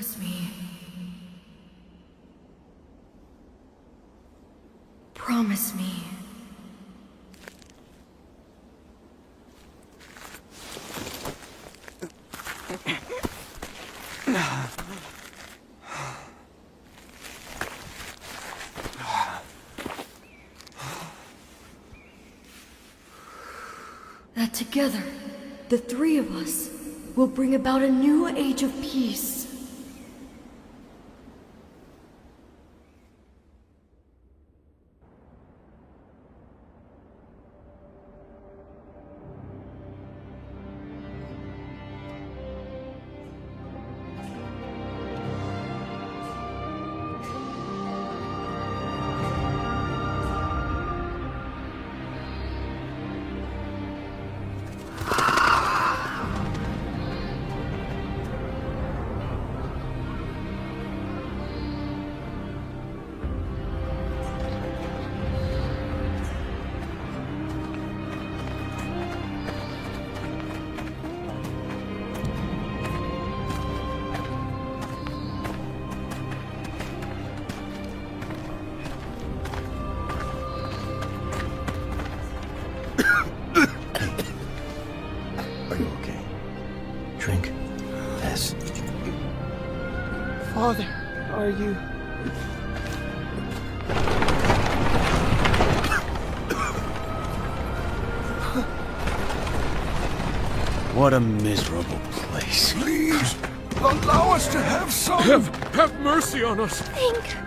Promise me. Promise me. That together, the three of us will bring about a new age of peace. Drink this. Father, are you... What a miserable place. Please, allow us to have some... Have mercy on us! Think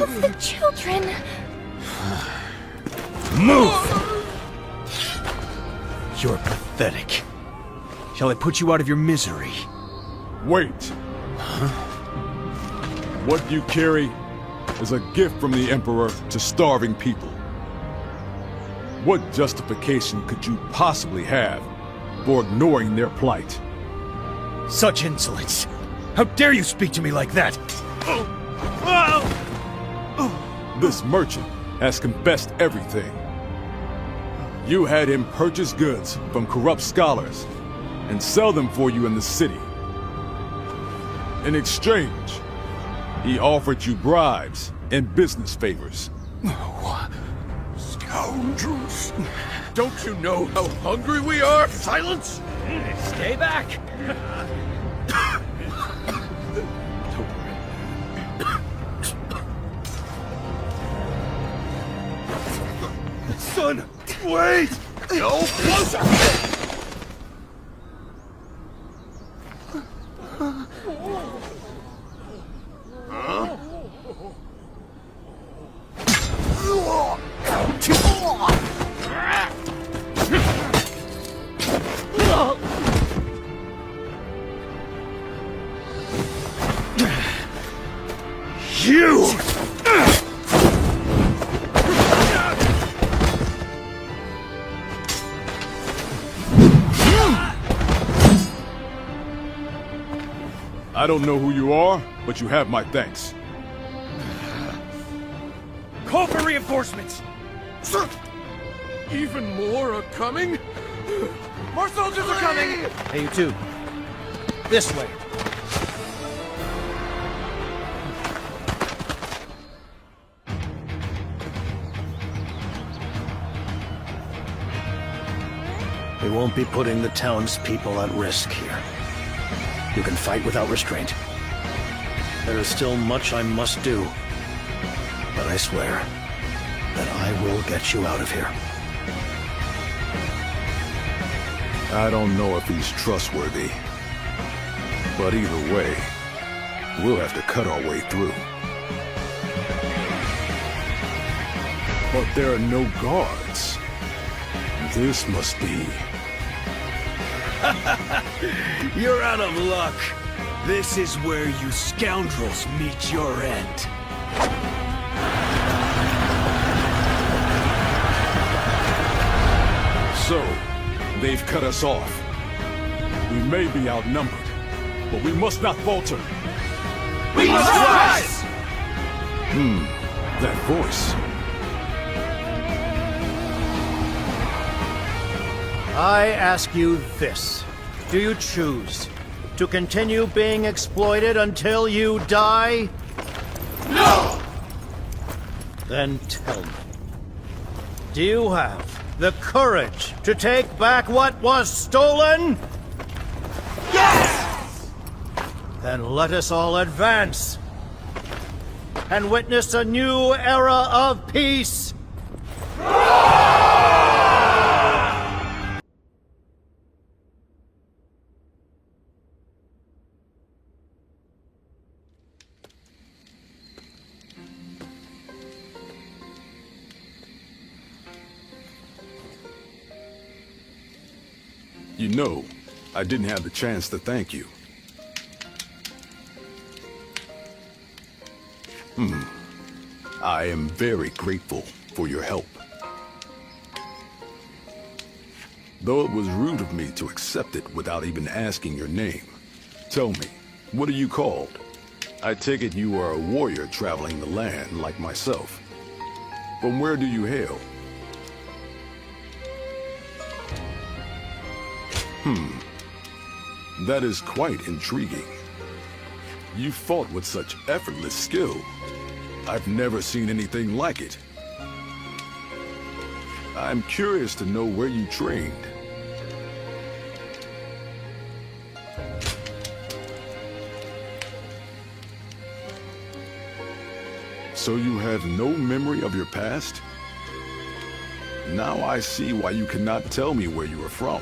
of the children. Move! You're pathetic. Shall I put you out of your misery? Wait! Huh? What you carry is a gift from the Emperor to starving people. What justification could you possibly have for ignoring their plight? Such insolence! How dare you speak to me like that? This merchant has confessed everything. You had him purchase goods from corrupt scholars and sell them for you in the city. In exchange, he offered you bribes and business favors. Scoundrels! Don't you know how hungry we are? Silence! Stay back! Son, wait! No closer! You! I don't know who you are, but you have my thanks. Call for reinforcements! Even more are coming? More soldiers are coming! Hey, you two. This way. We won't be putting the townspeople at risk here. You can fight without restraint. There is still much I must do, but I swear that I will get you out of here. I don't know if he's trustworthy, but either way, we'll have to cut our way through. But there are no guards. This must be... You're out of luck. This is where you scoundrels meet your end. So, they've cut us off. We may be outnumbered, but we must not falter. We must rise! That voice. I ask you this. Do you choose To continue being exploited until you die? No! Then tell me, do you have the courage to take back what was stolen? Yes! Then let us all advance and witness a new era of peace. You know, I didn't have the chance to thank you. I am very grateful for your help. Though it was rude of me to accept it without even asking your name. Tell me, what are you called? I take it you are a warrior traveling the land like myself. From where do you hail? That is quite intriguing. You fought with such effortless skill. I've never seen anything like it. I'm curious to know where you trained. So you have no memory of your past? Now I see why you cannot tell me where you are from.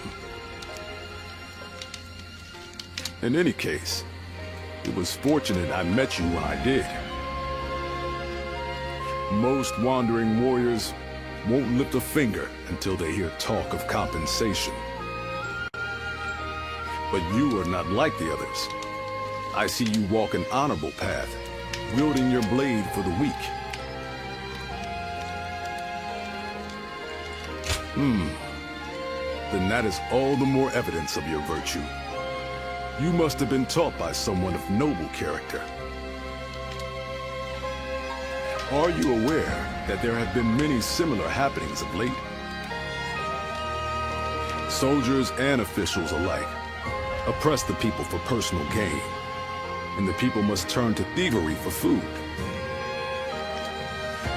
In any case, it was fortunate I met you when I did. Most wandering warriors won't lift a finger until they hear talk of compensation. But you are not like the others. I see you walk an honorable path, wielding your blade for the weak. Then that is all the more evidence of your virtue. You must have been taught by someone of noble character. Are you aware that there have been many similar happenings of late? Soldiers and officials alike oppress the people for personal gain, and the people must turn to thievery for food.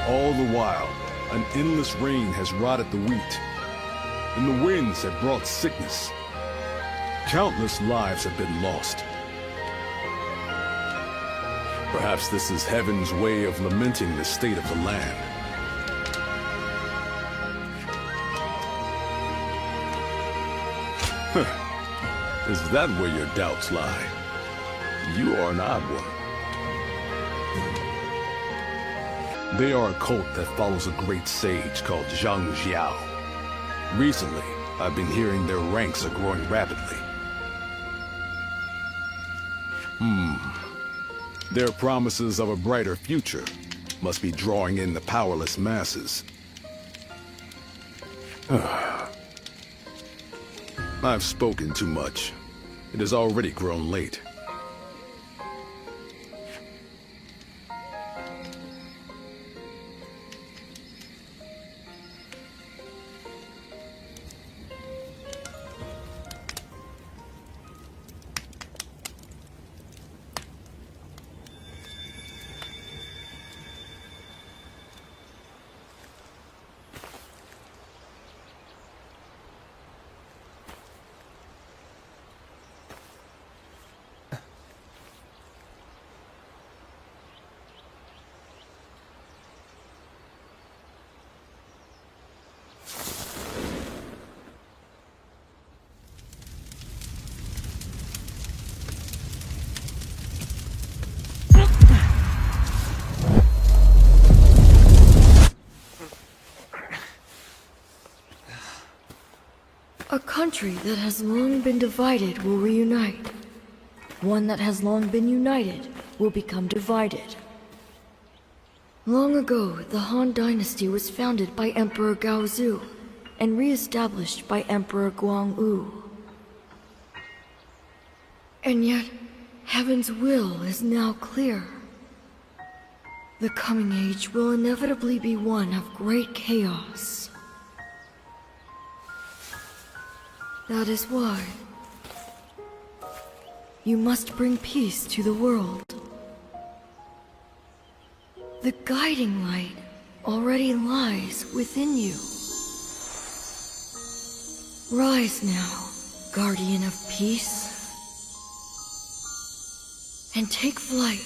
All the while, an endless rain has rotted the wheat, and the winds have brought sickness. Countless lives have been lost. Perhaps this is heaven's way of lamenting the state of the land. Is that where your doubts lie? You are an odd one. They are a cult that follows a great sage called Zhang Jiao. Recently, I've been hearing their ranks are growing rapidly. Their promises of a brighter future must be drawing in the powerless masses. I've spoken too much. It has already grown late. A country that has long been divided will reunite. One that has long been united will become divided. Long ago, the Han Dynasty was founded by Emperor Cao Cao and re-established by Emperor Guangwu. And yet, Heaven's will is now clear. The coming age will inevitably be one of great chaos. That is why You must bring peace to the world. The guiding light already lies within you. Rise now, guardian of peace, and take flight.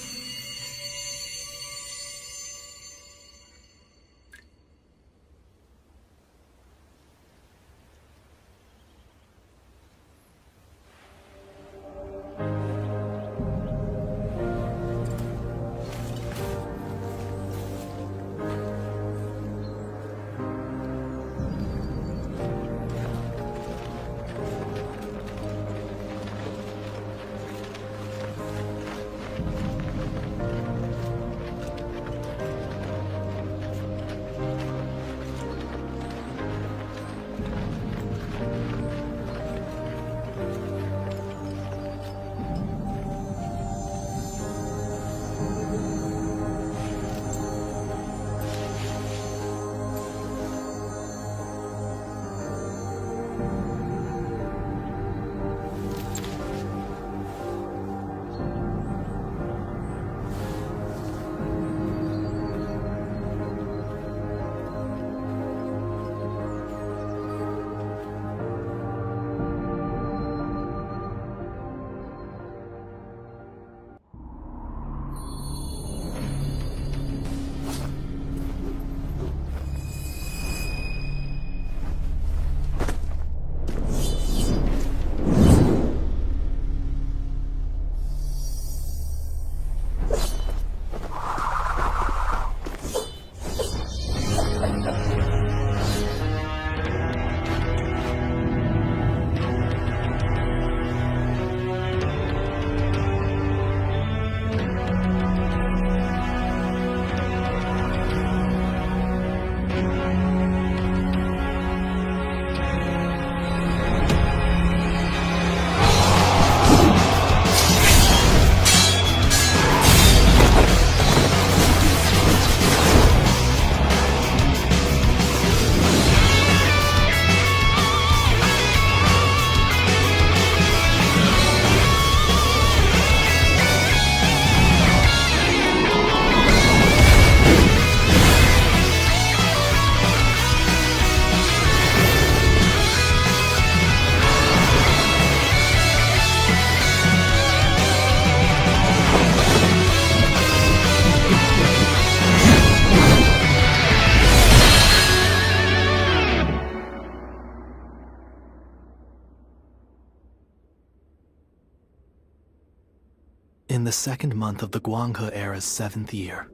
In the second month of the Guanghe era's 7th year,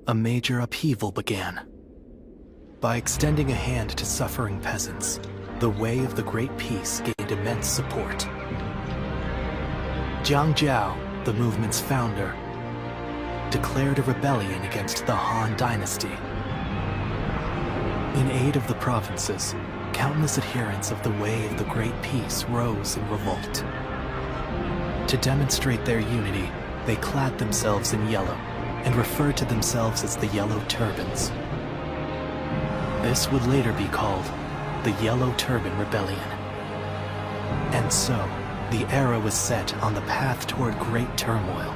a major upheaval began. By extending a hand to suffering peasants, the way of the Great Peace gained immense support. Zhang Jiao, the movement's founder, declared a rebellion against the Han Dynasty. In aid of the provinces, countless adherents of the way of the Great Peace rose in revolt. To demonstrate their unity, they clad themselves in yellow and referred to themselves as the Yellow Turbans. This would later be called the Yellow Turban Rebellion. And so, the era was set on the path toward great turmoil.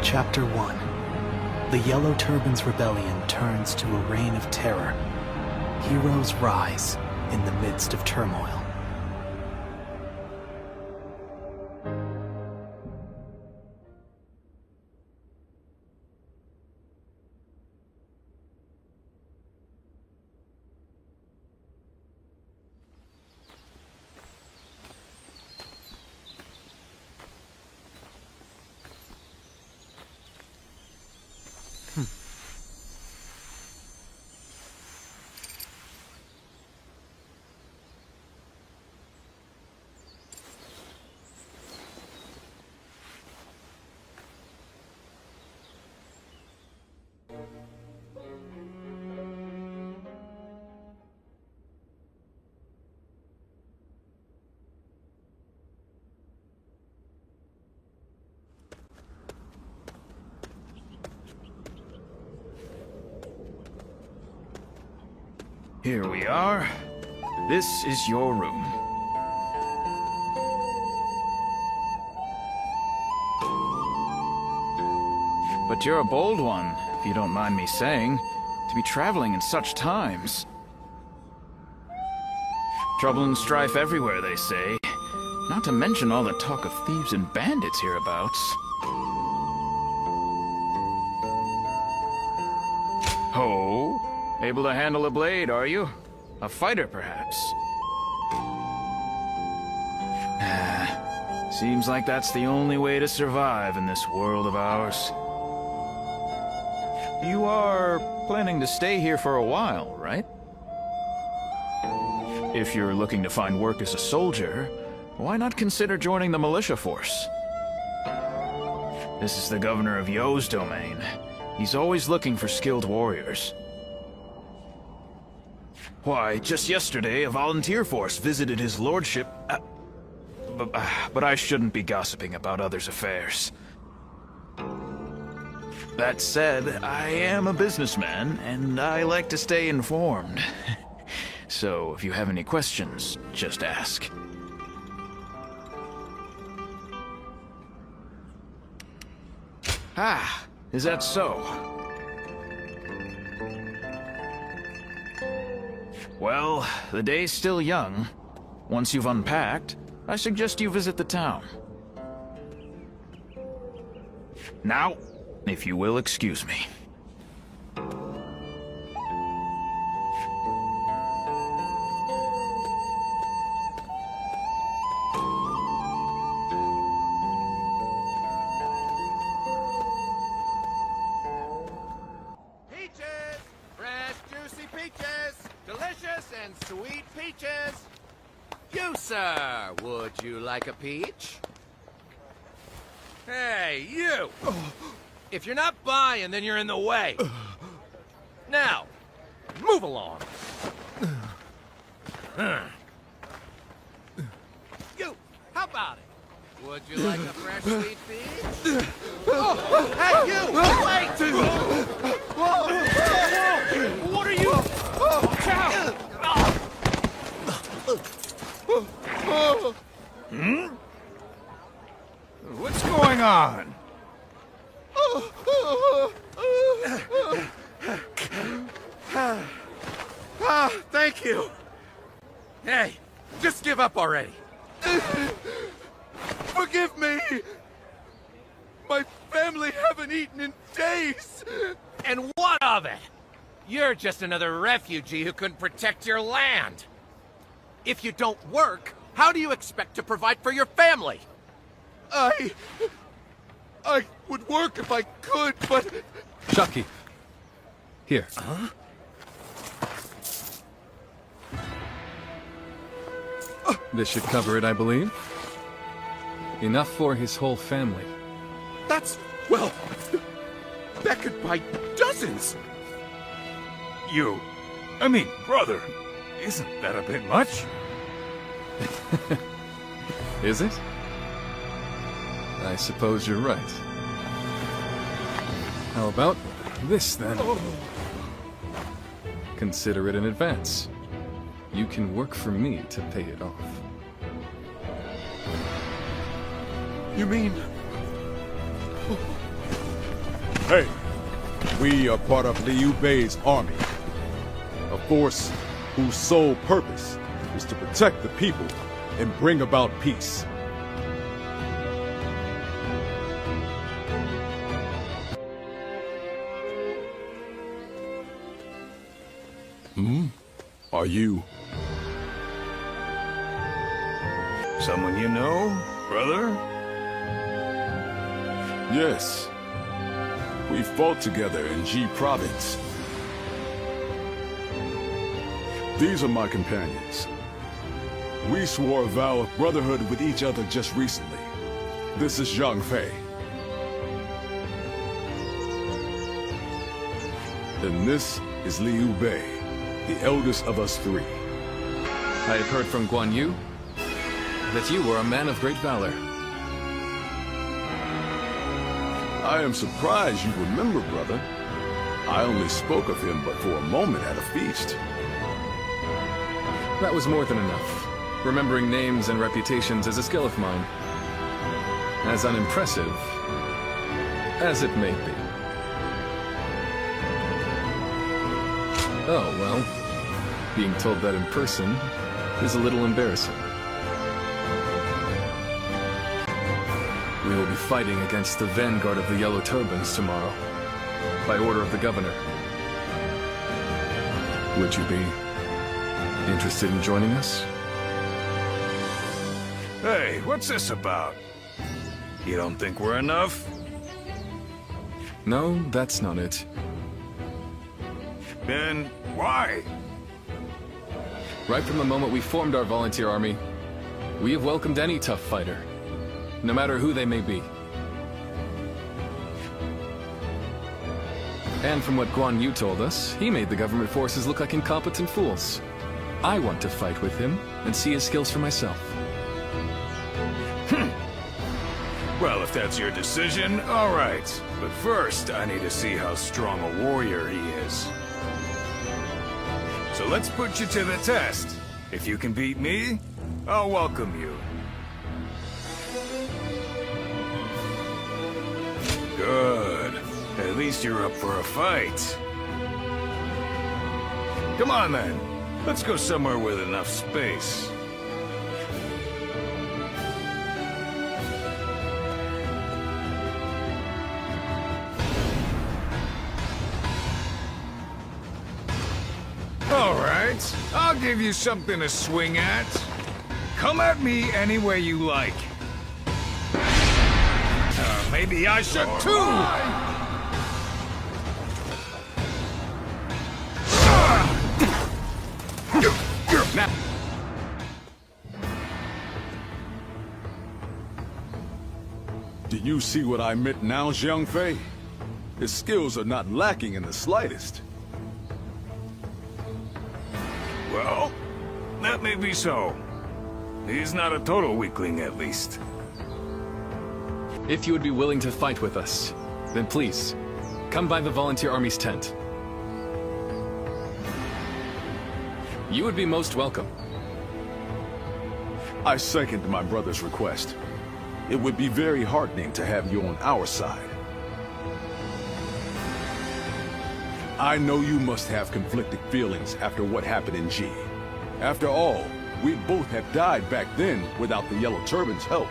Chapter 1. The Yellow Turbans Rebellion turns to a reign of terror. Heroes rise in the midst of turmoil. Here we are. This is your room. But you're a bold one, if you don't mind me saying, to be traveling in such times. Trouble and strife everywhere, they say. Not to mention all the talk of thieves and bandits hereabouts. Oh, able to handle a blade, are you? A fighter, perhaps? Seems like that's the only way to survive in this world of ours. You are planning to stay here for a while, right? If you're looking to find work as a soldier, why not consider joining the militia force? This is the governor of Yo's domain. He's always looking for skilled warriors. Why, just yesterday, a volunteer force visited his lordship. But I shouldn't be gossiping about others' affairs. That said, I am a businessman, and I like to stay informed. So, if you have any questions, just ask. Ah, is that so? Well, the day's still young. Once you've unpacked, I suggest you visit the town. Now, if you will excuse me. Peaches! Fresh, juicy peaches! Delicious and sweet peaches! You, sir, would you like a peach? Hey, you! If you're not buying, then you're in the way. Now, move along. You, how about it? Would you like a fresh sweet peach? Oh, hey, you! Wait! What are you? Cao! What's going on? Thank you. Hey, just give up already. Forgive me. My family haven't eaten in days. And what of it? You're just another refugee who couldn't protect your land. If you don't work, how do you expect to provide for your family? I would work if I could, but... Shaki. Here. Huh? This should cover it, I believe. Enough for his whole family. That's... well... that could buy dozens! I mean, brother, isn't that a bit much? Is it? I suppose you're right. How about this, then? Consider it in advance. You can work for me to pay it off. You mean... Hey, we are part of Liu Bei's army. A force whose sole purpose is to protect the people and bring about peace. Are you... Someone you know, brother? Yes. We fought together in Ji province. These are my companions. We swore a vow of brotherhood with each other just recently. This is Zhang Fei. And this is Liu Bei, the eldest of us three. I have heard from Guan Yu that you were a man of great valor. I am surprised you remember, brother. I only spoke of him but for a moment at a feast. That was more than enough. Remembering names and reputations is a skill of mine. As unimpressive as it may be. Oh, well, being told that in person is a little embarrassing. We will be fighting against the vanguard of the Yellow Turbans tomorrow, by order of the governor. Would you be interested in joining us? Hey, what's this about? You don't think we're enough? No, that's not it. Then why? Right from the moment we formed our volunteer army, we have welcomed any tough fighter, no matter who they may be. And from what Guan Yu told us, he made the government forces look like incompetent fools. I want to fight with him and see his skills for myself. Well, if that's your decision, all right. But first, I need to see how strong a warrior he is. So let's put you to the test. If you can beat me, I'll welcome you. Good. At least you're up for a fight. Come on then. Let's go somewhere with enough space. All right. I'll give you something to swing at. Come at me any way you like. Maybe I should too! Now. Do you see what I meant now, Zhang Fei? His skills are not lacking in the slightest. Well, that may be so. He's not a total weakling, at least. If you would be willing to fight with us, then please, come by the Volunteer Army's tent. You would be most welcome. I second my brother's request. It would be very heartening to have you on our side. I know you must have conflicting feelings after what happened in G. After all, we both have died back then without the Yellow Turban's help.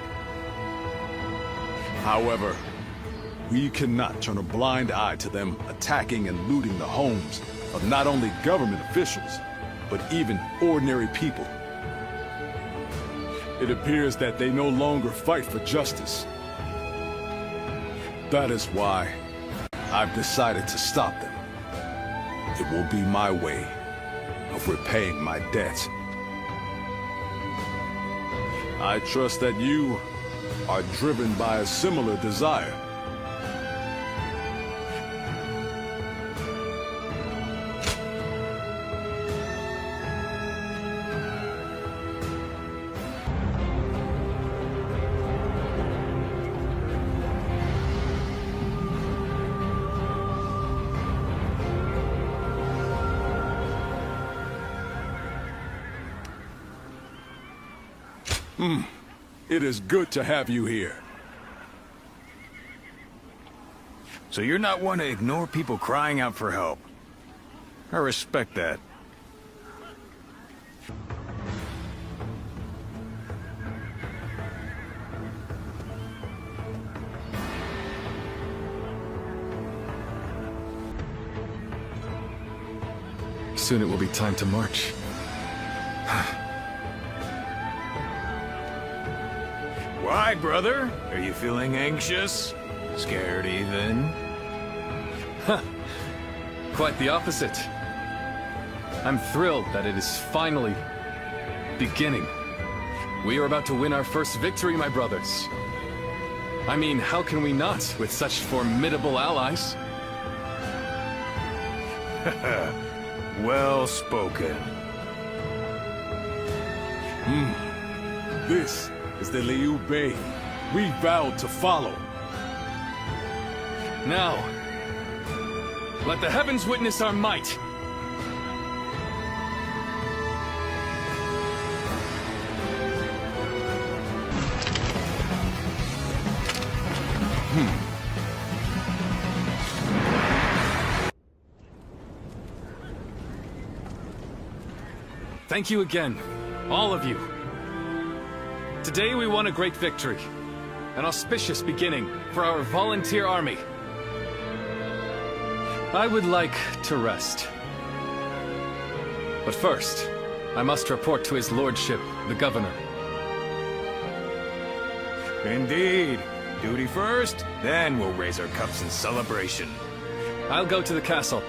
However, we cannot turn a blind eye to them attacking and looting the homes of not only government officials, but even ordinary people. It appears that they no longer fight for justice. That is why I've decided to stop them. It will be my way of repaying my debt. I trust that you are driven by a similar desire. It is good to have you here. So you're not one to ignore people crying out for help. I respect that. Soon it will be time to march. Why, brother? Are you feeling anxious? Scared even? Quite the opposite. I'm thrilled that it is finally beginning. We are about to win our first victory, my brothers. I mean, how can we not, with such formidable allies? Well spoken. This is the Liu Bei we vowed to follow. Now, let the heavens witness our might. Thank you again, all of you. Today we won a great victory, an auspicious beginning for our volunteer army. I would like to rest. But first, I must report to his lordship, the governor. Indeed. Duty first, then we'll raise our cups in celebration. I'll go to the castle.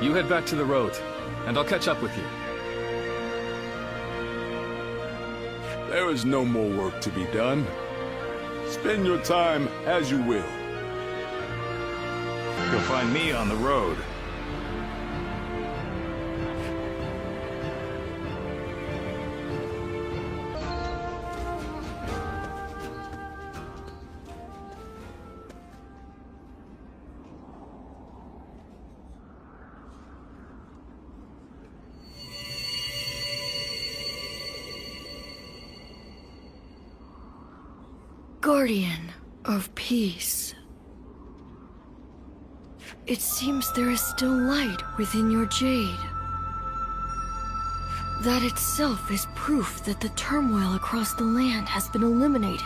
You head back to the road, and I'll catch up with you. There is no more work to be done. Spend your time as you will. You'll find me on the road. Guardian of Peace. It seems there is still light within your jade. That itself is proof that the turmoil across the land has been eliminated.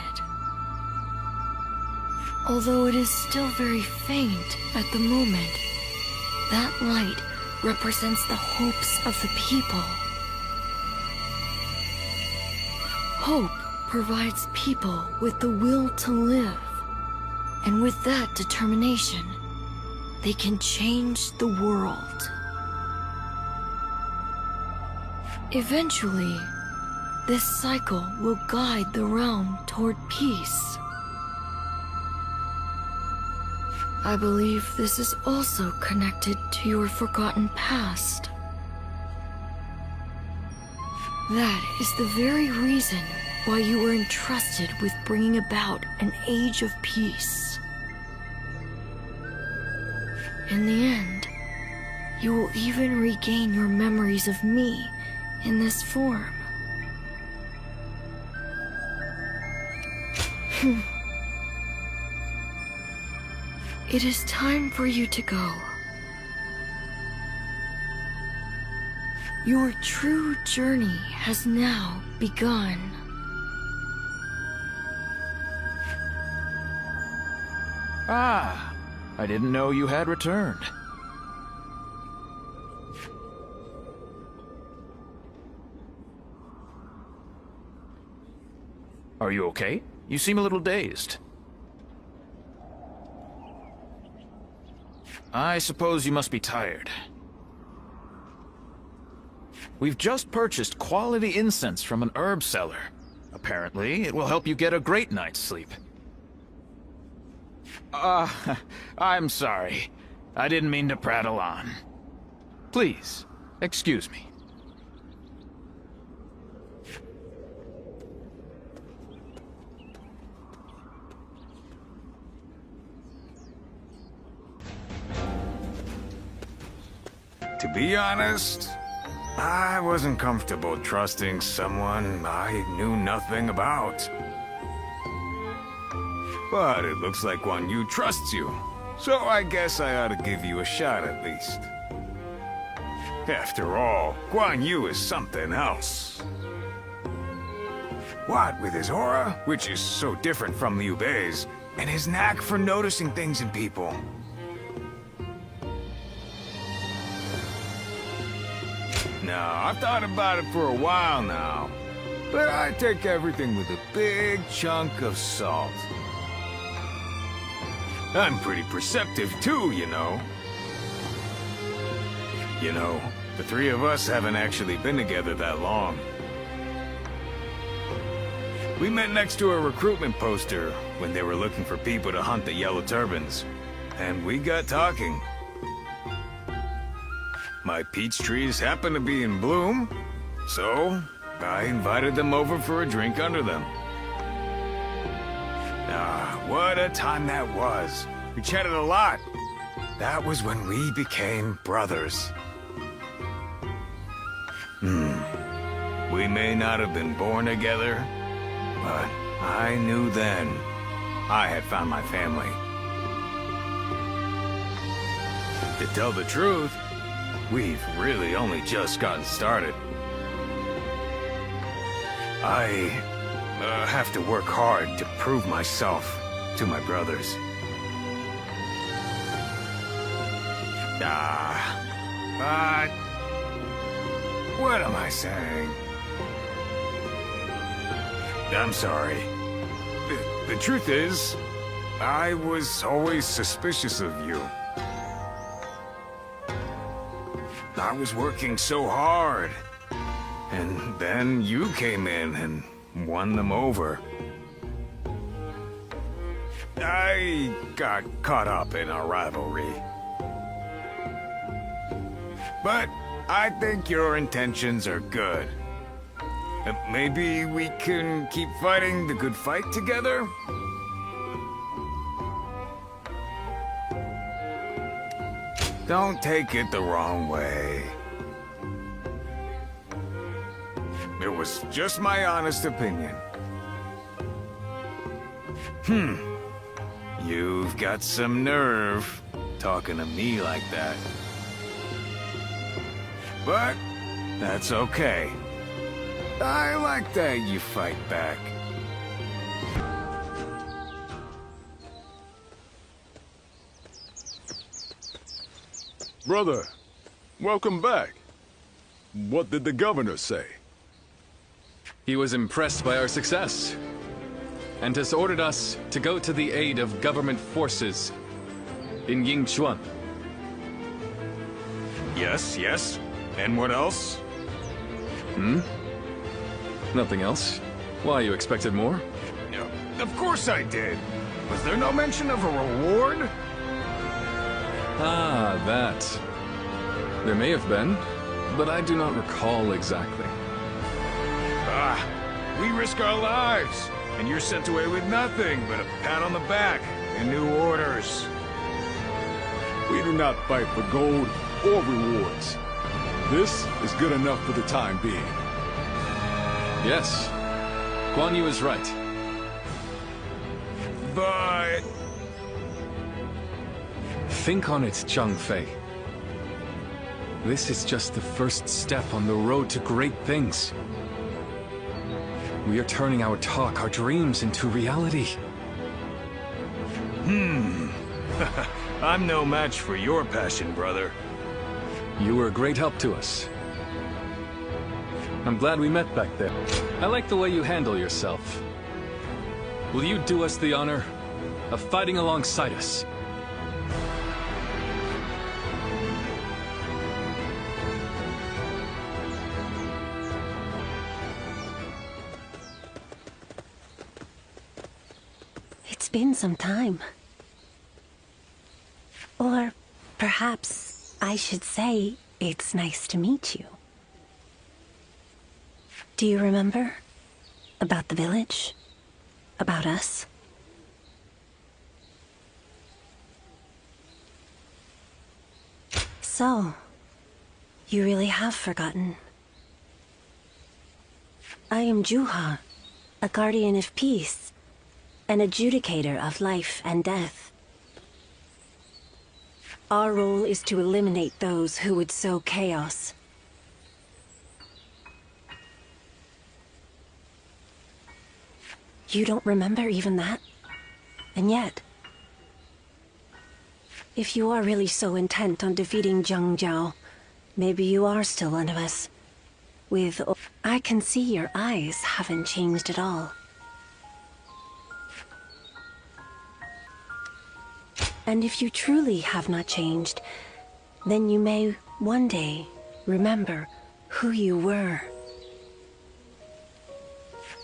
Although it is still very faint at the moment, that light represents the hopes of the people. Hope provides people with the will to live, and with that determination, they can change the world. Eventually, this cycle will guide the realm toward peace. I believe this is also connected to your forgotten past. That is the very reason why you were entrusted with bringing about an age of peace. In the end, you will even regain your memories of me in this form. It is time for you to go. Your true journey has now begun. Ah, I didn't know you had returned. Are you okay? You seem a little dazed. I suppose you must be tired. We've just purchased quality incense from an herb seller. Apparently, it will help you get a great night's sleep. I'm sorry. I didn't mean to prattle on. Please, excuse me. To be honest, I wasn't comfortable trusting someone I knew nothing about. But it looks like Guan Yu trusts you, so I guess I ought to give you a shot at least. After all, Guan Yu is something else. What with his aura, which is so different from Liu Bei's, and his knack for noticing things in people. Now, I've thought about it for a while now, but I take everything with a big chunk of salt. I'm pretty perceptive too, you know. You know, the three of us haven't actually been together that long. We met next to a recruitment poster when they were looking for people to hunt the Yellow Turbans, and we got talking. My peach trees happen to be in bloom, so I invited them over for a drink under them. Ah, what a time that was. We chatted a lot. That was when we became brothers. We may not have been born together, but I knew then I had found my family. To tell the truth, We've really only just gotten started. I have to work hard to prove myself to my brothers. What am I saying? I'm sorry. The truth is, I was always suspicious of you. I was working so hard. And then you came in and won them over. I got caught up in our rivalry. But I think your intentions are good. Maybe we can keep fighting the good fight together? Don't take it the wrong way. It was just my honest opinion. You've got some nerve talking to me like that. But that's okay. I like that you fight back. Brother, welcome back. What did the governor say? He was impressed by our success, and has ordered us to go to the aid of government forces in Yingchuan. Yes. And what else? Nothing else. Why, you expected more? No, of course I did. Was there no mention of a reward? Ah, that. There may have been, but I do not recall exactly. We risk our lives, and you're sent away with nothing but a pat on the back and new orders. We do not fight for gold or rewards. This is good enough for the time being. Yes, Guan Yu is right. But... Think on it, Zhang Fei. This is just the first step on the road to great things. We are turning our talk, our dreams into reality. I'm no match for your passion, brother. You were a great help to us. I'm glad we met back there. I like the way you handle yourself. Will you do us the honor of fighting alongside us? It's been some time. Or perhaps I should say it's nice to meet you. Do you remember? About the village? About us? So, you really have forgotten. I am Juha, a guardian of peace, an adjudicator of life and death. Our role is to eliminate those who would sow chaos. You don't remember even that? And yet... if you are really so intent on defeating Zhang Jiao, maybe you are still one of us. I can see your eyes haven't changed at all. And if you truly have not changed, then you may one day remember who you were.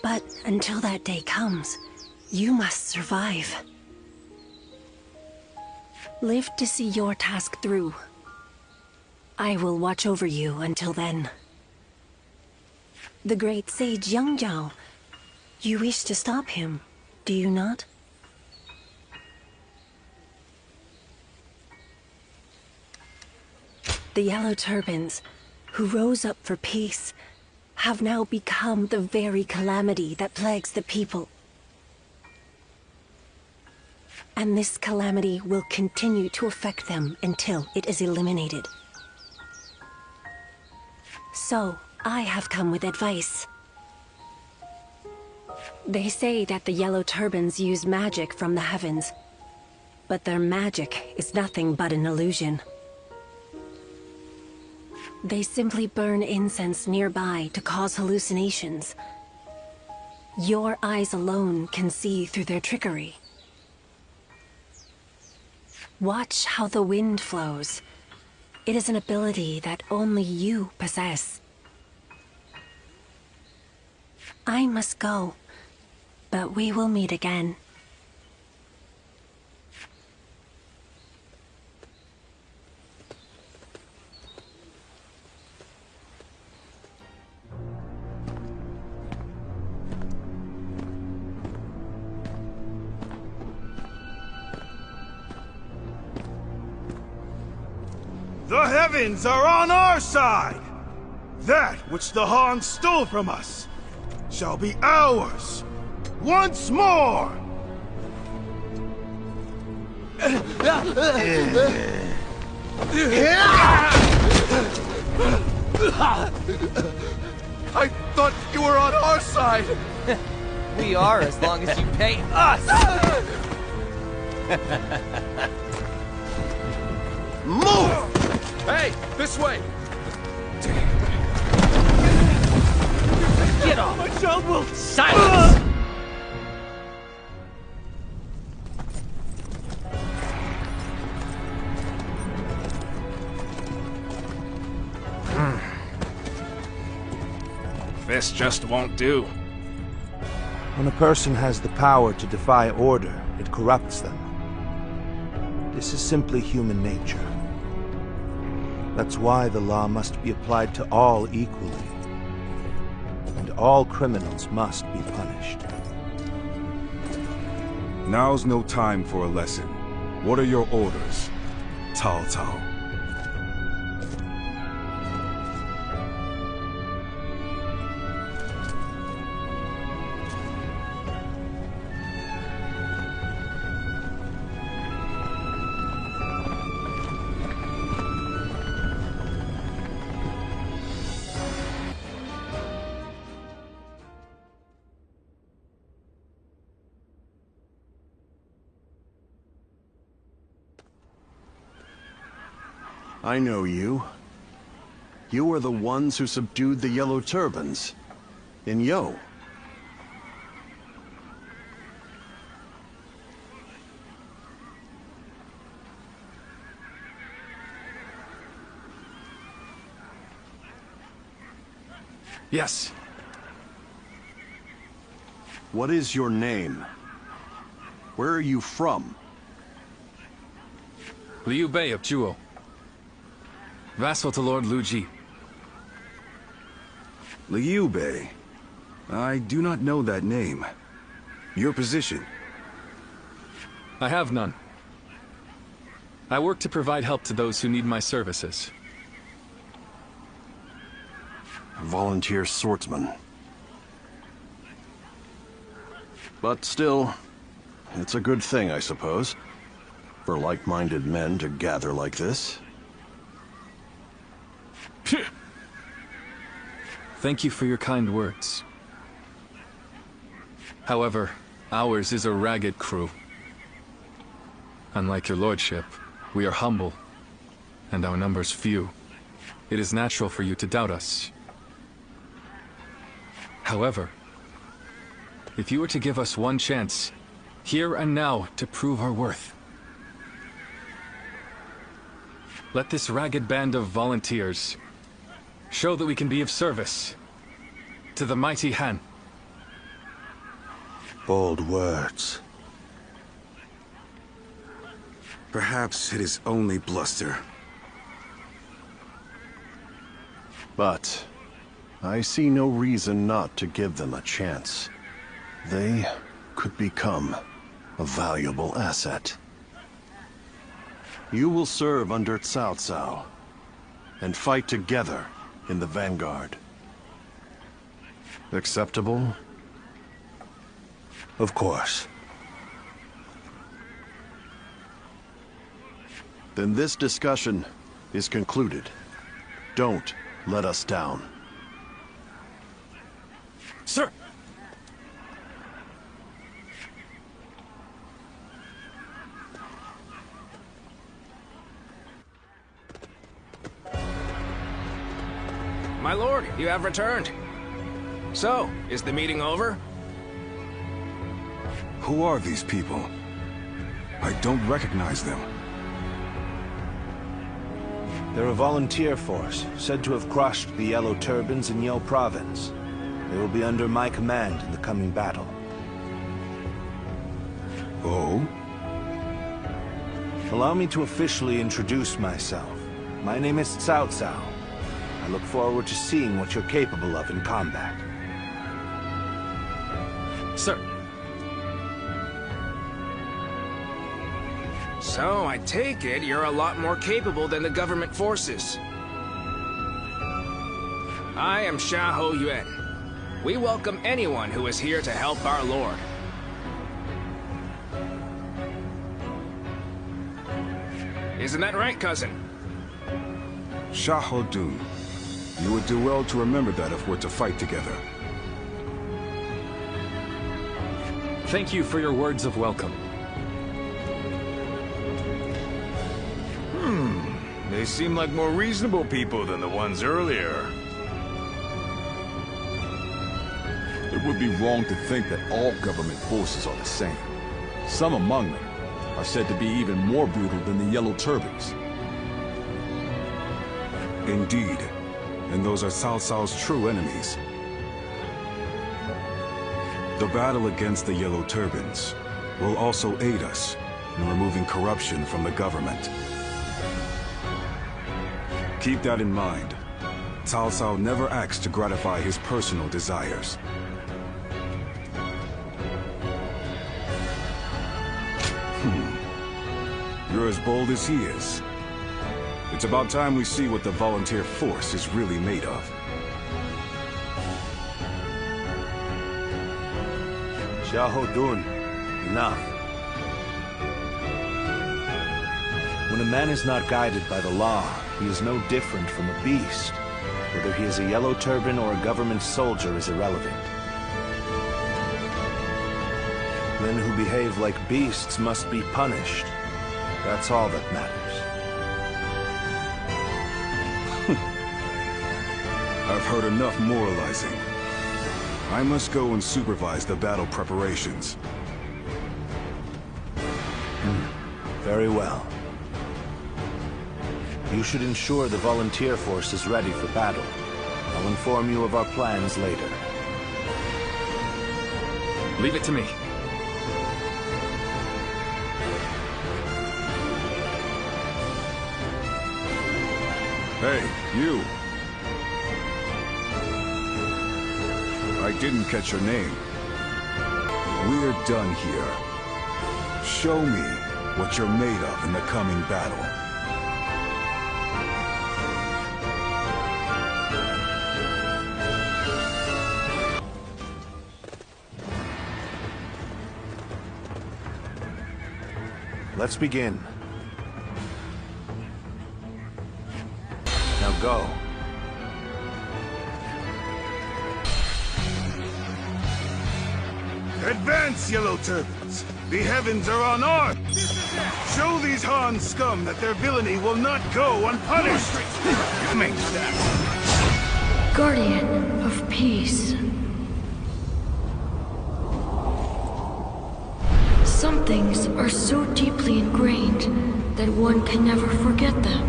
But until that day comes, you must survive. Live to see your task through. I will watch over you until then. The great sage Zhang Jiao, you wish to stop him, do you not? The Yellow Turbans, who rose up for peace, have now become the very calamity that plagues the people. And this calamity will continue to affect them until it is eliminated. So, I have come with advice. They say that the Yellow Turbans use magic from the heavens, but their magic is nothing but an illusion. They simply burn incense nearby to cause hallucinations. Your eyes alone can see through their trickery. Watch how the wind flows. It is an ability that only you possess. I must go, but we will meet again. The heavens are on our side! That which the Han stole from us shall be ours once more! I thought you were on our side! We are, as long as you pay us! Move! Hey, this way! Get off! My child will... Silence! This just won't do. When a person has the power to defy order, it corrupts them. This is simply human nature. That's why the law must be applied to all equally. And all criminals must be punished. Now's no time for a lesson. What are your orders, Cao Cao? I know you. You are the ones who subdued the Yellow Turbans in Yo. Yes. What is your name? Where are you from? Liu Bei of Zhuo. Vassal to Lord Lu Ji. Liu Bei. I do not know that name. Your position? I have none. I work to provide help to those who need my services. Volunteer swordsman. But still, it's a good thing, I suppose, for like-minded men to gather like this. Thank you for your kind words. However, ours is a ragged crew. Unlike your lordship, we are humble, and our numbers few. It is natural for you to doubt us. However, if you were to give us one chance, here and now, to prove our worth, let this ragged band of volunteers show that we can be of service to the mighty Han. Bold words. Perhaps it is only bluster. But I see no reason not to give them a chance. They could become a valuable asset. You will serve under Cao Cao and fight together in the vanguard. Acceptable? Of course. Then this discussion is concluded. Don't let us down. My lord, you have returned. So, is the meeting over? Who are these people? I don't recognize them. They're a volunteer force, said to have crushed the Yellow Turbans in Yeo Province. They will be under my command in the coming battle. Oh? Allow me to officially introduce myself. My name is Cao Cao. I look forward to seeing what you're capable of in combat. Sir. So, I take it you're a lot more capable than the government forces. I am Xiahou Yuan. We welcome anyone who is here to help our lord. Isn't that right, cousin? Xiahou Dun. You would do well to remember that if we're to fight together. Thank you for your words of welcome. They seem like more reasonable people than the ones earlier. It would be wrong to think that all government forces are the same. Some among them are said to be even more brutal than the Yellow Turbans. Indeed, and those are Cao Cao's true enemies. The battle against the Yellow Turbans will also aid us in removing corruption from the government. Keep that in mind. Cao Cao never acts to gratify his personal desires. You're as bold as he is. It's about time we see what the volunteer force is really made of. Xiahou Dun, enough. When a man is not guided by the law, he is no different from a beast. Whether he is a Yellow Turban or a government soldier is irrelevant. Men who behave like beasts must be punished. That's all that matters. I've heard enough moralizing. I must go and supervise the battle preparations. Very well. You should ensure the volunteer force is ready for battle. I'll inform you of our plans later. Leave it to me. Hey, you! I didn't catch your name. We're done here. Show me what you're made of in the coming battle. Let's begin. Now go. Advance, Yellow Turbans! The heavens are on our... Show these Han scum that their villainy will not go unpunished! Guardian of Peace. Some things are so deeply ingrained that one can never forget them.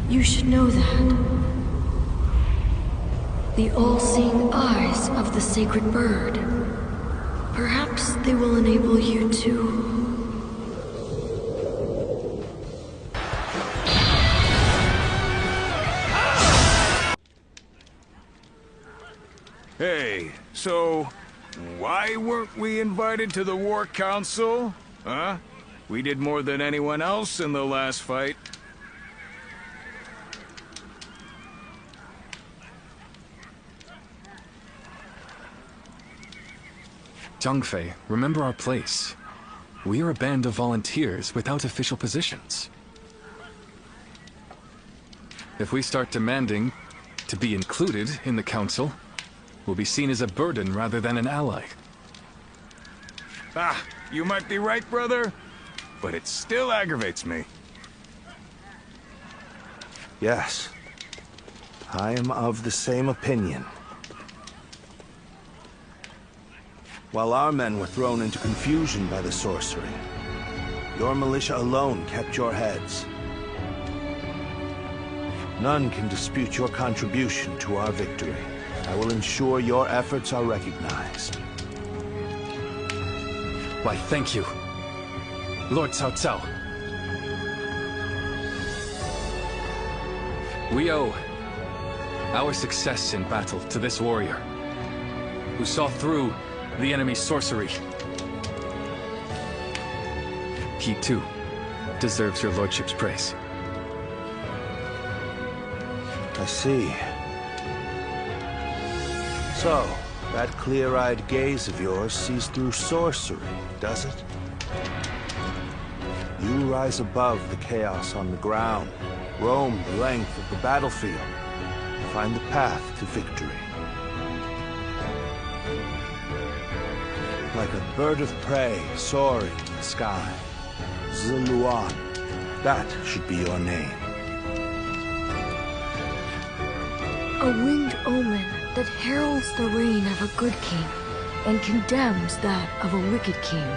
You should know that. The all-seeing eyes of the sacred bird. Perhaps they will enable you to... Hey, so... why weren't we invited to the War Council? Huh? We did more than anyone else in the last fight. Zhang, remember our place. We are a band of volunteers without official positions. If we start demanding to be included in the council, we'll be seen as a burden rather than an ally. Ah, you might be right, brother, but it still aggravates me. Yes. I am of the same opinion. While our men were thrown into confusion by the sorcery, your militia alone kept your heads. None can dispute your contribution to our victory. I will ensure your efforts are recognized. Why, thank you, Lord Cao Cao. We owe our success in battle to this warrior, who saw through the enemy's sorcery. He too deserves your lordship's praise. I see. So, that clear-eyed gaze of yours sees through sorcery, does it? You rise above the chaos on the ground, roam the length of the battlefield, find the path to victory. Like a bird of prey soaring in the sky. Luoyang, that should be your name. A winged omen that heralds the reign of a good king and condemns that of a wicked king,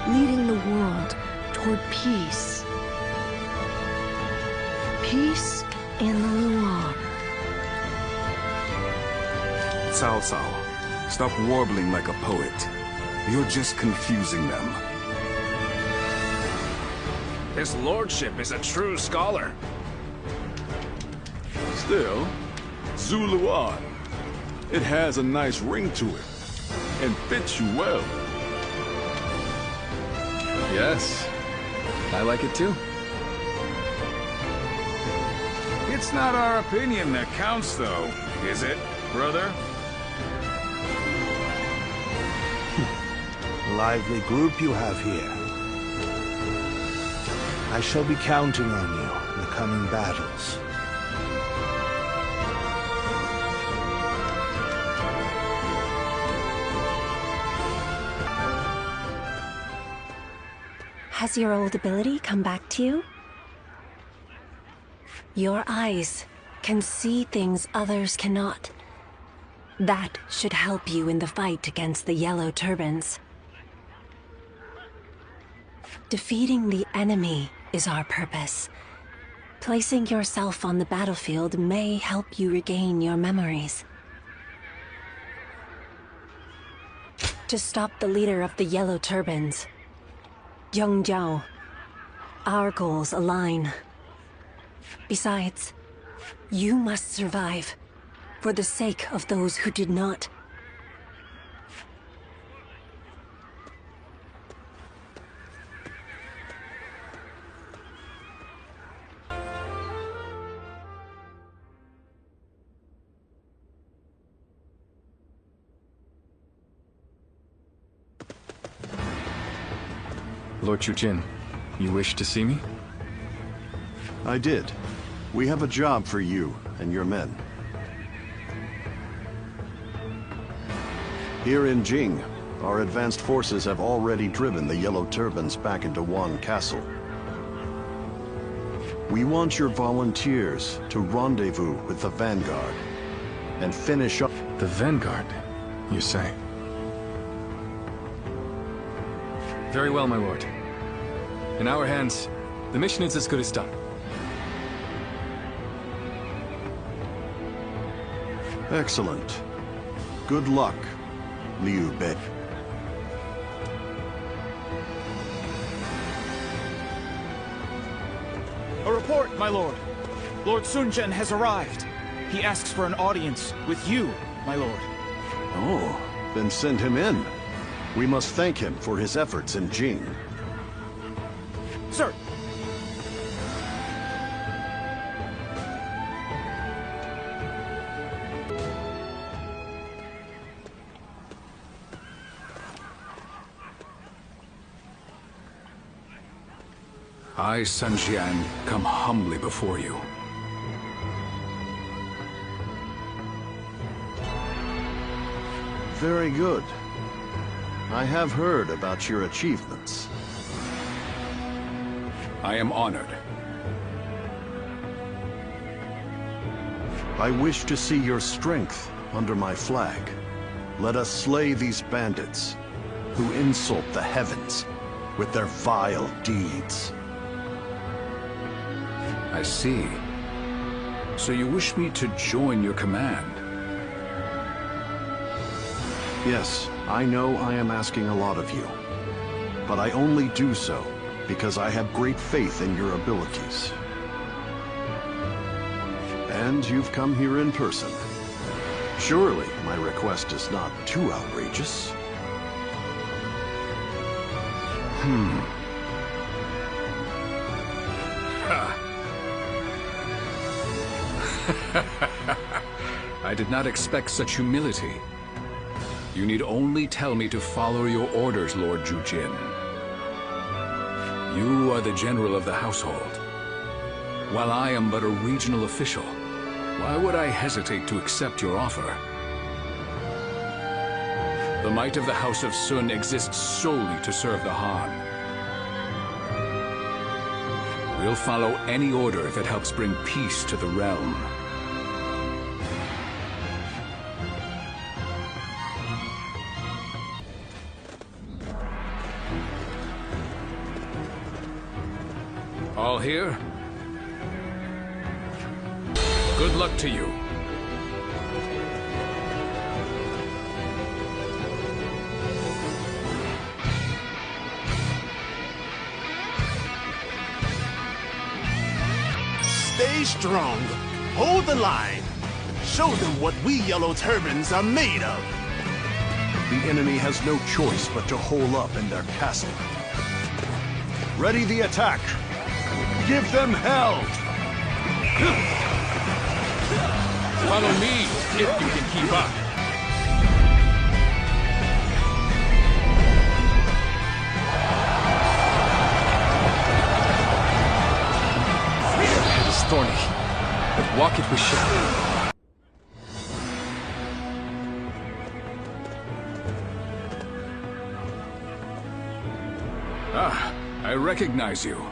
leading the world toward peace. Peace in the Luoyang. Cao Cao, stop warbling like a poet. You're just confusing them. His lordship is a true scholar. Still, Luoyang. It has a nice ring to it, and fits you well. Yes, I like it too. It's not our opinion that counts, though, is it, brother? Lively group you have here. I shall be counting on you in the coming battles. Has your old ability come back to you? Your eyes can see things others cannot. That should help you in the fight against the Yellow Turbans. Defeating the enemy is our purpose. Placing yourself on the battlefield may help you regain your memories. To stop the leader of the Yellow Turbans, Jiao, our goals align. Besides, you must survive for the sake of those who did not. Lord Chujin, you wish to see me? I did. We have a job for you and your men. Here in Jing, our advanced forces have already driven the Yellow Turbans back into Wan Castle. We want your volunteers to rendezvous with the Vanguard and finish up... The Vanguard, you say? Very well, my lord. In our hands, the mission is as good as done. Excellent. Good luck, Liu Bei. A report, my lord. Lord Sun Jian has arrived. He asks for an audience with you, my lord. Oh, then send him in. We must thank him for his efforts in Jing. Sir! I, Sun Jian, come humbly before you. Very good. I have heard about your achievements. I am honored. I wish to see your strength under my flag. Let us slay these bandits who insult the heavens with their vile deeds. I see. So you wish me to join your command? Yes, I know I am asking a lot of you. But I only do so because I have great faith in your abilities. And you've come here in person. Surely my request is not too outrageous. I did not expect such humility. You need only tell me to follow your orders, Lord Zhujin. You are the general of the household. While I am but a regional official, why would I hesitate to accept your offer? The might of the House of Sun exists solely to serve the Han. We'll follow any order that helps bring peace to the realm. All here? Good luck to you. Stay strong. Hold the line. Show them what we Yellow Turbans are made of. The enemy has no choice but to hole up in their castle. Ready the attack! Give them hell! Follow me, if you can keep up. It is thorny, but walk it we shall. Ah, I recognize you.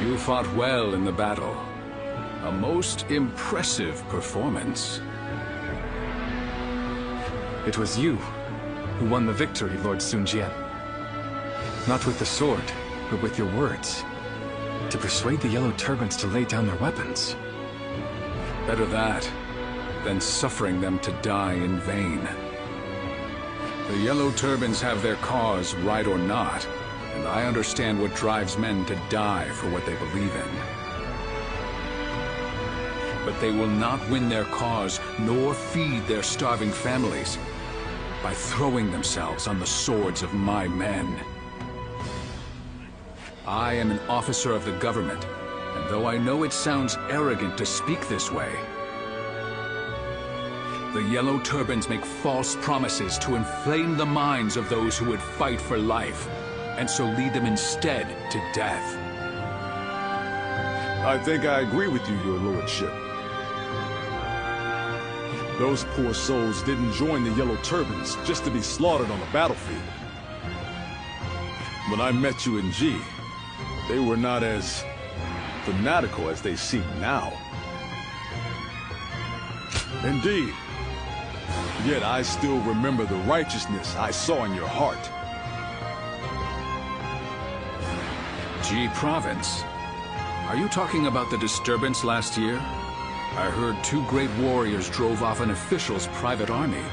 You fought well in the battle. A most impressive performance. It was you who won the victory, Lord Sun Jian. Not with the sword, but with your words. To persuade the Yellow Turbans to lay down their weapons. Better that than suffering them to die in vain. The Yellow Turbans have their cause, right or not, and I understand what drives men to die for what they believe in. But they will not win their cause, nor feed their starving families, by throwing themselves on the swords of my men. I am an officer of the government, and though I know it sounds arrogant to speak this way, the Yellow Turbans make false promises to inflame the minds of those who would fight for life, and so lead them instead to death. I think I agree with you, your lordship. Those poor souls didn't join the Yellow Turbans just to be slaughtered on the battlefield. When I met you in G, they were not as fanatical as they seem now. Indeed. Yet I still remember the righteousness I saw in your heart. G Province? Are you talking about the disturbance last year? I heard 2 great warriors drove off an official's private army.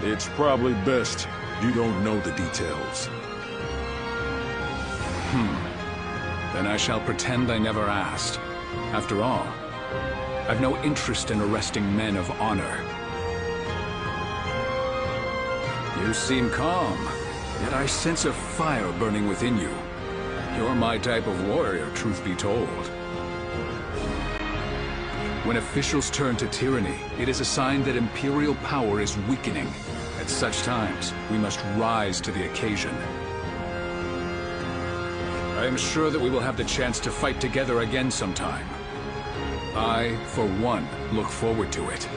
It's probably best you don't know the details. Then I shall pretend I never asked. After all, I've no interest in arresting men of honor. You seem calm, yet I sense a fire burning within you. You're my type of warrior, truth be told. When officials turn to tyranny, it is a sign that imperial power is weakening. At such times, we must rise to the occasion. I am sure that we will have the chance to fight together again sometime. I, for one, look forward to it.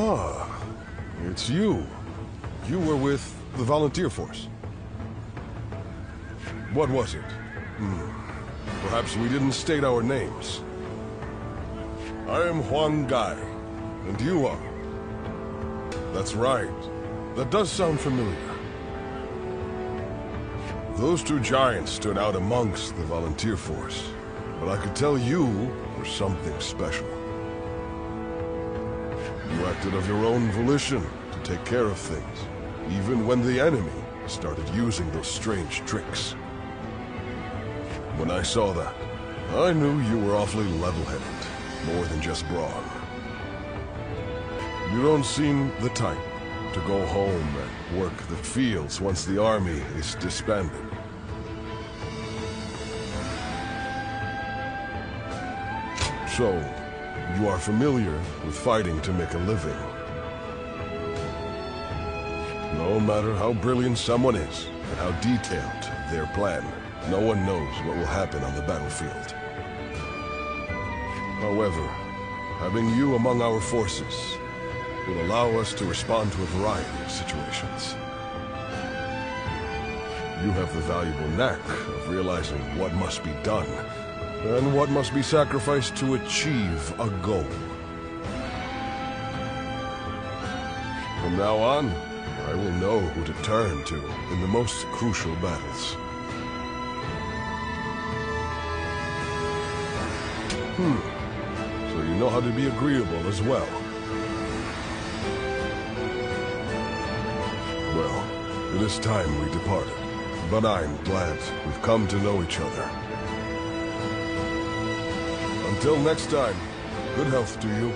Ah, it's you. You were with the volunteer force. What was it? Perhaps we didn't state our names. I am Huang Gai, and you are. That's right. That does sound familiar. Those two giants stood out amongst the volunteer force, but I could tell you were something special. You acted of your own volition to take care of things, even when the enemy started using those strange tricks. When I saw that, I knew you were awfully level-headed, more than just brawn. You don't seem the type to go home and work the fields once the army is disbanded. So, you are familiar with fighting to make a living. No matter how brilliant someone is, and how detailed their plan, no one knows what will happen on the battlefield. However, having you among our forces will allow us to respond to a variety of situations. You have the valuable knack of realizing what must be done, and what must be sacrificed to achieve a goal. From now on, I will know who to turn to in the most crucial battles. So you know how to be agreeable as well. Well, it is time we departed, but I'm glad we've come to know each other. Until next time, good health to you.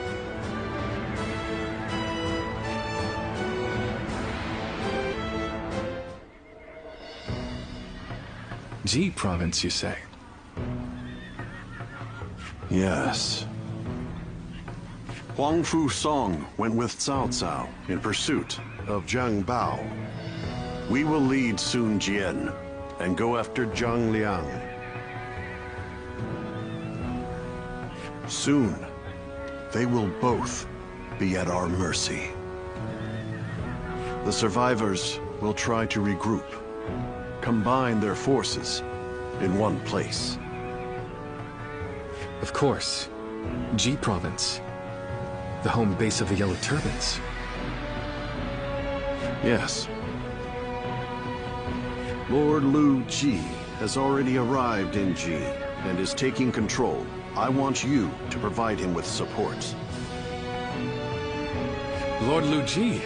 Ji province, you say? Yes. Huang Fu Song went with Cao Cao in pursuit of Zhang Bao. We will lead Sun Jian and go after Zhang Liang. Soon, they will both be at our mercy. The survivors will try to regroup, combine their forces in one place. Of course. Ji province. The home base of the Yellow Turbans. Yes. Lord Lu Ji has already arrived in Ji and is taking control. I want you to provide him with support. Lord Lu Ji,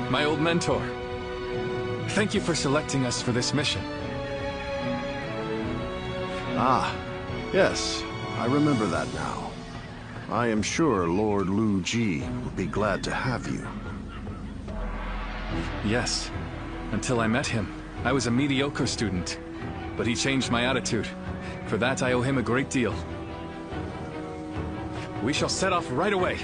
my old mentor. Thank you for selecting us for this mission. Ah, yes, I remember that now. I am sure Lord Lu Ji will be glad to have you. Yes. Until I met him, I was a mediocre student. But he changed my attitude. For that, I owe him a great deal. We shall set off right away.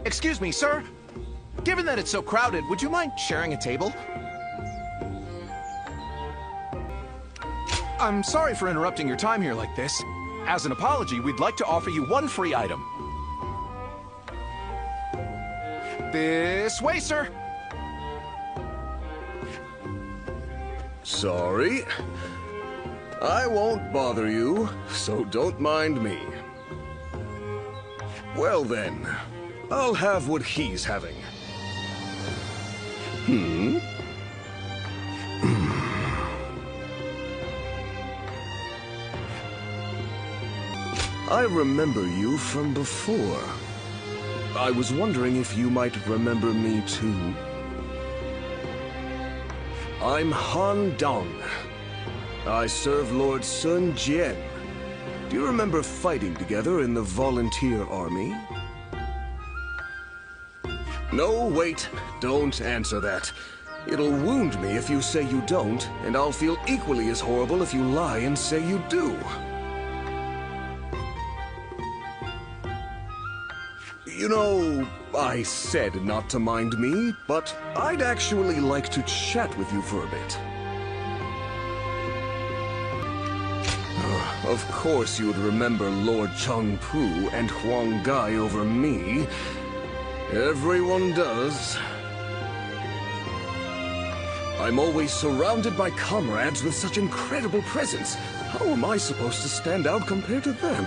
Excuse me, sir. Given that it's so crowded, would you mind sharing a table? I'm sorry for interrupting your time here like this. As an apology, we'd like to offer you one free item. This way, sir. Sorry. I won't bother you, so don't mind me. Well then, I'll have what he's having. I remember you from before. I was wondering if you might remember me too. I'm Han Dong. I serve Lord Sun Jian. Do you remember fighting together in the volunteer army? No, wait. Don't answer that. It'll wound me if you say you don't, and I'll feel equally as horrible if you lie and say you do. You know, I said not to mind me, but I'd actually like to chat with you for a bit. Of course you would remember Lord Chengpu and Huang Gai over me. Everyone does. I'm always surrounded by comrades with such incredible presence. How am I supposed to stand out compared to them?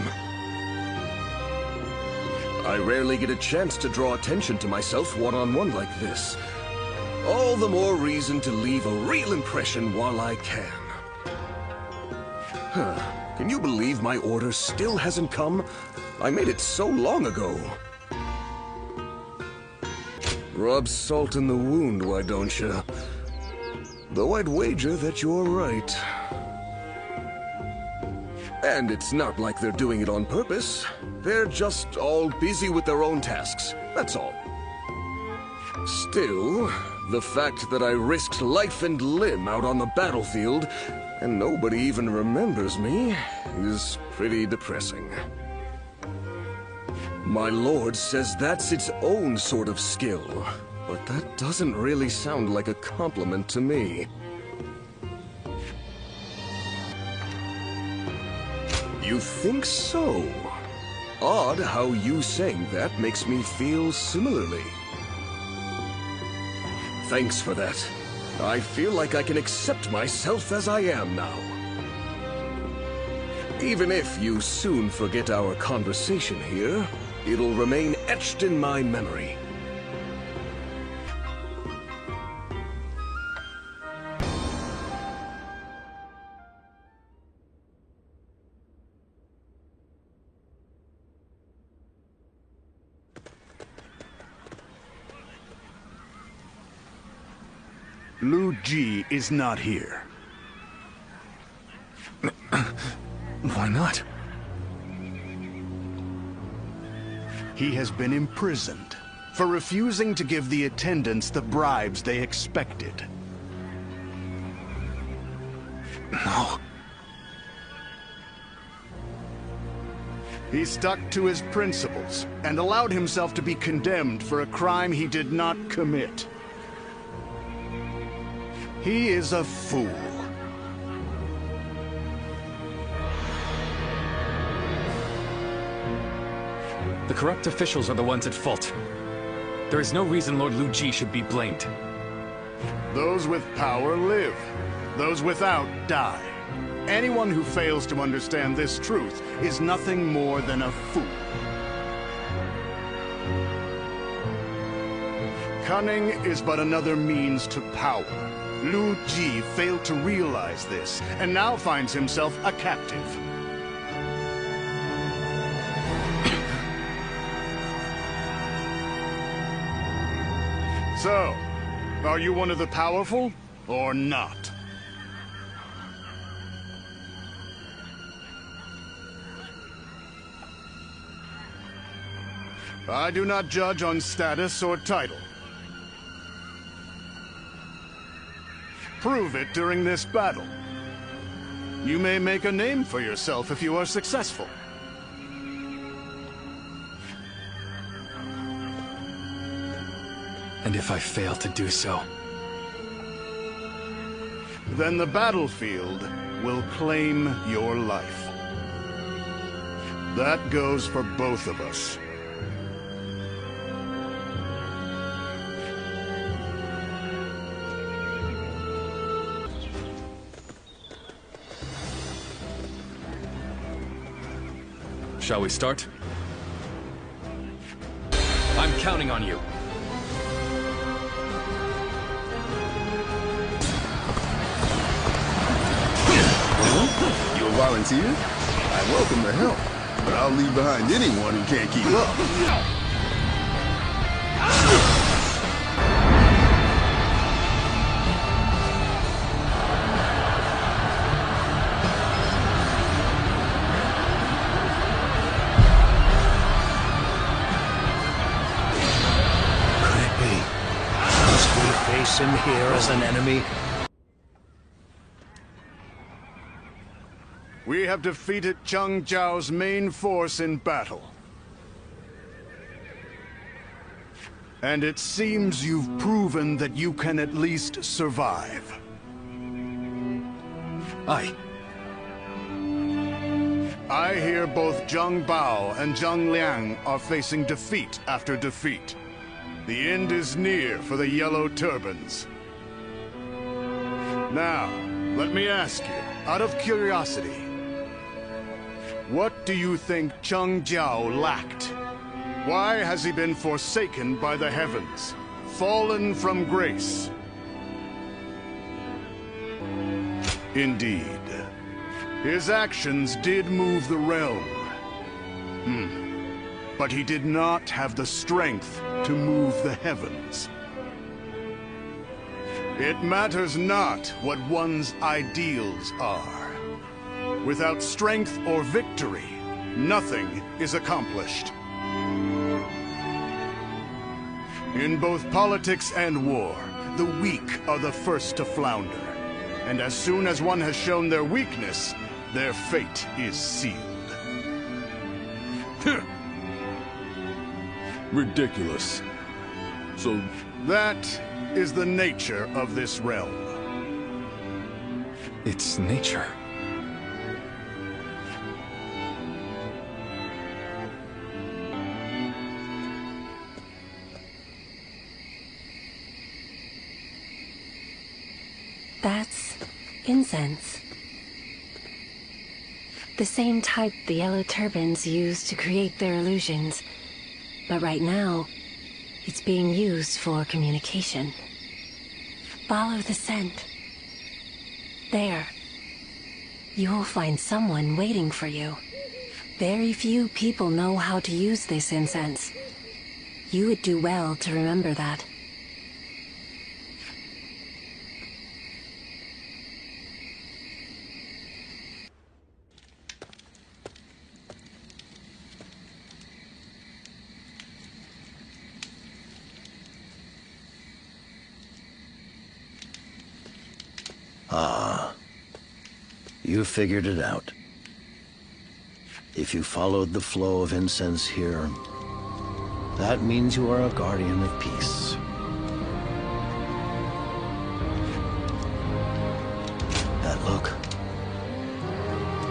I rarely get a chance to draw attention to myself one-on-one like this. All the more reason to leave a real impression while I can. Can you believe my order still hasn't come? I made it so long ago. Rub salt in the wound, why don't you? Though I'd wager that you're right. And it's not like they're doing it on purpose. They're just all busy with their own tasks, that's all. Still, the fact that I risked life and limb out on the battlefield, and nobody even remembers me, is pretty depressing. My lord says that's its own sort of skill, but that doesn't really sound like a compliment to me. You think so? Odd how you saying that makes me feel similarly. Thanks for that. I feel like I can accept myself as I am now. Even if you soon forget our conversation here, it'll remain etched in my memory. Lu Ji is not here. Why not? He has been imprisoned for refusing to give the attendants the bribes they expected. No. He stuck to his principles and allowed himself to be condemned for a crime he did not commit. He is a fool. The corrupt officials are the ones at fault. There is no reason Lord Lu Ji should be blamed. Those with power live. Those without die. Anyone who fails to understand this truth is nothing more than a fool. Cunning is but another means to power. Lu Ji failed to realize this, and now finds himself a captive. So, are you one of the powerful, or not? I do not judge on status or title. Prove it during this battle. You may make a name for yourself if you are successful. And if I fail to do so? Then the battlefield will claim your life. That goes for both of us. Shall we start? I'm counting on you. You a volunteer? I welcome the help, but I'll leave behind anyone who can't keep up. Him here as an enemy? We have defeated Cao Cao's main force in battle. And it seems you've proven that you can at least survive. Aye. I hear both Zhang Bao and Zhang Liang are facing defeat after defeat. The end is near for the Yellow Turbans. Now, let me ask you, out of curiosity, what do you think Cao Cao lacked? Why has he been forsaken by the heavens, fallen from grace? Indeed. His actions did move the realm. But he did not have the strength to move the heavens. It matters not what one's ideals are. Without strength or victory, nothing is accomplished. In both politics and war, the weak are the first to flounder. And as soon as one has shown their weakness, their fate is sealed. Ridiculous. So... That is the nature of this realm. It's nature. That's incense. The same type the Yellow Turbans use to create their illusions. But right now, it's being used for communication. Follow the scent. There. You'll find someone waiting for you. Very few people know how to use this incense. You would do well to remember that. Ah, you figured it out. If you followed the flow of incense here, that means you are a guardian of peace. That look,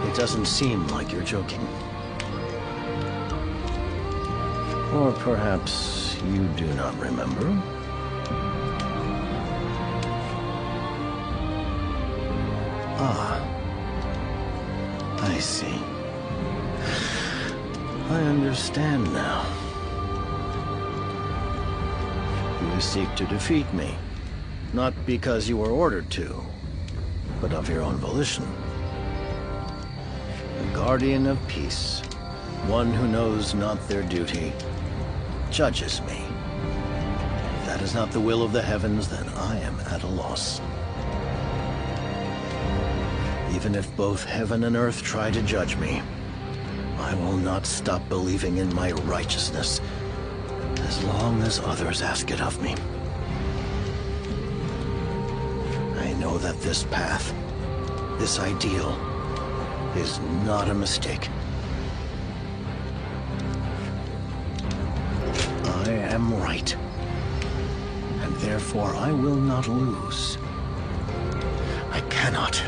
it doesn't seem like you're joking. Or perhaps you do not remember? Ah, I see. I understand now. You seek to defeat me, not because you were ordered to, but of your own volition. A guardian of peace, one who knows not their duty, judges me. If that is not the will of the heavens, then I am at a loss. Even if both heaven and earth try to judge me, I will not stop believing in my righteousness as long as others ask it of me. I know that this path, this ideal, is not a mistake. I am right, and therefore I will not lose. I cannot.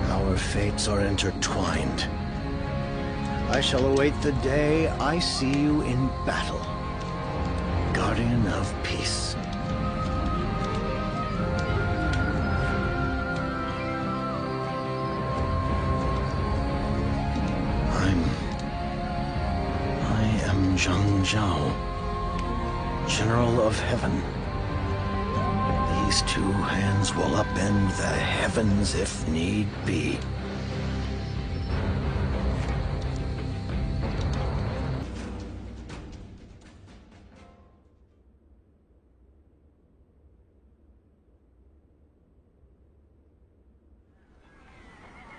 Our fates are intertwined. I shall await the day I see you in battle, guardian of peace. I am Zhang Jiao, General of Heaven. These two hands will upend the heavens if need be.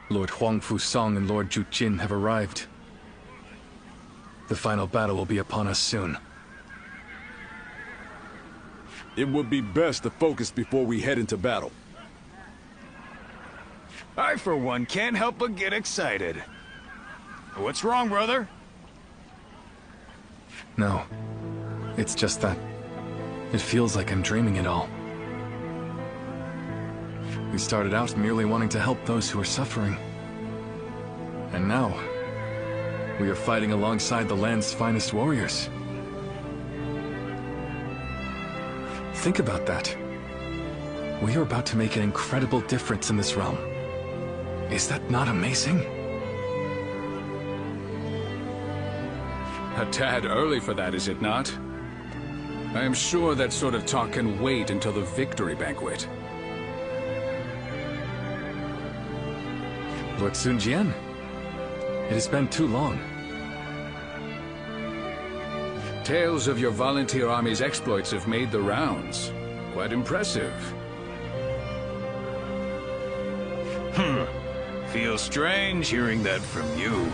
Lord Huangfu Song and Lord Zhu Jin have arrived. The final battle will be upon us soon. It would be best to focus before we head into battle. I, for one, can't help but get excited. What's wrong, brother? No. It's just that it feels like I'm dreaming it all. We started out merely wanting to help those who are suffering. And now, we are fighting alongside the land's finest warriors. Think about that. We are about to make an incredible difference in this realm. Is that not amazing? A tad early for that, is it not? I am sure that sort of talk can wait until the victory banquet. Lord Sun Jian, it has been too long. Tales of your volunteer army's exploits have made the rounds. Quite impressive. Feels strange hearing that from you.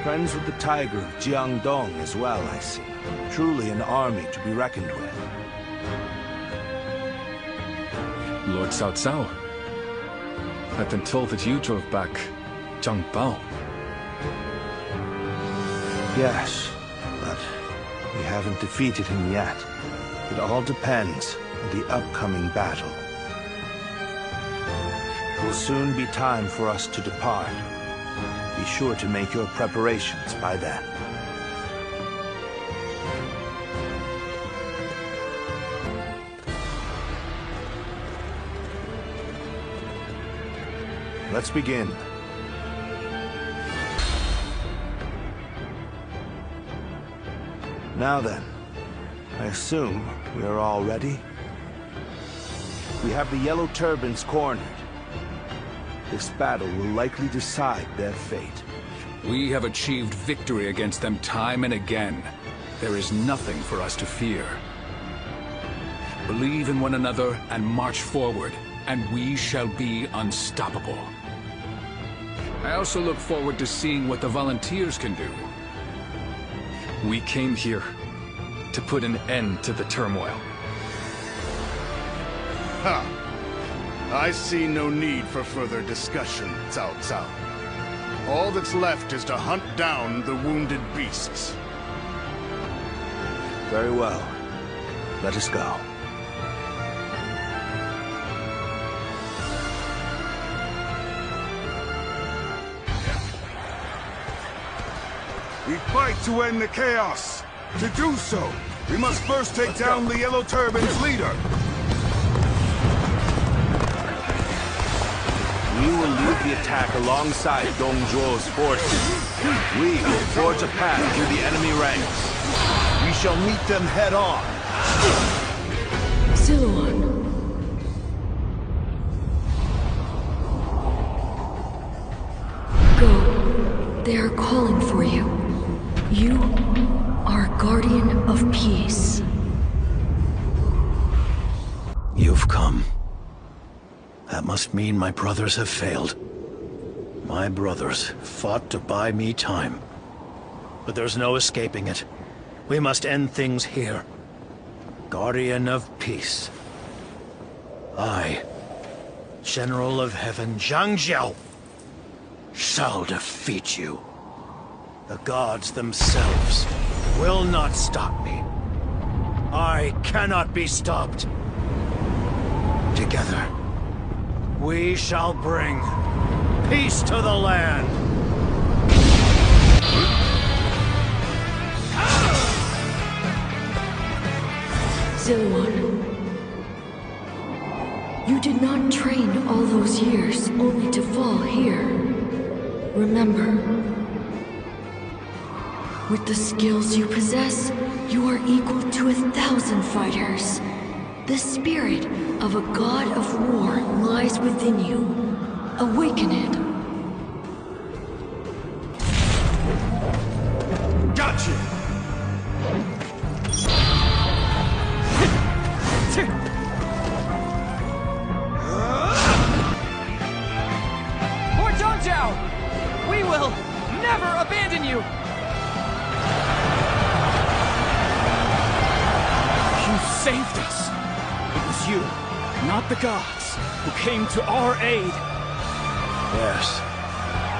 Friends with the Tiger of Jiangdong as well, I see. Truly an army to be reckoned with. Lord Cao Cao, I've been told that you drove back Zhang Bao. Yes, but we haven't defeated him yet. It all depends on the upcoming battle. It will soon be time for us to depart. Be sure to make your preparations by then. Let's begin. Now then, I assume we are all ready? We have the Yellow Turbans cornered. This battle will likely decide their fate. We have achieved victory against them time and again. There is nothing for us to fear. Believe in one another and march forward, and we shall be unstoppable. I also look forward to seeing what the volunteers can do. We came here to put an end to the turmoil. Ha! I see no need for further discussion, Cao Cao. All that's left is to hunt down the wounded beasts. Very well. Let us go. We fight to end the chaos. To do so, we must first take down the Yellow Turban's leader. We will lead the attack alongside Dong Zhuo's forces. We will forge a path through the enemy ranks. We shall meet them head on. Siluan. Go. They are calling for you. You are guardian of peace. You've come. That must mean my brothers have failed. My brothers fought to buy me time. But there's no escaping it. We must end things here. Guardian of peace. I, General of Heaven Zhang Jiao, shall defeat you. The gods themselves will not stop me. I cannot be stopped. Together, we shall bring peace to the land. Siluan. You did not train all those years only to fall here. Remember, with the skills you possess, you are equal to 1,000 fighters. The spirit of a god of war lies within you. Awaken it. Gotcha! For Cao Cao! We will never abandon you! You saved us! It was you, not the gods, who came to our aid. Yes,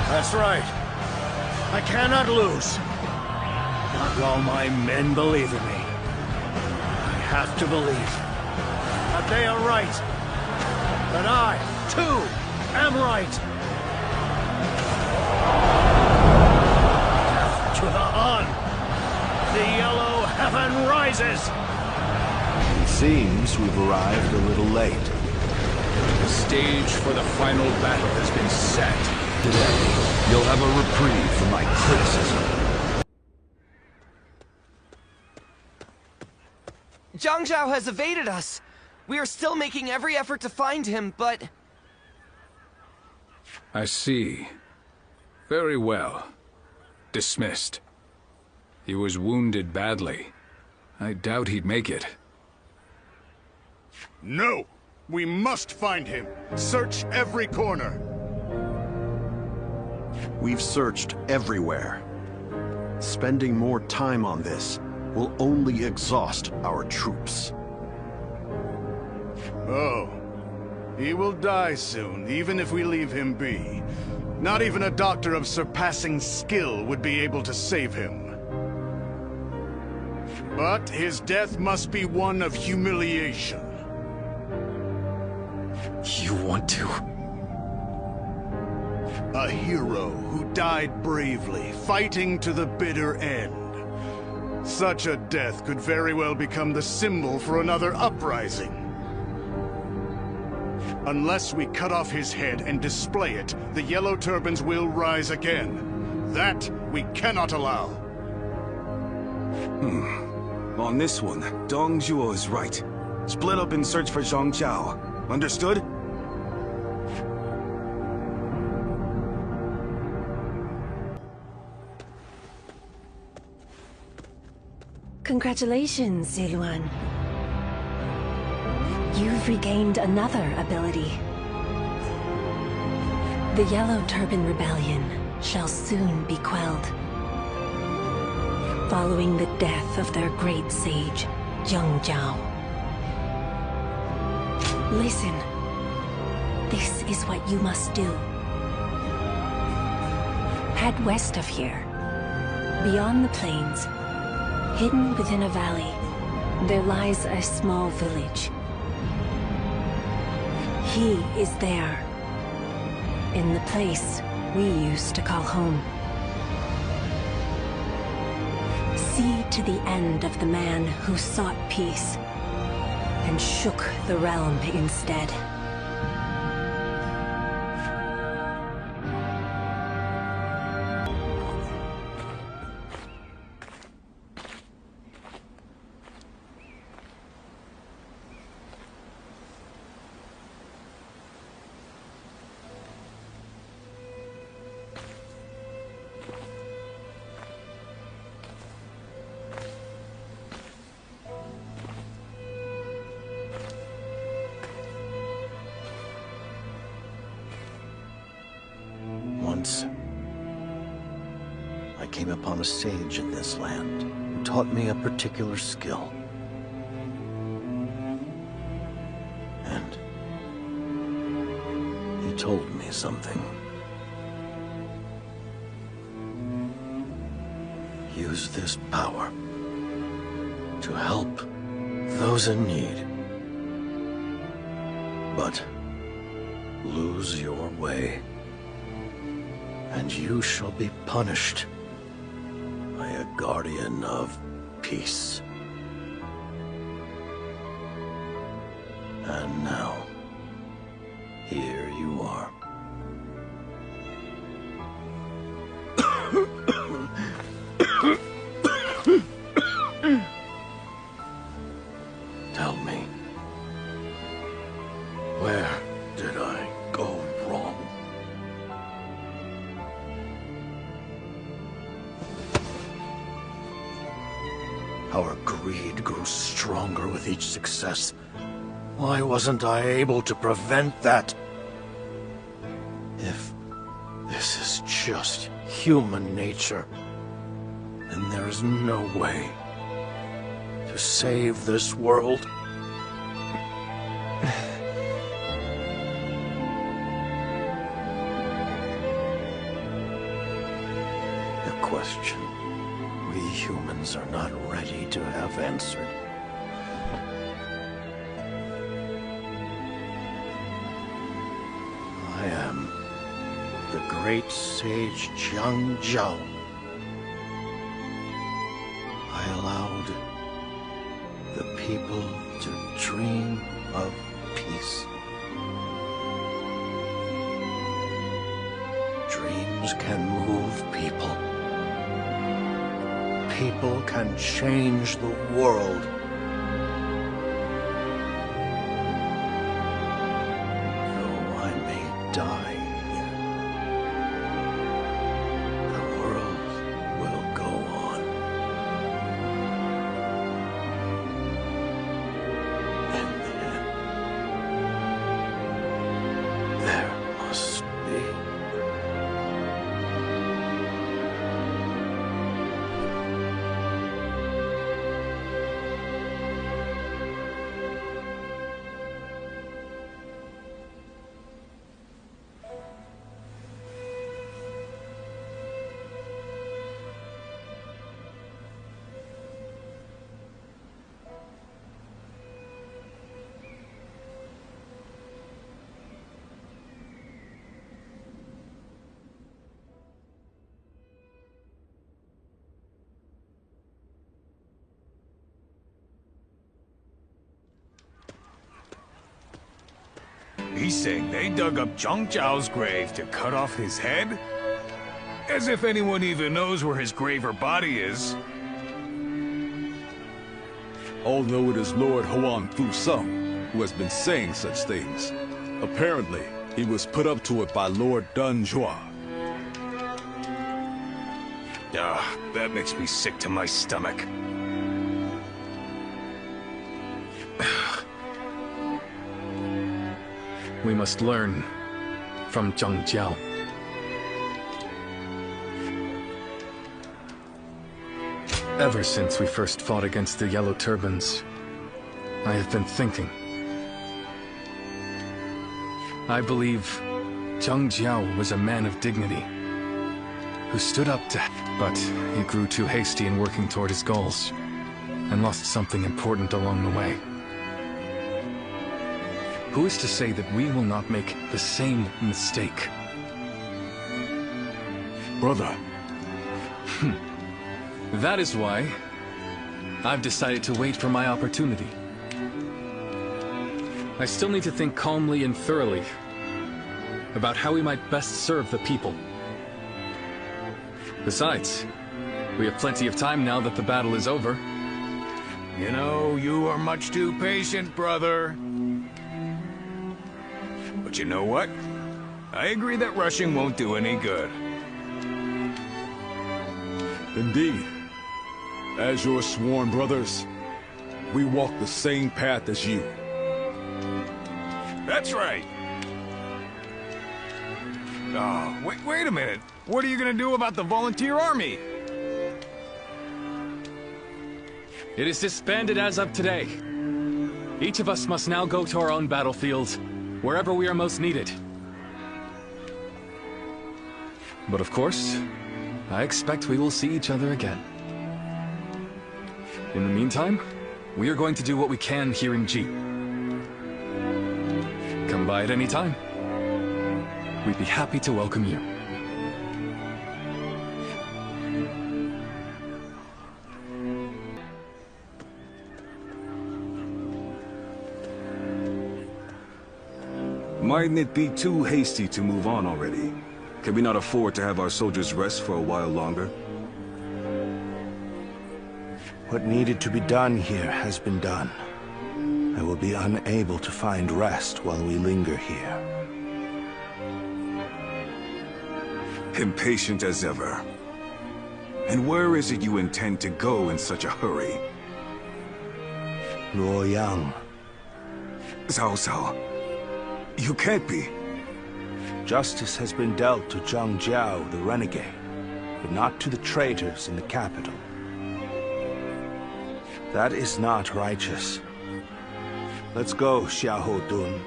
that's right. I cannot lose. Not while my men believe in me. have to believe that they are right. That I, too, am right. To the Han! The yellow heaven rises! It seems we've arrived a little late. The stage for the final battle has been set. Today, you'll have a reprieve from my criticism. Zhang Jiao has evaded us. We are still making every effort to find him, but... I see. Very well. Dismissed. He was wounded badly. I doubt he'd make it. No! We must find him! Search every corner! We've searched everywhere. Spending more time on this will only exhaust our troops. Oh. He will die soon, even if we leave him be. Not even a doctor of surpassing skill would be able to save him. But his death must be one of humiliation. You want to? A hero who died bravely, fighting to the bitter end. Such a death could very well become the symbol for another uprising. Unless we cut off his head and display it, the Yellow Turbans will rise again. That we cannot allow. On this one, Dong Zhuo is right. Split up and search for Zhang Jiao. Understood? Congratulations, Ziluan. You've regained another ability. The Yellow Turban Rebellion shall soon be quelled. Following the death of their great sage, Zhang Jiao. Listen. This is what you must do. Head west of here. Beyond the plains, hidden within a valley, there lies a small village. He is there, in the place we used to call home. See to the end of the man who sought peace and shook the realm instead. Once, I came upon a sage in this land who taught me a particular skill. And he told me something. Use this power to help those in need. But lose your way, and you shall be punished by a guardian of peace. And now, here you are. Tell me, where did I go wrong? Our greed grew stronger with each success. Why wasn't I able to prevent that? If this is just human nature, then there is no way to save this world. The question we humans are not ready to have answered great sage Zhang Jiao. I allowed the people to dream of peace. Dreams can move people. People can change the world. Though I may die here, the world will go on. In the end, there must be. He's saying they dug up Zhang Jiao's grave to cut off his head? As if anyone even knows where his grave or body is. Although it is Lord Huan Fu Sung who has been saying such things, apparently he was put up to it by Lord Dong Zhuo. That makes me sick to my stomach. We must learn from Zhang Jiao. Ever since we first fought against the Yellow Turbans, I have been thinking. I believe Zhang Jiao was a man of dignity, who stood up to... But he grew too hasty in working toward his goals, and lost something important along the way. Who is to say that we will not make the same mistake? Brother. That is why I've decided to wait for my opportunity. I still need to think calmly and thoroughly about how we might best serve the people. Besides, we have plenty of time now that the battle is over. You know, you are much too patient, brother. But you know what? I agree that rushing won't do any good. Indeed. As your sworn brothers, we walk the same path as you. That's right. Oh, wait a minute. What are you gonna do about the volunteer army? It is disbanded as of today. Each of us must now go to our own battlefields, wherever we are most needed. But of course, I expect we will see each other again. In the meantime, we are going to do what we can here in Ji. Come by at any time. We'd be happy to welcome you. Mightn't it be too hasty to move on already? Can we not afford to have our soldiers rest for a while longer? What needed to be done here has been done. I will be unable to find rest while we linger here. Impatient as ever. And where is it you intend to go in such a hurry? Luoyang. Cao Cao. You can't be. Justice has been dealt to Zhang Jiao, the renegade, but not to the traitors in the capital. That is not righteous. Let's go, Xiahou Dun.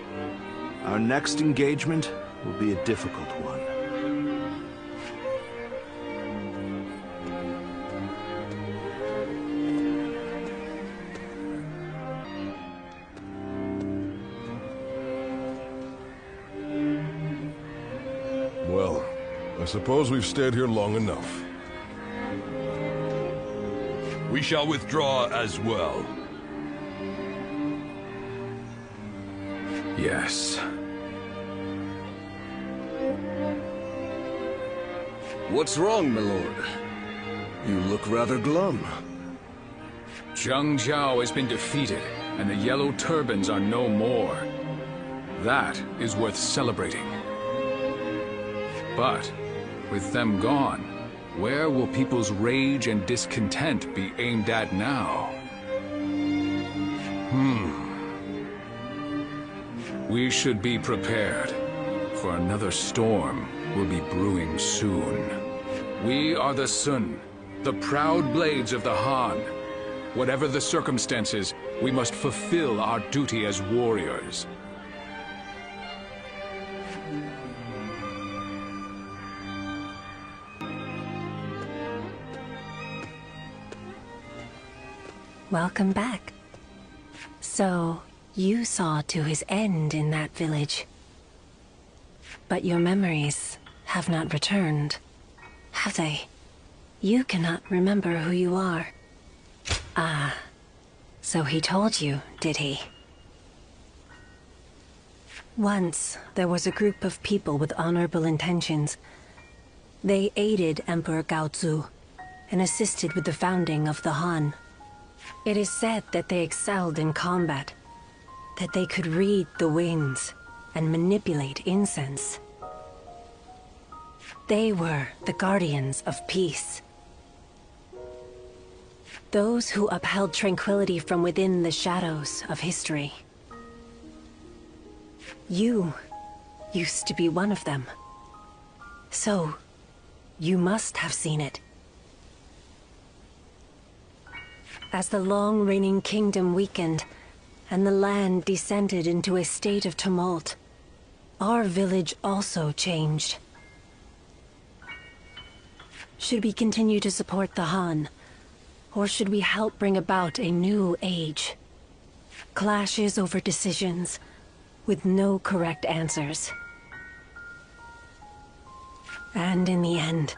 Our next engagement will be a difficult one. Well, I suppose we've stayed here long enough. We shall withdraw as well. Yes. What's wrong, my lord? You look rather glum. Zhang Jiao has been defeated, and the Yellow Turbans are no more. That is worth celebrating. But, with them gone, where will people's rage and discontent be aimed at now? We should be prepared, for another storm will be brewing soon. We are the Sun, the proud blades of the Han. Whatever the circumstances, we must fulfill our duty as warriors. Welcome back. So, you saw to his end in that village. But your memories have not returned, have they? You cannot remember who you are. Ah, so he told you, did he? Once, there was a group of people with honorable intentions. They aided Emperor Cao Cao and assisted with the founding of the Han. It is said that they excelled in combat, that they could read the winds and manipulate incense. They were the guardians of peace. Those who upheld tranquility from within the shadows of history. You used to be one of them. So, you must have seen it. As the long-reigning kingdom weakened, and the land descended into a state of tumult, our village also changed. Should we continue to support the Han, or should we help bring about a new age? Clashes over decisions, with no correct answers. And in the end,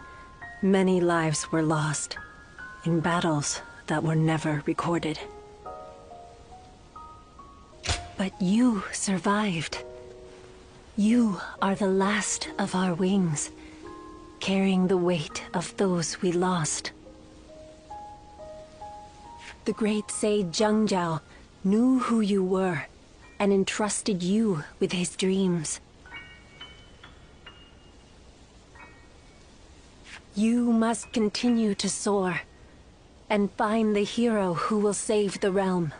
many lives were lost, in battles that were never recorded. But you survived. You are the last of our wings, carrying the weight of those we lost. The great sage Zhang Jiao knew who you were, and entrusted you with his dreams. You must continue to soar, and find the hero who will save the realm.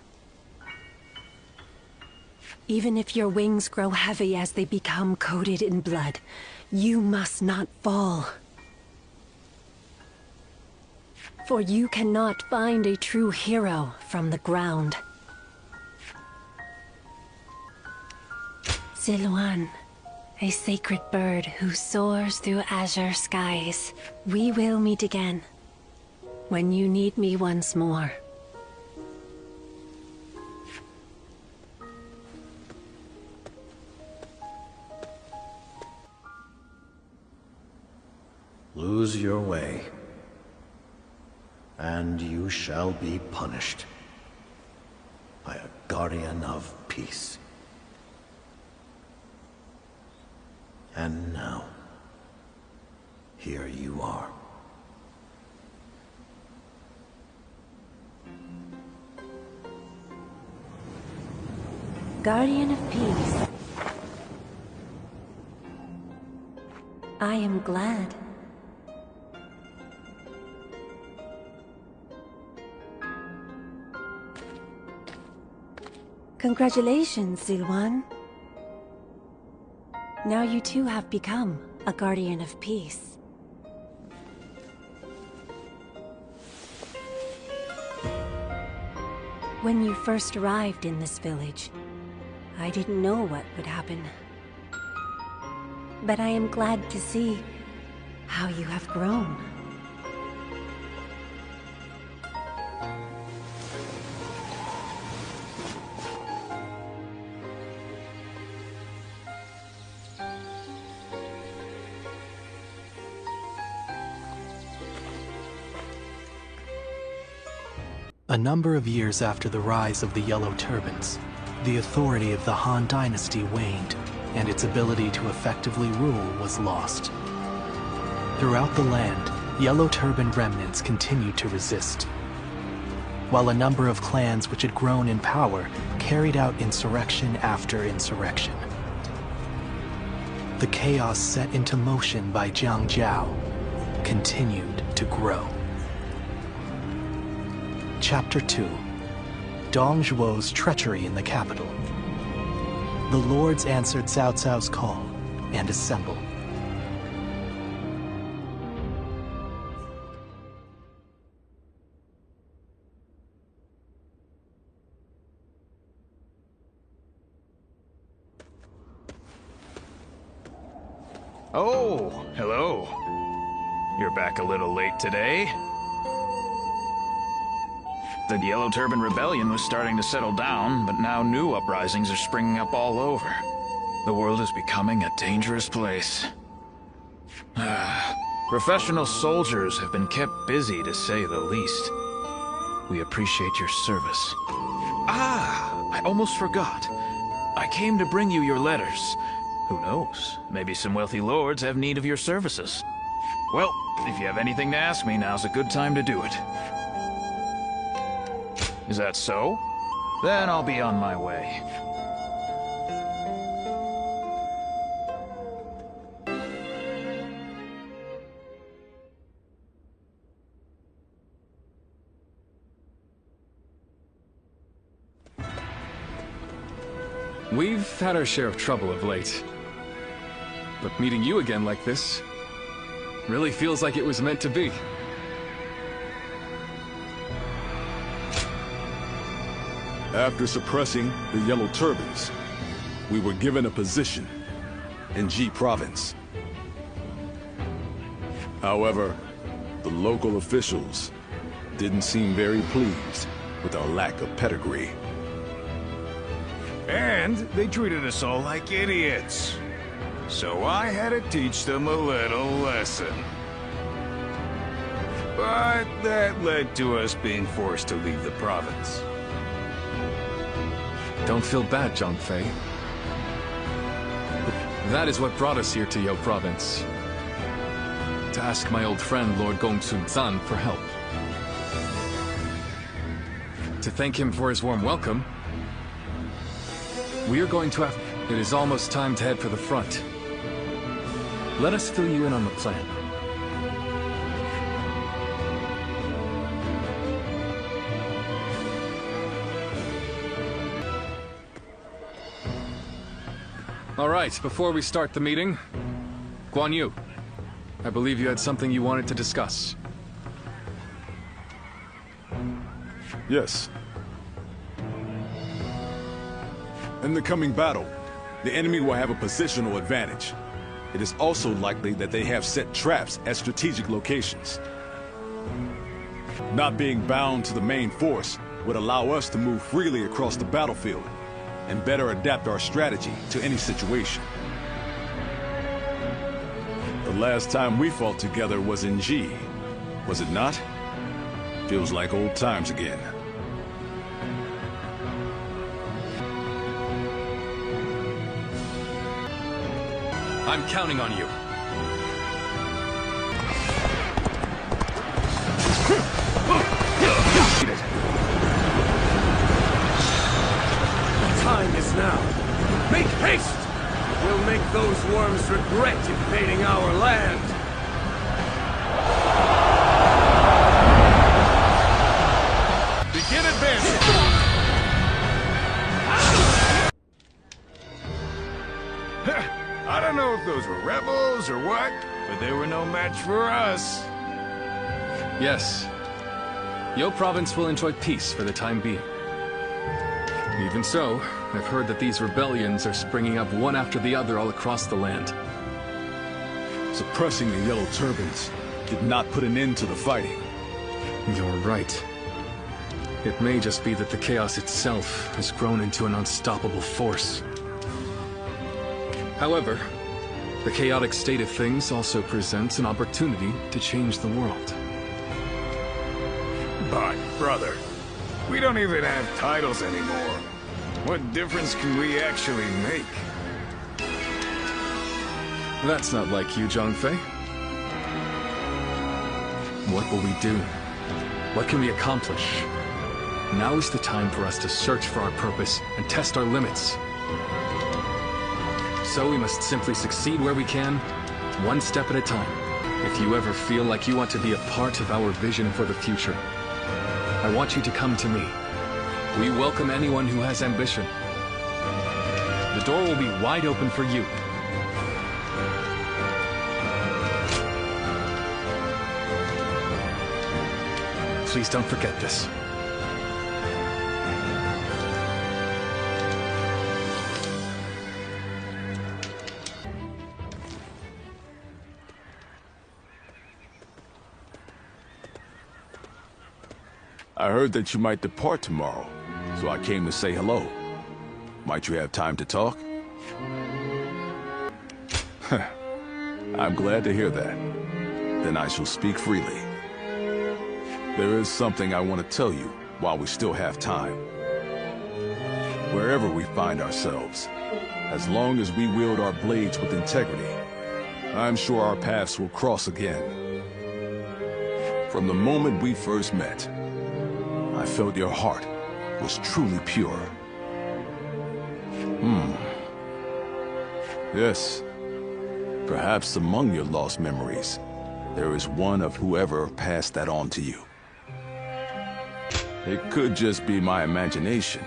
Even if your wings grow heavy as they become coated in blood, you must not fall. For you cannot find a true hero from the ground. Ziluan, a sacred bird who soars through azure skies. We will meet again, when you need me once more. Lose your way, and you shall be punished by a guardian of peace. And now, here you are. Guardian of Peace. I am glad. Congratulations, Ziluan. Now you too have become a Guardian of Peace. When you first arrived in this village, I didn't know what would happen. But I am glad to see how you have grown. A number of years after the rise of the Yellow Turbans, the authority of the Han Dynasty waned, and its ability to effectively rule was lost. Throughout the land, Yellow Turban remnants continued to resist, while a number of clans which had grown in power carried out insurrection after insurrection. The chaos set into motion by Jiao continued to grow. Chapter 2. Dong Zhuo's Treachery in the Capital. The lords answered Cao Cao's call and assembled. Oh, hello. You're back a little late today. The Yellow Turban Rebellion was starting to settle down, but now new uprisings are springing up all over. The world is becoming a dangerous place. Professional soldiers have been kept busy, to say the least. We appreciate your service. I almost forgot. I came to bring you your letters. Who knows? Maybe some wealthy lords have need of your services. Well, if you have anything to ask me, now's a good time to do it. Is that so? Then I'll be on my way. We've had our share of trouble of late. But meeting you again like this really feels like it was meant to be. After suppressing the Yellow Turbans, we were given a position in Ji province. However, the local officials didn't seem very pleased with our lack of pedigree. And they treated us all like idiots. So I had to teach them a little lesson. But that led to us being forced to leave the province. Don't feel bad, Zhang Fei. That is what brought us here to Yao province. To ask my old friend Lord Gongsun Zan for help. To thank him for his warm welcome. We are going to have... It is almost time to head for the front. Let us fill you in on the plan. All right, before we start the meeting, Guan Yu, I believe you had something you wanted to discuss. Yes. In the coming battle, the enemy will have a positional advantage. It is also likely that they have set traps at strategic locations. Not being bound to the main force would allow us to move freely across the battlefield and better adapt our strategy to any situation. The last time we fought together was in Ji, was it not? Feels like old times again. I'm counting on you. The time is now. Make haste! We'll make those worms regret invading our land. Begin advancing! I don't know if those were rebels or what, but they were no match for us. Yes. Yao province will enjoy peace for the time being. Even so, I've heard that these rebellions are springing up one after the other all across the land. Suppressing the Yellow Turbans did not put an end to the fighting. You're right. It may just be that the chaos itself has grown into an unstoppable force. However, the chaotic state of things also presents an opportunity to change the world. But, brother, We don't even have titles anymore. What difference can we actually make? That's not like you, Zhangfei. What will we do? What can we accomplish? Now is the time for us to search for our purpose and test our limits. So we must simply succeed where we can, one step at a time. If you ever feel like you want to be a part of our vision for the future, I want you to come to me. We welcome anyone who has ambition. The door will be wide open for you. Please don't forget this. I heard that you might depart tomorrow, so I came to say hello. Might you have time to talk? I'm glad to hear that. Then I shall speak freely. There is something I want to tell you while we still have time. Wherever we find ourselves, as long as we wield our blades with integrity, I'm sure our paths will cross again. From the moment we first met, I felt your heart was truly pure. Yes. Perhaps among your lost memories, there is one of whoever passed that on to you. It could just be my imagination,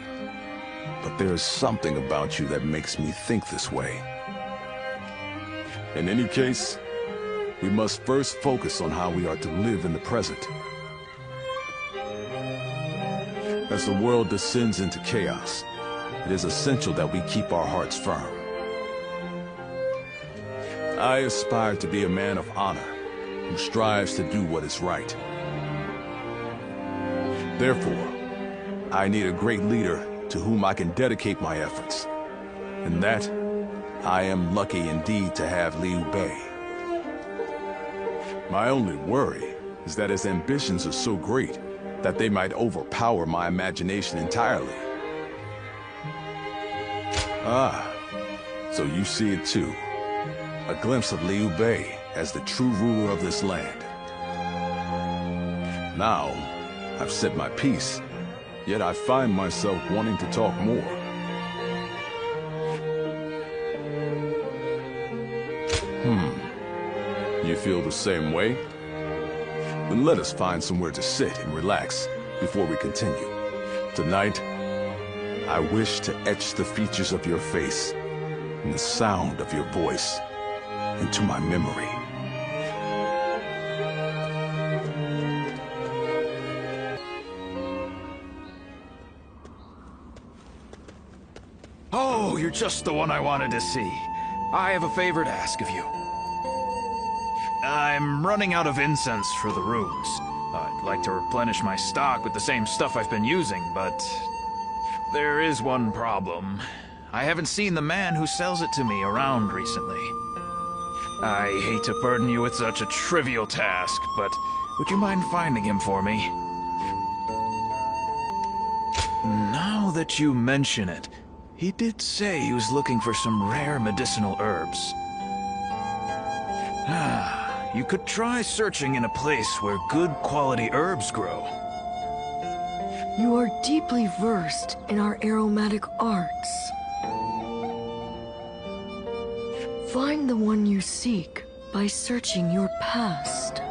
but there is something about you that makes me think this way. In any case, we must first focus on how we are to live in the present. As the world descends into chaos, it is essential that we keep our hearts firm. I aspire to be a man of honor, who strives to do what is right. Therefore, I need a great leader to whom I can dedicate my efforts. And that, I am lucky indeed to have Liu Bei. My only worry is that his ambitions are so great that they might overpower my imagination entirely. Ah, so you see it too. A glimpse of Liu Bei as the true ruler of this land. Now, I've said my piece, yet I find myself wanting to talk more. You feel the same way? Then let us find somewhere to sit and relax before we continue. Tonight, I wish to etch the features of your face and the sound of your voice into my memory. Oh, you're just the one I wanted to see. I have a favor to ask of you. I'm running out of incense for the runes. I'd like to replenish my stock with the same stuff I've been using, but there is one problem. I haven't seen the man who sells it to me around recently. I hate to burden you with such a trivial task, but would you mind finding him for me? Now that you mention it, he did say he was looking for some rare medicinal herbs. You could try searching in a place where good quality herbs grow. You are deeply versed in our aromatic arts. Find the one you seek by searching your past.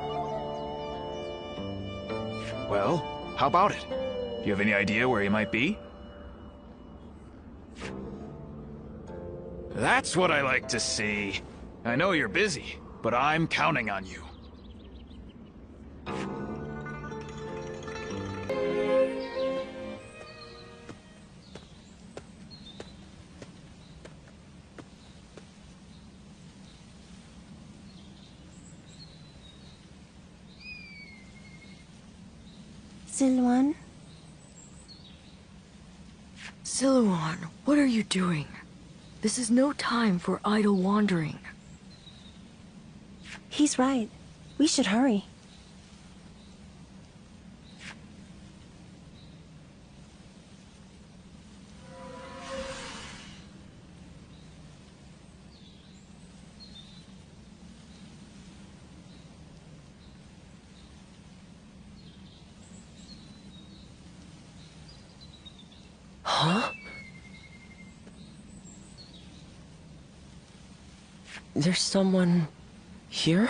Well, how about it? Do you have any idea where he might be? That's what I like to see. I know you're busy, but I'm counting on you. Siluan? Siluan, what are you doing? This is no time for idle wandering. He's right. We should hurry. Huh? There's someone here?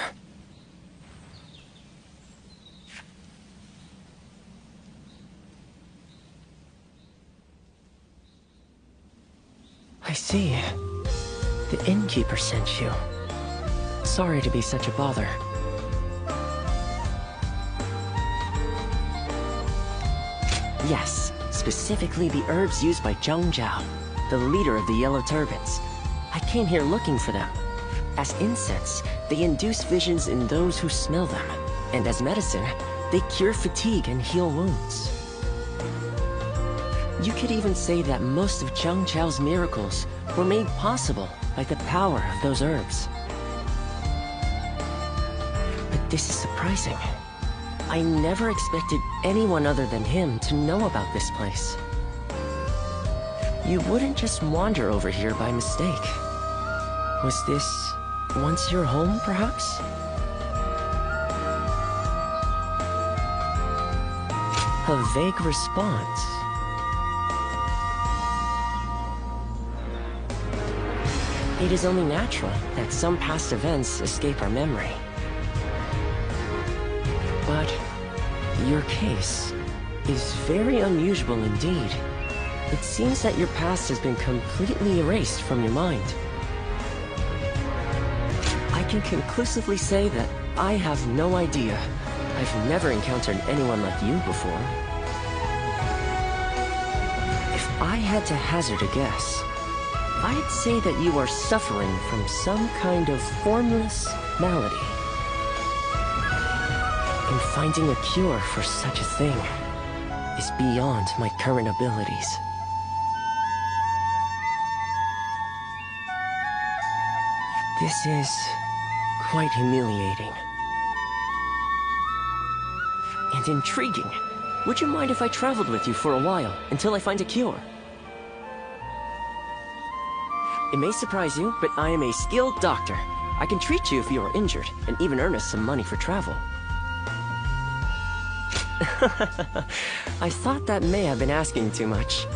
I see. The innkeeper sent you. Sorry to be such a bother. Yes, specifically the herbs used by Zhang, the leader of the Yellow Turbans. I came here looking for them. As incense, they induce visions in those who smell them. And as medicine, they cure fatigue and heal wounds. You could even say that most of Zhang Cao's miracles were made possible by the power of those herbs. But this is surprising. I never expected anyone other than him to know about this place. You wouldn't just wander over here by mistake. Was this once your home, perhaps? A vague response. It is only natural that some past events escape our memory. But your case is very unusual indeed. It seems that your past has been completely erased from your mind. I can conclusively say that I have no idea. I've never encountered anyone like you before. If I had to hazard a guess, I'd say that you are suffering from some kind of formless malady. And finding a cure for such a thing is beyond my current abilities. This is quite humiliating. And intriguing. Would you mind if I traveled with you for a while until I find a cure? It may surprise you, but I am a skilled doctor. I can treat you if you are injured, and even earn us some money for travel. I thought that may have been asking too much,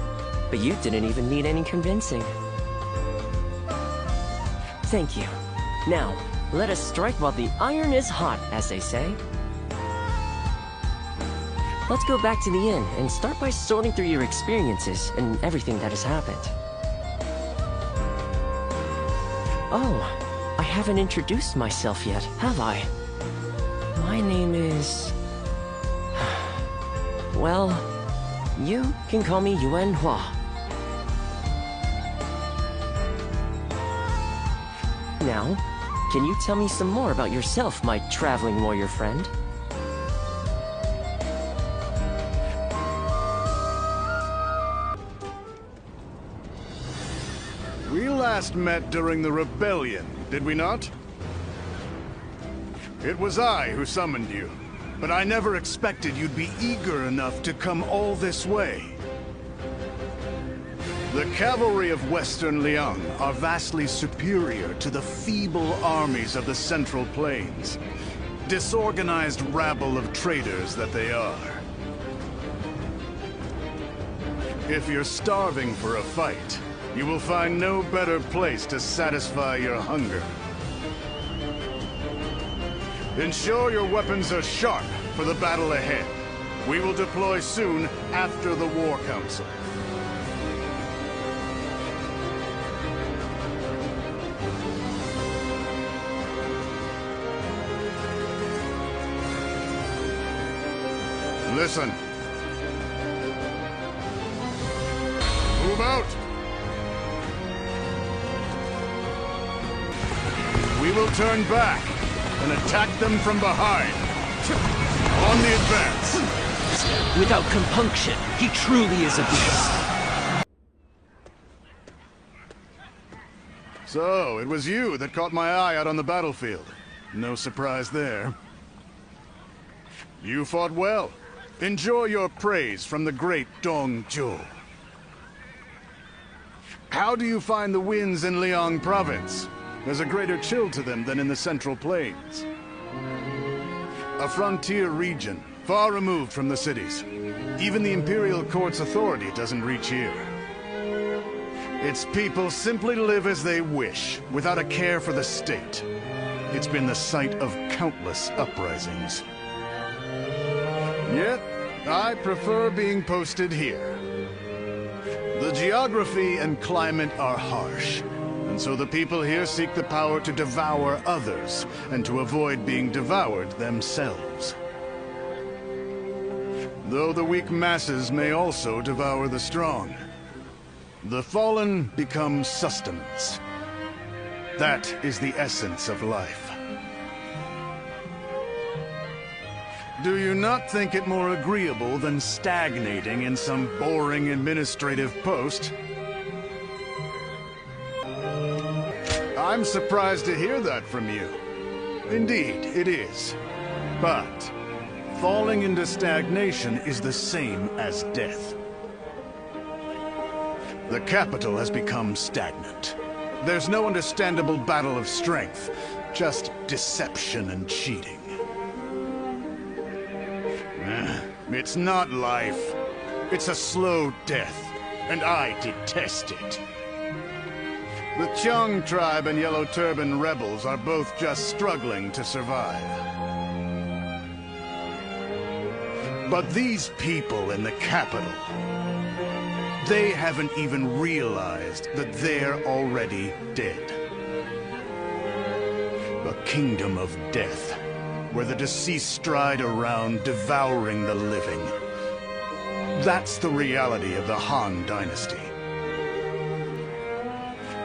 but you didn't even need any convincing. Thank you. Now, let us strike while the iron is hot, as they say. Let's go back to the inn and start by sorting through your experiences and everything that has happened. Oh, I haven't introduced myself yet, have I? My name is... Well, you can call me Yuan Hua. Now, can you tell me some more about yourself, my traveling warrior friend? We last met during the rebellion, did we not? It was I who summoned you, but I never expected you'd be eager enough to come all this way. The cavalry of Western Liang are vastly superior to the feeble armies of the Central Plains. Disorganized rabble of traitors that they are. If you're starving for a fight, you will find no better place to satisfy your hunger. Ensure your weapons are sharp for the battle ahead. We will deploy soon after the War Council. Listen. Move out! We will turn back and attack them from behind. On the advance. Without compunction, he truly is a beast. So, it was you that caught my eye out on the battlefield. No surprise there. You fought well. Enjoy your praise from the great Dong Zhuo. How do you find the winds in Liang province? There's a greater chill to them than in the Central Plains. A frontier region, far removed from the cities. Even the Imperial Court's authority doesn't reach here. Its people simply live as they wish, without a care for the state. It's been the site of countless uprisings. Yet, I prefer being posted here. The geography and climate are harsh, and so the people here seek the power to devour others, and to avoid being devoured themselves. Though the weak masses may also devour the strong. The fallen become sustenance. That is the essence of life. Do you not think it more agreeable than stagnating in some boring administrative post? I'm surprised to hear that from you. Indeed, it is. But falling into stagnation is the same as death. The capital has become stagnant. There's no understandable battle of strength, just deception and cheating. It's not life. It's a slow death, and I detest it. The Chung tribe and Yellow Turban rebels are both just struggling to survive. But these people in the capital, they haven't even realized that they're already dead. A kingdom of death, where the deceased stride around, devouring the living. That's the reality of the Han Dynasty.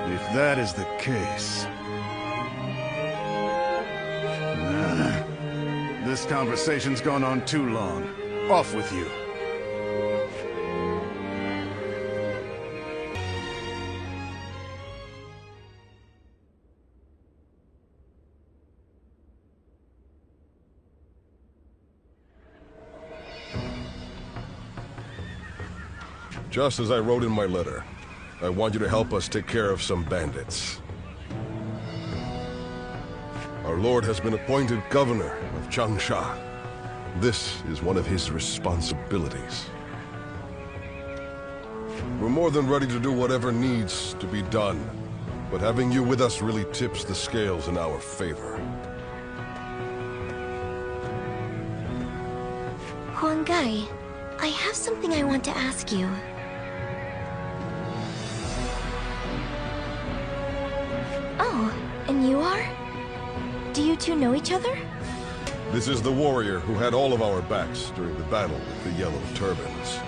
If that is the case... this conversation's gone on too long. Off with you. Just as I wrote in my letter, I want you to help us take care of some bandits. Our lord has been appointed governor of Changsha. This is one of his responsibilities. We're more than ready to do whatever needs to be done, but having you with us really tips the scales in our favor. Huanggai, I have something I want to ask you. Oh, and you are? Do you two know each other? This is the warrior who had all of our backs during the battle with the Yellow Turbans.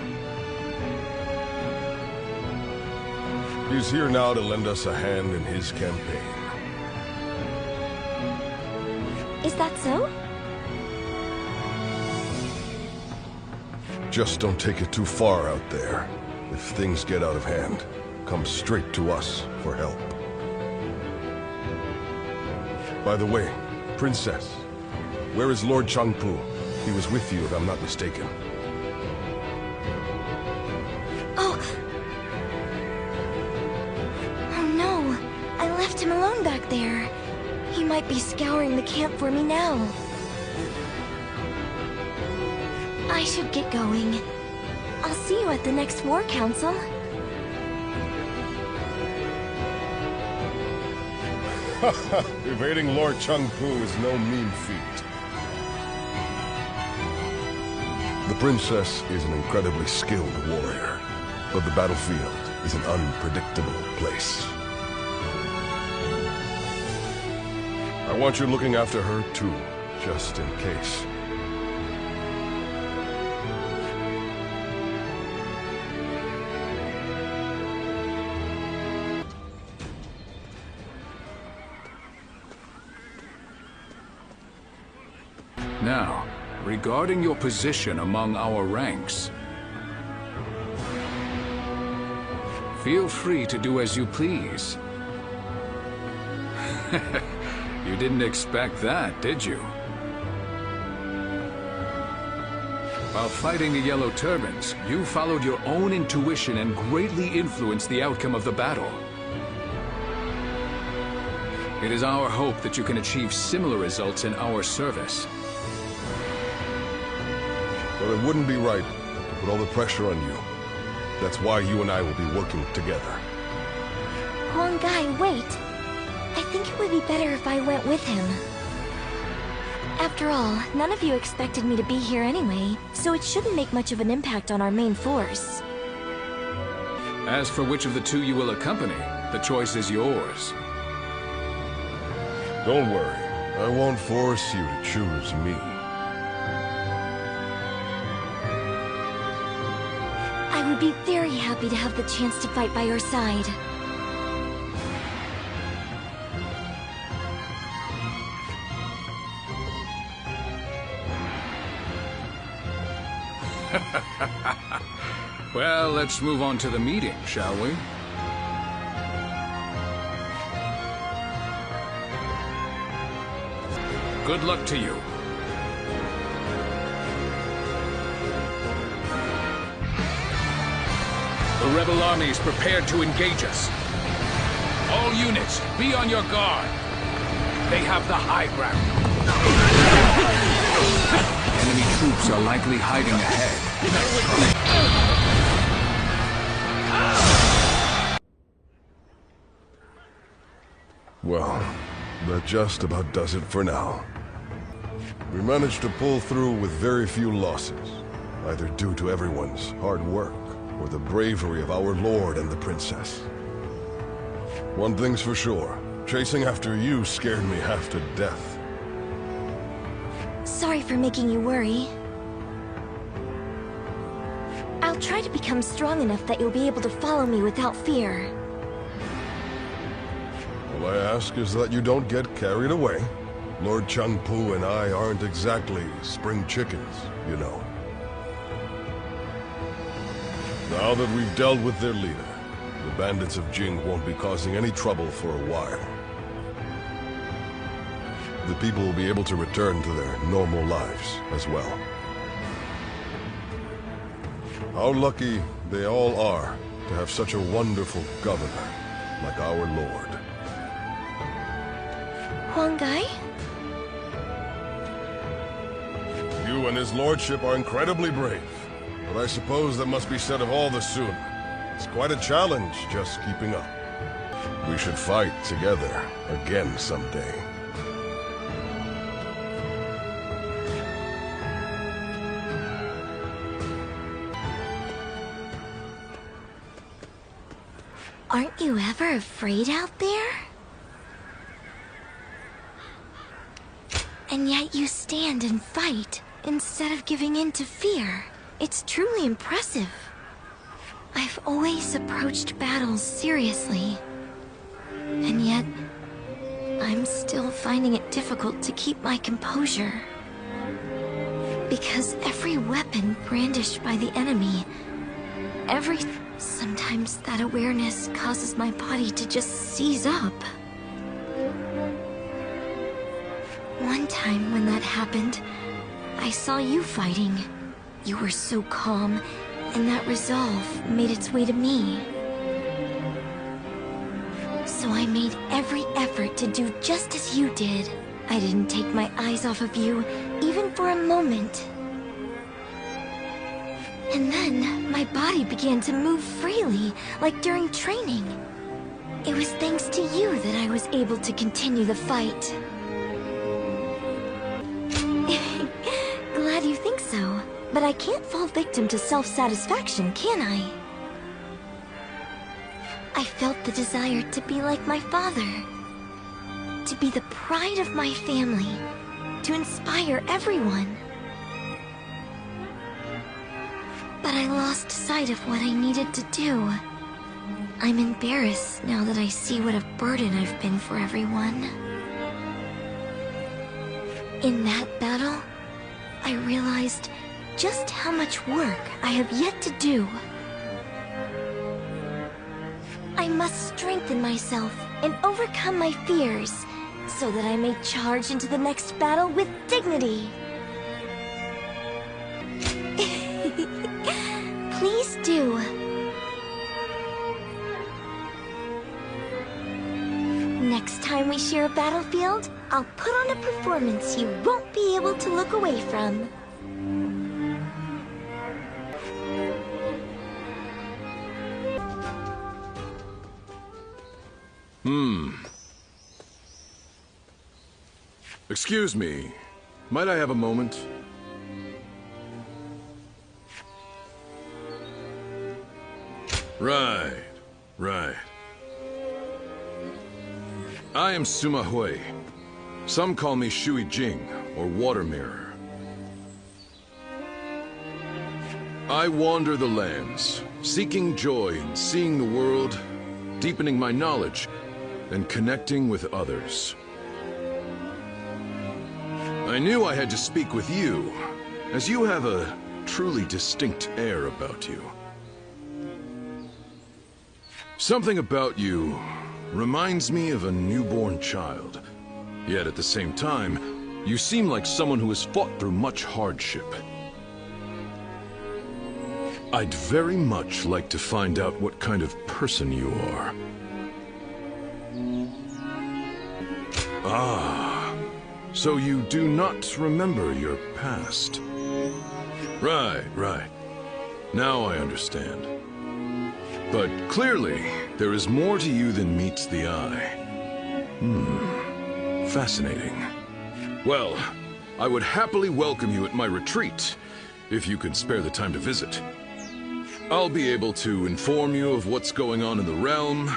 He's here now to lend us a hand in his campaign. Is that so? Just don't take it too far out there. If things get out of hand, come straight to us for help. By the way, Princess, where is Lord Changpu? He was with you, if I'm not mistaken. Oh no, I left him alone back there. He might be scouring the camp for me now. I should get going. I'll see you at the next War Council. Evading Lord Changpu is no mean feat. The princess is an incredibly skilled warrior, but the battlefield is an unpredictable place. I want you looking after her too, just in case. Now, regarding your position among our ranks, feel free to do as you please. You didn't expect that, did you? While fighting the Yellow Turbans, you followed your own intuition and greatly influenced the outcome of the battle. It is our hope that you can achieve similar results in our service. But it wouldn't be right to put all the pressure on you. That's why you and I will be working together. Huang Gai, wait. I think it would be better if I went with him. After all, none of you expected me to be here anyway, so it shouldn't make much of an impact on our main force. As for which of the two you will accompany, the choice is yours. Don't worry. I won't force you to choose me. I would be very happy to have the chance to fight by your side. Well, let's move on to the meeting, shall we? Good luck to you. The rebel army is prepared to engage us. All units, be on your guard. They have the high ground. Enemy troops are likely hiding ahead. Well, that just about does it for now. We managed to pull through with very few losses, either due to everyone's hard work or the bravery of our lord and the princess. One thing's for sure, chasing after you scared me half to death. Sorry for making you worry. I'll try to become strong enough that you'll be able to follow me without fear. All I ask is that you don't get carried away. Lord Changpu and I aren't exactly spring chickens, you know. Now that we've dealt with their leader, the bandits of Jing won't be causing any trouble for a while. The people will be able to return to their normal lives as well. How lucky they all are to have such a wonderful governor like our lord. Huang Gai? You and his lordship are incredibly brave, but I suppose that must be said of all the Sun. It's quite a challenge just keeping up. We should fight together again someday. Aren't you ever afraid out there? And yet you stand and fight, instead of giving in to fear. It's truly impressive. I've always approached battles seriously. And yet, I'm still finding it difficult to keep my composure. Because every weapon brandished by the enemy, sometimes that awareness causes my body to just seize up. One time when that happened, I saw you fighting. You were so calm, and that resolve made its way to me. So I made every effort to do just as you did. I didn't take my eyes off of you, even for a moment. And then, my body began to move freely, like during training. It was thanks to you that I was able to continue the fight. Glad you think so, but I can't fall victim to self-satisfaction, can I? I felt the desire to be like my father. To be the pride of my family. To inspire everyone. But I lost sight of what I needed to do. I'm embarrassed now that I see what a burden I've been for everyone. In that battle, I realized just how much work I have yet to do. I must strengthen myself and overcome my fears, so that I may charge into the next battle with dignity. Please do. Next time we share a battlefield, I'll put on a performance you won't be able to look away from. Excuse me. Might I have a moment? Right. I am Sima Hui. Some call me Shui Jing, or Water Mirror. I wander the lands, seeking joy in seeing the world, deepening my knowledge, and connecting with others. I knew I had to speak with you, as you have a truly distinct air about you. Something about you reminds me of a newborn child. Yet at the same time, you seem like someone who has fought through much hardship. I'd very much like to find out what kind of person you are. Ah, so you do not remember your past. Right. Now I understand. But clearly, there is more to you than meets the eye. Fascinating. Well, I would happily welcome you at my retreat, if you can spare the time to visit. I'll be able to inform you of what's going on in the realm,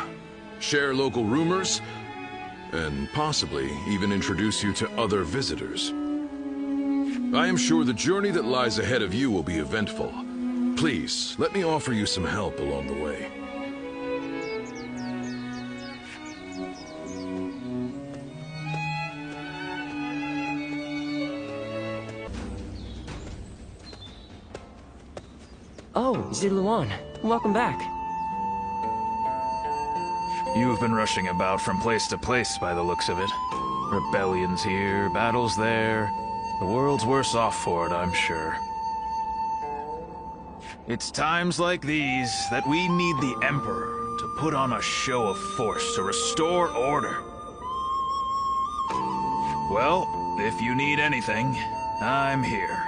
share local rumors, and possibly even introduce you to other visitors. I am sure the journey that lies ahead of you will be eventful. Please, let me offer you some help along the way. Oh, Ziluan, welcome back. You've been rushing about from place to place by the looks of it. Rebellions here, battles there. The world's worse off for it, I'm sure. It's times like these that we need the Emperor to put on a show of force to restore order. Well, if you need anything, I'm here.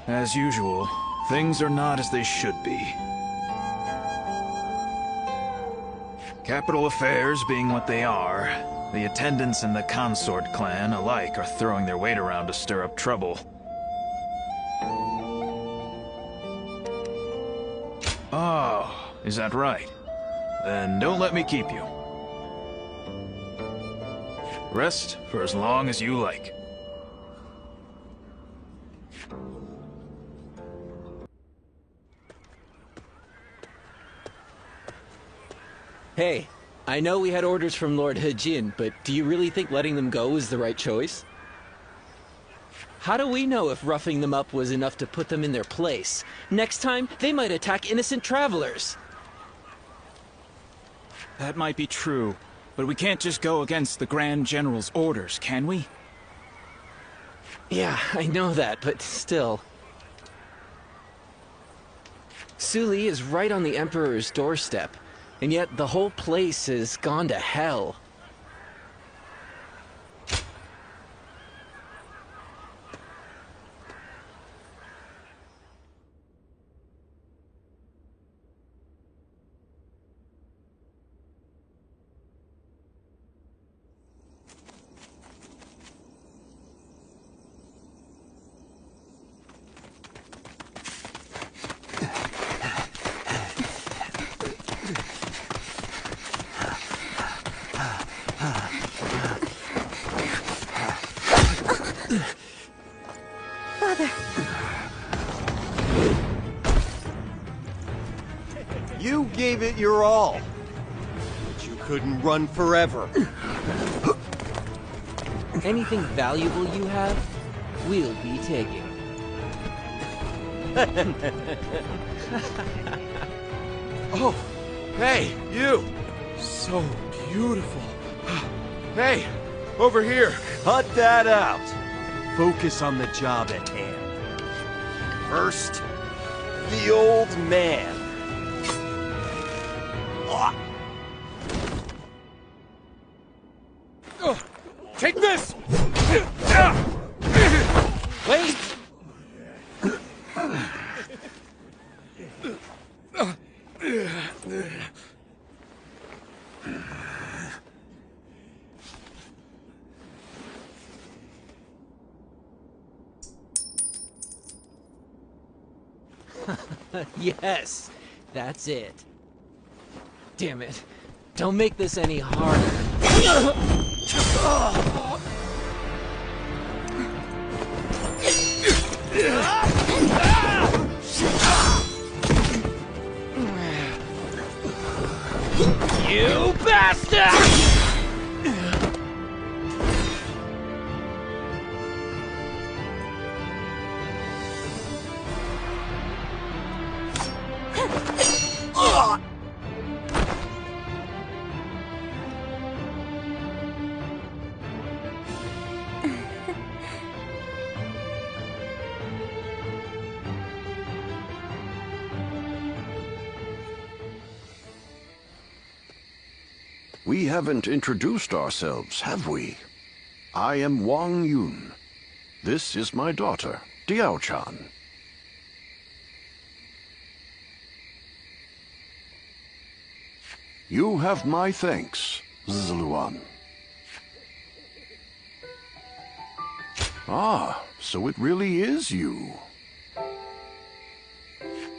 As usual, things are not as they should be. Capital affairs being what they are, the attendants and the consort clan alike are throwing their weight around to stir up trouble. Oh, is that right? Then don't let me keep you. Rest for as long as you like. Hey, I know we had orders from Lord Hejin, but do you really think letting them go was the right choice? How do we know if roughing them up was enough to put them in their place? Next time, they might attack innocent travelers. That might be true, but we can't just go against the Grand General's orders, can we? Yeah, I know that, but still. Suli is right on the Emperor's doorstep, and yet the whole place has gone to hell. Father. You gave it your all, but you couldn't run forever. Anything valuable you have, we'll be taking. Oh, hey, you! So beautiful. Hey, over here. Cut that out. Focus on the job at hand. First, the old man. Take this! Wait! Yes, that's it. Damn it. Don't make this any harder. You bastard! We haven't introduced ourselves, have we? I am Wang Yun. This is my daughter, Jiao-chan. You have my thanks, Zluan. Ah, so it really is you.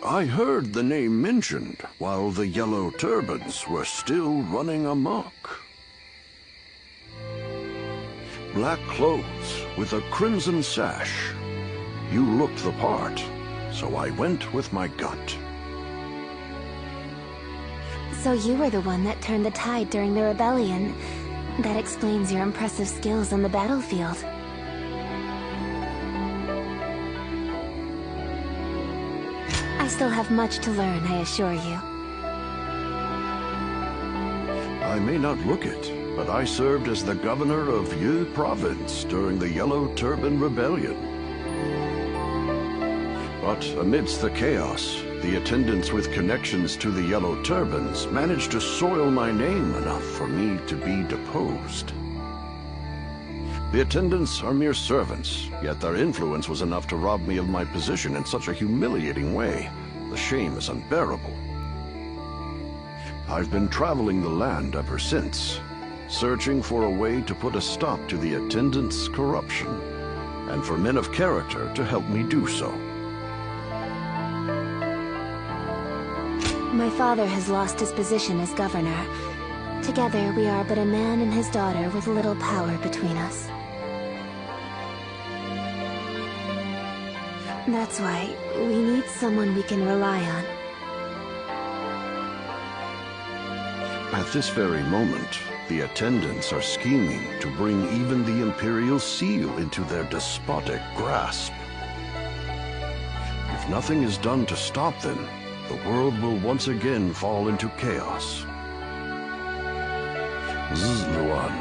I heard the name mentioned while the Yellow Turbans were still running amok. Black clothes with a crimson sash. You looked the part, so I went with my gut. So you were the one that turned the tide during the rebellion. That explains your impressive skills on the battlefield. I still have much to learn, I assure you. I may not look it, but I served as the governor of Yi Province during the Yellow Turban Rebellion. But amidst the chaos, the attendants with connections to the Yellow Turbans managed to soil my name enough for me to be deposed. The attendants are mere servants, yet their influence was enough to rob me of my position in such a humiliating way. The shame is unbearable. I've been traveling the land ever since, searching for a way to put a stop to the attendants' corruption, and for men of character to help me do so. My father has lost his position as governor. Together, we are but a man and his daughter with little power between us. That's why we need someone we can rely on. At this very moment, the attendants are scheming to bring even the Imperial Seal into their despotic grasp. If nothing is done to stop them, the world will once again fall into chaos. Zluan,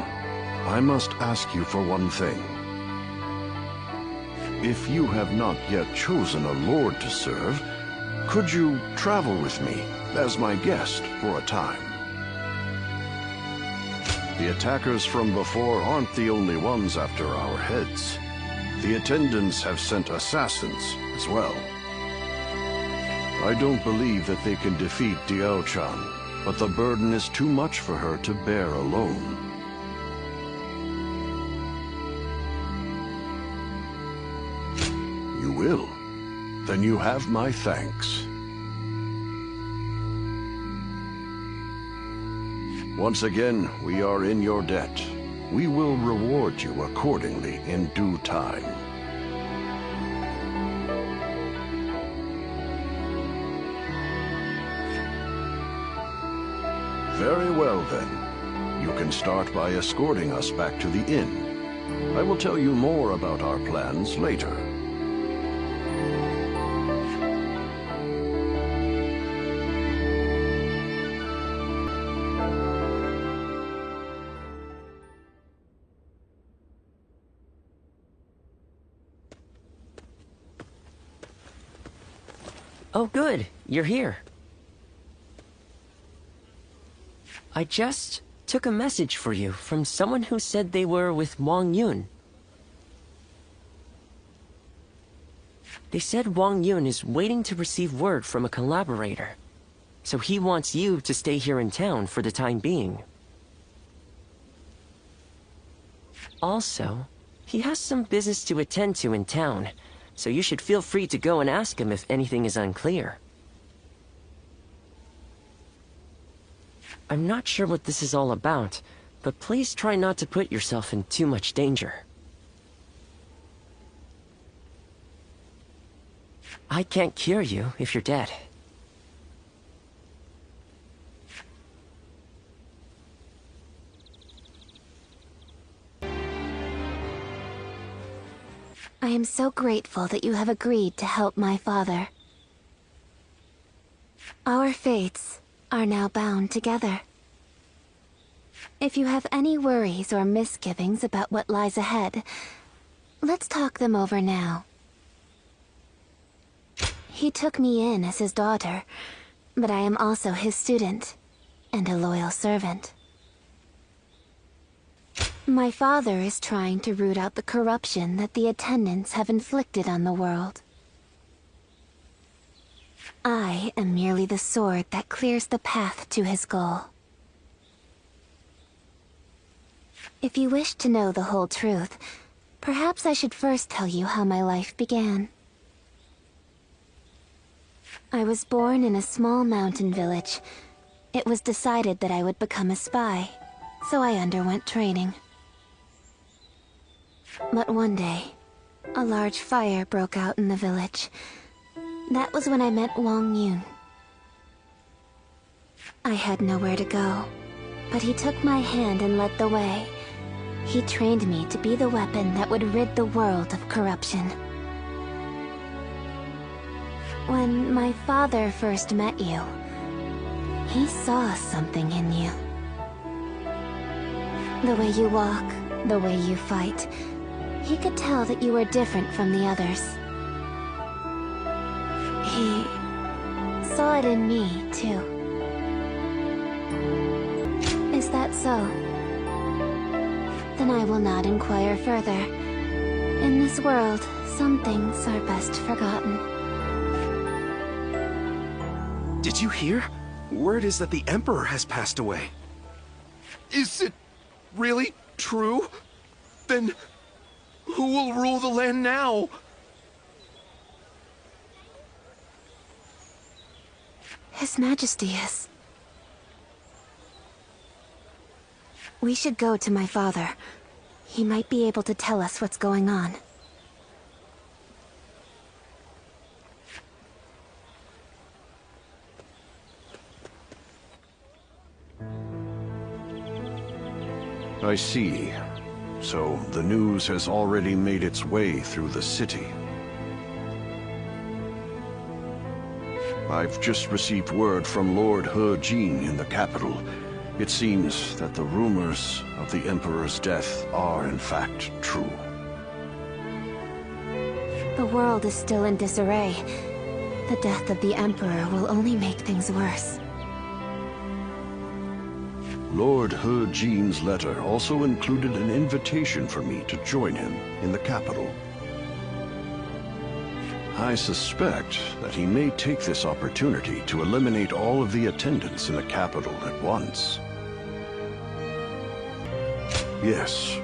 I must ask you for one thing. If you have not yet chosen a lord to serve, could you travel with me as my guest for a time? The attackers from before aren't the only ones after our heads. The attendants have sent assassins as well. I don't believe that they can defeat Jiao-chan, but the burden is too much for her to bear alone. You will? Then you have my thanks. Once again, we are in your debt. We will reward you accordingly in due time. Very well, then. You can start by escorting us back to the inn. I will tell you more about our plans later. Oh, good. You're here. I just took a message for you from someone who said they were with Wang Yun. They said Wang Yun is waiting to receive word from a collaborator, so he wants you to stay here in town for the time being. Also, he has some business to attend to in town, so you should feel free to go and ask him if anything is unclear. I'm not sure what this is all about, but please try not to put yourself in too much danger. I can't cure you if you're dead. I am so grateful that you have agreed to help my father. Our fates are now bound together. If you have any worries or misgivings about what lies ahead, let's talk them over now. He took me in as his daughter, but I am also his student, and a loyal servant. My father is trying to root out the corruption that the attendants have inflicted on the world. I am merely the sword that clears the path to his goal. If you wish to know the whole truth, perhaps I should first tell you how my life began. I was born in a small mountain village. It was decided that I would become a spy, so I underwent training. But one day, a large fire broke out in the village. That was when I met Wang Yun. I had nowhere to go, but he took my hand and led the way. He trained me to be the weapon that would rid the world of corruption. When my father first met you, he saw something in you. The way you walk, the way you fight, he could tell that you were different from the others. He saw it in me, too. Is that so? Then I will not inquire further. In this world, some things are best forgotten. Did you hear? Word is that the Emperor has passed away. Is it really true? Then who will rule the land now? His Majesty is... We should go to my father. He might be able to tell us what's going on. I see. So the news has already made its way through the city. I've just received word from Lord He Jin in the capital. It seems that the rumors of the Emperor's death are in fact true. The world is still in disarray. The death of the Emperor will only make things worse. Lord He Jin's letter also included an invitation for me to join him in the capital. I suspect that he may take this opportunity to eliminate all of the attendants in the capital at once. Yes,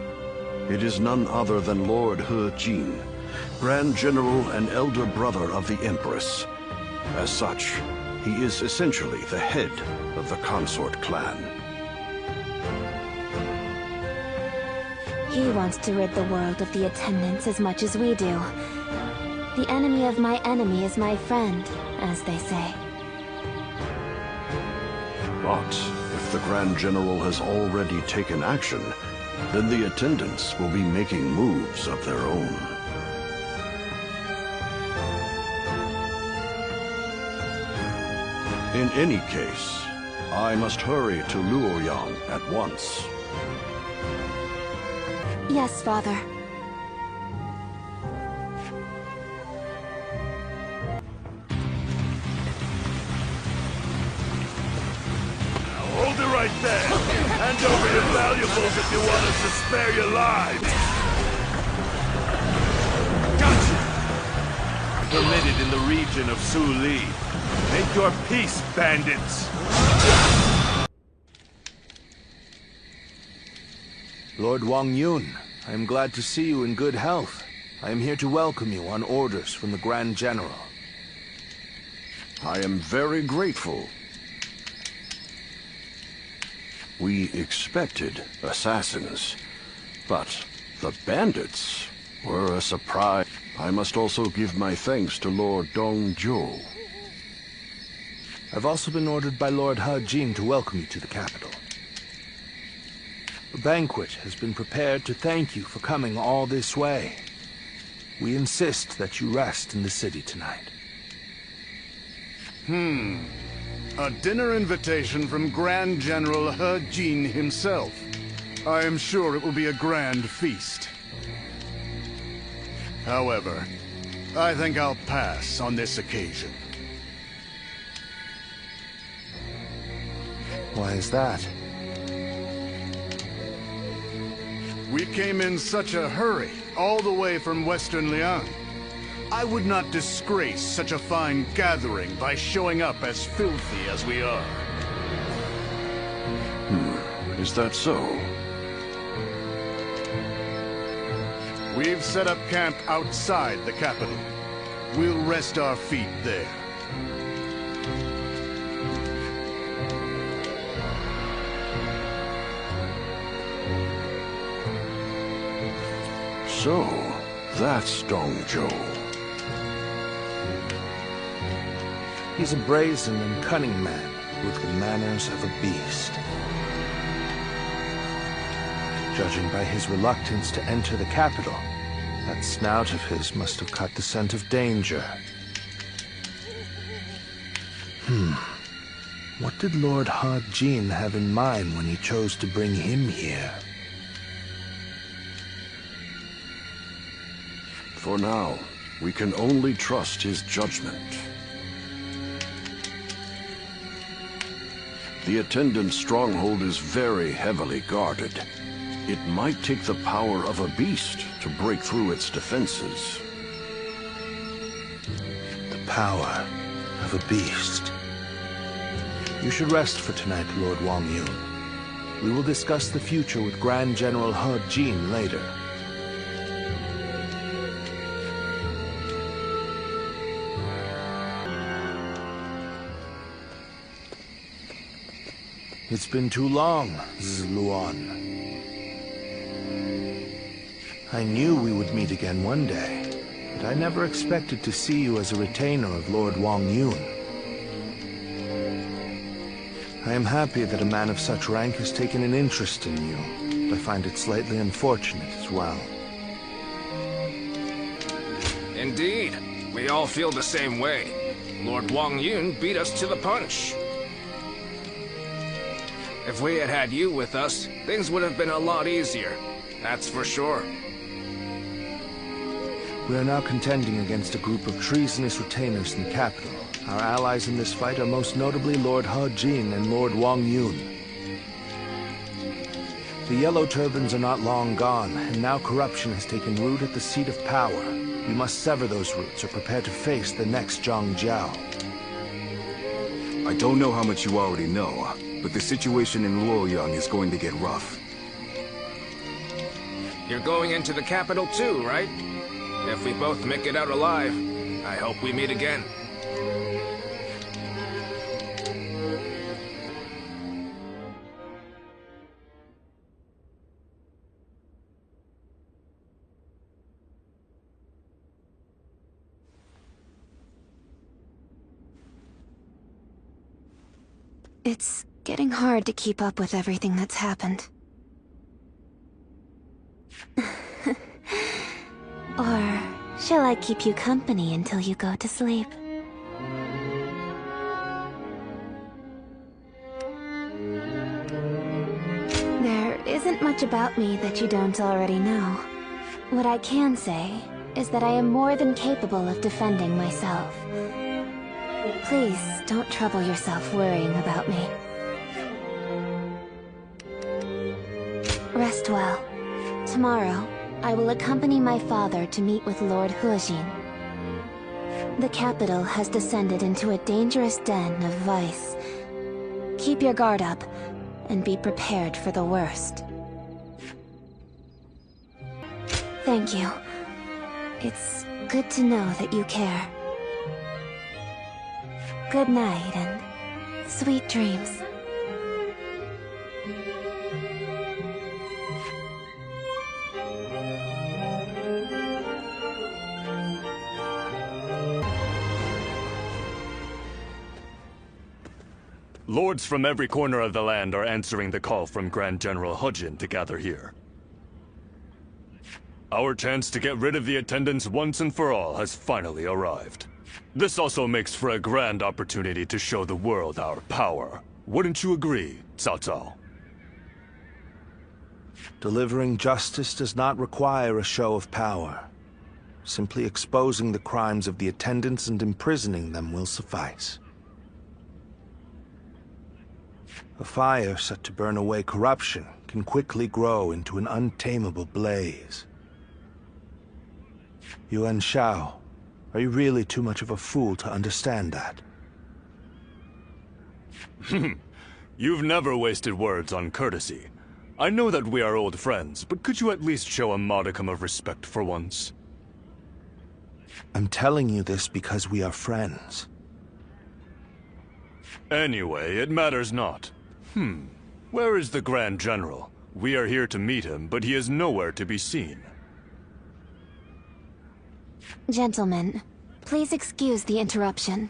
it is none other than Lord He Jin, Grand General and elder brother of the Empress. As such, he is essentially the head of the consort clan. He wants to rid the world of the attendants as much as we do. The enemy of my enemy is my friend, as they say. But if the Grand General has already taken action, then the attendants will be making moves of their own. In any case, I must hurry to Luoyang at once. Yes, Father. Hold it right there! Hand over your valuables if you want us to spare your lives! Gotcha! Permitted in the region of Suli. Make your peace, bandits! Lord Wang Yun, I am glad to see you in good health. I am here to welcome you on orders from the Grand General. I am very grateful. We expected assassins, but the bandits were a surprise. I must also give my thanks to Lord Dong Zhuo. I've also been ordered by Lord He Jin to welcome you to the capital. A banquet has been prepared to thank you for coming all this way. We insist that you rest in the city tonight. A dinner invitation from Grand General He Jin himself. I am sure it will be a grand feast. However, I think I'll pass on this occasion. Why is that? We came in such a hurry, all the way from Western Luoyang. I would not disgrace such a fine gathering by showing up as filthy as we are. Is that so? We've set up camp outside the capital. We'll rest our feet there. So, that's Dong Zhuo. He's a brazen and cunning man with the manners of a beast. Judging by his reluctance to enter the capital, that snout of his must have caught the scent of danger. What did Lord He Jin have in mind when he chose to bring him here? For now, we can only trust his judgment. The attendant stronghold is very heavily guarded. It might take the power of a beast to break through its defenses. The power of a beast. You should rest for tonight, Lord Wang Yun. We will discuss the future with Grand General He Jin later. It's been too long, Luoyang. I knew we would meet again one day, but I never expected to see you as a retainer of Lord Wang Yun. I am happy that a man of such rank has taken an interest in you, but I find it slightly unfortunate as well. Indeed. We all feel the same way. Lord Wang Yun beat us to the punch. If we had had you with us, things would have been a lot easier. That's for sure. We are now contending against a group of treasonous retainers in the capital. Our allies in this fight are most notably Lord He Jin and Lord Wang Yun. The Yellow Turbans are not long gone, and now corruption has taken root at the seat of power. We must sever those roots or prepare to face the next Zhang Jiao. I don't know how much you already know, but the situation in Luoyang is going to get rough. You're going into the capital too, right? If we both make it out alive, I hope we meet again. It's getting hard to keep up with everything that's happened. Or shall I keep you company until you go to sleep? There isn't much about me that you don't already know. What I can say is that I am more than capable of defending myself. Please, don't trouble yourself worrying about me. Rest well. Tomorrow, I will accompany my father to meet with Lord He Jin. The capital has descended into a dangerous den of vice. Keep your guard up, and be prepared for the worst. Thank you. It's good to know that you care. Good night and sweet dreams. Lords from every corner of the land are answering the call from Grand General He Jin to gather here. Our chance to get rid of the attendants once and for all has finally arrived. This also makes for a grand opportunity to show the world our power. Wouldn't you agree, Cao Cao? Delivering justice does not require a show of power. Simply exposing the crimes of the attendants and imprisoning them will suffice. A fire set to burn away corruption can quickly grow into an untamable blaze. Yuan Shao, are you really too much of a fool to understand that? You've never wasted words on courtesy. I know that we are old friends, but could you at least show a modicum of respect for once? I'm telling you this because we are friends. Anyway, it matters not. Where is the Grand General? We are here to meet him, but he is nowhere to be seen. Gentlemen, please excuse the interruption.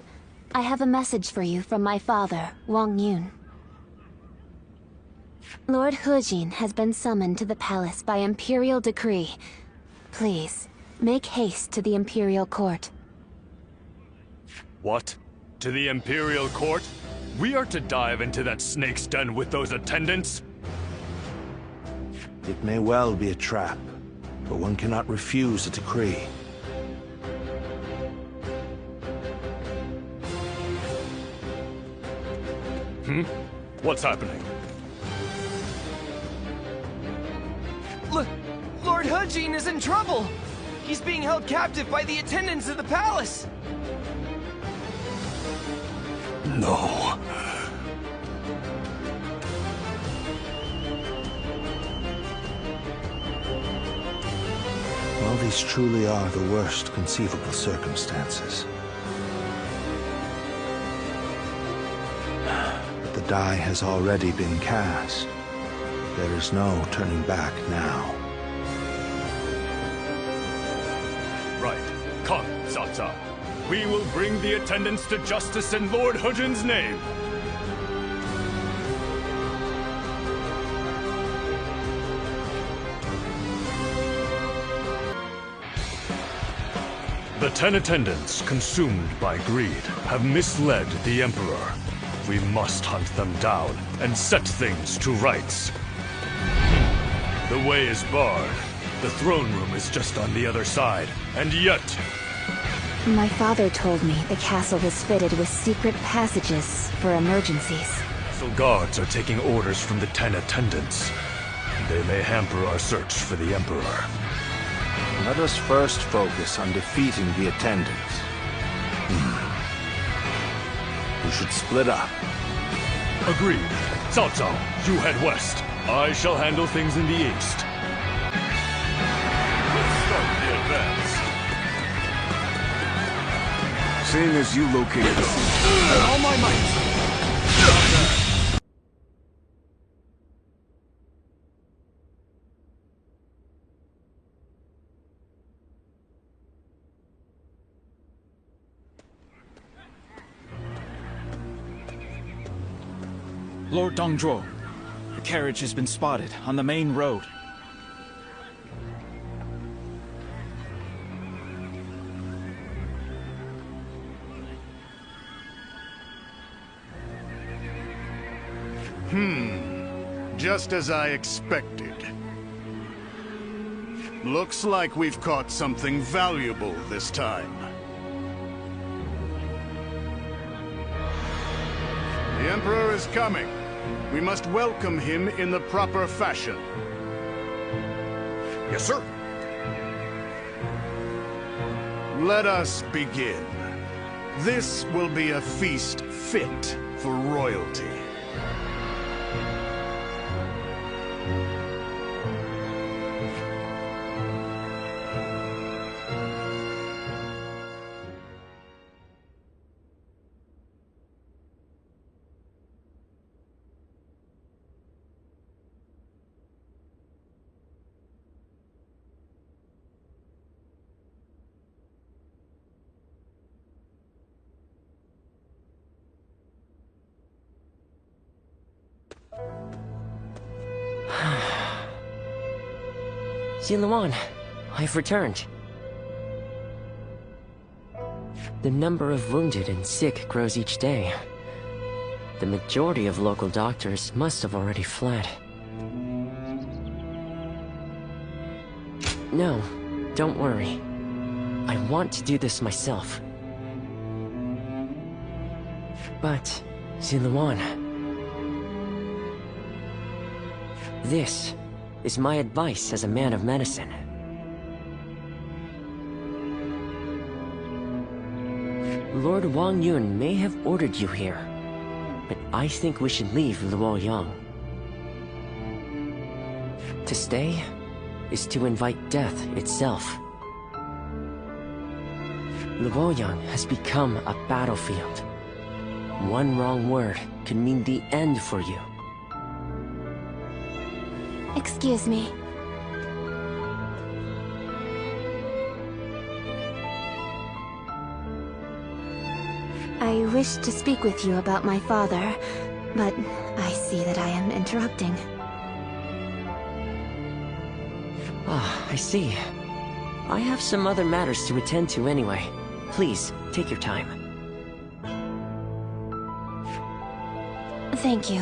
I have a message for you from my father, Wang Yun. Lord He Jin has been summoned to the palace by imperial decree. Please, make haste to the imperial court. What? To the imperial court? We are to dive into that snake's den with those attendants? It may well be a trap, but one cannot refuse a decree. What's happening? Lord He Jin is in trouble! He's being held captive by the attendants of the palace! No. Well, these truly are the worst conceivable circumstances. But the die has already been cast. There is no turning back now. Right. Come, Cao Cao. We will bring the attendants to justice in Lord He Jin's name. The 10 attendants, consumed by greed, have misled the Emperor. We must hunt them down and set things to rights. The way is barred. The throne room is just on the other side, and yet... My father told me the castle was fitted with secret passages for emergencies. Castle guards are taking orders from the 10 attendants. They may hamper our search for the Emperor. Let us first focus on defeating the attendants. We should split up. Agreed. Cao Cao, you head west. I shall handle things in the east. Let's start the advance. Seeing as you located the scene. All my might! Lord Dong Zhuo, the carriage has been spotted on the main road. Just as I expected. Looks like we've caught something valuable this time. The Emperor is coming. We must welcome him in the proper fashion. Yes, sir. Let us begin. This will be a feast fit for royalty. Ziluan, I've returned. The number of wounded and sick grows each day. The majority of local doctors must have already fled. No, don't worry. I want to do this myself. But, Ziluan, this is my advice as a man of medicine. Lord Wang Yun may have ordered you here, but I think we should leave Luoyang. To stay is to invite death itself. Luoyang has become a battlefield. One wrong word could mean the end for you. Excuse me. I wish to speak with you about my father, but I see that I am interrupting. Ah, I see. I have some other matters to attend to anyway. Please, take your time. Thank you.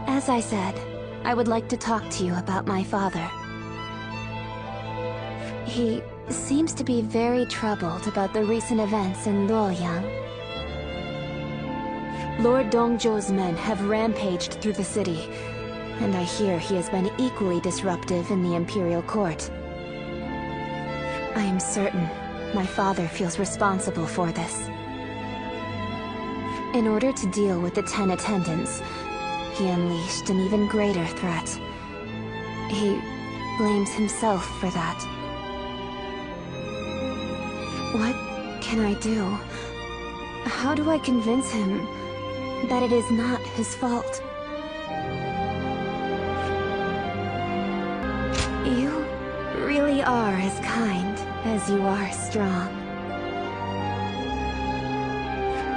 As I said, I would like to talk to you about my father. He seems to be very troubled about the recent events in Luoyang. Lord Dong Zhuo's men have rampaged through the city, and I hear he has been equally disruptive in the Imperial Court. I am certain my father feels responsible for this. In order to deal with the 10 attendants, he unleashed an even greater threat. He blames himself for that. What can I do? How do I convince him that it is not his fault? You really are as kind as you are strong.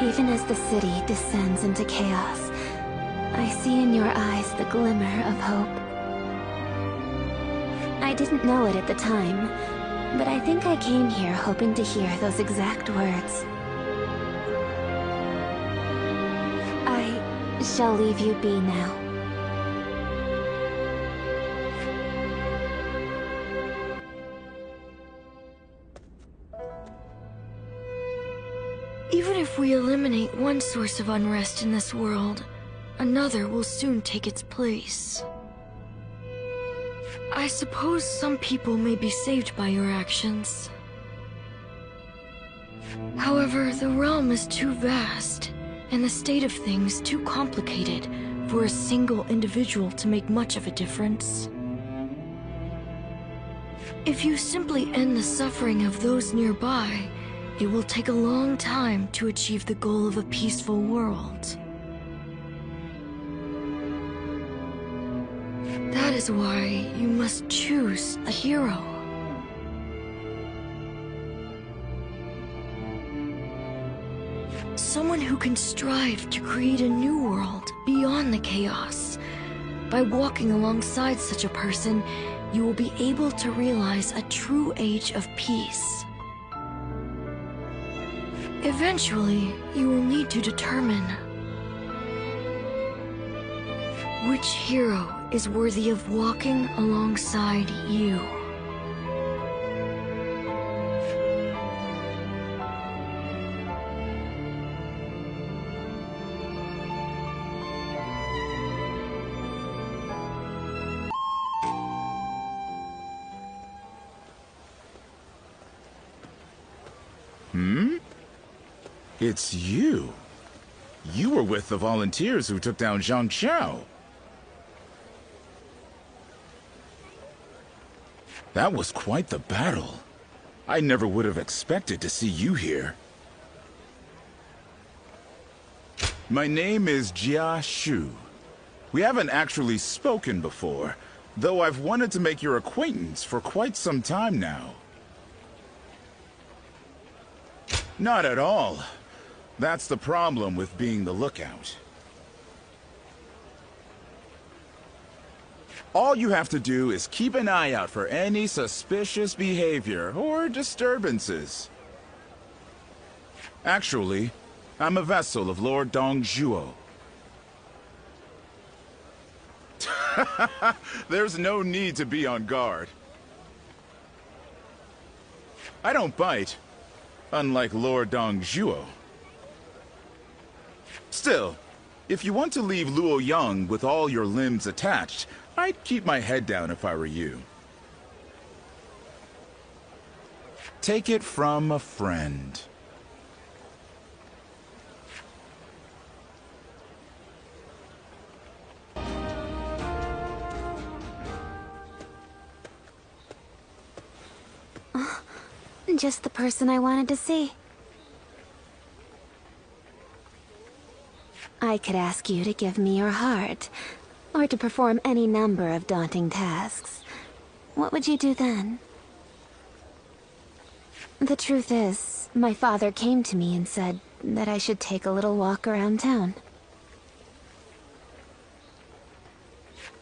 Even as the city descends into chaos, I see in your eyes the glimmer of hope. I didn't know it at the time, but I think I came here hoping to hear those exact words. I shall leave you be now. Even if we eliminate one source of unrest in this world, another will soon take its place. I suppose some people may be saved by your actions. However, the realm is too vast, and the state of things too complicated for a single individual to make much of a difference. If you simply end the suffering of those nearby, it will take a long time to achieve the goal of a peaceful world. That is why you must choose a hero. Someone who can strive to create a new world beyond the chaos. By walking alongside such a person, you will be able to realize a true age of peace. Eventually, you will need to determine which hero is worthy of walking alongside you. It's you. You were with the volunteers who took down Zhang Cao. That was quite the battle. I never would have expected to see you here. My name is Jiao. We haven't actually spoken before, though I've wanted to make your acquaintance for quite some time now. Not at all. That's the problem with being the lookout. All you have to do is keep an eye out for any suspicious behavior or disturbances. Actually, I'm a vessel of Lord Dong Zhuo. There's no need to be on guard. I don't bite, unlike Lord Dong Zhuo. Still, if you want to leave Luoyang with all your limbs attached, I'd keep my head down if I were you. Take it from a friend. Just the person I wanted to see. I could ask you to give me your heart, or to perform any number of daunting tasks. What would you do then? The truth is, my father came to me and said that I should take a little walk around town.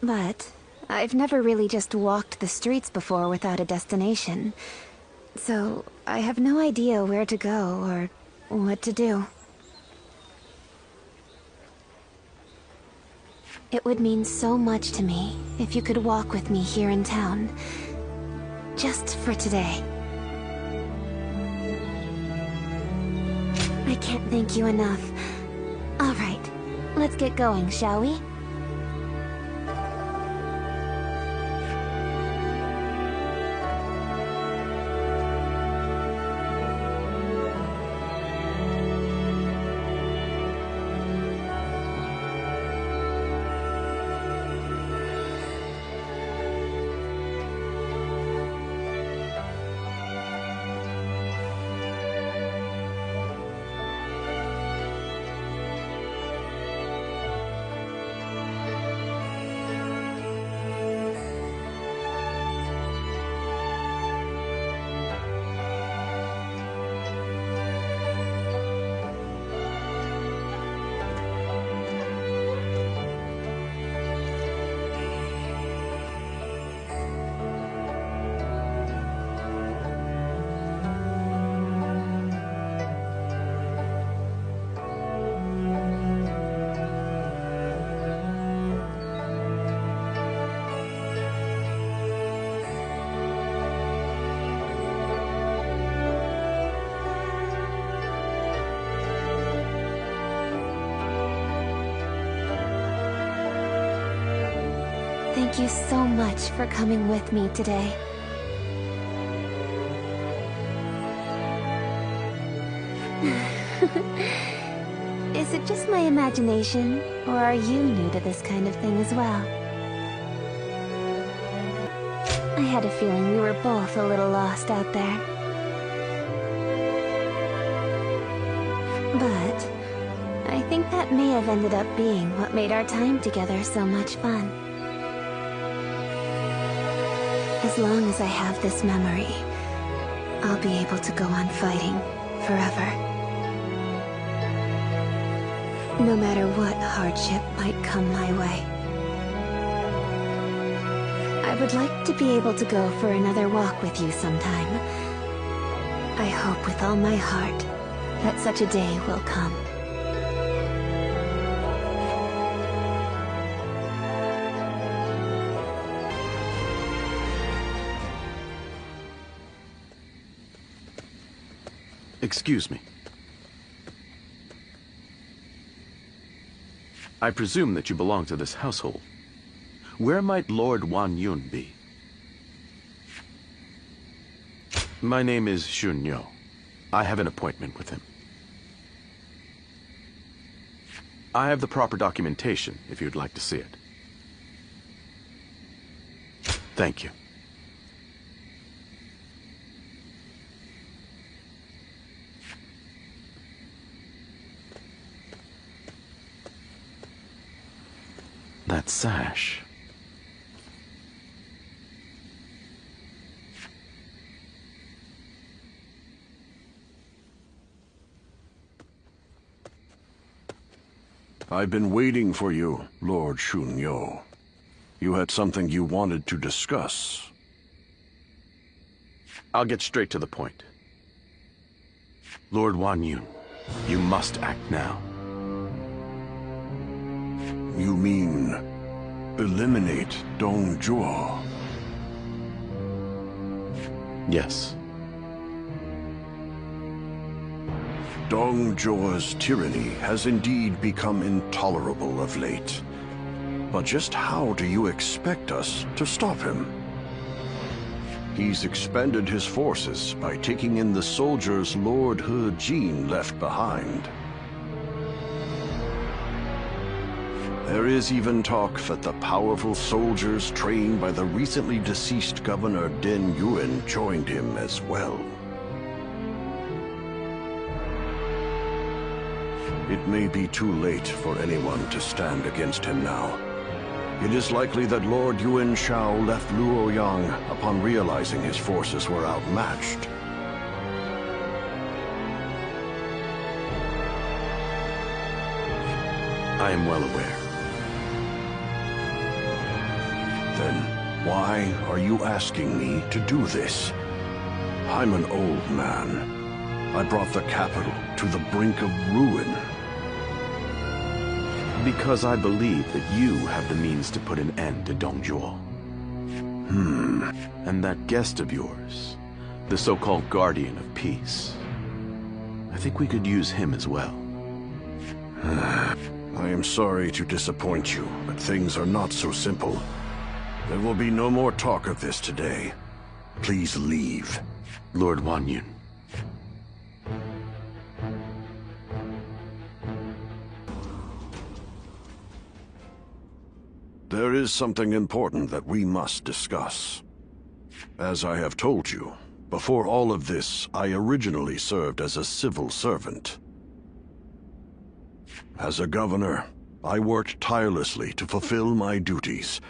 But I've never really just walked the streets before without a destination. So, I have no idea where to go or what to do. It would mean so much to me if you could walk with me here in town. Just for today. I can't thank you enough. Alright, let's get going, shall we? Thank you so much for coming with me today. Is it just my imagination, or are you new to this kind of thing as well? I had a feeling we were both a little lost out there. But I think that may have ended up being what made our time together so much fun. As long as I have this memory, I'll be able to go on fighting forever. No matter what hardship might come my way. I would like to be able to go for another walk with you sometime. I hope with all my heart that such a day will come. Excuse me. I presume that you belong to this household. Where might Lord Wan Yun be? My name is Shunyo. I have an appointment with him. I have the proper documentation, if you'd like to see it. Thank you. That sash. I've been waiting for you, Lord Shunyo. You had something you wanted to discuss. I'll get straight to the point. Lord Wan Yun, you must act now. You mean eliminate Dong Zhuo? Yes. Dong Zhuo's tyranny has indeed become intolerable of late. But just how do you expect us to stop him? He's expanded his forces by taking in the soldiers Lord He Jin left behind. There is even talk that the powerful soldiers trained by the recently deceased Governor Den Yuan joined him as well. It may be too late for anyone to stand against him now. It is likely that Lord Yuan Shao left Luoyang upon realizing his forces were outmatched. I am well aware. Then why are you asking me to do this? I'm an old man. I brought the capital to the brink of ruin. Because I believe that you have the means to put an end to Dong Zhuo. And that guest of yours, the so-called Guardian of Peace. I think we could use him as well. I am sorry to disappoint you, but things are not so simple. There will be no more talk of this today. Please leave. Lord Wan Yun. There is something important that we must discuss. As I have told you, before all of this, I originally served as a civil servant. As a governor, I worked tirelessly to fulfill my duties.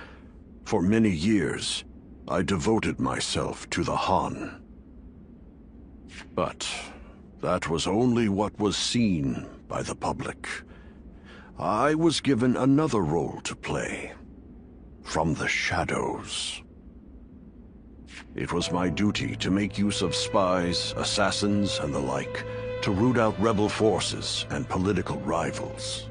For many years, I devoted myself to the Han. But that was only what was seen by the public. I was given another role to play. From the shadows. It was my duty to make use of spies, assassins, and the like, to root out rebel forces and political rivals.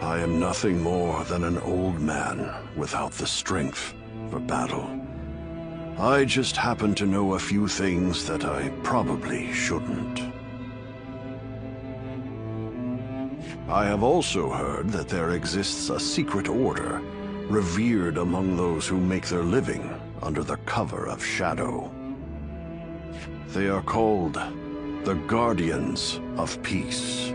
I am nothing more than an old man without the strength for battle. I just happen to know a few things that I probably shouldn't. I have also heard that there exists a secret order, revered among those who make their living under the cover of shadow. They are called the Guardians of Peace.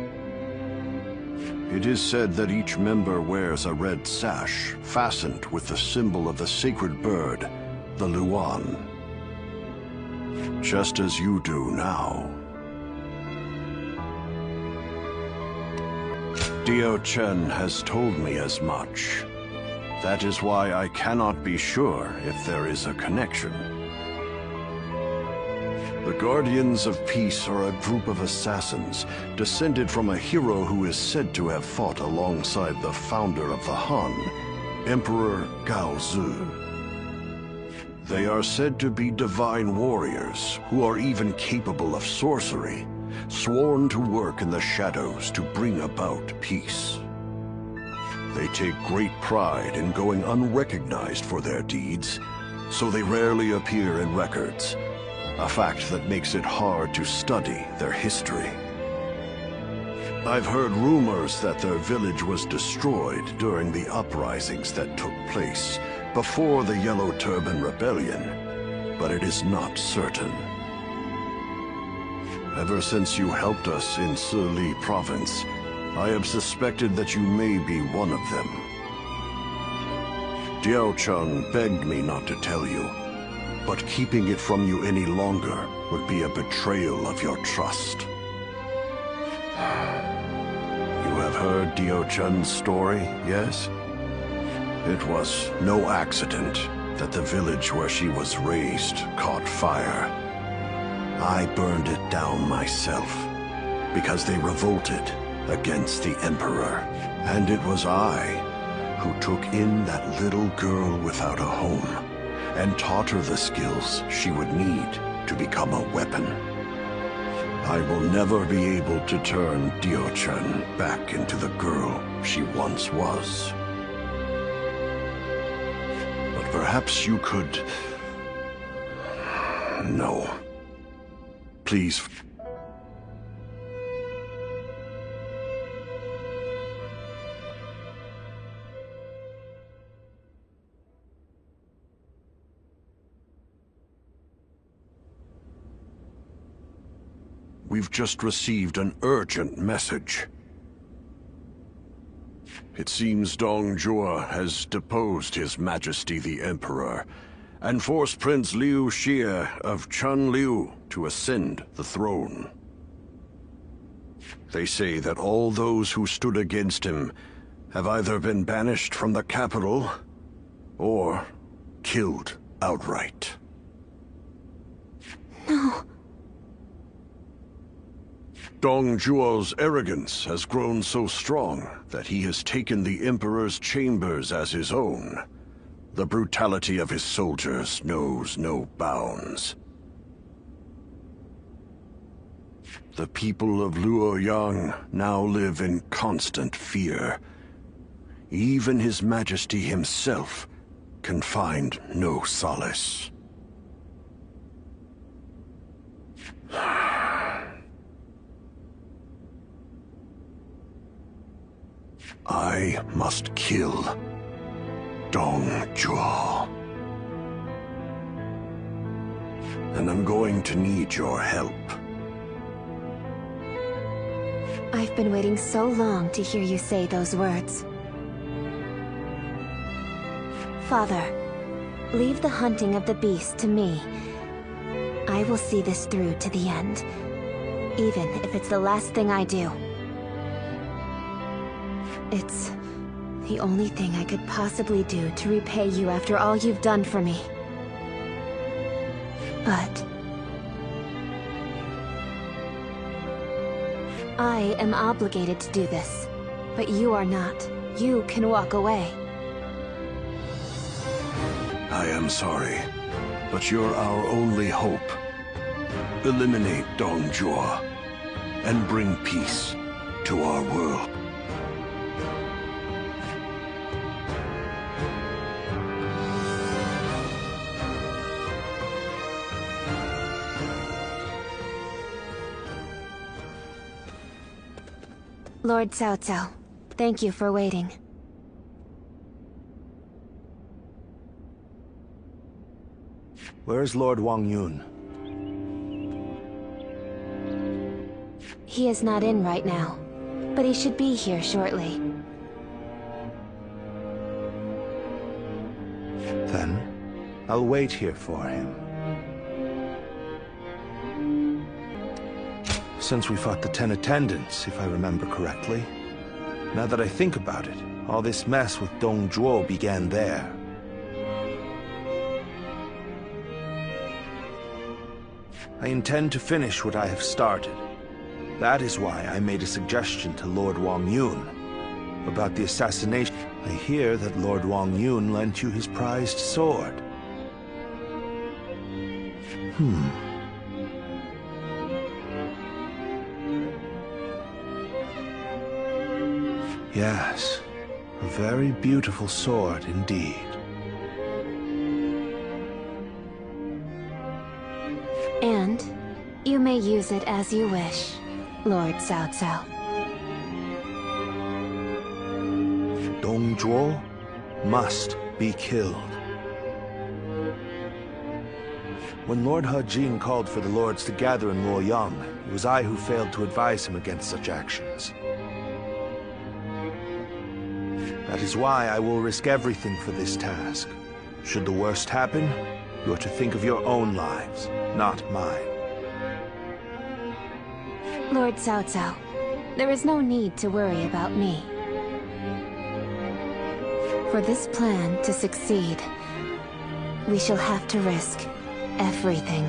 It is said that each member wears a red sash fastened with the symbol of the sacred bird, the Luoyang. Just as you do now. Jiao Chen has told me as much. That is why I cannot be sure if there is a connection. The Guardians of Peace are a group of assassins descended from a hero who is said to have fought alongside the founder of the Han, Emperor Cao Cao. They are said to be divine warriors who are even capable of sorcery, sworn to work in the shadows to bring about peace. They take great pride in going unrecognized for their deeds, so they rarely appear in records, a fact that makes it hard to study their history. I've heard rumors that their village was destroyed during the uprisings that took place before the Yellow Turban Rebellion, but it is not certain. Ever since you helped us in Sili province, I have suspected that you may be one of them. Jiao Cheng begged me not to tell you, but keeping it from you any longer would be a betrayal of your trust. You have heard Jiao Chen's story, yes? It was no accident that the village where she was raised caught fire. I burned it down myself, because they revolted against the Emperor. And it was I who took in that little girl without a home and taught her the skills she would need to become a weapon. I will never be able to turn Dio-chan back into the girl she once was. But perhaps you could... No. Please... We've just received an urgent message. It seems Dong Zhuo has deposed His Majesty the Emperor and forced Prince Liu Xie of Chunliu to ascend the throne. They say that all those who stood against him have either been banished from the capital or killed outright. No. Dong Zhuo's arrogance has grown so strong that he has taken the Emperor's chambers as his own. The brutality of his soldiers knows no bounds. The people of Luoyang now live in constant fear. Even His Majesty himself can find no solace. I must kill Dong Zhuo. And I'm going to need your help. I've been waiting so long to hear you say those words. Father, leave the hunting of the beast to me. I will see this through to the end, even if it's the last thing I do. It's the only thing I could possibly do to repay you after all you've done for me. But I am obligated to do this, but you are not. You can walk away. I am sorry, but you're our only hope. Eliminate Dong Zhuo and bring peace to our world. Lord Cao Cao, thank you for waiting. Where's Lord Wang Yun? He is not in right now, but he should be here shortly. Then, I'll wait here for him. Since we fought the 10 attendants, if I remember correctly. Now that I think about it, all this mess with Dong Zhuo began there. I intend to finish what I have started. That is why I made a suggestion to Lord Wang Yun about the assassination. I hear that Lord Wang Yun lent you his prized sword. Yes, a very beautiful sword indeed. And you may use it as you wish, Lord Cao Cao. Dong Zhuo must be killed. When Lord He Jin called for the lords to gather in Luoyang, it was I who failed to advise him against such actions. That is why I will risk everything for this task. Should the worst happen, you are to think of your own lives, not mine. Lord Cao Cao, there is no need to worry about me. For this plan to succeed, we shall have to risk everything.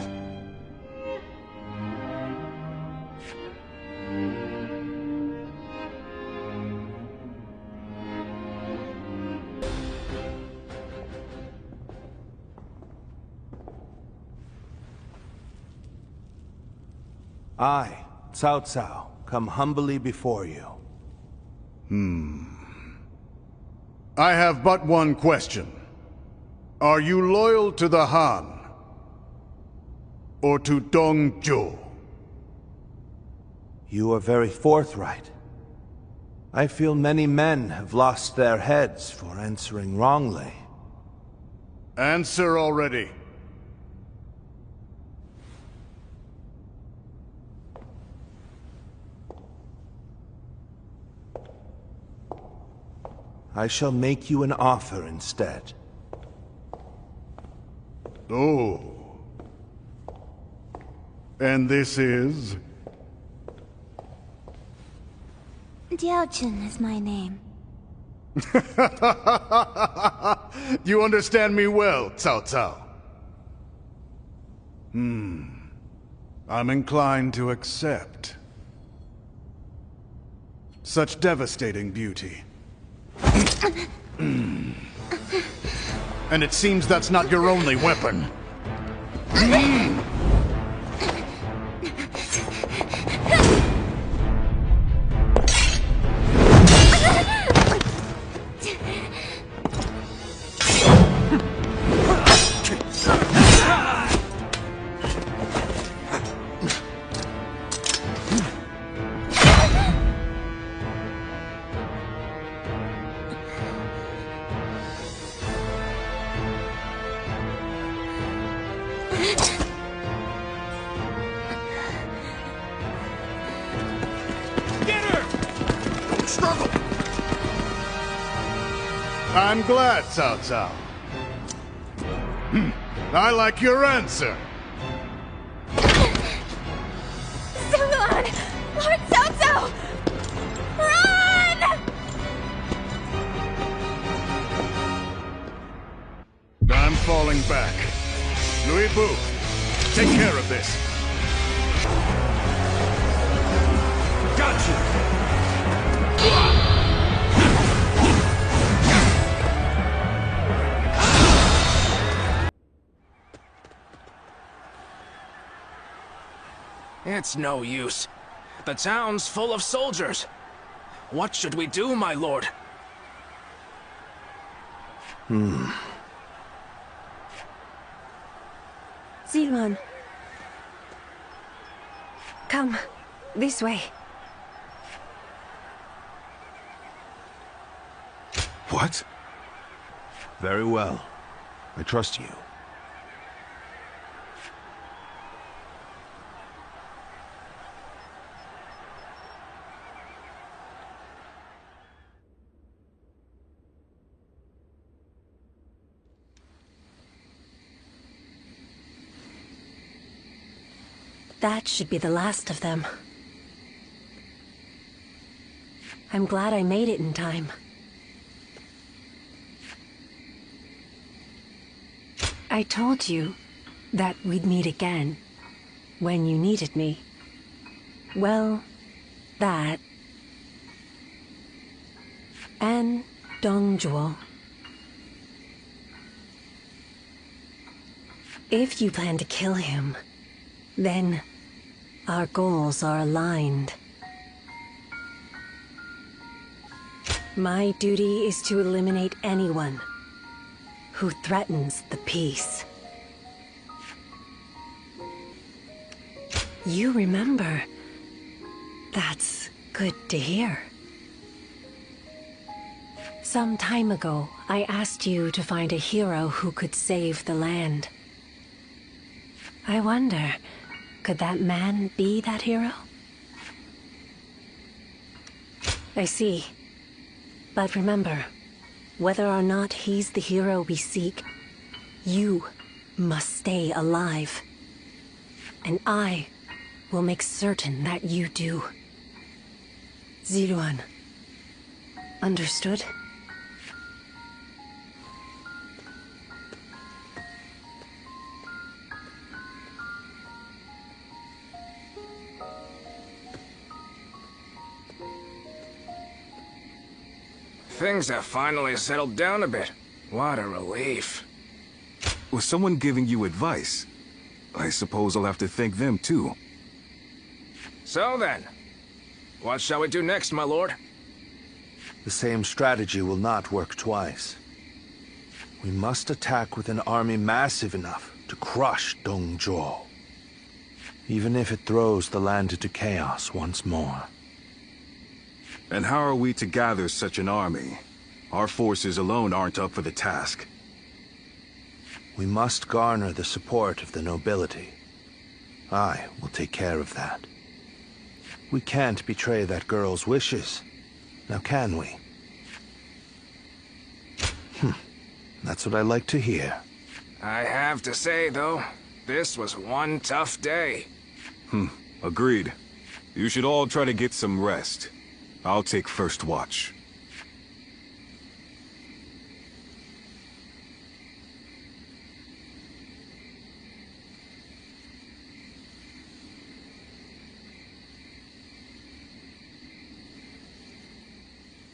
I, Cao Cao, come humbly before you. I have but one question. Are you loyal to the Han? Or to Dong Zhuo? You are very forthright. I feel many men have lost their heads for answering wrongly. Answer already. I shall make you an offer instead. Oh. And this is? Jiao is my name. You understand me well, Cao Cao. I'm inclined to accept. Such devastating beauty. And it seems that's not your only weapon. I'm glad, Cao Cao. I like your answer. Zuluan! Lord Cao Cao! Run! I'm falling back. Louis Bu, take care of this. Got you! It's no use. The town's full of soldiers. What should we do, my lord? Zilon. Come, this way. What? Very well. I trust you. That should be the last of them. I'm glad I made it in time. I told you that we'd meet again when you needed me. Well, that and Dong Zhuo. If you plan to kill him, then our goals are aligned. My duty is to eliminate anyone who threatens the peace. You remember. That's good to hear. Some time ago, I asked you to find a hero who could save the land. I wonder, could that man be that hero? I see. But remember, whether or not he's the hero we seek, you must stay alive. And I will make certain that you do. Ziluan. Understood? Things have finally settled down a bit. What a relief. Was someone giving you advice? I suppose I'll have to thank them too. So then, what shall we do next, my lord? The same strategy will not work twice. We must attack with an army massive enough to crush Dong Zhuo, even if it throws the land into chaos once more. And how are we to gather such an army? Our forces alone aren't up for the task. We must garner the support of the nobility. I will take care of that. We can't betray that girl's wishes, now can we? That's what I like to hear. I have to say, though, this was one tough day. Agreed. You should all try to get some rest. I'll take first watch.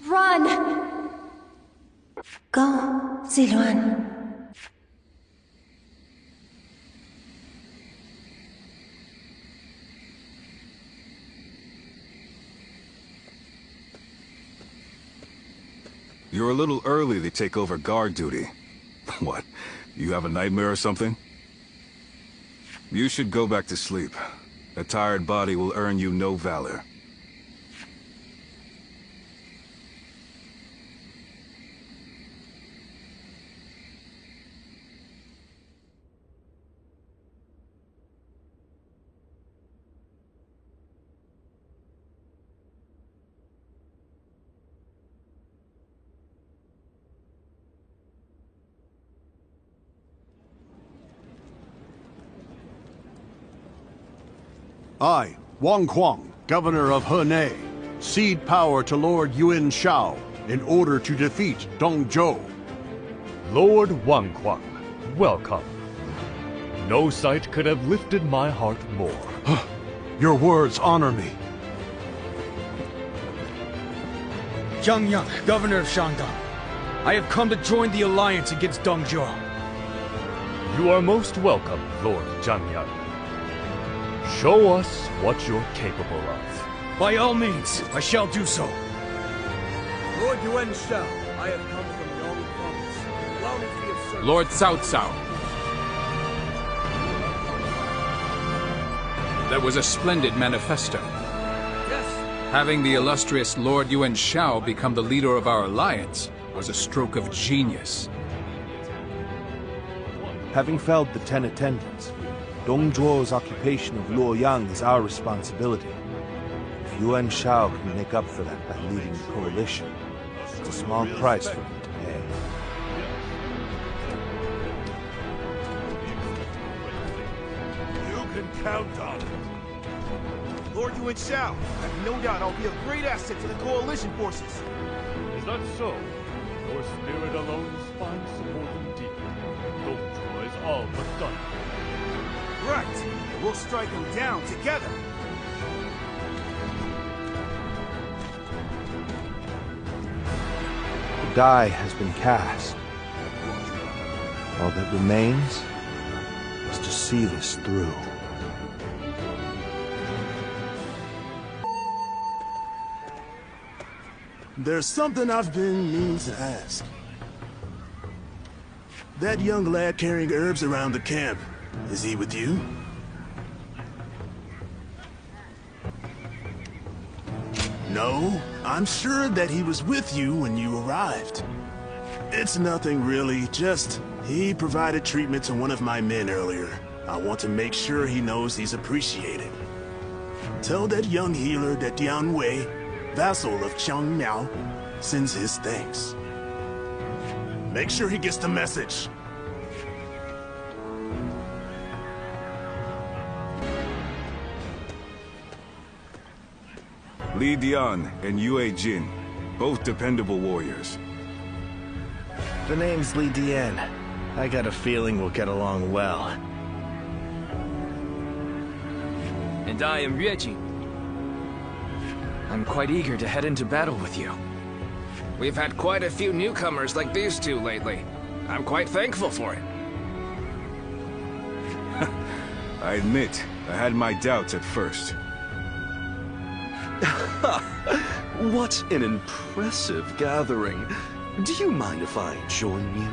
Run! Go, Ziluan. You're a little early to take over guard duty. What? You have a nightmare or something? You should go back to sleep. A tired body will earn you no valor. I, Wang Kuang, governor of Henei, cede power to Lord Yuan Shao in order to defeat Dong Zhuo. Lord Wang Kuang, welcome. No sight could have lifted my heart more. Your words honor me. Zhang Yang, governor of Shandong. I have come to join the alliance against Dong Zhuo. You are most welcome, Lord Zhang Yang. Show us what you're capable of. By all means, I shall do so. Lord Yuan Shao, I have come from Yong province. Allow me to be of service. Lord Cao Cao. That was a splendid manifesto. Yes. Having the illustrious Lord Yuan Shao become the leader of our alliance was a stroke of genius. Having felled the 10 attendants, Dong Zhuo's occupation of Luoyang is our responsibility. If Yuan Shao can make up for that by leading the coalition, it's a small price for him to pay. You can count on it. Lord Yuan Shao, I have no doubt I'll be a great asset to the coalition forces. Is that so? Your spirit alone finds support indeed. Dong Zhuo is all but done. Right. We'll strike them down together. The die has been cast. All that remains is to see this through. There's something I've been meaning to ask. That young lad carrying herbs around the camp, is he with you? No, I'm sure that he was with you when you arrived. It's nothing really, just he provided treatment to one of my men earlier. I want to make sure he knows he's appreciated. Tell that young healer that Dian Wei, vassal of Qiang Miao, sends his thanks. Make sure he gets the message. Li Dian and Yue Jin, both dependable warriors. The name's Li Dian. I got a feeling we'll get along well. And I am Yue Jin. I'm quite eager to head into battle with you. We've had quite a few newcomers like these two lately. I'm quite thankful for it. I admit, I had my doubts at first. What an impressive gathering. Do you mind if I join you?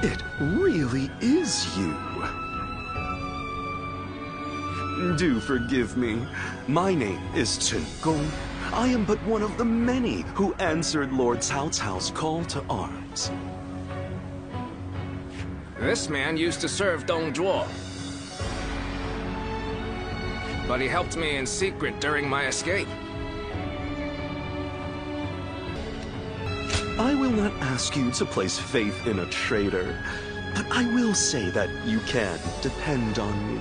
It really is you. Do forgive me. My name is Chen Gong. I am but one of the many who answered Lord Cao Cao's call to arms. This man used to serve Dong Zhuo. But he helped me in secret during my escape. I will not ask you to place faith in a traitor, but I will say that you can depend on me.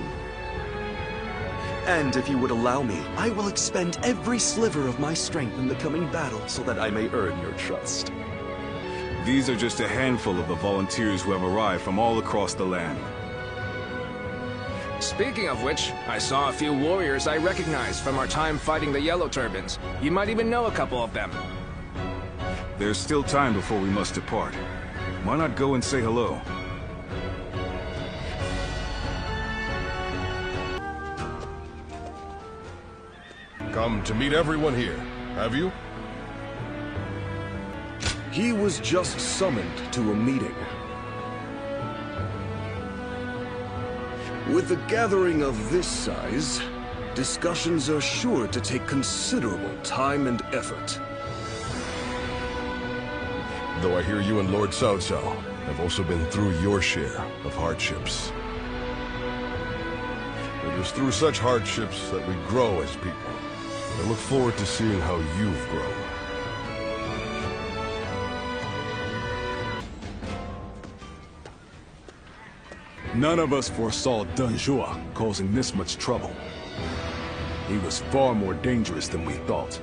And if you would allow me, I will expend every sliver of my strength in the coming battle so that I may earn your trust. These are just a handful of the volunteers who have arrived from all across the land. Speaking of which, I saw a few warriors I recognize from our time fighting the Yellow Turbans. You might even know a couple of them. There's still time before we must depart. Why not go and say hello? Come to meet everyone here, have you? He was just summoned to a meeting. With a gathering of this size, discussions are sure to take considerable time and effort. Though I hear you and Lord Cao Cao have also been through your share of hardships. It is through such hardships that we grow as people. I look forward to seeing how you've grown. None of us foresaw Dong Zhuo causing this much trouble. He was far more dangerous than we thought.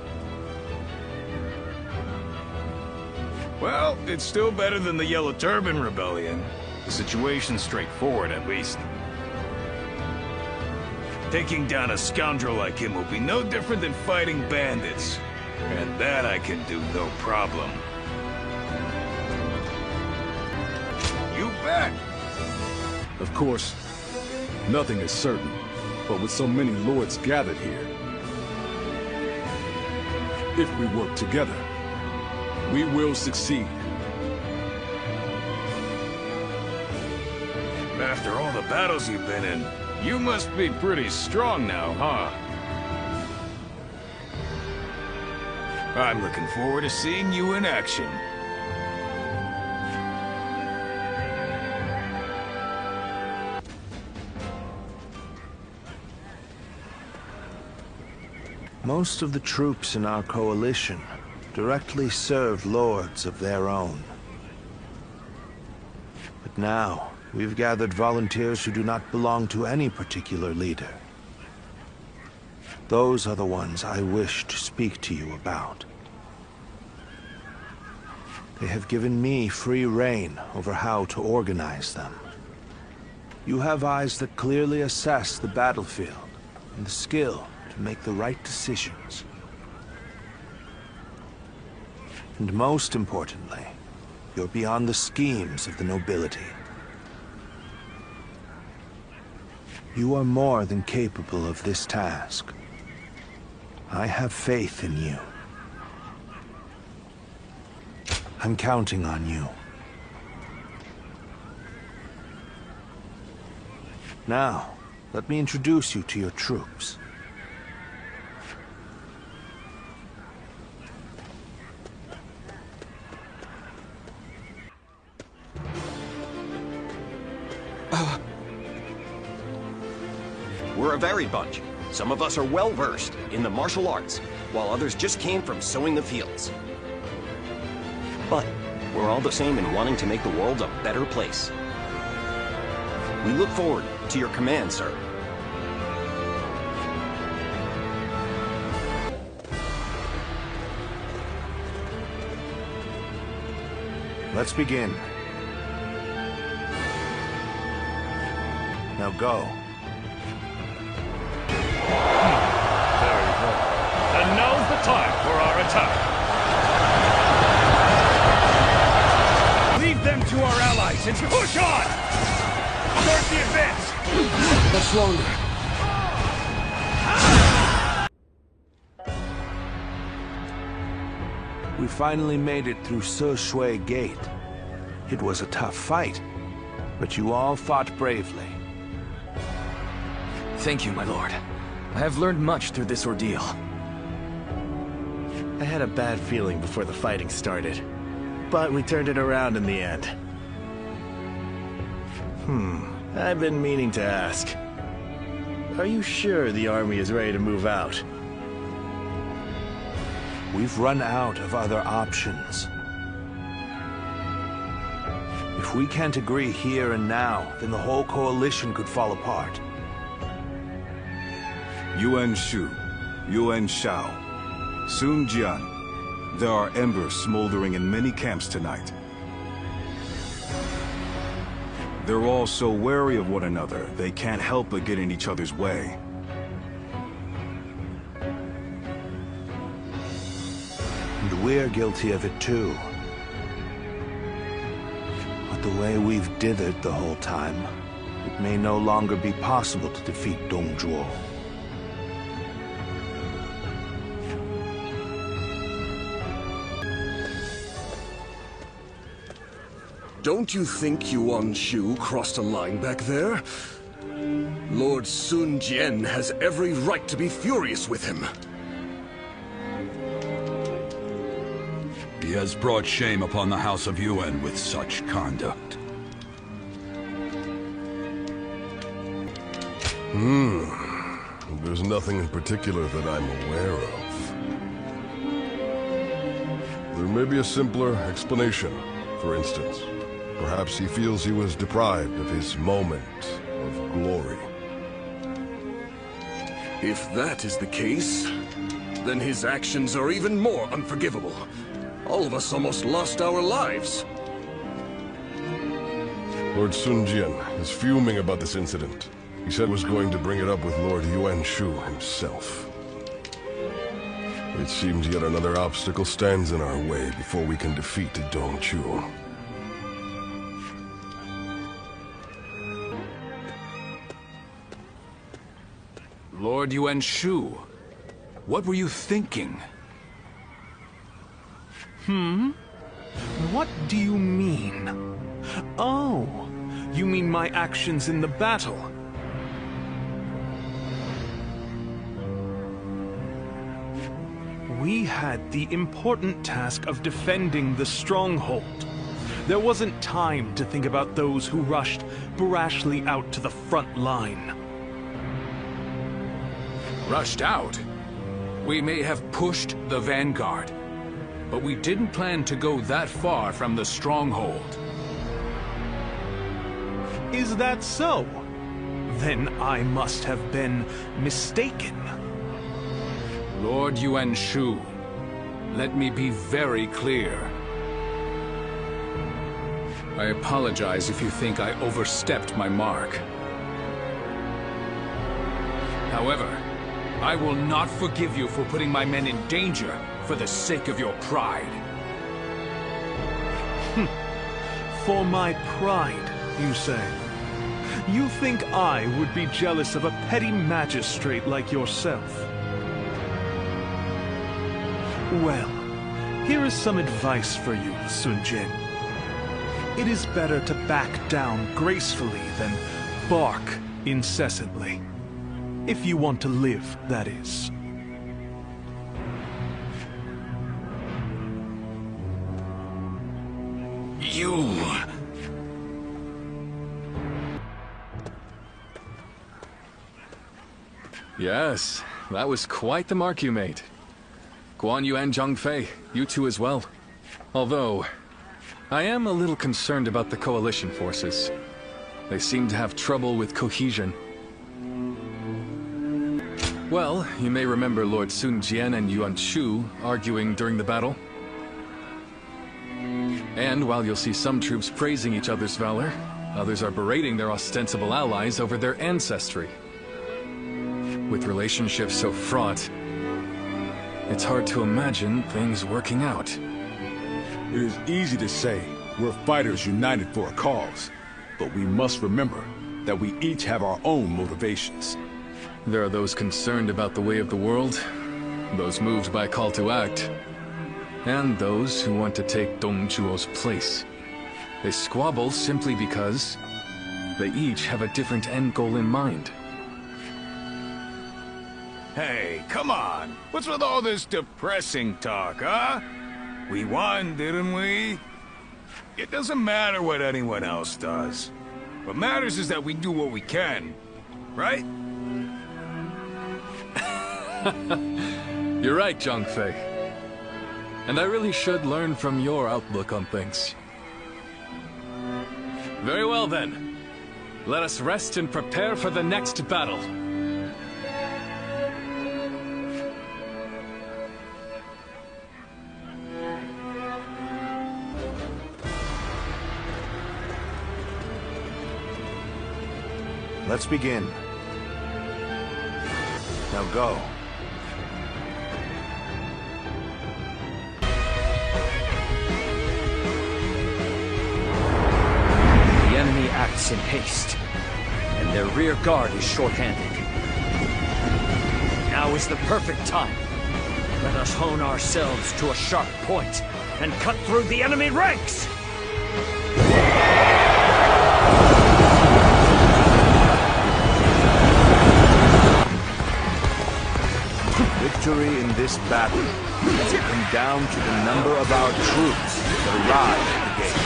Well, it's still better than the Yellow Turban Rebellion. The situation's straightforward, at least. Taking down a scoundrel like him will be no different than fighting bandits. And that I can do no problem. You bet! Of course, nothing is certain, but with so many lords gathered here, if we work together, we will succeed. After all the battles you've been in, you must be pretty strong now, huh? I'm looking forward to seeing you in action. Most of the troops in our coalition directly serve lords of their own. But now, we've gathered volunteers who do not belong to any particular leader. Those are the ones I wish to speak to you about. They have given me free rein over how to organize them. You have eyes that clearly assess the battlefield and the skill to make the right decisions. And most importantly, you're beyond the schemes of the nobility. You are more than capable of this task. I have faith in you. I'm counting on you. Now, let me introduce you to your troops. We're a varied bunch. Some of us are well-versed in the martial arts, while others just came from sowing the fields. But we're all the same in wanting to make the world a better place. We look forward to your command, sir. Let's begin. Now go. Very well. And now's the time for our attack. Leave them to our allies and push on! Start the advance! Much longer. We finally made it through Se Shui Gate. It was a tough fight, but you all fought bravely. Thank you, my lord. I have learned much through this ordeal. I had a bad feeling before the fighting started, but we turned it around in the end. I've been meaning to ask. Are you sure the army is ready to move out? We've run out of other options. If we can't agree here and now, then the whole coalition could fall apart. Yuan Shu, Yuan Shao, Sun Jian. There are embers smoldering in many camps tonight. They're all so wary of one another, they can't help but get in each other's way. And we're guilty of it too. But the way we've dithered the whole time, it may no longer be possible to defeat Dong Zhuo. Don't you think Yuan Shu crossed a line back there? Lord Sun Jian has every right to be furious with him. He has brought shame upon the House of Yuan with such conduct. There's nothing in particular that I'm aware of. There may be a simpler explanation. For instance, perhaps he feels he was deprived of his moment of glory. If that is the case, then his actions are even more unforgivable. All of us almost lost our lives. Lord Sun Jian is fuming about this incident. He said he was going to bring it up with Lord Yuan Shu himself. It seems yet another obstacle stands in our way before we can defeat Dong Zhuo. Lord Yuan Shu, what were you thinking? What do you mean? Oh, you mean my actions in the battle? We had the important task of defending the stronghold. There wasn't time to think about those who rushed brashly out to the front line. Rushed out? We may have pushed the vanguard, but we didn't plan to go that far from the stronghold. Is that so? Then I must have been mistaken. Lord Yuan Shu, let me be very clear. I apologize if you think I overstepped my mark. However, I will not forgive you for putting my men in danger for the sake of your pride. For my pride, you say? You think I would be jealous of a petty magistrate like yourself? Well, here is some advice for you, Sun Jian. It is better to back down gracefully than bark incessantly. If you want to live, that is. You... Yes, that was quite the mark you made. Guan Yu and Zhang Fei, you two as well. Although, I am a little concerned about the coalition forces. They seem to have trouble with cohesion. Well, you may remember Lord Sun Jian and Yuan Shu arguing during the battle. And while you'll see some troops praising each other's valor, others are berating their ostensible allies over their ancestry. With relationships so fraught, it's hard to imagine things working out. It is easy to say we're fighters united for a cause, but we must remember that we each have our own motivations. There are those concerned about the way of the world, those moved by a call to act, and those who want to take Dong Zhuo's place. They squabble simply because they each have a different end goal in mind. Hey, come on! What's with all this depressing talk, huh? We won, didn't we? It doesn't matter what anyone else does. What matters is that we do what we can, right? You're right, Zhang Fei. And I really should learn from your outlook on things. Very well then. Let us rest and prepare for the next battle. Let's begin. Now go. The enemy acts in haste, and their rear guard is short-handed. Now is the perfect time. Let us hone ourselves to a sharp point and cut through the enemy ranks! Victory in this battle will come down to the number of our troops that arrive at the gate.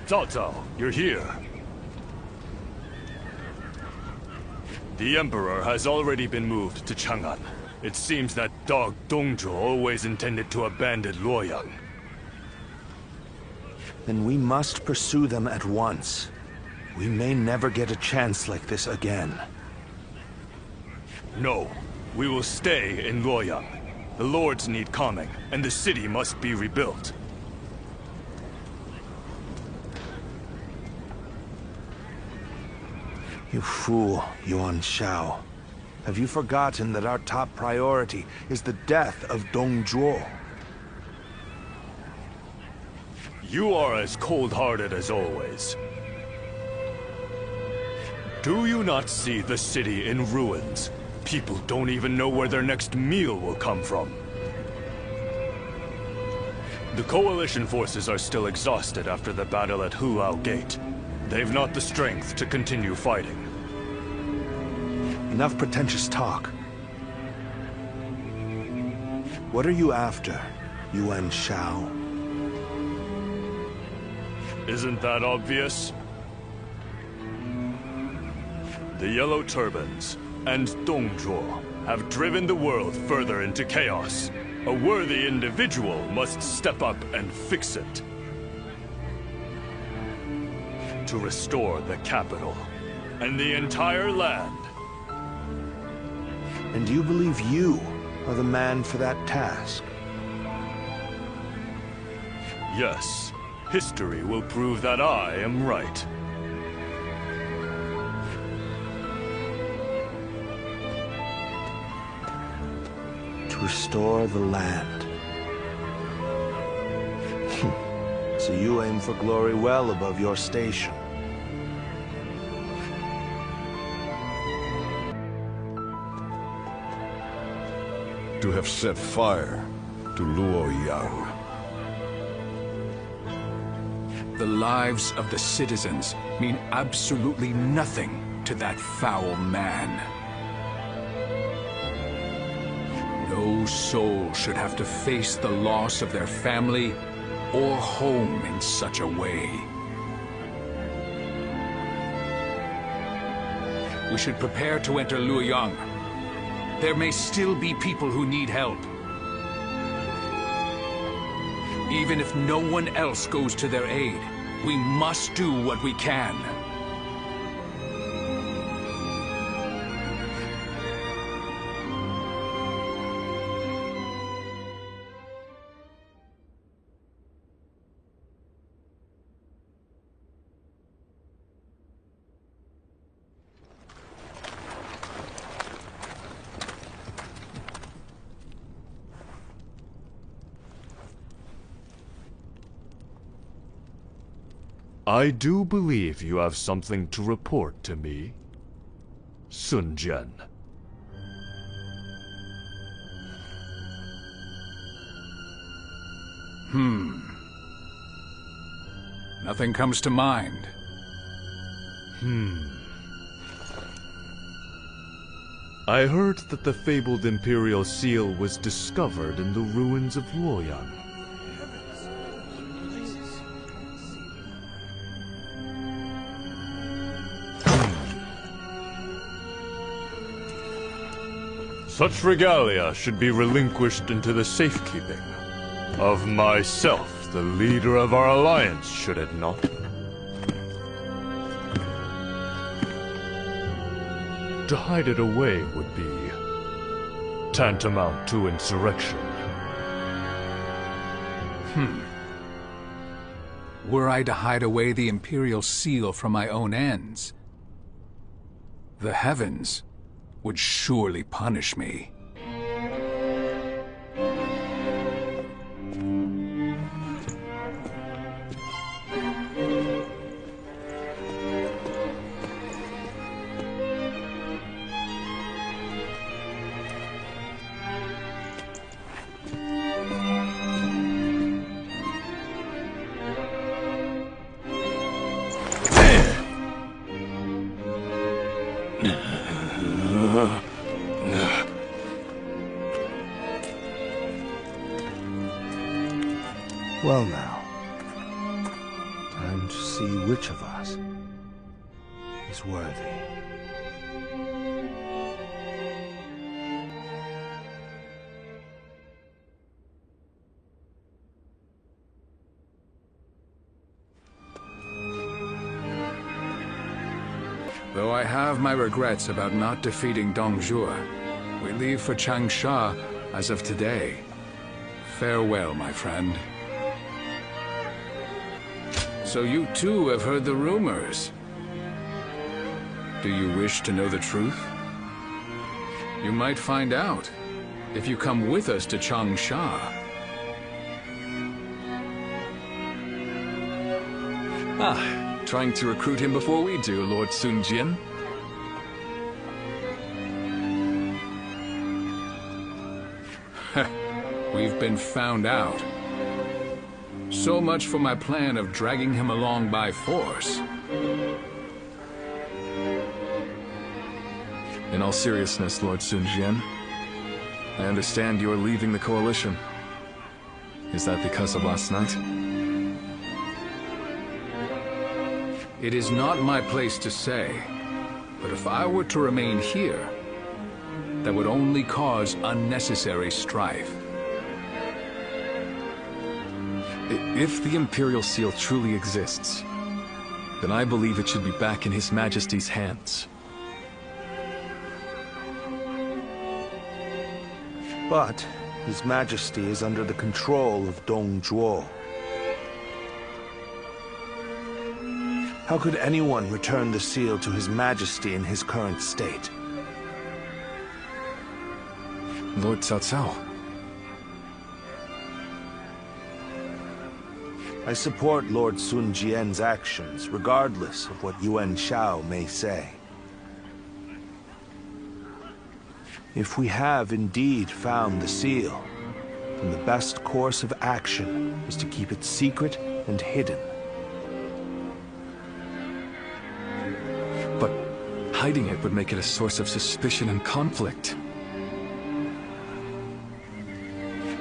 Cao Cao, you're here. The Emperor has already been moved to Chang'an. It seems that dog Dong Zhuo always intended to abandon Luoyang. Then we must pursue them at once. We may never get a chance like this again. No, we will stay in Luoyang. The lords need calming, and the city must be rebuilt. You fool, Yuan Shao. Have you forgotten that our top priority is the death of Dong Zhuo? You are as cold-hearted as always. Do you not see the city in ruins? People don't even know where their next meal will come from. The Coalition forces are still exhausted after the battle at Hulao Gate. They've not the strength to continue fighting. Enough pretentious talk. What are you after, Yuan Shao? Isn't that obvious? The Yellow Turbans and Dong Zhuo have driven the world further into chaos. A worthy individual must step up and fix it. To restore the capital and the entire land. And you believe you are the man for that task? Yes. History will prove that I am right. To restore the land. So you aim for glory well above your station. To have set fire to Luoyang. The lives of the citizens mean absolutely nothing to that foul man. No soul should have to face the loss of their family or home in such a way. We should prepare to enter Luoyang. There may still be people who need help. Even if no one else goes to their aid, we must do what we can. I do believe you have something to report to me. Sun Jian. Nothing comes to mind. I heard that the fabled Imperial Seal was discovered in the ruins of Luoyang. Such regalia should be relinquished into the safekeeping of myself, the leader of our alliance, should it not? To hide it away would be tantamount to insurrection. Were I to hide away the Imperial Seal for my own ends, the heavens would surely punish me. Well now, time to see which of us is worthy. Though I have my regrets about not defeating Dong Zhuo, we leave for Changsha as of today. Farewell, my friend. So you too have heard the rumors. Do you wish to know the truth? You might find out if you come with us to Changsha. Trying to recruit him before we do, Lord Sun Jian. We've been found out. So much for my plan of dragging him along by force. In all seriousness, Lord Sun Jian, I understand you are leaving the Coalition. Is that because of last night? It is not my place to say, but if I were to remain here, that would only cause unnecessary strife. If the Imperial Seal truly exists, then I believe it should be back in His Majesty's hands. But His Majesty is under the control of Dong Zhuo. How could anyone return the seal to His Majesty in his current state? Lord Cao Cao. I support Lord Sun Jian's actions, regardless of what Yuan Shao may say. If we have indeed found the seal, then the best course of action is to keep it secret and hidden. But hiding it would make it a source of suspicion and conflict.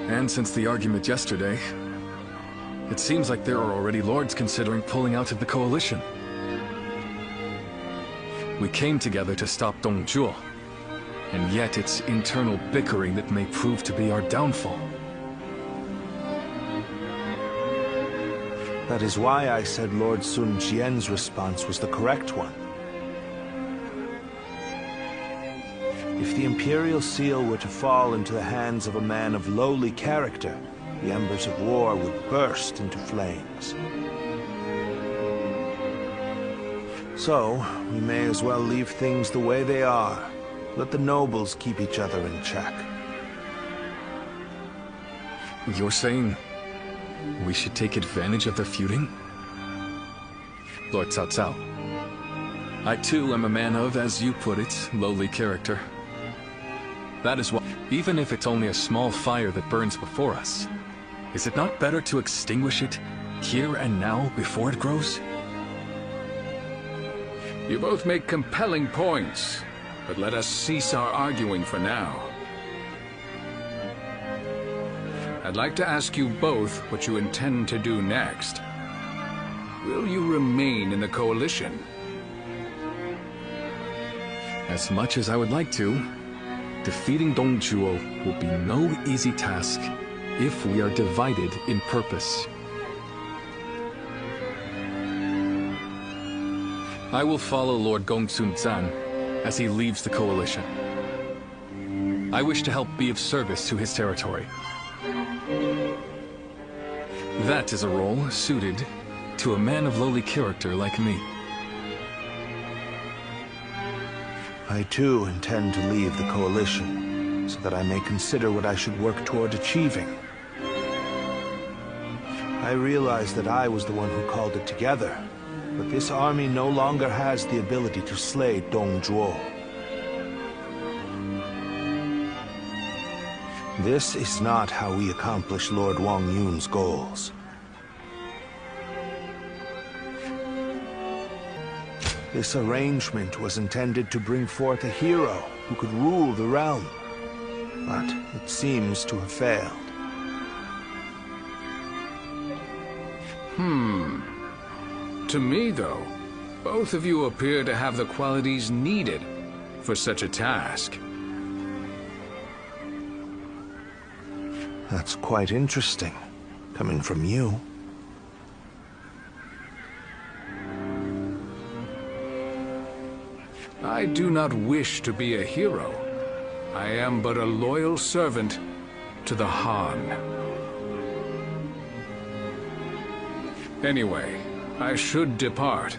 And since the argument yesterday, it seems like there are already lords considering pulling out of the Coalition. We came together to stop Dong Zhuo, and yet it's internal bickering that may prove to be our downfall. That is why I said Lord Sun Jian's response was the correct one. If the Imperial Seal were to fall into the hands of a man of lowly character, the embers of war would burst into flames. So, we may as well leave things the way they are. Let the nobles keep each other in check. You're saying we should take advantage of their feuding? Lord Cao Cao, I too am a man of, as you put it, lowly character. That is why, even if it's only a small fire that burns before us, is it not better to extinguish it here and now before it grows? You both make compelling points, but let us cease our arguing for now. I'd like to ask you both what you intend to do next. Will you remain in the coalition? As much as I would like to, defeating Dong Zhuo will be no easy task if we are divided in purpose. I will follow Lord Gongsun Zan as he leaves the coalition. I wish to help be of service to his territory. That is a role suited to a man of lowly character like me. I too intend to leave the coalition, so that I may consider what I should work toward achieving. I realize that I was the one who called it together, but this army no longer has the ability to slay Dong Zhuo. This is not how we accomplish Lord Wang Yun's goals. This arrangement was intended to bring forth a hero who could rule the realm, but it seems to have failed. To me, though, both of you appear to have the qualities needed for such a task. That's quite interesting, coming from you. I do not wish to be a hero. I am but a loyal servant to the Han. Anyway, I should depart.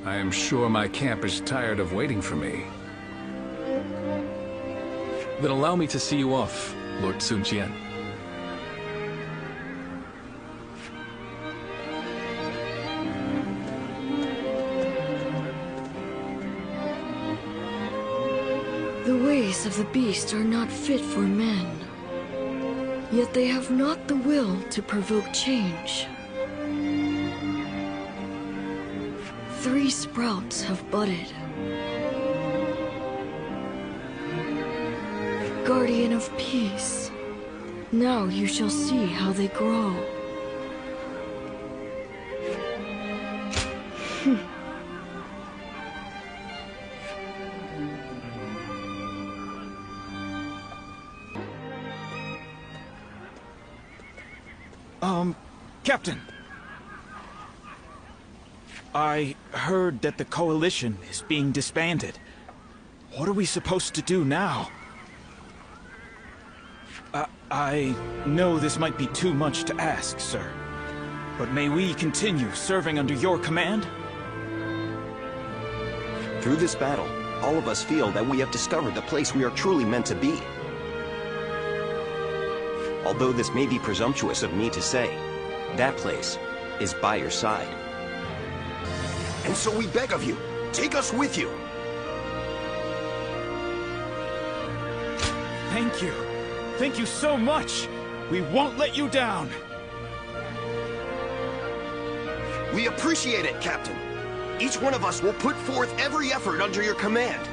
I am sure my camp is tired of waiting for me. Then allow me to see you off, Lord Sun Jian. The ways of the beast are not fit for men, yet they have not the will to provoke change. 3 sprouts have budded. Guardian of peace, now you shall see how they grow. Captain! I heard that the coalition is being disbanded. What are we supposed to do now? I know this might be too much to ask, sir. But may we continue serving under your command? Through this battle, all of us feel that we have discovered the place we are truly meant to be. Although this may be presumptuous of me to say, that place is by your side. And so we beg of you, take us with you. Thank you. Thank you so much. We won't let you down. We appreciate it, Captain. Each one of us will put forth every effort under your command.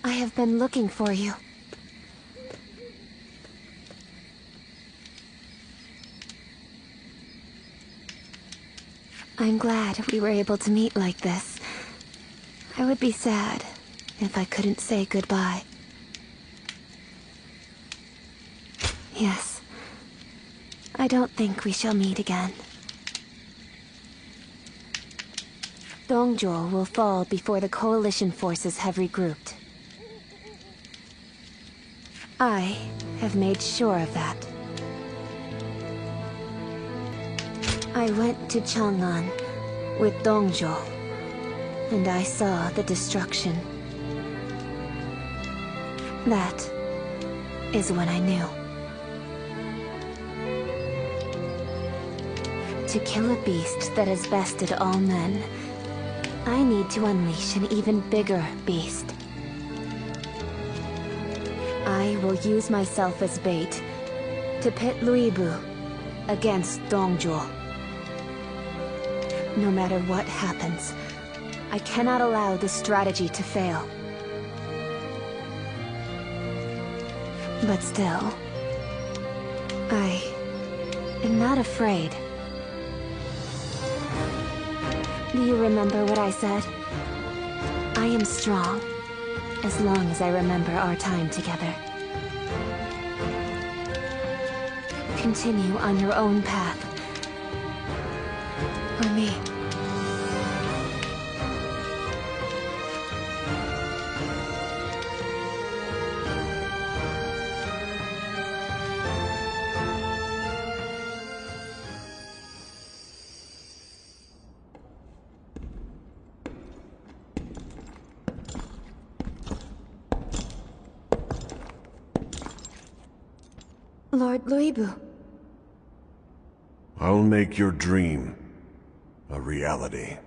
I have been looking for you. I'm glad we were able to meet like this. I would be sad if I couldn't say goodbye. Yes. I don't think we shall meet again. Dong Zhuo will fall before the coalition forces have regrouped. I have made sure of that. I went to Chang'an with Dong Zhuo, and I saw the destruction. That is when I knew. To kill a beast that has bested all men, I need to unleash an even bigger beast. I will use myself as bait to pit Luoyang against Dong Zhuo. No matter what happens, I cannot allow this strategy to fail. But still, I am not afraid. Do you remember what I said? I am strong, as long as I remember our time together. Continue on your own path. Or me. Lord Luoyang. I'll make your dream a reality.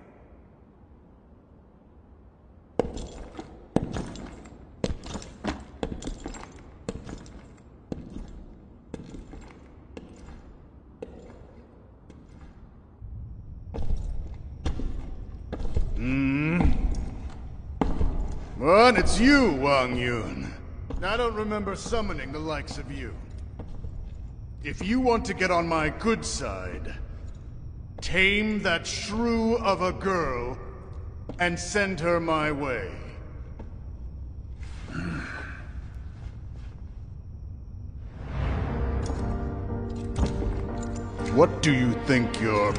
What? It's you, Wang Yun. I don't remember summoning the likes of you. If you want to get on my good side, tame that shrew of a girl and send her my way. What do you think you're...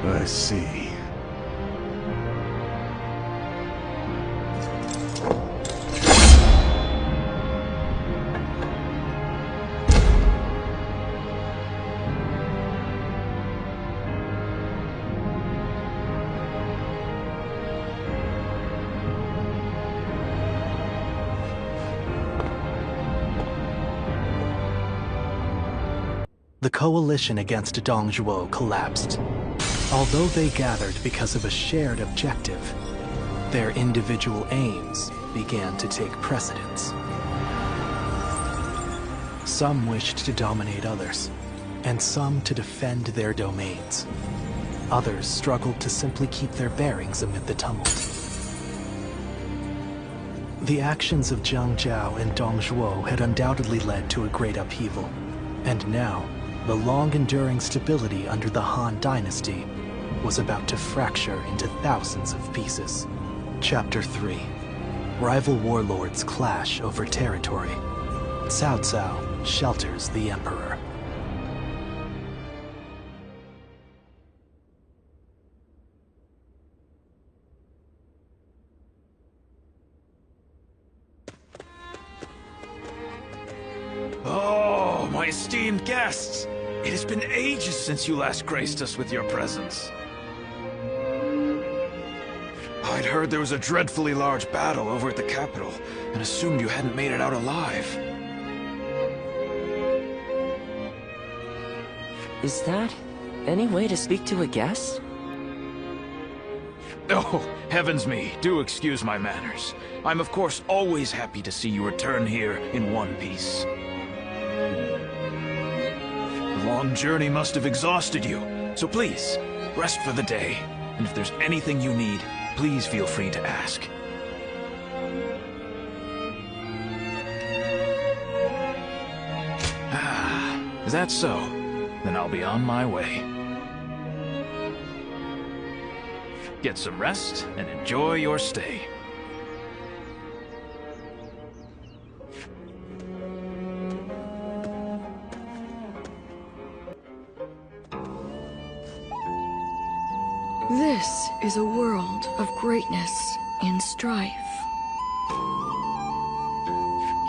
I see. The coalition against Dong Zhuo collapsed. Although they gathered because of a shared objective, their individual aims began to take precedence. Some wished to dominate others, and some to defend their domains. Others struggled to simply keep their bearings amid the tumult. The actions of Zhang Jiao and Dong Zhuo had undoubtedly led to a great upheaval, and now, the long-enduring stability under the Han Dynasty was about to fracture into thousands of pieces. Chapter 3. Rival warlords clash over territory. Cao Cao shelters the Emperor. Oh, my esteemed guests! It has been ages since you last graced us with your presence. I'd heard there was a dreadfully large battle over at the capital, and assumed you hadn't made it out alive. Is that any way to speak to a guest? Oh, heavens me, do excuse my manners. I'm of course always happy to see you return here in one piece. The long journey must have exhausted you, so please, rest for the day. And if there's anything you need, please feel free to ask. Ah, is that so? Then I'll be on my way. Get some rest and enjoy your stay. This is a world of greatness and strife.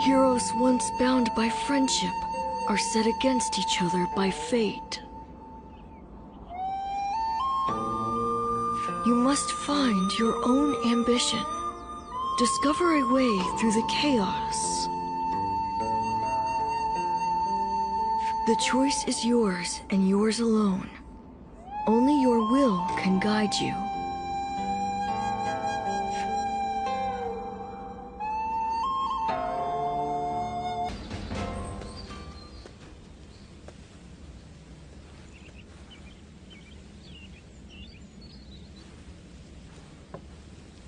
Heroes once bound by friendship are set against each other by fate. You must find your own ambition. Discover a way through the chaos. The choice is yours and yours alone. Only your will can guide you.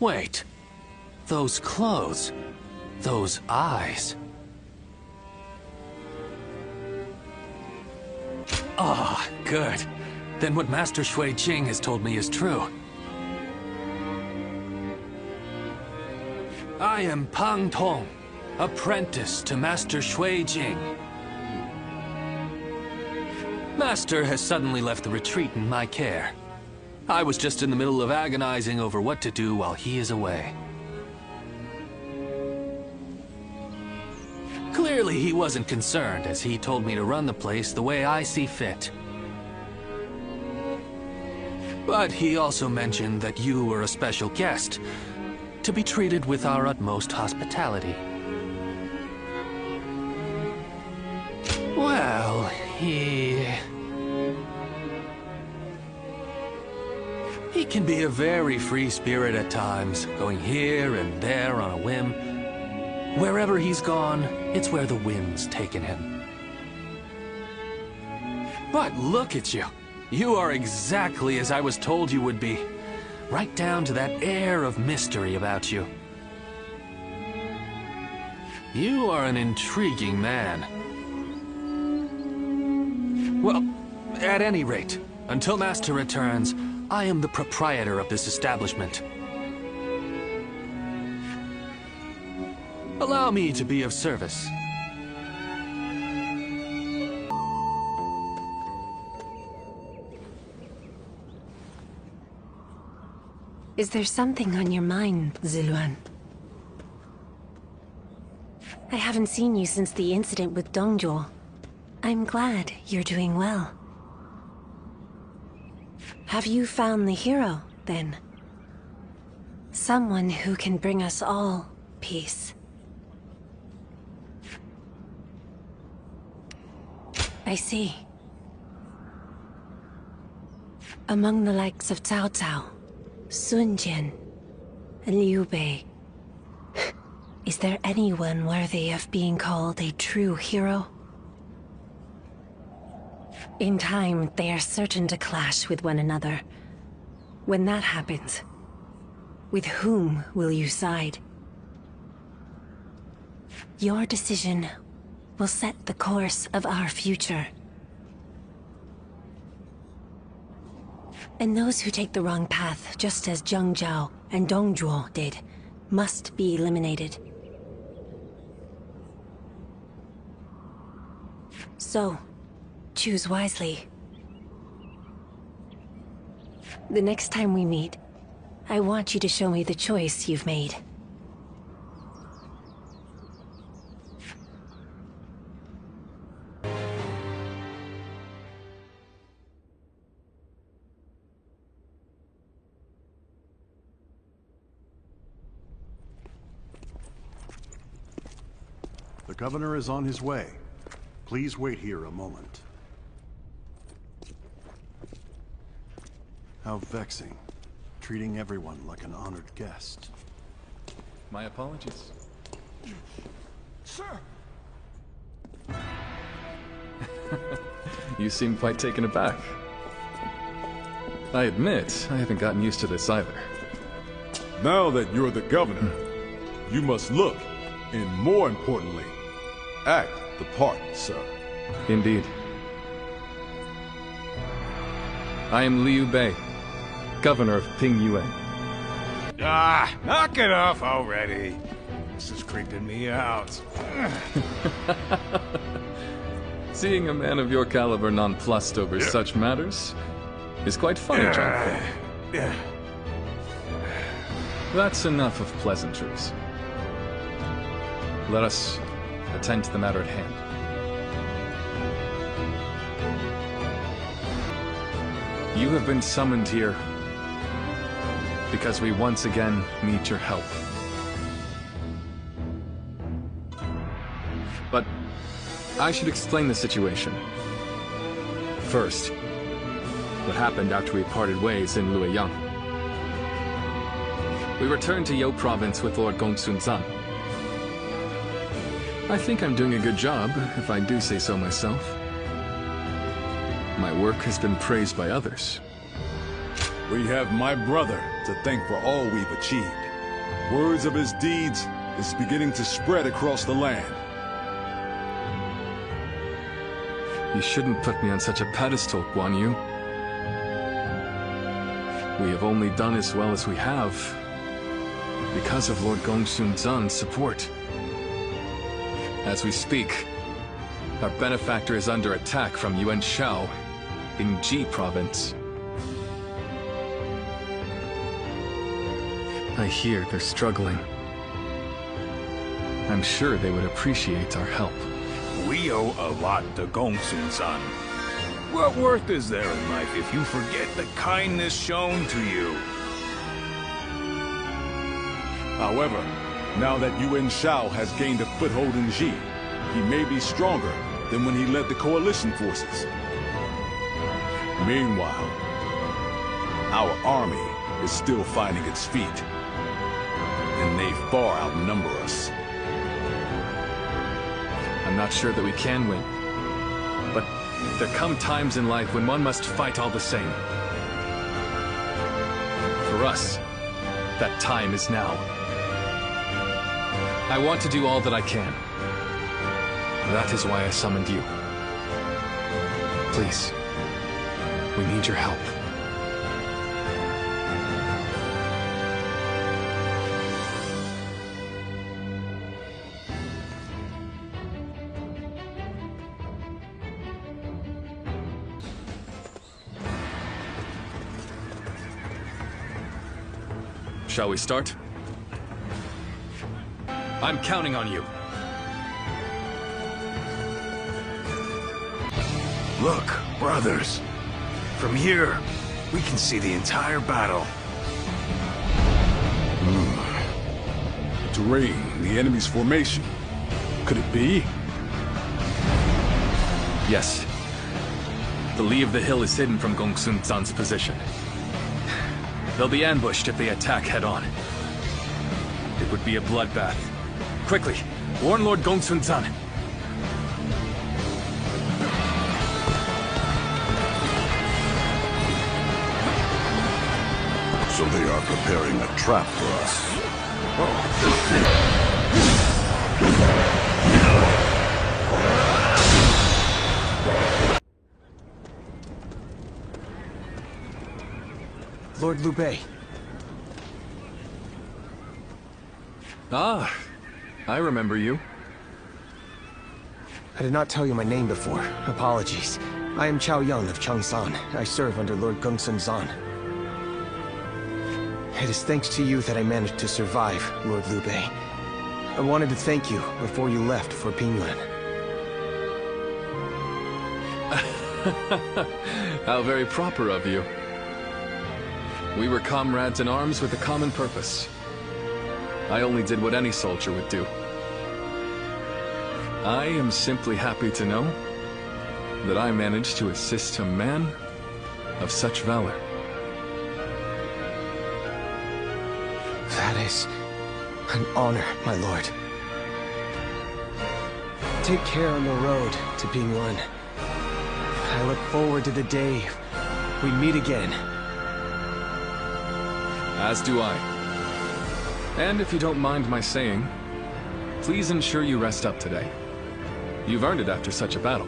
Wait. Those clothes. Those eyes. Ah, good. Then what Master Shui Jing has told me is true. I am Pang Tong, apprentice to Master Shui Jing. Master has suddenly left the retreat in my care. I was just in the middle of agonizing over what to do while he is away. Clearly he wasn't concerned, as he told me to run the place the way I see fit. But he also mentioned that you were a special guest, to be treated with our utmost hospitality. Well, he can be a very free spirit at times, going here and there on a whim. Wherever he's gone, it's where the wind's taken him. But look at you. You are exactly as I was told you would be. Right down to that air of mystery about you. You are an intriguing man. Well, at any rate, until Master returns, I am the proprietor of this establishment. Allow me to be of service. Is there something on your mind, Ziluan? I haven't seen you since the incident with Dong Zhuo. I'm glad you're doing well. Have you found the hero, then? Someone who can bring us all peace. I see. Among the likes of Cao Cao, Sun Jian, and Liu Bei, is there anyone worthy of being called a true hero? In time, they are certain to clash with one another. When that happens, with whom will you side? Your decision will set the course of our future. And those who take the wrong path, just as Zhang Jiao and Dong Zhuo did, must be eliminated. So, choose wisely. The next time we meet, I want you to show me the choice you've made. The governor is on his way. Please wait here a moment. How vexing. Treating everyone like an honored guest. My apologies. Sir! You seem quite taken aback. I admit, I haven't gotten used to this either. Now that you're the governor, you must look, and more importantly, act the part, sir. Indeed. I am Liu Bei, governor of Ping Yue. Ah, knock it off already. This is creeping me out. Seeing a man of your caliber nonplussed over such matters is quite funny, Zhang. That's enough of pleasantries. Let us attend to the matter at hand. You have been summoned here because we once again need your help. But I should explain the situation. First, what happened after we parted ways in Luoyang. We returned to Yao province with Lord Gongsun Zan. I think I'm doing a good job, if I do say so myself. My work has been praised by others. We have my brother to thank for all we've achieved. Words of his deeds is beginning to spread across the land. You shouldn't put me on such a pedestal, Guan Yu. We have only done as well as we have because of Lord Gongsun Zan's support. As we speak, our benefactor is under attack from Yuan Shao in Ji province. I hear they're struggling. I'm sure they would appreciate our help. We owe a lot to Gongsun-san. What worth is there in life if you forget the kindness shown to you? However, now that Yuan Shao has gained a foothold in Ji, he may be stronger than when he led the coalition forces. Meanwhile, our army is still finding its feet, and they far outnumber us. I'm not sure that we can win, but there come times in life when one must fight all the same. For us, that time is now. I want to do all that I can. That is why I summoned you. Please, we need your help. Shall we start? I'm counting on you. Look, brothers. From here, we can see the entire battle. Terrain, the enemy's formation. Could it be? Yes. The lee of the hill is hidden from Gongsun Zan's position. They'll be ambushed if they attack head-on. It would be a bloodbath. Quickly, warn Lord Gongsun Zan. So they are preparing a trap for us. Lord Liu Bei. Ah, I remember you. I did not tell you my name before. Apologies. I am Cao Yang of Changsan. I serve under Lord Gongsun Zan. It is thanks to you that I managed to survive, Lord Liu Bei. I wanted to thank you before you left for Pingyuan. How very proper of you. We were comrades in arms with a common purpose. I only did what any soldier would do. I am simply happy to know that I managed to assist a man of such valor. That is an honor, my lord. Take care on the road to Pingyuan. I look forward to the day we meet again. As do I. And if you don't mind my saying, please ensure you rest up today. You've earned it after such a battle.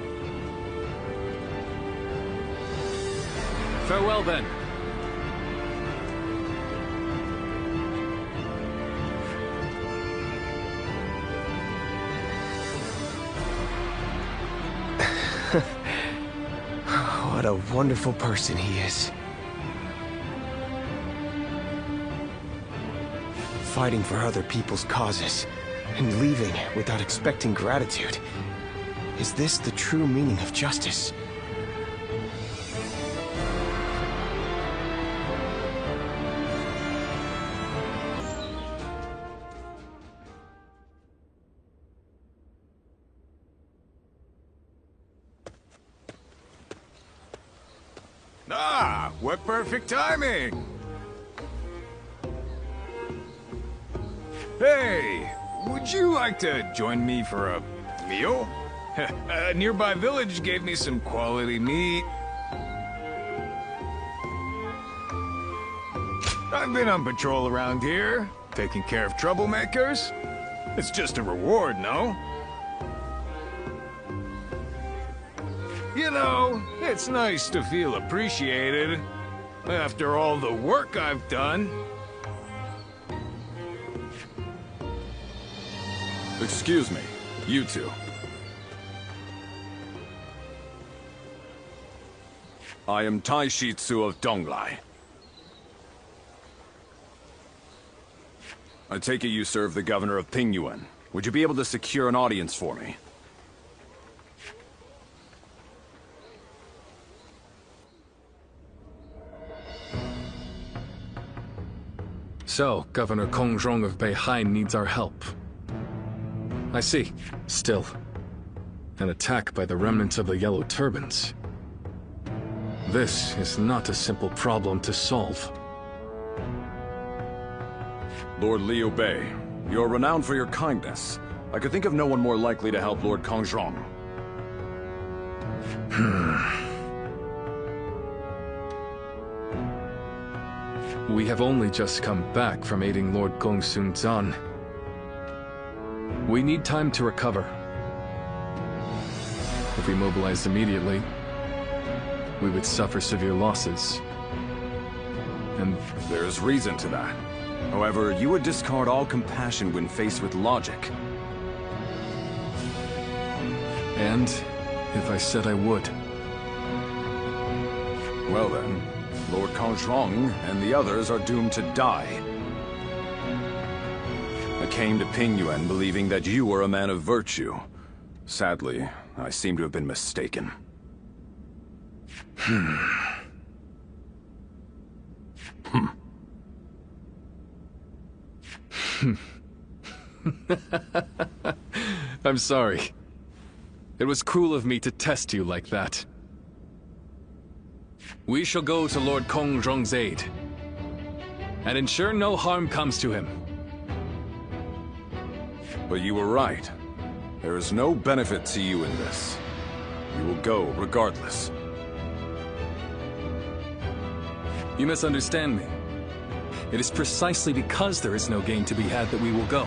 Farewell then. What a wonderful person he is. fighting for other people's causes, and leaving without expecting gratitude. Is this the true meaning of justice? Ah, what perfect timing! Hey, would you like to join me for a meal? A nearby village gave me some quality meat. I've been on patrol around here, taking care of troublemakers. It's just a reward, no? You know, it's nice to feel appreciated after all the work I've done. Excuse me, you two. I am Taishitsu of Donglai. I take it you serve the governor of Pingyuan. Would you be able to secure an audience for me? So, Governor Kongrong of Beihai needs our help. I see. Still, an attack by the remnants of the Yellow Turbans. This is not a simple problem to solve. Lord Liu Bei, you are renowned for your kindness. I could think of no one more likely to help Lord Kongrong. We have only just come back from aiding Lord Gongsun Zan. We need time to recover. If we mobilized immediately, we would suffer severe losses. And there's reason to that. However, you would discard all compassion when faced with logic. And if I said I would? Well then, Lord Kongrong and the others are doomed to die. I came to Pingyuan believing that you were a man of virtue. Sadly, I seem to have been mistaken. I'm sorry. It was cruel of me to test you like that. We shall go to Lord Kongrong's aid, and ensure no harm comes to him. But you were right. There is no benefit to you in this. You will go regardless. You misunderstand me. It is precisely because there is no gain to be had that we will go.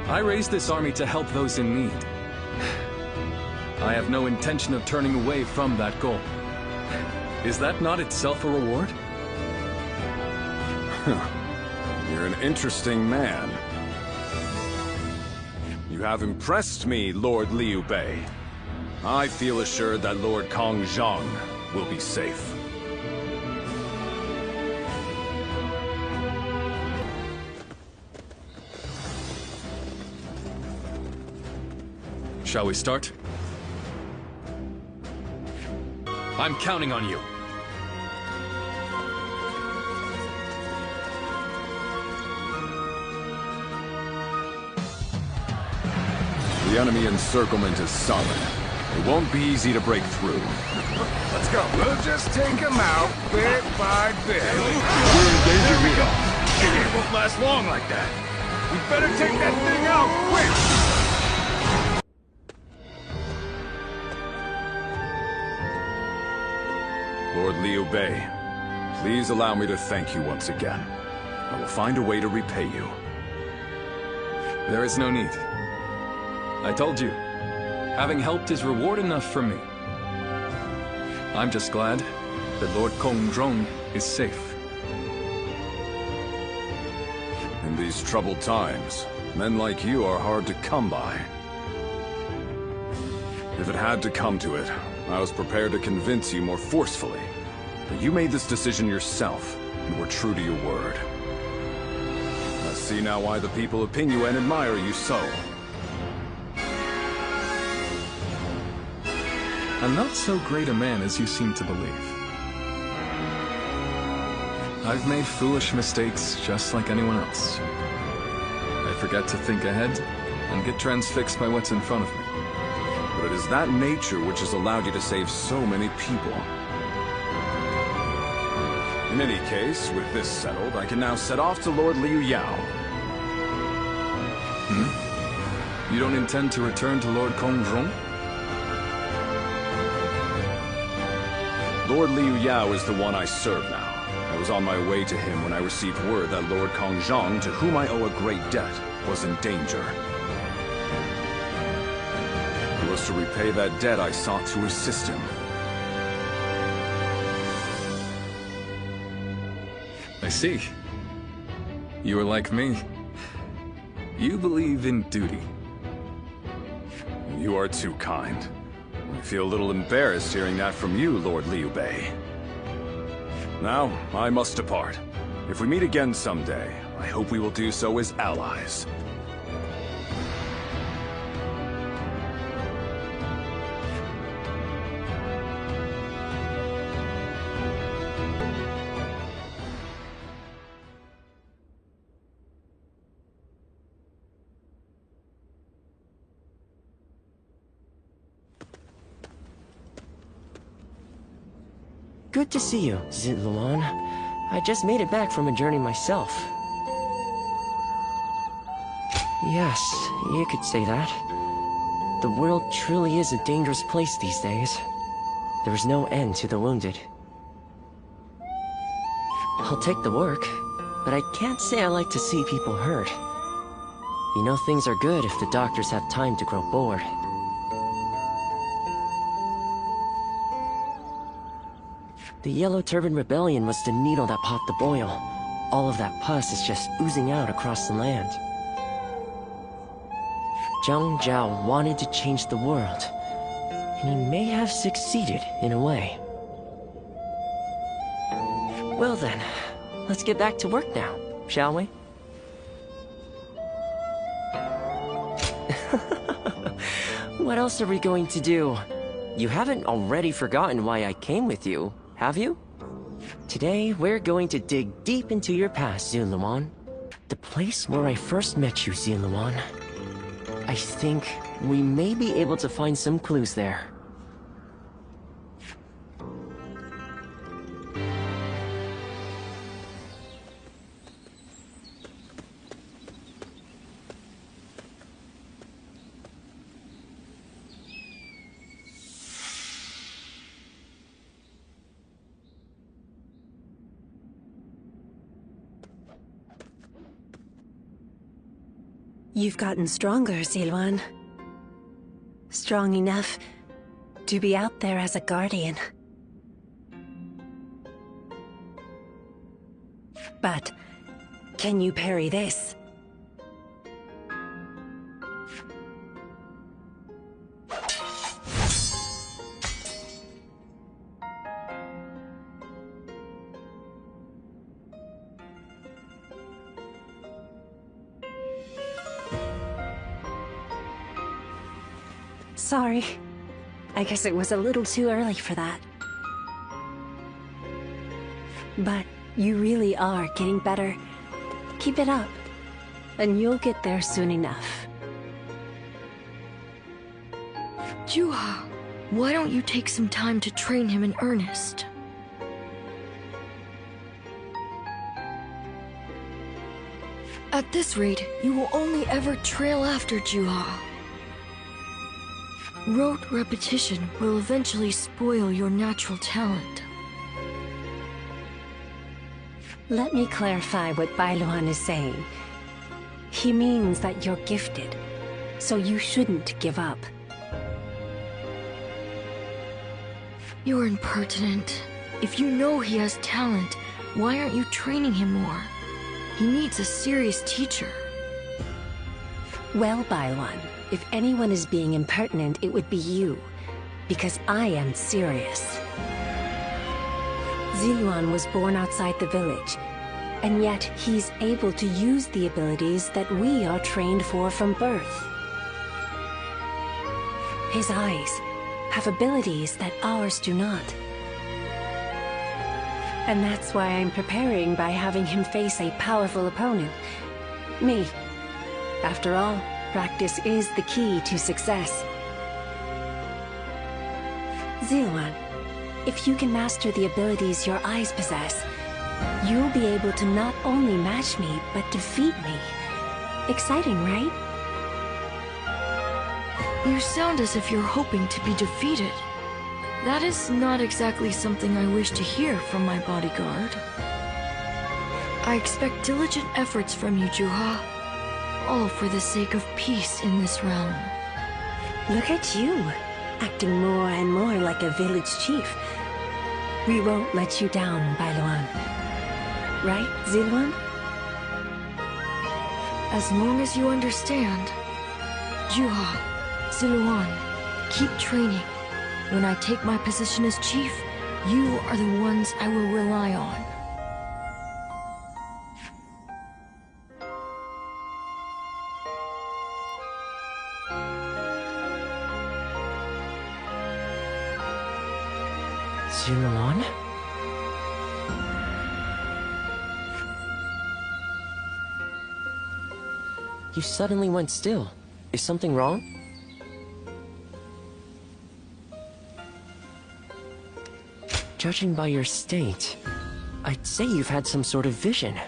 I raised this army to help those in need. I have no intention of turning away from that goal. Is that not itself a reward? You're an interesting man. You have impressed me, Lord Liu Bei. I feel assured that Lord Kongrong will be safe. Shall we start? I'm counting on you. The enemy encirclement is solid. It won't be easy to break through. Let's go. We'll just take them out, bit by bit. We're in danger here. It won't last long like that. We better take that thing out, quick! Lord Liu Bei, please allow me to thank you once again. I will find a way to repay you. There is no need. I told you, having helped is reward enough for me. I'm just glad that Lord Kongrong is safe. In these troubled times, men like you are hard to come by. If it had to come to it, I was prepared to convince you more forcefully. But you made this decision yourself, You were true to your word. I see now why the people of Pingyuan admire you so. I'm not so great a man as you seem to believe. I've made foolish mistakes just like anyone else. I forget to think ahead and get transfixed by what's in front of me. But it is that nature which has allowed you to save so many people. In any case, with this settled, I can now set off to Lord Liuyao. You don't intend to return to Lord Kongzhong? Lord Liuyao is the one I serve now. I was on my way to him when I received word that Lord Kongzhong, to whom I owe a great debt, was in danger. It was to repay that debt I sought to assist him. I see. You are like me. You believe in duty. You are too kind. I feel a little embarrassed hearing that from you, Lord Liu Bei. Now, I must depart. If we meet again someday, I hope we will do so as allies. Good to see you, Luoyang. I just made it back from a journey myself. Yes, you could say that. The world truly is a dangerous place these days. There is no end to the wounded. I'll take the work, but I can't say I like to see people hurt. You know things are good if the doctors have time to grow bored. The Yellow Turban Rebellion was the needle that popped the boil. All of that pus is just oozing out across the land. Zhang Jiao wanted to change the world, and he may have succeeded in a way. Well then, let's get back to work now, shall we? What else are we going to do? You haven't already forgotten why I came with you, have you? Today, we're going to dig deep into your past, Luoyang. The place where I first met you, Luoyang. I think we may be able to find some clues there. You've gotten stronger, Luoyang. Strong enough to be out there as a guardian. But can you parry this? Sorry. I guess it was a little too early for that. But you really are getting better. Keep it up, and you'll get there soon enough. Jiao, why don't you take some time to train him in earnest? At this rate, you will only ever trail after Jiao. Rote repetition will eventually spoil your natural talent. Let me clarify what Bailuan is saying. He means that you're gifted, so you shouldn't give up. You're impertinent. If you know he has talent, why aren't you training him more? He needs a serious teacher. Well, Bailuan, if anyone is being impertinent, it would be you. Because I am serious. Ziluan was born outside the village, and yet he's able to use the abilities that we are trained for from birth. His eyes have abilities that ours do not. And that's why I'm preparing by having him face a powerful opponent. Me. After all, practice is the key to success. Ziluan, if you can master the abilities your eyes possess, you'll be able to not only match me, but defeat me. Exciting, right? You sound as if you're hoping to be defeated. That is not exactly something I wish to hear from my bodyguard. I expect diligent efforts from you, Juha. All for the sake of peace in this realm. Look at you, acting more and more like a village chief. We won't let you down, Bailuan. Right, Ziluan? As long as you understand. Juha, Ziluan, keep training. When I take my position as chief, you are the ones I will rely on. Ziluan? You suddenly went still. Is something wrong? Judging by your state, I'd say you've had some sort of vision.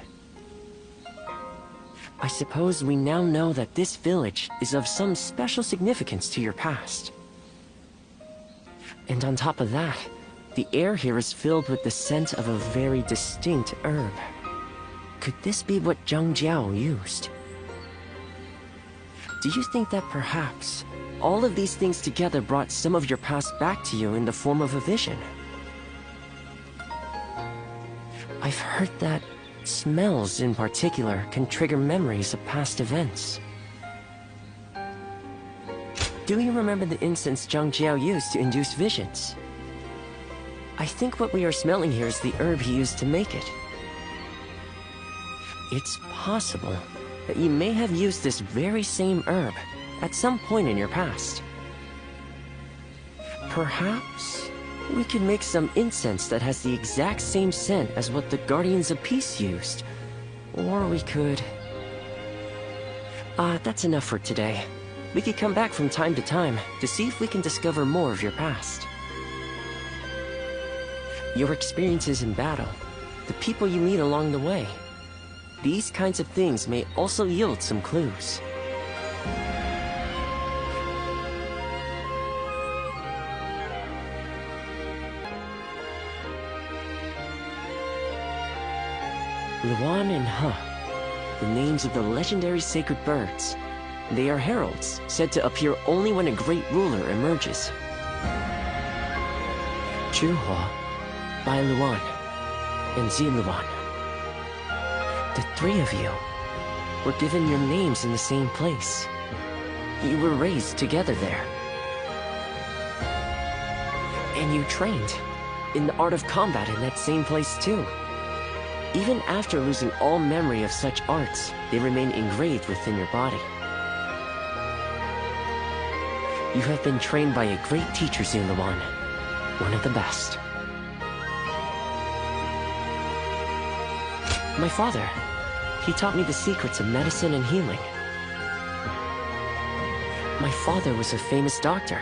I suppose we now know that this village is of some special significance to your past. And on top of that, the air here is filled with the scent of a very distinct herb. Could this be what Zhang Jiao used? Do you think that perhaps all of these things together brought some of your past back to you in the form of a vision? I've heard that smells in particular can trigger memories of past events. Do you remember the incense Zhang Jiao used to induce visions? I think what we are smelling here is the herb he used to make it. It's possible that you may have used this very same herb at some point in your past. Perhaps we could make some incense that has the exact same scent as what the Guardians of Peace used. Or we could... that's enough for today. We could come back from time to time to see if we can discover more of your past. Your experiences in battle, the people you meet along the way. These kinds of things may also yield some clues. Luoyang and He, the names of the legendary sacred birds. They are heralds, said to appear only when a great ruler emerges. Zhuhua, Bailuan, and Ziluan. The three of you were given your names in the same place. You were raised together there. And you trained in the art of combat in that same place too. Even after losing all memory of such arts, they remain engraved within your body. You have been trained by a great teacher, Ziluan, one of the best. My father, he taught me the secrets of medicine and healing. My father was a famous doctor,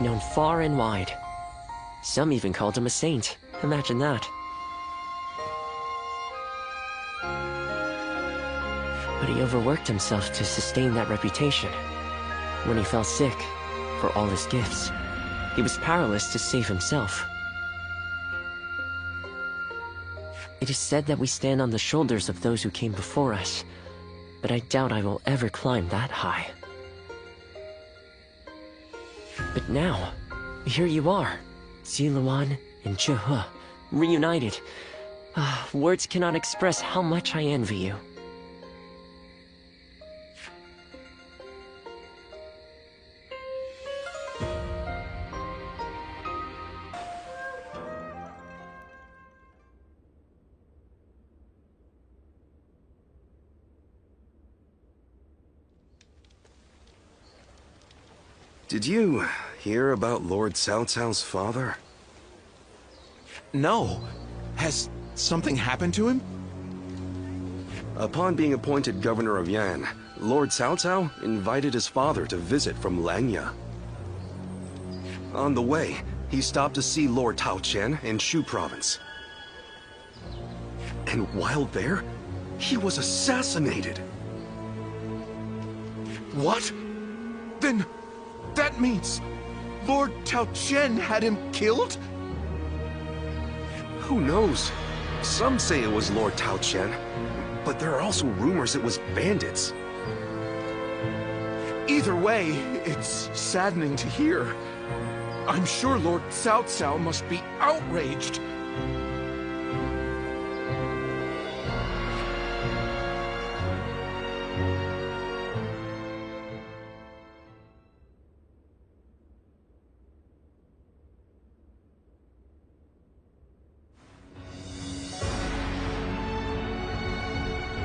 known far and wide. Some even called him a saint. Imagine that. But he overworked himself to sustain that reputation. When he fell sick, for all his gifts, he was powerless to save himself. It is said that we stand on the shoulders of those who came before us, but I doubt I will ever climb that high. But now, here you are, Ziluan and Zhuhe, reunited. Words cannot express how much I envy you. Did you hear about Lord Cao Cao's father? No. Has something happened to him? Upon being appointed governor of Yan, Lord Cao Cao invited his father to visit from Langya. On the way, he stopped to see Lord Tao Qian in Shu province. And while there, he was assassinated. What? Then that means Lord Tao Qian had him killed? Who knows? Some say it was Lord Tao Qian, but there are also rumors it was bandits. Either way, it's saddening to hear. I'm sure Lord Cao Cao must be outraged.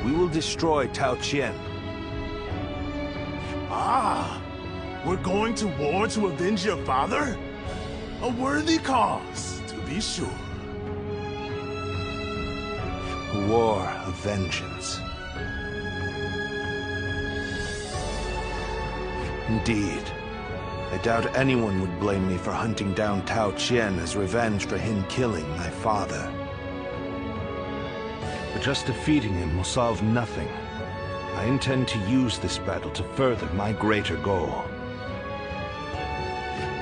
We will destroy Tao Qian. Ah! We're going to war to avenge your father? A worthy cause, to be sure. A war of vengeance. Indeed. I doubt anyone would blame me for hunting down Tao Qian as revenge for him killing my father. But just defeating him will solve nothing. I intend to use this battle to further my greater goal.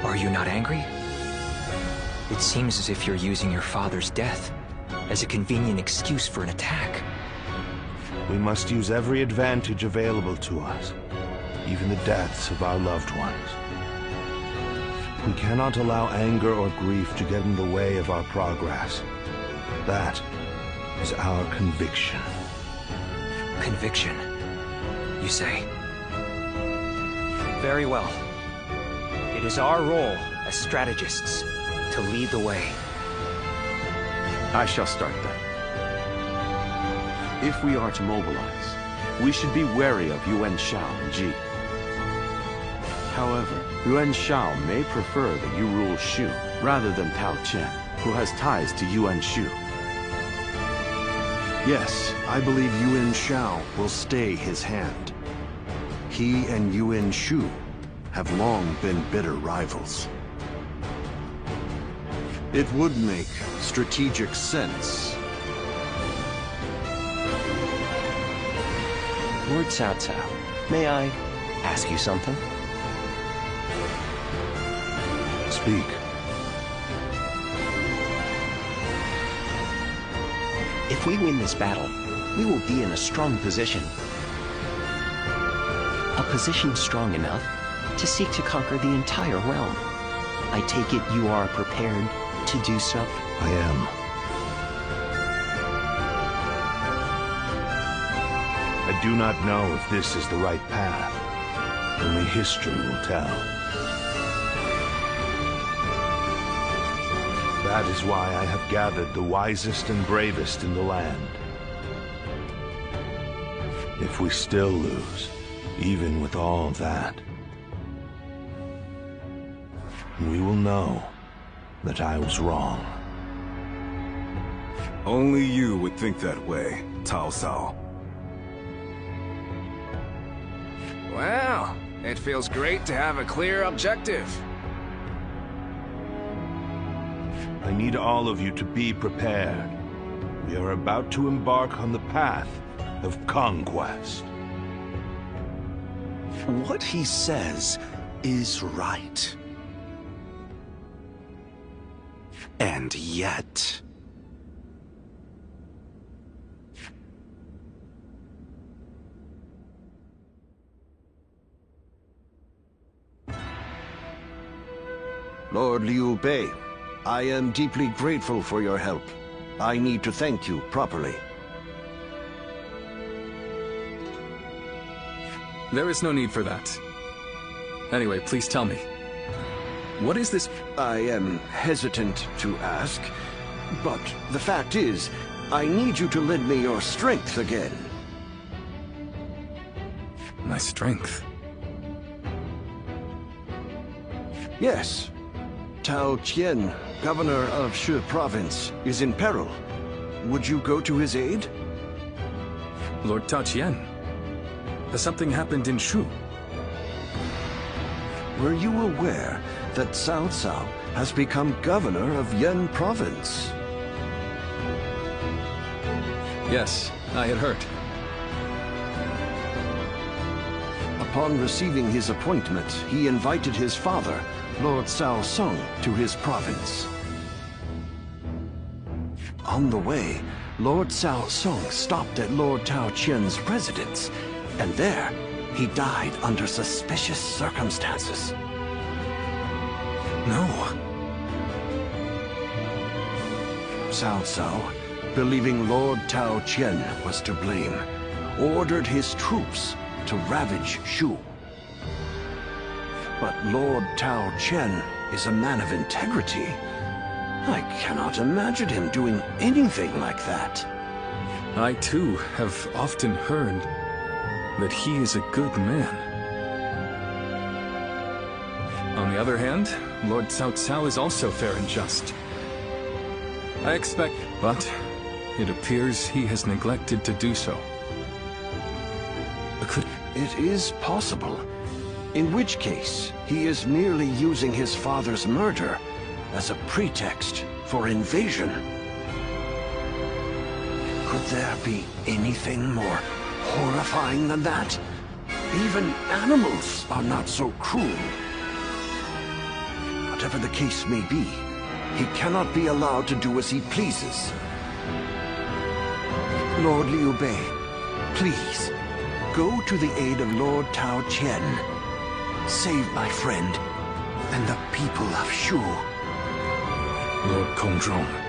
Are you not angry? It seems as if you're using your father's death as a convenient excuse for an attack. We must use every advantage available to us, even the deaths of our loved ones. We cannot allow anger or grief to get in the way of our progress. That is our conviction. Conviction, you say? Very well. It is our role as strategists to lead the way. I shall start then. If we are to mobilize, we should be wary of Yuan Shao and Ji. However, Yuan Shao may prefer that you rule Shu rather than Tao Qian, who has ties to Yuan Shu. Yes, I believe Yuan Shao will stay his hand. He and Yuan Shu have long been bitter rivals. It would make strategic sense. Lord Cao Cao, may I ask you something? Speak. If we win this battle, we will be in a strong position. A position strong enough to seek to conquer the entire realm. I take it you are prepared to do so? I am. I do not know if this is the right path. Only history will tell. That is why I have gathered the wisest and bravest in the land. If we still lose, even with all that, we will know that I was wrong. Only you would think that way, Cao Cao. Well, it feels great to have a clear objective. I need all of you to be prepared. We are about to embark on the path of conquest. What he says is right. And yet... Lord Liu Bei, I am deeply grateful for your help. I need to thank you properly. There is no need for that. Anyway, please tell me. What is this? I am hesitant to ask, but the fact is, I need you to lend me your strength again. My strength? Yes. Tao Qian, governor of Shi province, is in peril. Would you go to his aid? Lord Tao Qian? Has something happened in Shu? Were you aware that Cao Cao has become governor of Yan province? Yes, I had heard. Upon receiving his appointment, he invited his father, Lord Cao Song, to his province. On the way, Lord Cao Song stopped at Lord Tao Qian's residence, and there, he died under suspicious circumstances. No. Cao Cao, believing Lord Tao Qian was to blame, ordered his troops to ravage Shu. But Lord Tao Qian is a man of integrity. I cannot imagine him doing anything like that. I too have often heard that he is a good man. On the other hand, Lord Cao Cao is also fair and just. I expect, but it appears he has neglected to do so. It is possible. In which case, he is merely using his father's murder as a pretext for invasion. Could there be anything more horrifying than that? Even animals are not so cruel. Whatever the case may be, he cannot be allowed to do as he pleases. Lord Liu Bei, please, go to the aid of Lord Tao Qian. Save my friend and the people of Shu. Lord Kongzhong.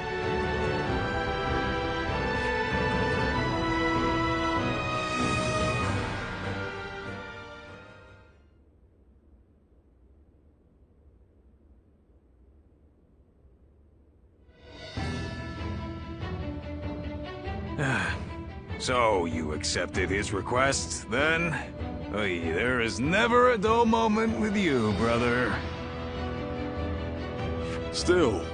So, you accepted his request, then? Oy, there is never a dull moment with you, brother. Still,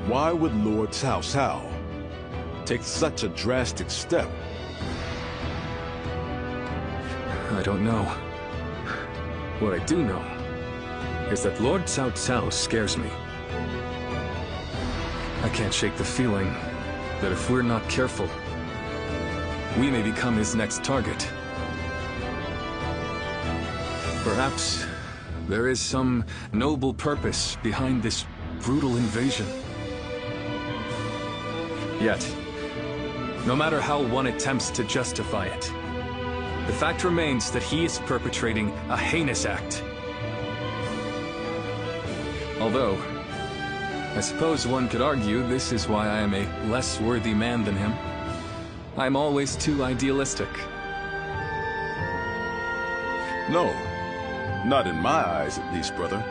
why would Lord Cao Cao take such a drastic step? I don't know. What I do know is that Lord Cao Cao scares me. I can't shake the feeling that if we're not careful, we may become his next target. Perhaps there is some noble purpose behind this brutal invasion. Yet, no matter how one attempts to justify it, the fact remains that he is perpetrating a heinous act. Although, I suppose one could argue this is why I am a less worthy man than him. I'm always too idealistic. No, not in my eyes at least, brother.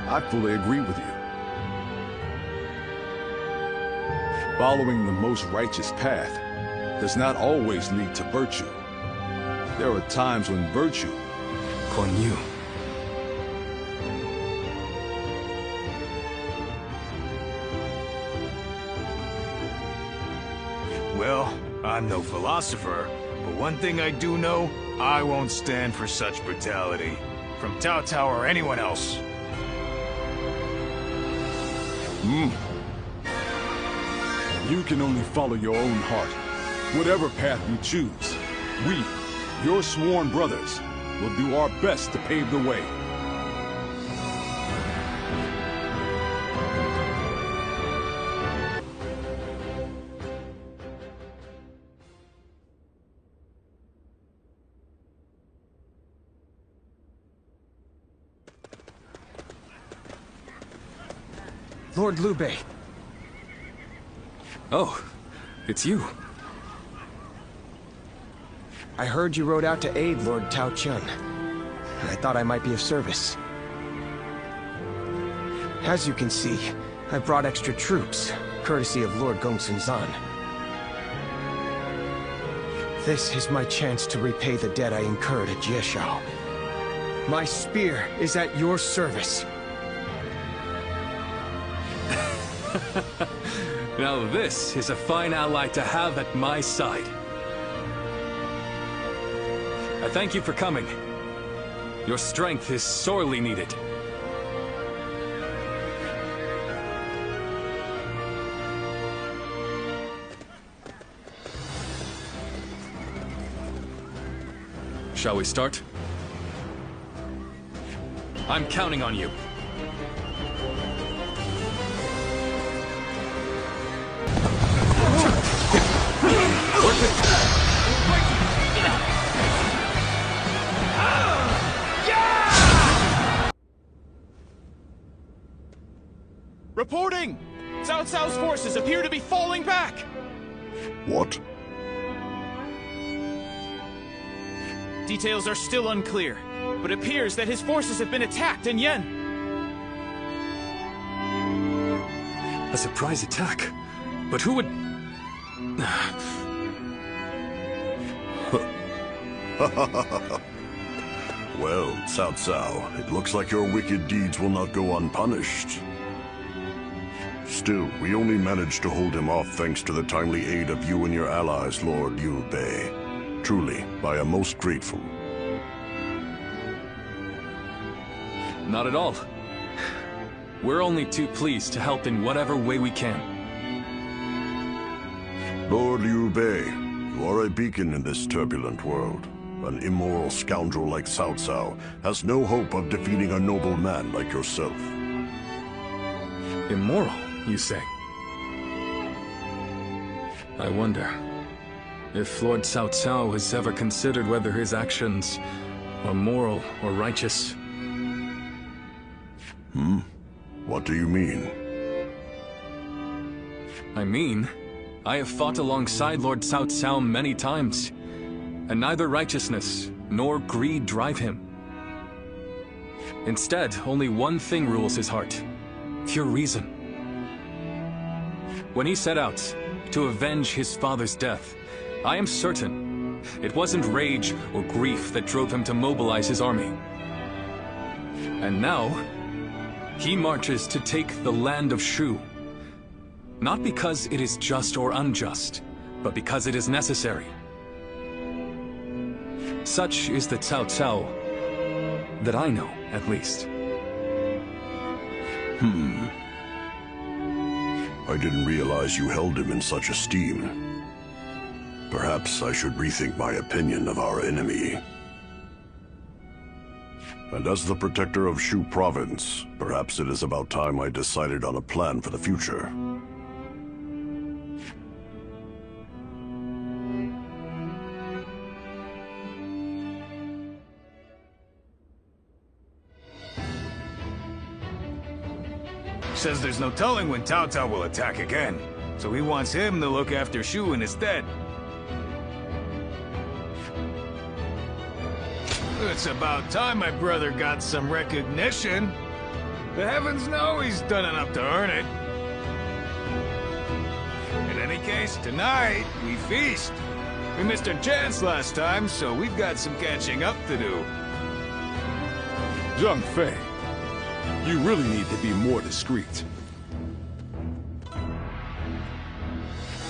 I fully agree with you. Following the most righteous path does not always lead to virtue. There are times when virtue... Kuan Yu. Well, I'm no philosopher, but one thing I do know, I won't stand for such brutality. From Cao Cao or anyone else. You can only follow your own heart. Whatever path you choose, we, your sworn brothers, will do our best to pave the way. Lord Liu Bei. Oh, it's you. I heard you rode out to aid Lord Tao Qian. I thought I might be of service. As you can see, I brought extra troops, courtesy of Lord Gongsun Zan. This is my chance to repay the debt I incurred at Jiao. My spear is at your service. Now this is a fine ally to have at my side. I thank you for coming. Your strength is sorely needed. Shall we start? I'm counting on you. Reporting! Cao Cao's forces appear to be falling back! What? Details are still unclear, but it appears that his forces have been attacked in Yen. A surprise attack? But who would... Well, Cao Cao, it looks like your wicked deeds will not go unpunished. Still, we only managed to hold him off thanks to the timely aid of you and your allies, Lord Liu Bei. Truly, I am most grateful. Not at all. We're only too pleased to help in whatever way we can. Lord Liu Bei, you are a beacon in this turbulent world. An immoral scoundrel like Cao Cao has no hope of defeating a noble man like yourself. Immoral, you say? I wonder if Lord Cao Cao has ever considered whether his actions are moral or righteous. What do you mean? I mean, I have fought alongside Lord Cao Cao many times, and neither righteousness nor greed drive him. Instead, only one thing rules his heart: pure reason. When he set out to avenge his father's death, I am certain it wasn't rage or grief that drove him to mobilize his army. And now, he marches to take the land of Shu. Not because it is just or unjust, but because it is necessary. Such is the Cao Cao that I know, at least. I didn't realize you held him in such esteem. Perhaps I should rethink my opinion of our enemy. And as the protector of Shu province, perhaps it is about time I decided on a plan for the future. Says there's no telling when Cao Cao will attack again, so he wants him to look after Shu in his stead. It's about time my brother got some recognition. The heavens know he's done enough to earn it. In any case, tonight, we feast. We missed our chance last time, so we've got some catching up to do. Zhang Fei, you really need to be more discreet.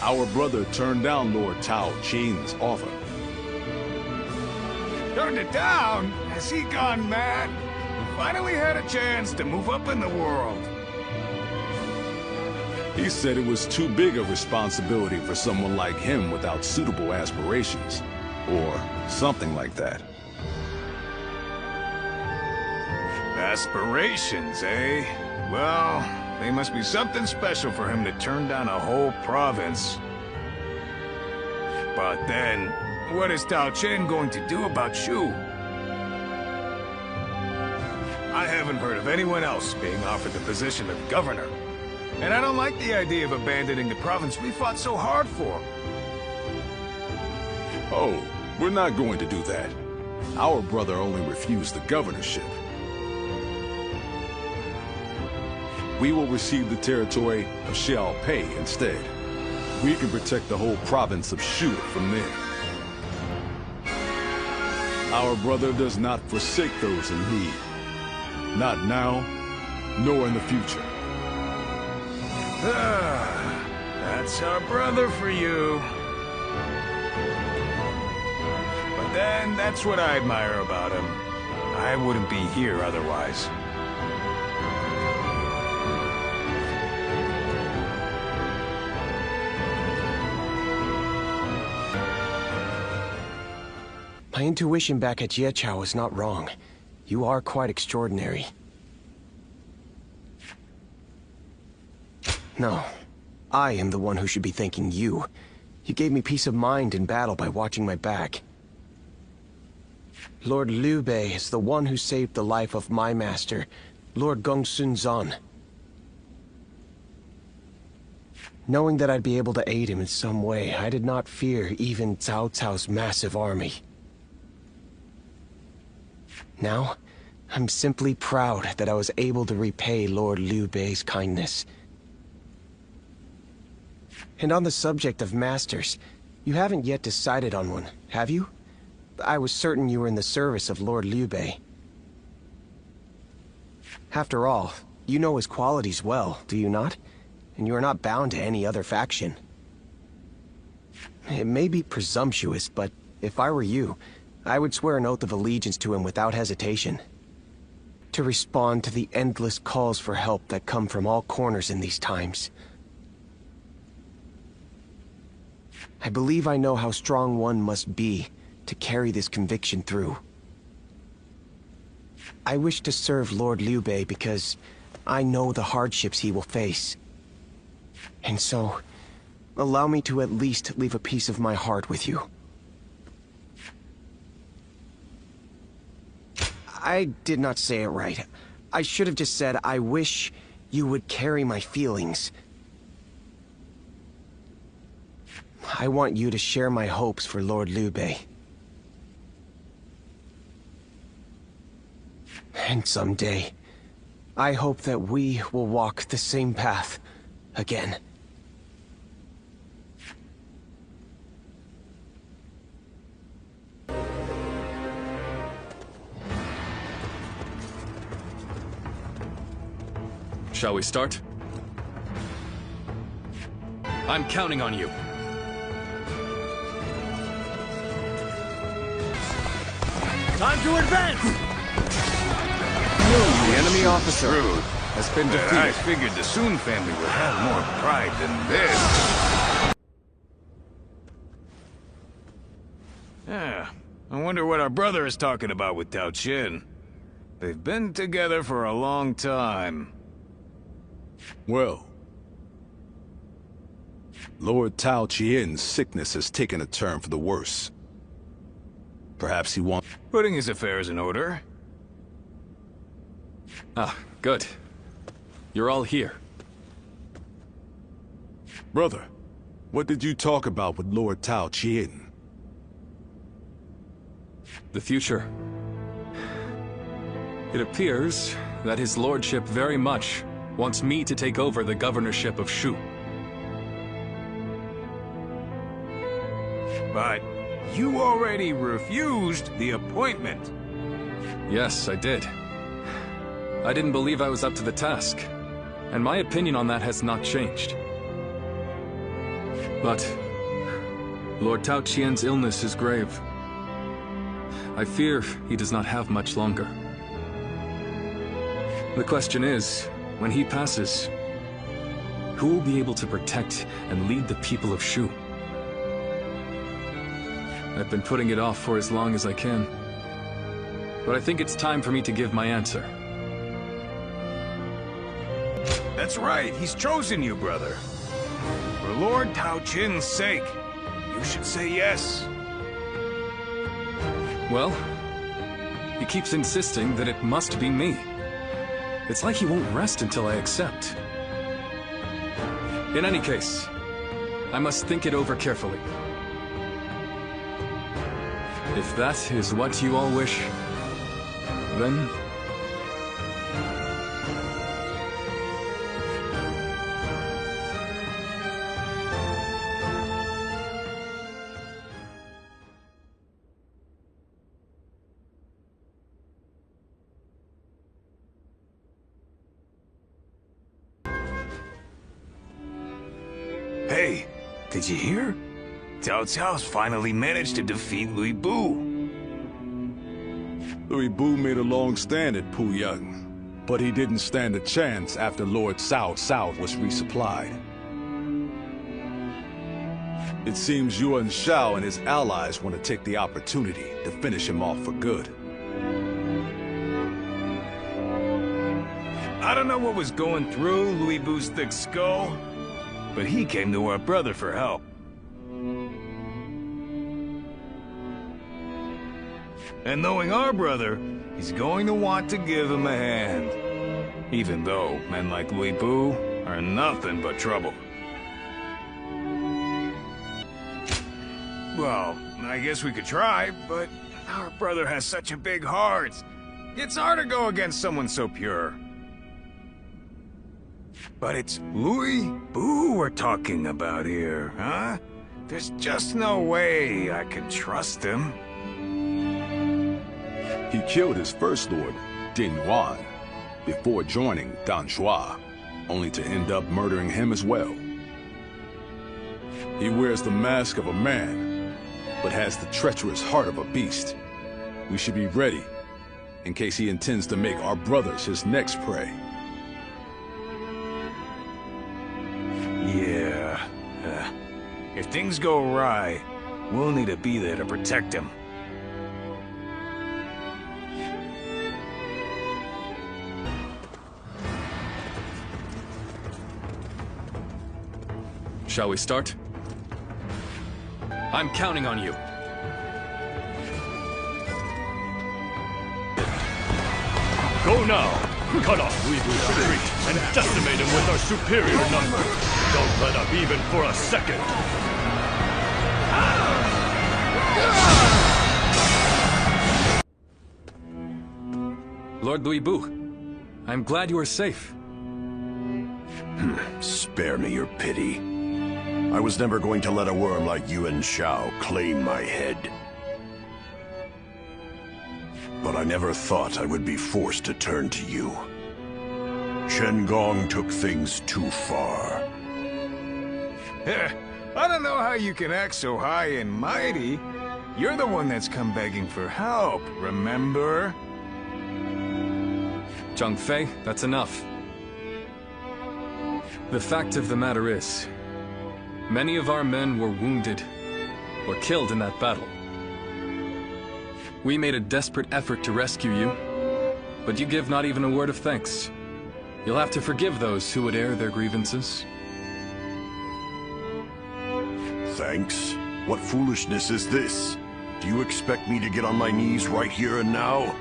Our brother turned down Lord Tao Qing's offer. Turned it down? Has he gone mad? He finally had a chance to move up in the world. He said it was too big a responsibility for someone like him without suitable aspirations. Or something like that. Aspirations, eh? Well, they must be something special for him to turn down a whole province. But then, what is Tao Chen going to do about Shu? I haven't heard of anyone else being offered the position of governor. And I don't like the idea of abandoning the province we fought so hard for. Oh, we're not going to do that. Our brother only refused the governorship. We will receive the territory of Xiaopei instead. We can protect the whole province of Shu from there. Our brother does not forsake those in need. Not now, nor in the future. Ah, that's our brother for you. But then, that's what I admire about him. I wouldn't be here otherwise. My intuition back at Jiao was not wrong. You are quite extraordinary. No, I am the one who should be thanking you. You gave me peace of mind in battle by watching my back. Lord Liu Bei is the one who saved the life of my master, Lord Gongsun Zan. Knowing that I'd be able to aid him in some way, I did not fear even Cao Cao's massive army. Now, I'm simply proud that I was able to repay Lord Liu Bei's kindness. And on the subject of masters, you haven't yet decided on one, have you? I was certain you were in the service of Lord Liu Bei. After all, you know his qualities well, do you not? And you are not bound to any other faction. It may be presumptuous, but if I were you, I would swear an oath of allegiance to him without hesitation. To respond to the endless calls for help that come from all corners in these times. I believe I know how strong one must be to carry this conviction through. I wish to serve Lord Liu Bei because I know the hardships he will face. And so, allow me to at least leave a piece of my heart with you. I did not say it right. I should have just said, I wish you would carry my feelings. I want you to share my hopes for Lord Liu Bei. And someday, I hope that we will walk the same path again. Shall we start? I'm counting on you. Time to advance! The enemy officer has been defeated. I figured the Sun family would have more pride than this. Yeah, I wonder what our brother is talking about with Tao Qin. They've been together for a long time. Well, Lord Tao Qian's sickness has taken a turn for the worse. Perhaps he wants... Putting his affairs in order. Ah, good. You're all here. Brother, what did you talk about with Lord Tao Qian? The future. It appears that his lordship very much wants me to take over the governorship of Shu. But you already refused the appointment. Yes, I did. I didn't believe I was up to the task, and my opinion on that has not changed. But Lord Tao Qian's illness is grave. I fear he does not have much longer. The question is, when he passes, who will be able to protect and lead the people of Shu? I've been putting it off for as long as I can. But I think it's time for me to give my answer. That's right, he's chosen you, brother. For Lord Tao Qin's sake, you should say yes. Well, he keeps insisting that it must be me. It's like he won't rest until I accept. In any case, I must think it over carefully. If that is what you all wish, then... Did you hear? Cao Cao's finally managed to defeat Lui Bu. Lui Bu made a long stand at Luoyang, but he didn't stand a chance after Lord Cao Cao was resupplied. It seems Yuan Shao and his allies want to take the opportunity to finish him off for good. I don't know what was going through Lui Bu's thick skull, but he came to our brother for help. And knowing our brother, he's going to want to give him a hand. Even though men like Lui Bu are nothing but trouble. Well, I guess we could try, but our brother has such a big heart. It's hard to go against someone so pure. But it's Lui Bu we're talking about here, huh? There's just no way I can trust him. He killed his first lord, Din Yuan, before joining Dong Zhuo, only to end up murdering him as well. He wears the mask of a man, but has the treacherous heart of a beast. We should be ready, in case he intends to make our brothers his next prey. Yeah. If things go awry, we'll need to be there to protect him. Shall we start? I'm counting on you. Go now! Cut off Lui Bu's retreat and decimate him with our superior number. Don't let up even for a second. Lord Lui Bu, I'm glad you are safe. Spare me your pity. I was never going to let a worm like Yuan Shao claim my head. But I never thought I would be forced to turn to you. Chen Gong took things too far. I don't know how you can act so high and mighty. You're the one that's come begging for help, remember? Zhang Fei, that's enough. The fact of the matter is, many of our men were wounded or killed in that battle. We made a desperate effort to rescue you, but you give not even a word of thanks. You'll have to forgive those who would air their grievances. Thanks? What foolishness is this? Do you expect me to get on my knees right here and now?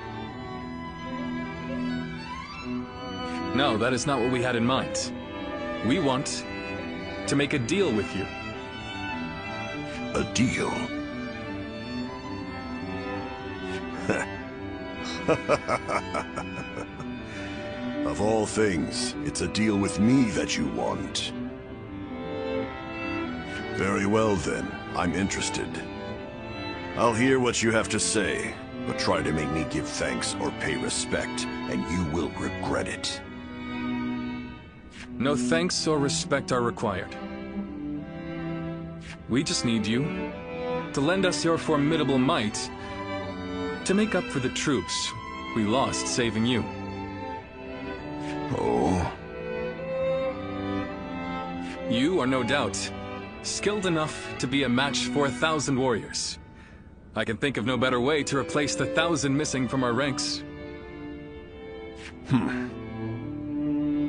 No, that is not what we had in mind. We want to make a deal with you. A deal? Of all things, it's a deal with me that you want. Very well then, I'm interested. I'll hear what you have to say, but try to make me give thanks or pay respect, and you will regret it. No thanks or respect are required. We just need you to lend us your formidable might to make up for the troops we lost saving you. Oh? You are no doubt skilled enough to be a match for 1,000 warriors. I can think of no better way to replace the 1,000 missing from our ranks.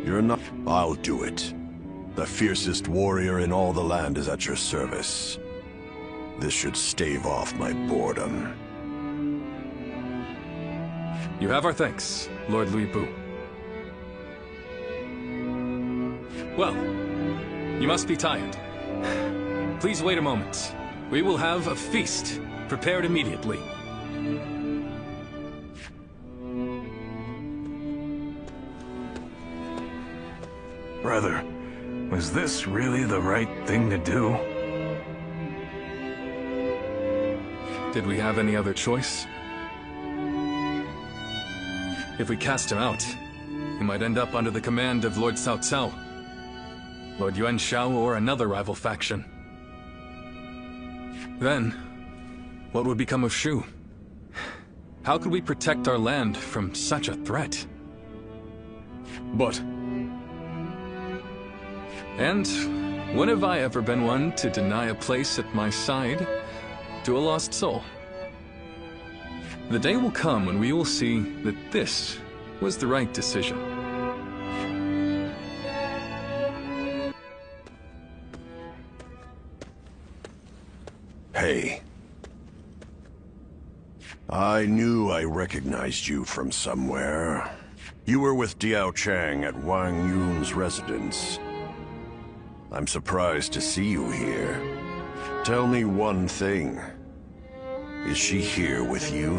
You're not... I'll do it. The fiercest warrior in all the land is at your service. This should stave off my boredom. You have our thanks, Lord Lui Bu. Well, you must be tired. Please wait a moment. We will have a feast prepared immediately. Brother, was this really the right thing to do? Did we have any other choice? If we cast him out, he might end up under the command of Lord Cao Cao, Lord Yuan Shao, or another rival faction. Then, what would become of Shu? How could we protect our land from such a threat? But... And when have I ever been one to deny a place at my side to a lost soul? The day will come when we will see that this was the right decision. Hey. I knew I recognized you from somewhere. You were with Diao Chang at Wang Yun's residence. I'm surprised to see you here. Tell me one thing. Is she here with you?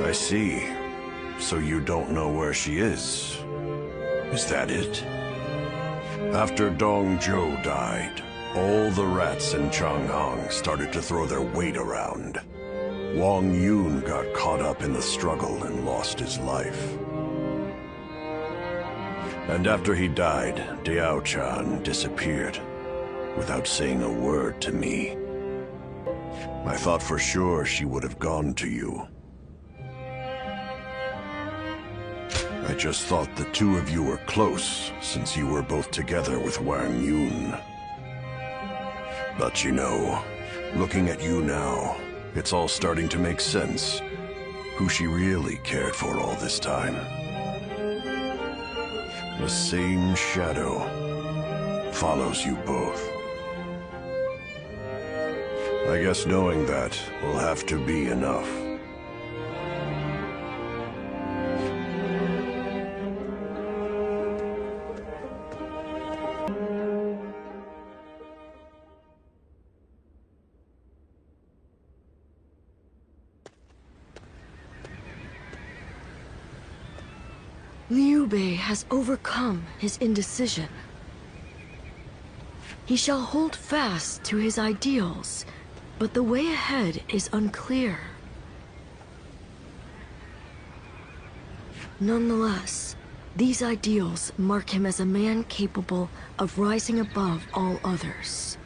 I see. So you don't know where she is. Is that it? After Dong Zhuo died, all the rats in Chang'an started to throw their weight around. Wang Yun got caught up in the struggle and lost his life. And after he died, Diao Chan disappeared, without saying a word to me. I thought for sure she would have gone to you. I just thought the two of you were close, since you were both together with Wang Yun. But you know, looking at you now, it's all starting to make sense. Who she really cared for all this time. The same shadow follows you both. I guess knowing that will have to be enough. Liu Bei has overcome his indecision. He shall hold fast to his ideals, but the way ahead is unclear. Nonetheless, these ideals mark him as a man capable of rising above all others.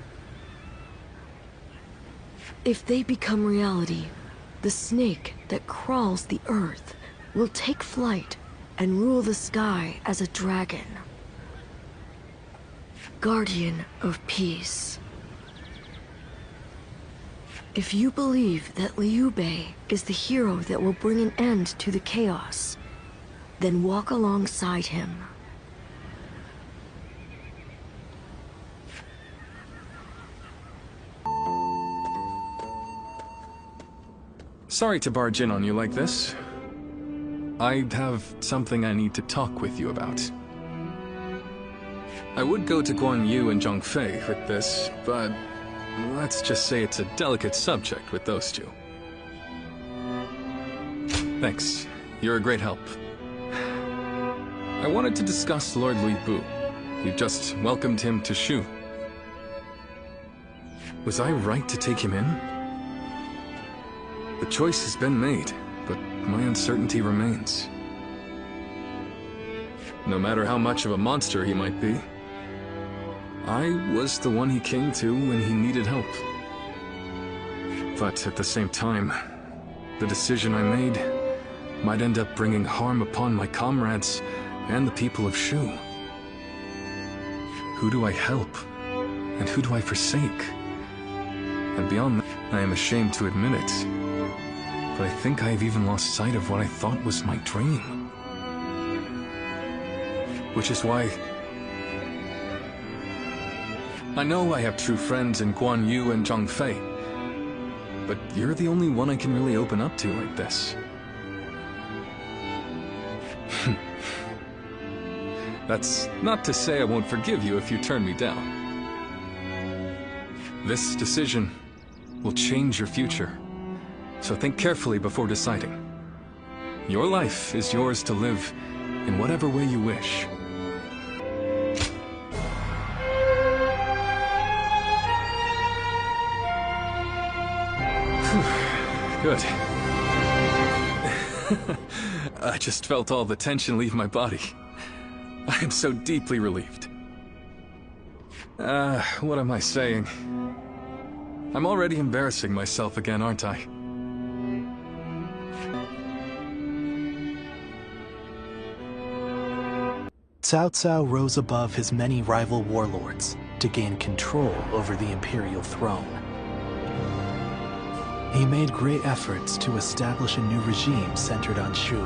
If they become reality, the snake that crawls the earth will take flight and rule the sky as a dragon. Guardian of peace. If you believe that Liu Bei is the hero that will bring an end to the chaos, then walk alongside him. Sorry to barge in on you like this. I have something I need to talk with you about. I would go to Guan Yu and Zhang Fei with this, but let's just say it's a delicate subject with those two. Thanks. You're a great help. I wanted to discuss Lord Li Bu. You've just welcomed him to Shu. Was I right to take him in? The choice has been made, but my uncertainty remains. No matter how much of a monster he might be, I was the one he came to when he needed help. But at the same time, the decision I made might end up bringing harm upon my comrades and the people of Shu. Who do I help? And who do I forsake? And beyond that, I am ashamed to admit it, but I think I have even lost sight of what I thought was my dream. Which is why I know I have true friends in Guan Yu and Zhang Fei, but you're the only one I can really open up to like this. That's not to say I won't forgive you if you turn me down. This decision will change your future, so think carefully before deciding. Your life is yours to live in whatever way you wish. Good. I just felt all the tension leave my body. I am so deeply relieved. What am I saying? I'm already embarrassing myself again, aren't I? Cao Cao rose above his many rival warlords to gain control over the imperial throne. He made great efforts to establish a new regime centered on Shu.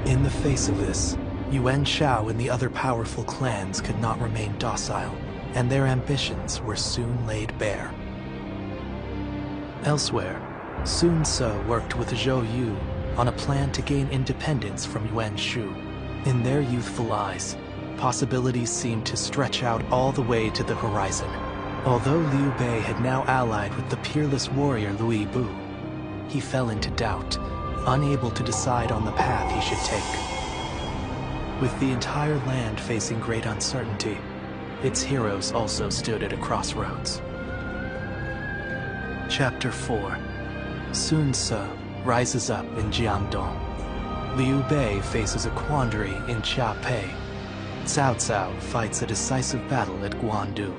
In the face of this, Yuan Shao and the other powerful clans could not remain docile, and their ambitions were soon laid bare. Elsewhere, Sun Ce worked with Zhou Yu on a plan to gain independence from Yuan Shu. In their youthful eyes, possibilities seemed to stretch out all the way to the horizon. Although Liu Bei had now allied with the peerless warrior Liu Bu, he fell into doubt, unable to decide on the path he should take. With the entire land facing great uncertainty, its heroes also stood at a crossroads. Chapter 4. Sun Ce rises up in Jiangdong. Liu Bei faces a quandary in Chiaopei. Cao Cao fights a decisive battle at Guandu.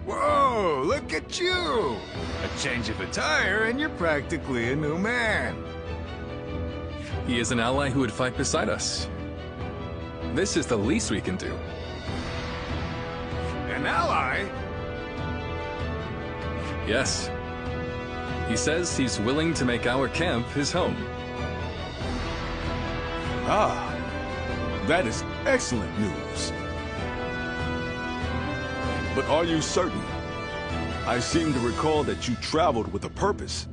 Whoa, look at you! A change of attire and you're practically a new man. He is an ally who would fight beside us. This is the least we can do. An ally? Yes. He says he's willing to make our camp his home. Ah, that is excellent news. But are you certain? I seem to recall that you traveled with a purpose.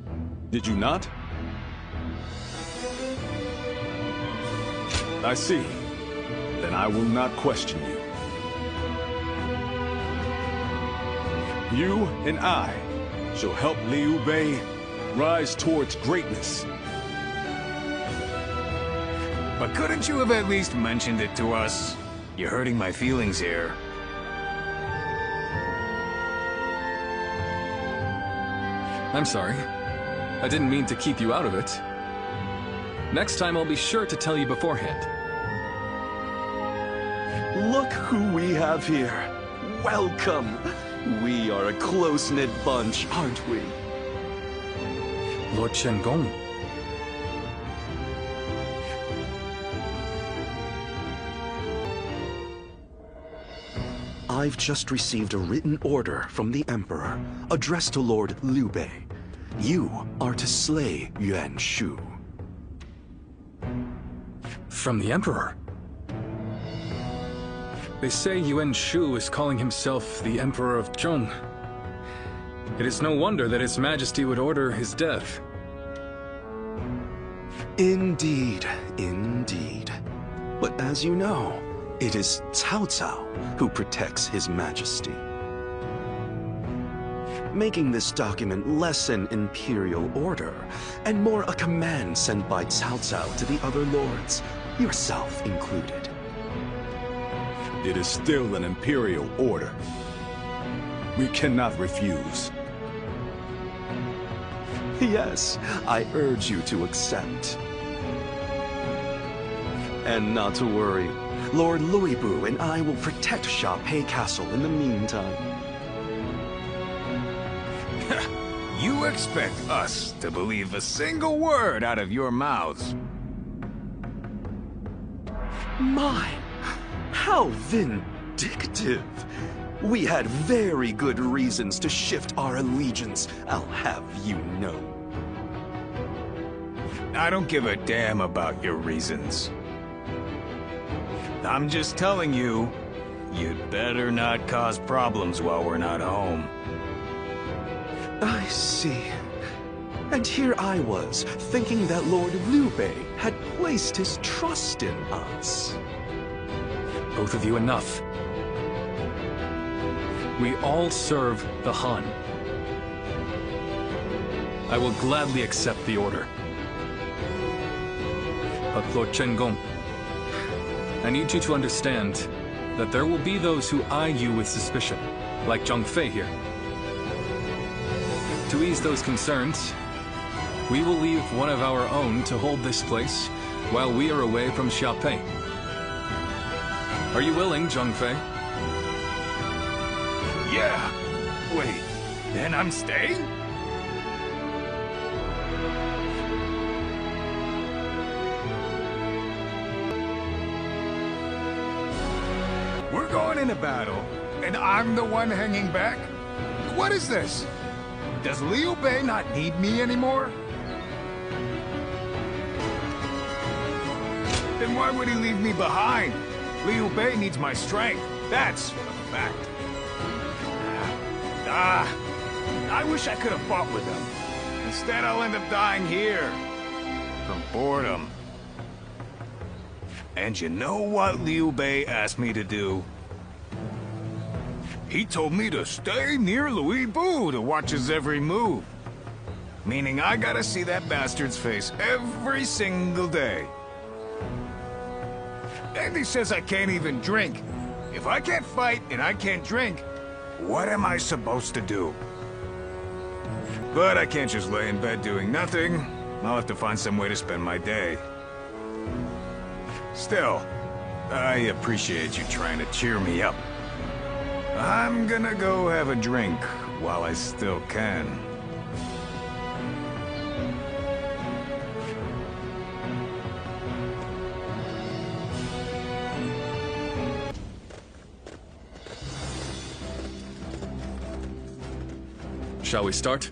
Did you not? I see. Then I will not question you. You and I shall help Liu Bei rise towards greatness. But couldn't you have at least mentioned it to us? You're hurting my feelings here. I'm sorry. I didn't mean to keep you out of it. Next time I'll be sure to tell you beforehand. Look who we have here. Welcome. We are a close-knit bunch, aren't we? Lord Shen-gong. I've just received a written order from the Emperor, addressed to Lord Liu Bei. You are to slay Yuan Shu. From the Emperor? They say Yuan Shu is calling himself the Emperor of Zhang. It is no wonder that His Majesty would order his death. Indeed, indeed. But as you know, it is Cao Cao who protects His Majesty. Making this document less an imperial order, and more a command sent by Cao Cao to the other lords, yourself included. It is still an imperial order. We cannot refuse. Yes, I urge you to accept. And not to worry, Lord Liu Bu and I will protect Chiaopei Castle in the meantime. You expect us to believe a single word out of your mouths? My, how vindictive! We had very good reasons to shift our allegiance, I'll have you know. I don't give a damn about your reasons. I'm just telling you, you'd better not cause problems while we're not home. I see. And here I was, thinking that Lord Liu Bei had placed his trust in us. Both of you enough. We all serve the Han. I will gladly accept the order. up Lord Chenggong. I need you to understand that there will be those who eye you with suspicion, like Zhang Fei here. To ease those concerns, we will leave one of our own to hold this place while we are away from Xiaopei. Are you willing, Zhang Fei? Yeah! Wait, then I'm staying? We're going into battle, and I'm the one hanging back? What is this? Does Liu Bei not need me anymore? Then why would he leave me behind? Liu Bei needs my strength. That's a fact. I wish I could have fought with him. Instead, I'll end up dying here. From boredom. And you know what Liu Bei asked me to do? He told me to stay near Louis Bu to watch his every move. Meaning I gotta see that bastard's face every single day. And he says I can't even drink. If I can't fight and I can't drink, what am I supposed to do? But I can't just lay in bed doing nothing. I'll have to find some way to spend my day. Still, I appreciate you trying to cheer me up. I'm gonna go have a drink while I still can. Shall we start?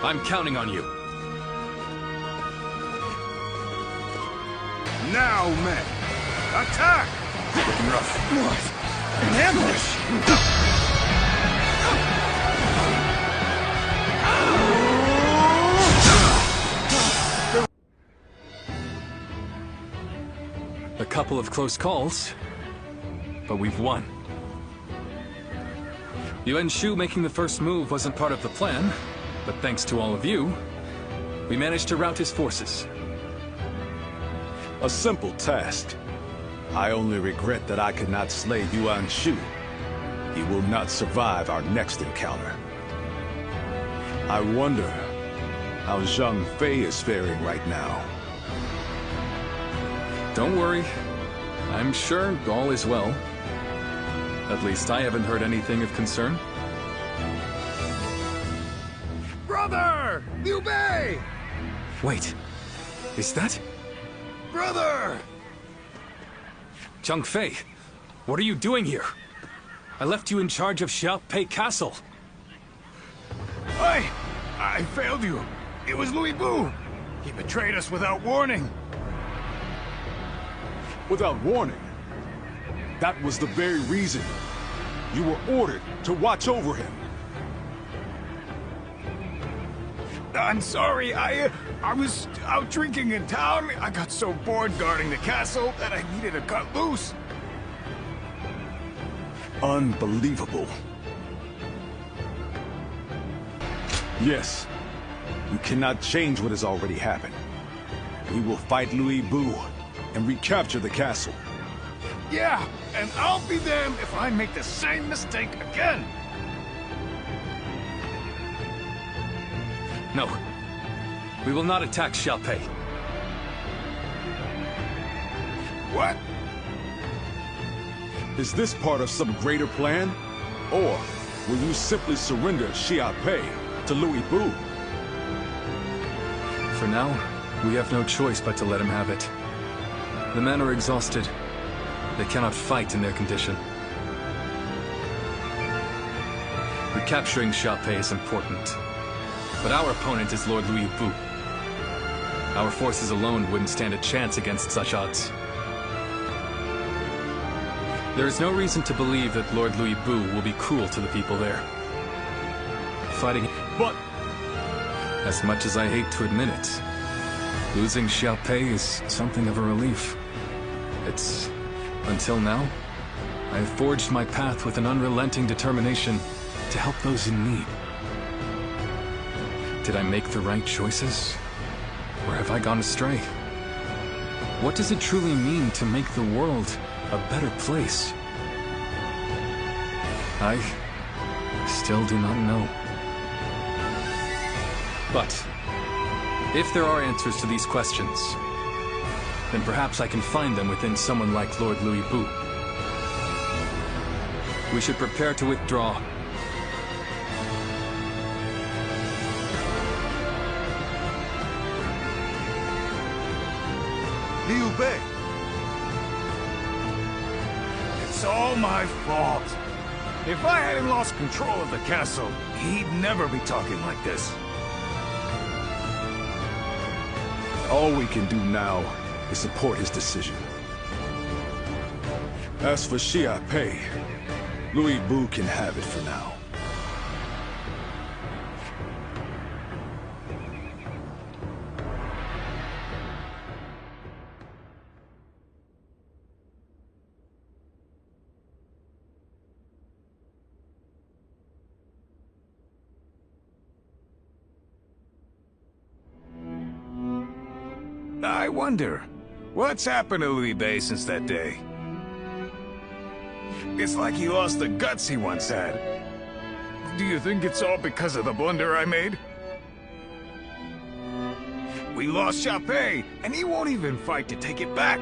I'm counting on you. Now, men! Attack! Looking rough. What? An ambush! A couple of close calls, but we've won. Yuan Shu making the first move wasn't part of the plan, but thanks to all of you, we managed to rout his forces. A simple task. I only regret that I could not slay Yuan Shu. He will not survive our next encounter. I wonder how Zhang Fei is faring right now. Don't worry. I'm sure all is well. At least I haven't heard anything of concern. Brother! Liu Bei! Wait, is that? Brother! Zhang Fei, what are you doing here? I left you in charge of Xiaopei Castle. I failed you. It was Louis Bu. He betrayed us without warning. Without warning? That was the very reason you were ordered to watch over him. I'm sorry, I was out drinking in town. I got so bored guarding the castle that I needed to cut loose. Unbelievable. Yes, you cannot change what has already happened. We will fight Louis Bu and recapture the castle. Yeah, and I'll be damned if I make the same mistake again. No, we will not attack Xiaopei. What? Is this part of some greater plan? Or will you simply surrender Xiaopei to Louis Bu? For now, we have no choice but to let him have it. The men are exhausted. They cannot fight in their condition. Recapturing Xiaopei is important. But our opponent is Lord Louis Bu. Our forces alone wouldn't stand a chance against such odds. There is no reason to believe that Lord Louis Bu will be cruel to the people there. Fighting... But... As much as I hate to admit it, losing Xiaopei is something of a relief. It's... Until now, I have forged my path with an unrelenting determination to help those in need. Did I make the right choices? Or have I gone astray? What does it truly mean to make the world a better place? I still do not know. But if there are answers to these questions, then perhaps I can find them within someone like Lord Louis Bu. We should prepare to withdraw. Liu Bei! It's all my fault. If I hadn't lost control of the castle, he'd never be talking like this. All we can do now is support his decision. As for Xia Pei, Louis Bu can have it for now. I wonder, what's happened to Liu Bei since that day? It's like he lost the guts he once had. Do you think it's all because of the blunder I made? We lost Xia Pei, and he won't even fight to take it back.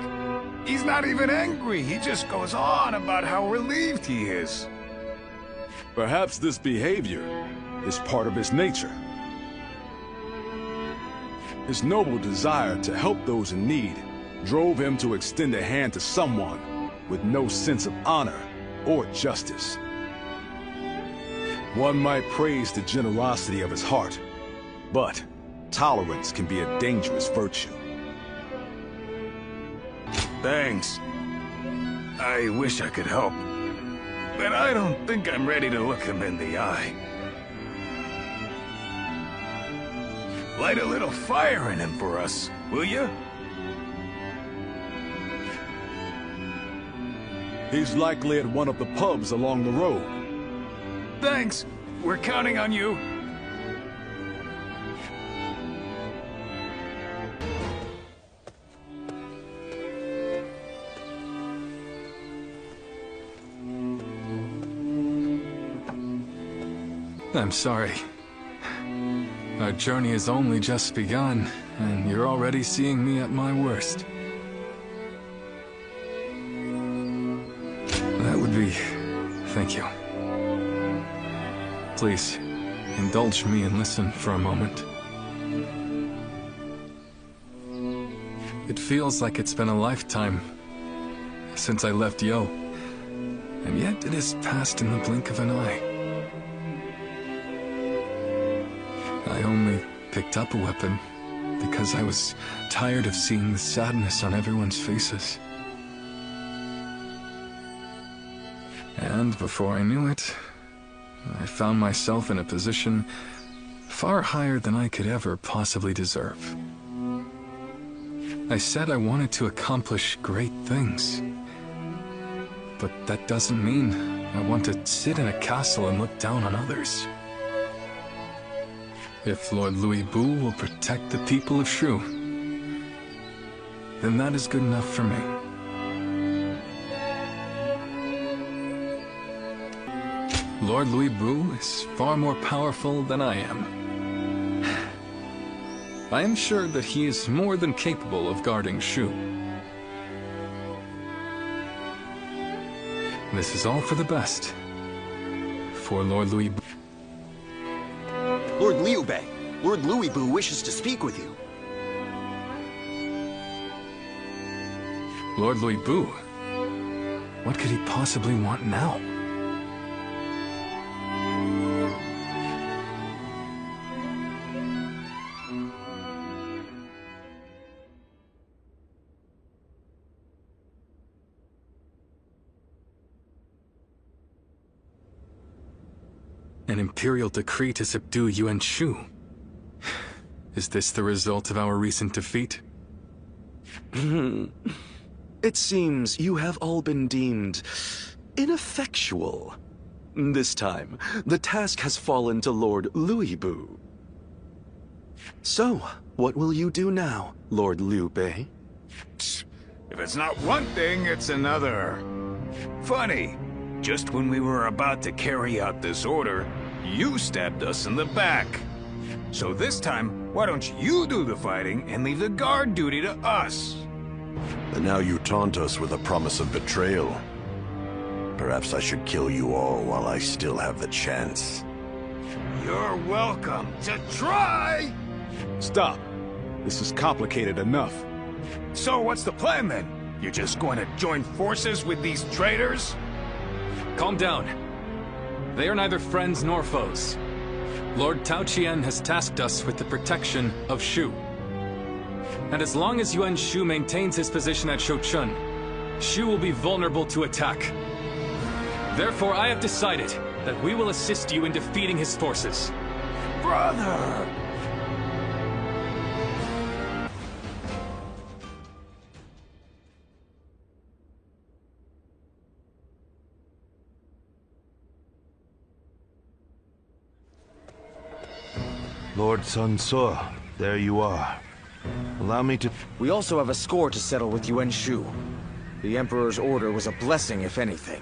He's not even angry, he just goes on about how relieved he is. Perhaps this behavior is part of his nature. His noble desire to help those in need drove him to extend a hand to someone with no sense of honor or justice. One might praise the generosity of his heart, but tolerance can be a dangerous virtue. Thanks. I wish I could help, but I don't think I'm ready to look him in the eye. Light a little fire in him for us, will you? He's likely at one of the pubs along the road. Thanks. We're counting on you. I'm sorry. Our journey has only just begun, and you're already seeing me at my worst. That would be... thank you. Please, indulge me and listen for a moment. It feels like it's been a lifetime since I left Jiao, and yet it has passed in the blink of an eye. I only picked up a weapon because I was tired of seeing the sadness on everyone's faces. And before I knew it, I found myself in a position far higher than I could ever possibly deserve. I said I wanted to accomplish great things, but that doesn't mean I want to sit in a castle and look down on others. If Lord Louis Bu will protect the people of Shu, then that is good enough for me. Lord Louis Bu is far more powerful than I am. I am sure that he is more than capable of guarding Shu. This is all for the best. For Lord Louis Bu. Lord Liu Bei, Lord Louis Bu wishes to speak with you. Lord Louis Bu? What could he possibly want now? An imperial decree to subdue Yuan Shu. Is this the result of our recent defeat? It seems you have all been deemed ineffectual. This time, the task has fallen to Lord Louis Bu. So, what will you do now, Lord Liu Bei? If it's not one thing, it's another. Funny, just when we were about to carry out this order, you stabbed us in the back. So this time, why don't you do the fighting and leave the guard duty to us? And now you taunt us with a promise of betrayal. Perhaps I should kill you all while I still have the chance. You're welcome to try! Stop. This is complicated enough. So what's the plan then? You're just going to join forces with these traitors? Calm down. They are neither friends nor foes. Lord Tao Qian has tasked us with the protection of Shu. And as long as Yuan Shu maintains his position at Shouchun, Shu will be vulnerable to attack. Therefore, I have decided that we will assist you in defeating his forces. Brother! Lord Sun Ce, there you are. Allow me to... We also have a score to settle with Yuan Shu. The Emperor's order was a blessing, if anything.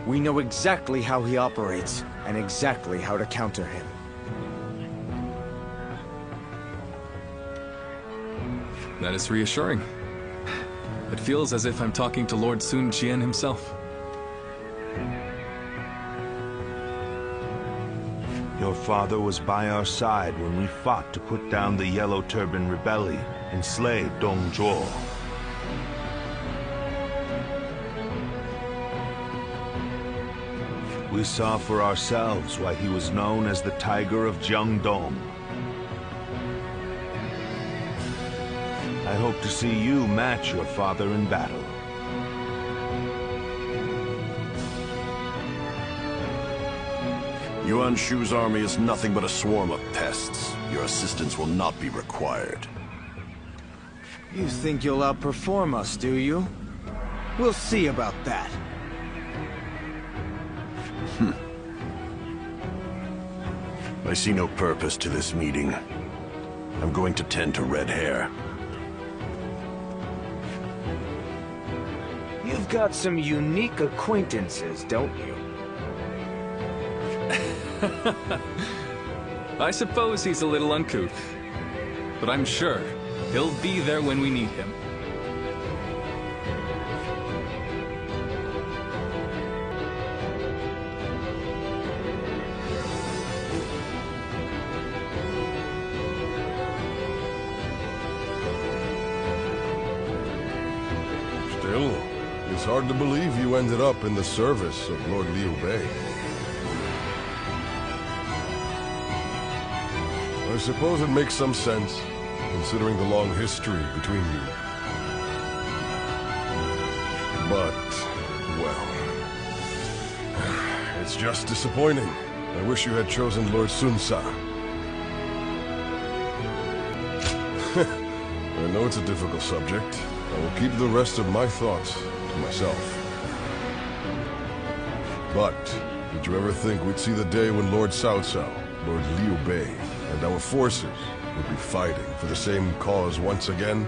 We know exactly how he operates, and exactly how to counter him. That is reassuring. It feels as if I'm talking to Lord Sun Qian himself. Your father was by our side when we fought to put down the Yellow Turban Rebellion and slay Dong Zhuo. We saw for ourselves why he was known as the Tiger of Jiangdong. I hope to see you match your father in battle. Yuan Shu's army is nothing but a swarm of pests. Your assistance will not be required. You think you'll outperform us, do you? We'll see about that. I see no purpose to this meeting. I'm going to tend to red hair. You've got some unique acquaintances, don't you? I suppose he's a little uncouth, but I'm sure he'll be there when we need him. Still, it's hard to believe you ended up in the service of Lord Liu Bei. I suppose it makes some sense, considering the long history between you. But, well... it's just disappointing. I wish you had chosen Lord Sun Ce. I know it's a difficult subject. I will keep the rest of my thoughts to myself. But, did you ever think we'd see the day when Lord Cao Cao, Lord Liu Bei, and our forces would be fighting for the same cause once again?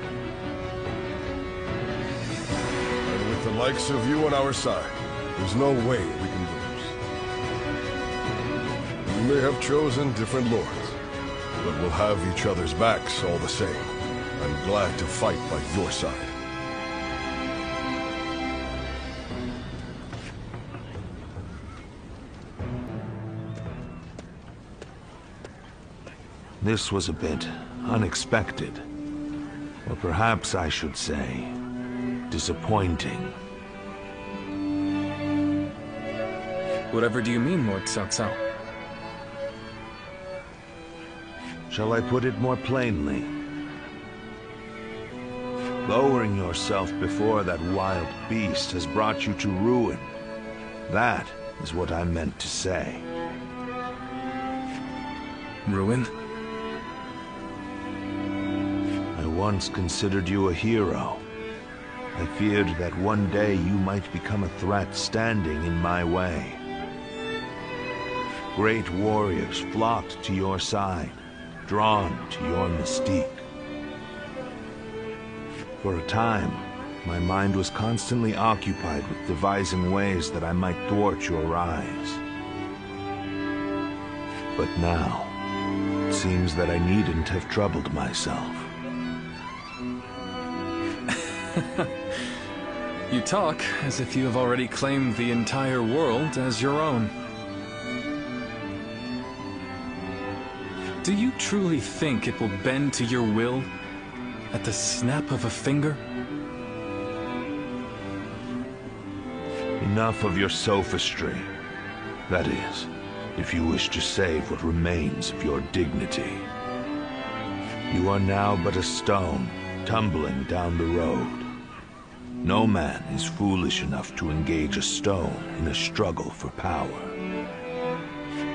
And with the likes of you on our side, there's no way we can lose. We may have chosen different lords, but we'll have each other's backs all the same. I'm glad to fight by your side. This was a bit unexpected. Or perhaps I should say, disappointing. Whatever do you mean, Lord Cao Cao? Shall I put it more plainly? Lowering yourself before that wild beast has brought you to ruin. That is what I meant to say. Ruin? I once considered you a hero. I feared that one day you might become a threat standing in my way. Great warriors flocked to your side, drawn to your mystique. For a time, my mind was constantly occupied with devising ways that I might thwart your rise. But now, it seems that I needn't have troubled myself. You talk as if you have already claimed the entire world as your own. Do you truly think it will bend to your will at the snap of a finger? Enough of your sophistry. That is, if you wish to save what remains of your dignity. You are now but a stone, tumbling down the road. No man is foolish enough to engage a stone in a struggle for power.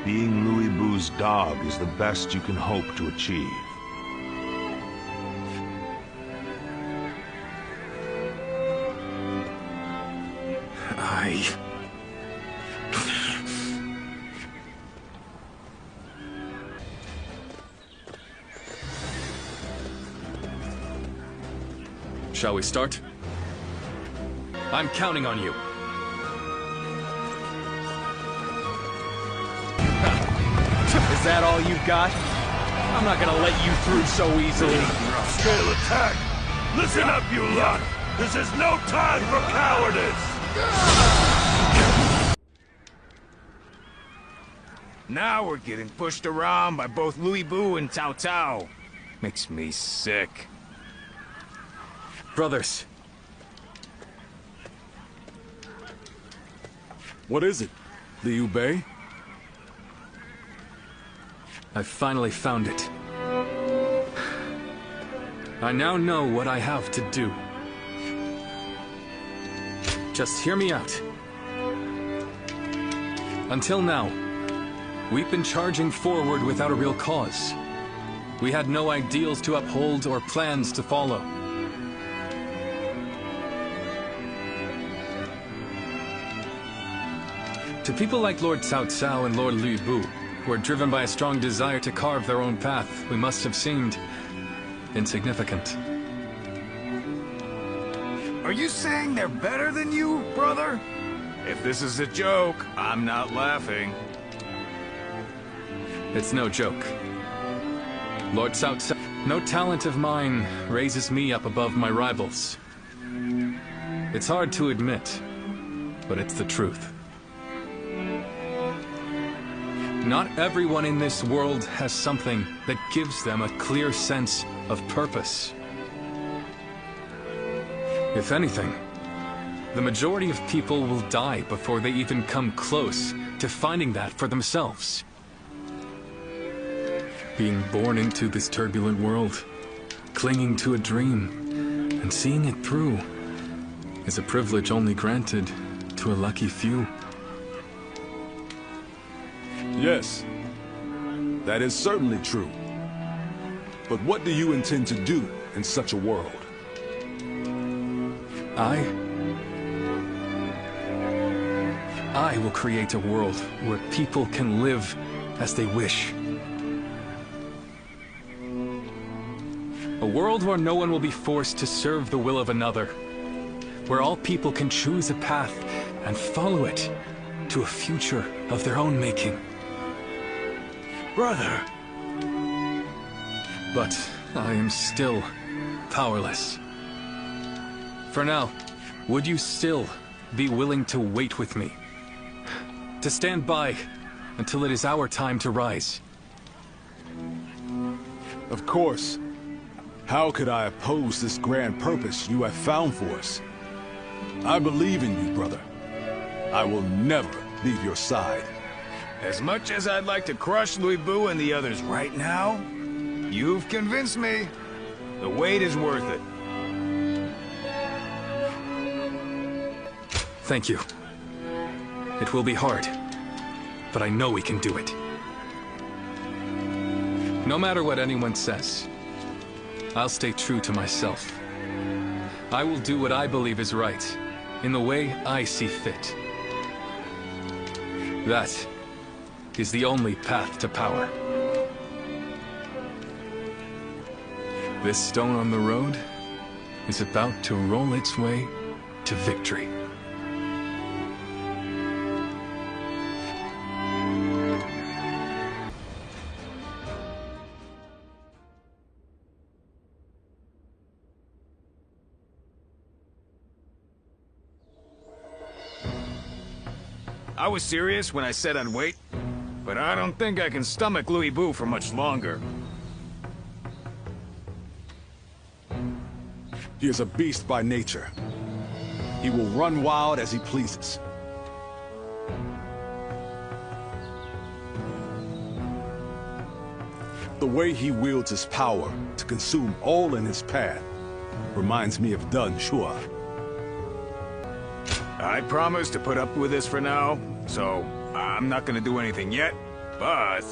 Being Louis Bu's dog is the best you can hope to achieve. Shall we start? I'm counting on you. Is that all you've got? I'm not gonna let you through so easily. Scale attack! Listen up, you lot! This is no time for cowardice! Now we're getting pushed around by both Louis Bu and Cao Cao. Makes me sick. Brothers. What is it, Liu Bei? I finally found it. I now know what I have to do. Just hear me out. Until now, we've been charging forward without a real cause. We had no ideals to uphold or plans to follow. To people like Lord Cao Cao and Lord Lu Bu, who are driven by a strong desire to carve their own path, we must have seemed insignificant. Are you saying they're better than you, brother? If this is a joke, I'm not laughing. It's no joke. Lord Cao Cao, no talent of mine raises me up above my rivals. It's hard to admit, but it's the truth. Not everyone in this world has something that gives them a clear sense of purpose. If anything, the majority of people will die before they even come close to finding that for themselves. Being born into this turbulent world, clinging to a dream, and seeing it through, is a privilege only granted to a lucky few. Yes, that is certainly true. But what do you intend to do in such a world? I will create a world where people can live as they wish. A world where no one will be forced to serve the will of another. Where all people can choose a path and follow it to a future of their own making. Brother! But I am still powerless. For now, would you still be willing to wait with me? To stand by until it is our time to rise? Of course. How could I oppose this grand purpose you have found for us? I believe in you, brother. I will never leave your side. As much as I'd like to crush Louis Bu and the others right now, you've convinced me. The wait is worth it. Thank you. It will be hard, but I know we can do it. No matter what anyone says, I'll stay true to myself. I will do what I believe is right, in the way I see fit. That is the only path to power. This stone on the road is about to roll its way to victory. I was serious when I said I'd wait, but I don't think I can stomach Louis Bu for much longer. He is a beast by nature. He will run wild as he pleases. The way he wields his power to consume all in his path reminds me of Dong Zhuo. I promise to put up with this for now, so I'm not gonna do anything yet, but...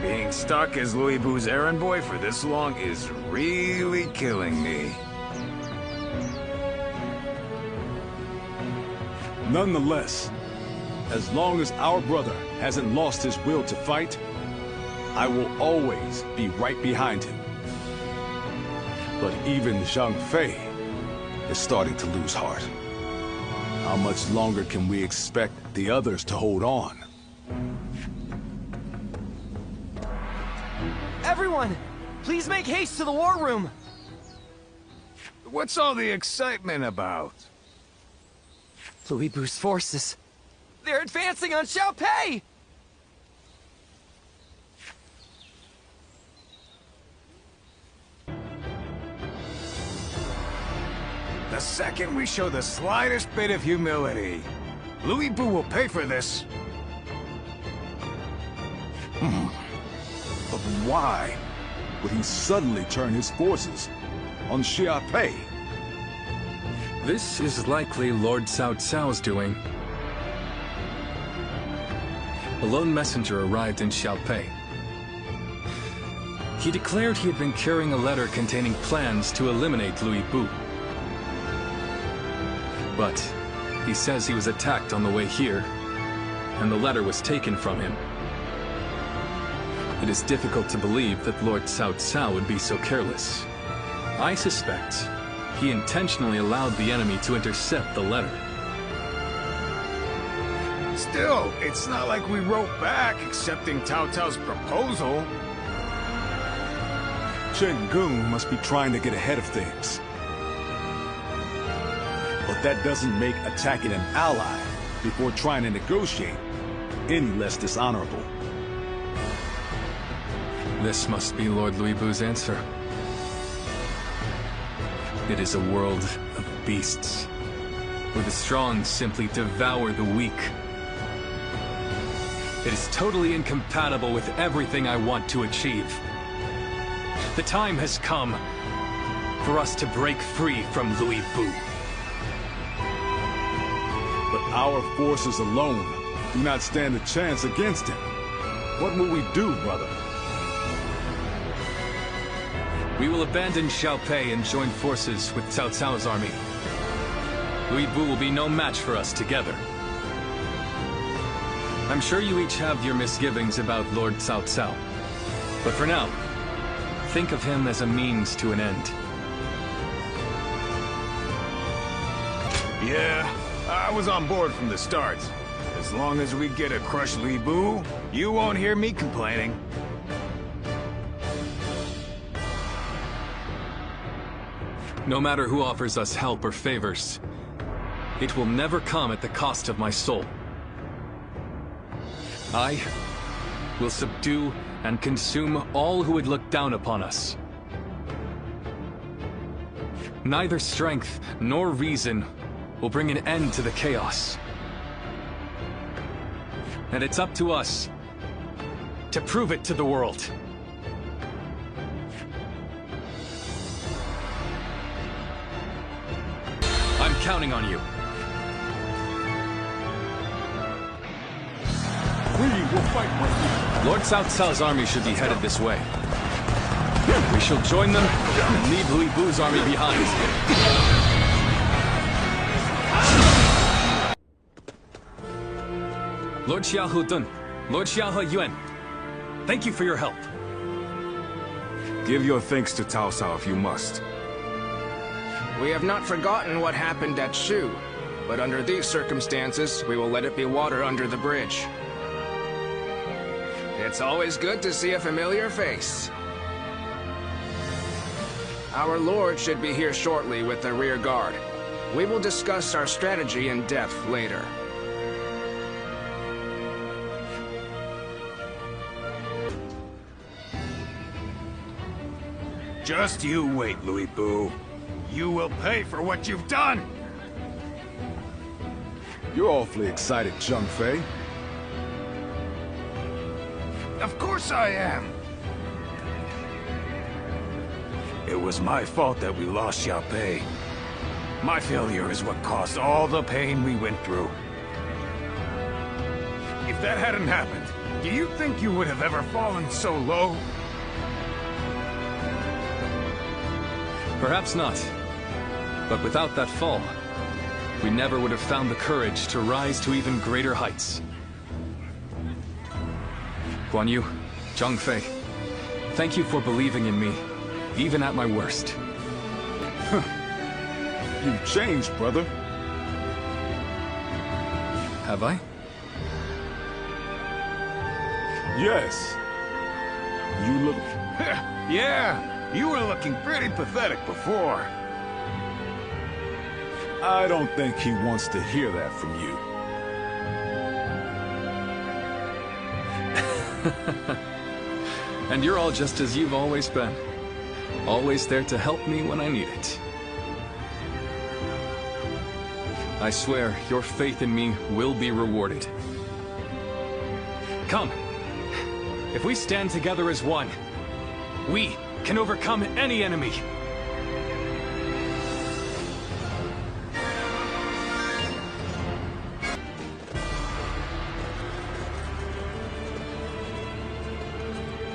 being stuck as Louis Bu's errand boy for this long is really killing me. Nonetheless, as long as our brother hasn't lost his will to fight, I will always be right behind him. But even Zhang Fei is starting to lose heart. How much longer can we expect the others to hold on? Everyone, please make haste to the war room! What's all the excitement about? Louis Bu's forces. They're advancing on Xiaopei! The second we show the slightest bit of humility, Louis Bu will pay for this. But why would he suddenly turn his forces on Xiaopei? This is likely Lord Cao Cao's doing. A lone messenger arrived in Xiaopei. He declared he had been carrying a letter containing plans to eliminate Louis Bu. But he says he was attacked on the way here, and the letter was taken from him. It is difficult to believe that Lord Cao Cao would be so careless. I suspect he intentionally allowed the enemy to intercept the letter. Still, it's not like we wrote back accepting Cao Cao's proposal. Chen Gong must be trying to get ahead of things. But that doesn't make attacking an ally before trying to negotiate any less dishonorable. This must be Lord Louis Bu's answer. It is a world of beasts, where the strong simply devour the weak. It is totally incompatible with everything I want to achieve. The time has come for us to break free from Louis Bu. But our forces alone do not stand a chance against him. What will we do, brother? We will abandon Xiaopei and join forces with Cao Cao's army. Louis Bu will be no match for us together. I'm sure you each have your misgivings about Lord Cao Cao. But for now, think of him as a means to an end. Yeah, I was on board from the start. As long as we get a crushed Louis Bu, you won't hear me complaining. No matter who offers us help or favors, it will never come at the cost of my soul. I will subdue and consume all who would look down upon us. Neither strength nor reason will bring an end to the chaos. And it's up to us to prove it to the world. I'm counting on you. We will fight with you. Lord Cao Cao's army should be headed this way. We shall join them and leave Louis Bu's army behind. Lord Xiao Dun, Lord Xiao Yuan, thank you for your help. Give your thanks to Cao Cao if you must. We have not forgotten what happened at Shu, but under these circumstances, we will let it be water under the bridge. It's always good to see a familiar face. Our lord should be here shortly with the rear guard. We will discuss our strategy in depth later. Just you wait, Louis Boo. You will pay for what you've done! You're awfully excited, Zhang Fei. Of course I am! It was my fault that we lost Xiaopei. My failure is what caused all the pain we went through. If that hadn't happened, do you think you would have ever fallen so low? Perhaps not. But without that fall, we never would have found the courage to rise to even greater heights. Guan Yu, Zhang Fei, thank you for believing in me, even at my worst. You've changed, brother. Have I? Yes. You look... Yeah! You were looking pretty pathetic before. I don't think he wants to hear that from you. And you're all just as you've always been. Always there to help me when I need it. I swear, your faith in me will be rewarded. Come. If we stand together as one, we can overcome any enemy.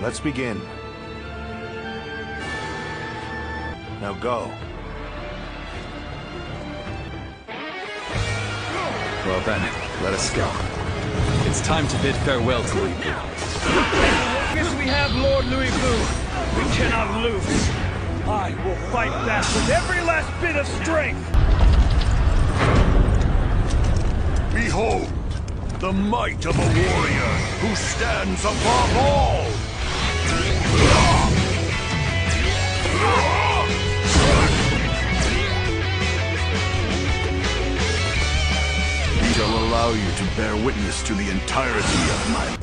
Let's begin. Now go. Well then, let us go. It's time to bid farewell to Louis Boo. As long as we have Lord Louis Boo, we cannot lose. I will fight back with every last bit of strength. Behold, the might of a warrior who stands above all! He shall allow you to bear witness to the entirety of my...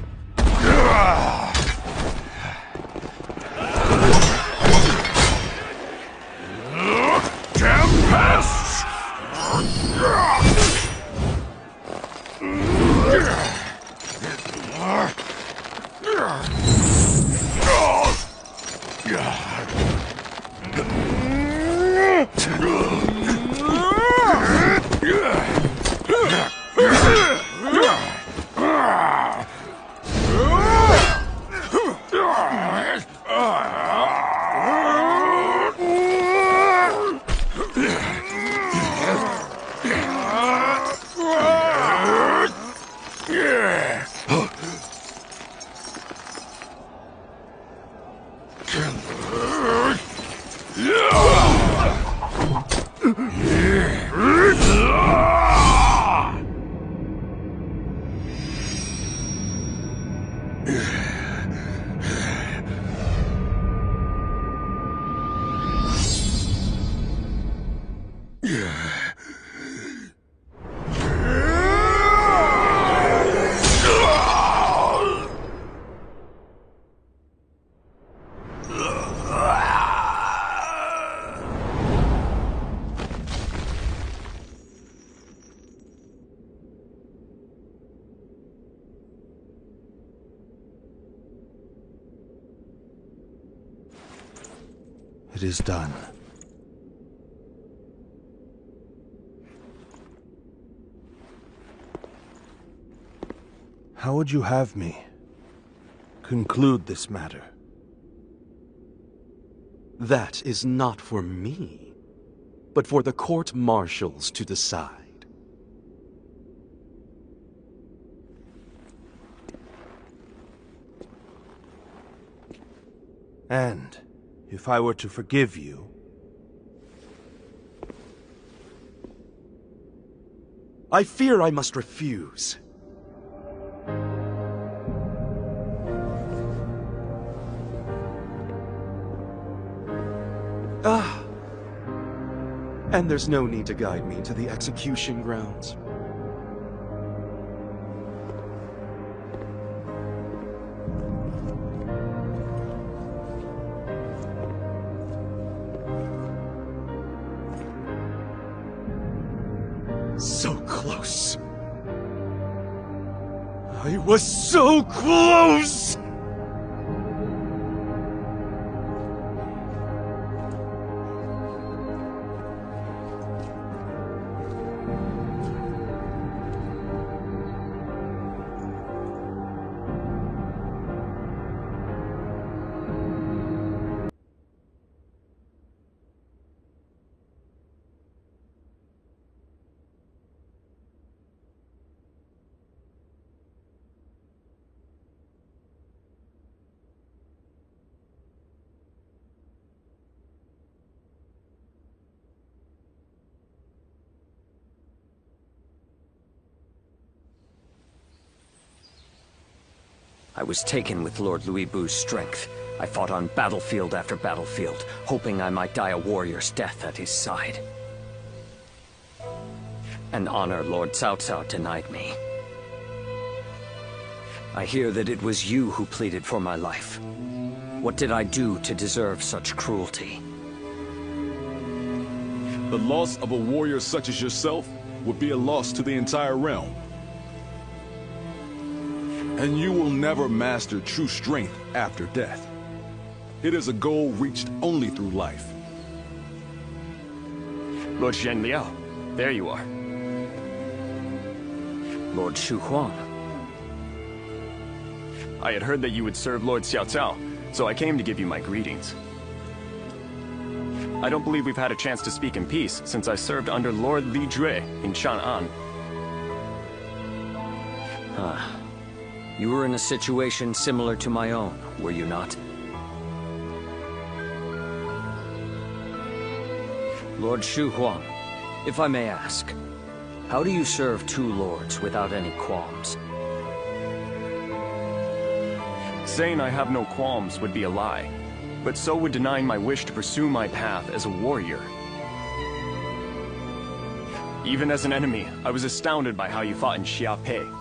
Tempest! It is done. How would you have me conclude this matter? That is not for me, but for the court-martials to decide. And if I were to forgive you... I fear I must refuse. And there's no need to guide me to the execution grounds. So close. I was so close! I was taken with Lord Louis Bu's strength. I fought on battlefield after battlefield, hoping I might die a warrior's death at his side. An honor Lord Cao Cao denied me. I hear that it was you who pleaded for my life. What did I do to deserve such cruelty? The loss of a warrior such as yourself would be a loss to the entire realm. And you will never master true strength after death. It is a goal reached only through life. Lord Zhang Liao, there you are. Lord Shu Huang. I had heard that you would serve Lord Cao Cao, so I came to give you my greetings. I don't believe we've had a chance to speak in peace since I served under Lord Li Jue in Chang'an. You were in a situation similar to my own, were you not? Lord Shu Huang, if I may ask, how do you serve two lords without any qualms? Saying I have no qualms would be a lie, but so would denying my wish to pursue my path as a warrior. Even as an enemy, I was astounded by how you fought in Xiapei.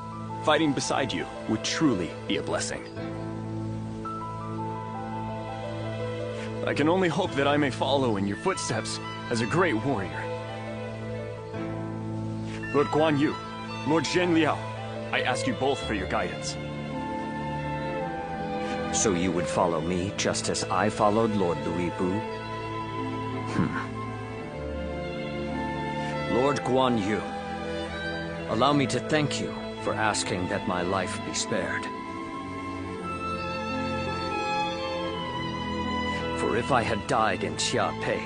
Fighting beside you would truly be a blessing. I can only hope that I may follow in your footsteps as a great warrior. Lord Guan Yu, Lord Zhang Liao, I ask you both for your guidance. So you would follow me just as I followed Lord Louis Bu? Lord Guan Yu, allow me to thank you for asking that my life be spared. For if I had died in Xiapei,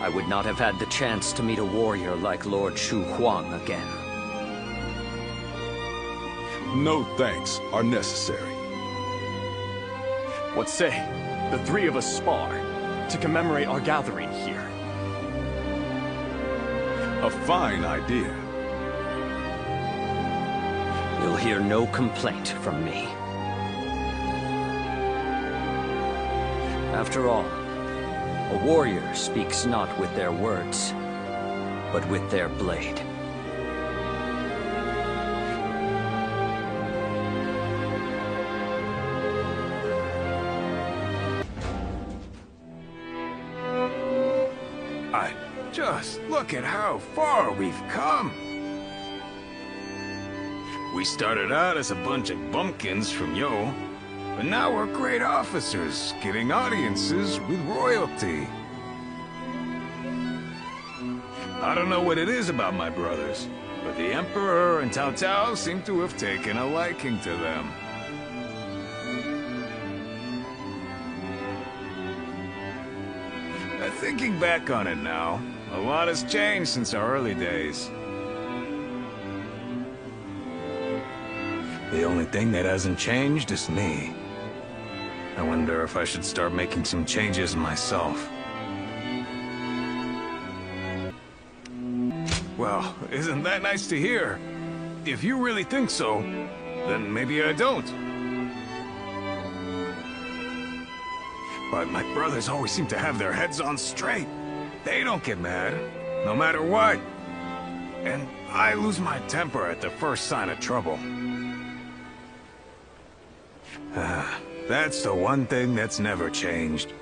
I would not have had the chance to meet a warrior like Lord Shu Huang again. No thanks are necessary. What say, the three of us spar to commemorate our gathering here? A fine idea. You'll hear no complaint from me. After all, a warrior speaks not with their words, but with their blade. Just look at how far we've come. We started out as a bunch of bumpkins from Yo, but now we're great officers, getting audiences with royalty. I don't know what it is about my brothers, but the Emperor and Cao Cao seem to have taken a liking to them. Thinking back on it now, a lot has changed since our early days. The only thing that hasn't changed is me. I wonder if I should start making some changes myself. Well, isn't that nice to hear? If you really think so, then maybe I don't. But my brothers always seem to have their heads on straight. They don't get mad, no matter what. And I lose my temper at the first sign of trouble. That's the one thing that's never changed.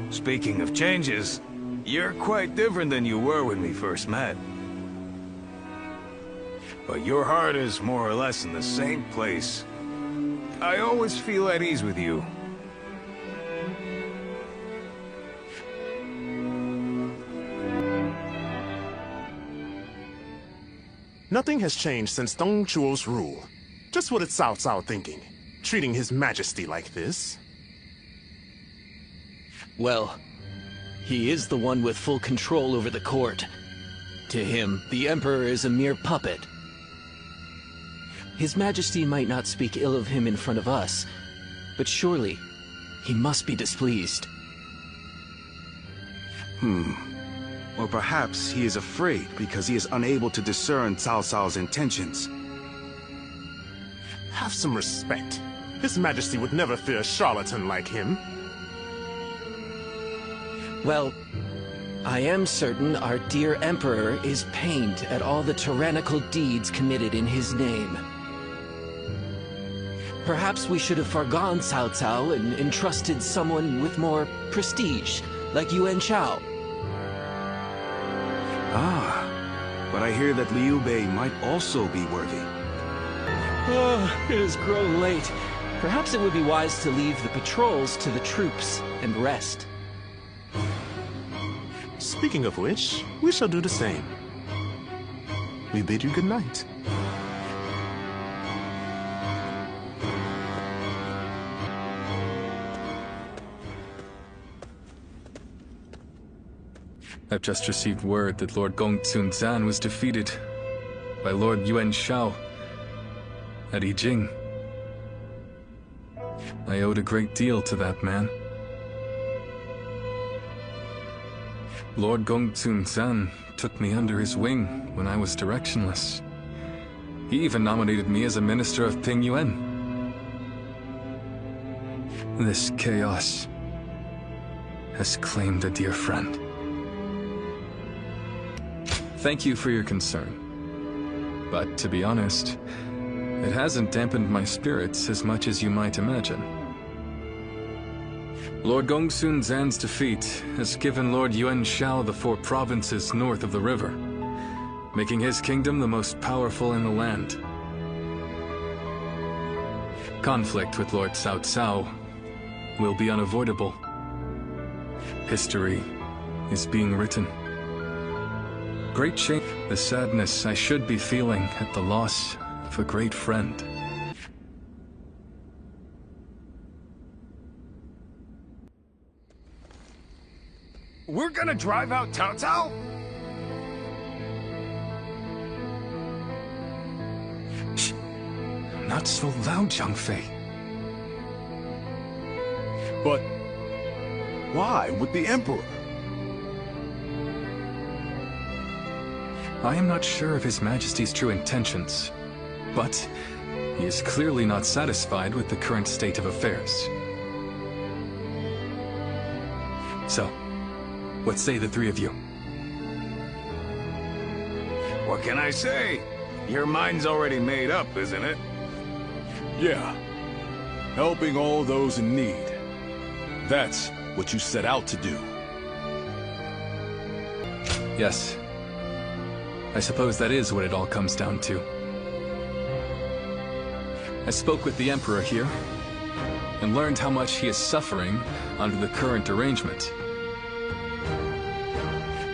Speaking of changes, you're quite different than you were when we first met. But your heart is more or less in the same place. I always feel at ease with you. Nothing has changed since Dong Zhuo's rule. Just what is Cao Cao thinking? Treating His Majesty like this? Well, he is the one with full control over the court. To him, the Emperor is a mere puppet. His Majesty might not speak ill of him in front of us, but surely he must be displeased. Or perhaps he is afraid because he is unable to discern Cao Cao's intentions. Have some respect. His Majesty would never fear a charlatan like him. Well, I am certain our dear Emperor is pained at all the tyrannical deeds committed in his name. Perhaps we should have forgone Cao Cao and entrusted someone with more prestige, like Yuan Shao. But I hear that Liu Bei might also be worthy. It has grown late. Perhaps it would be wise to leave the patrols to the troops and rest. Speaking of which, we shall do the same. We bid you good night. I've just received word that Lord Gongsun Zan was defeated by Lord Yuan Shao at Yijing. I owed a great deal to that man. Lord Gongsun Zan took me under his wing when I was directionless. He even nominated me as a minister of Ping Yuan. This chaos has claimed a dear friend. Thank you for your concern. But to be honest, it hasn't dampened my spirits as much as you might imagine. Lord Gongsun Zan's defeat has given Lord Yuan Shao the 4 provinces north of the river, making his kingdom the most powerful in the land. Conflict with Lord Cao Cao will be unavoidable. History is being written. Great change, the sadness I should be feeling at the loss of a great friend. We're gonna drive out Cao Cao? Shh. Not so loud, Zhang Fei. But why with the Emperor? I am not sure of His Majesty's true intentions, but he is clearly not satisfied with the current state of affairs. So, what say the 3 of you? What can I say? Your mind's already made up, isn't it? Yeah. Helping all those in need. That's what you set out to do. Yes. I suppose that is what it all comes down to. I spoke with the Emperor here, and learned how much he is suffering under the current arrangement.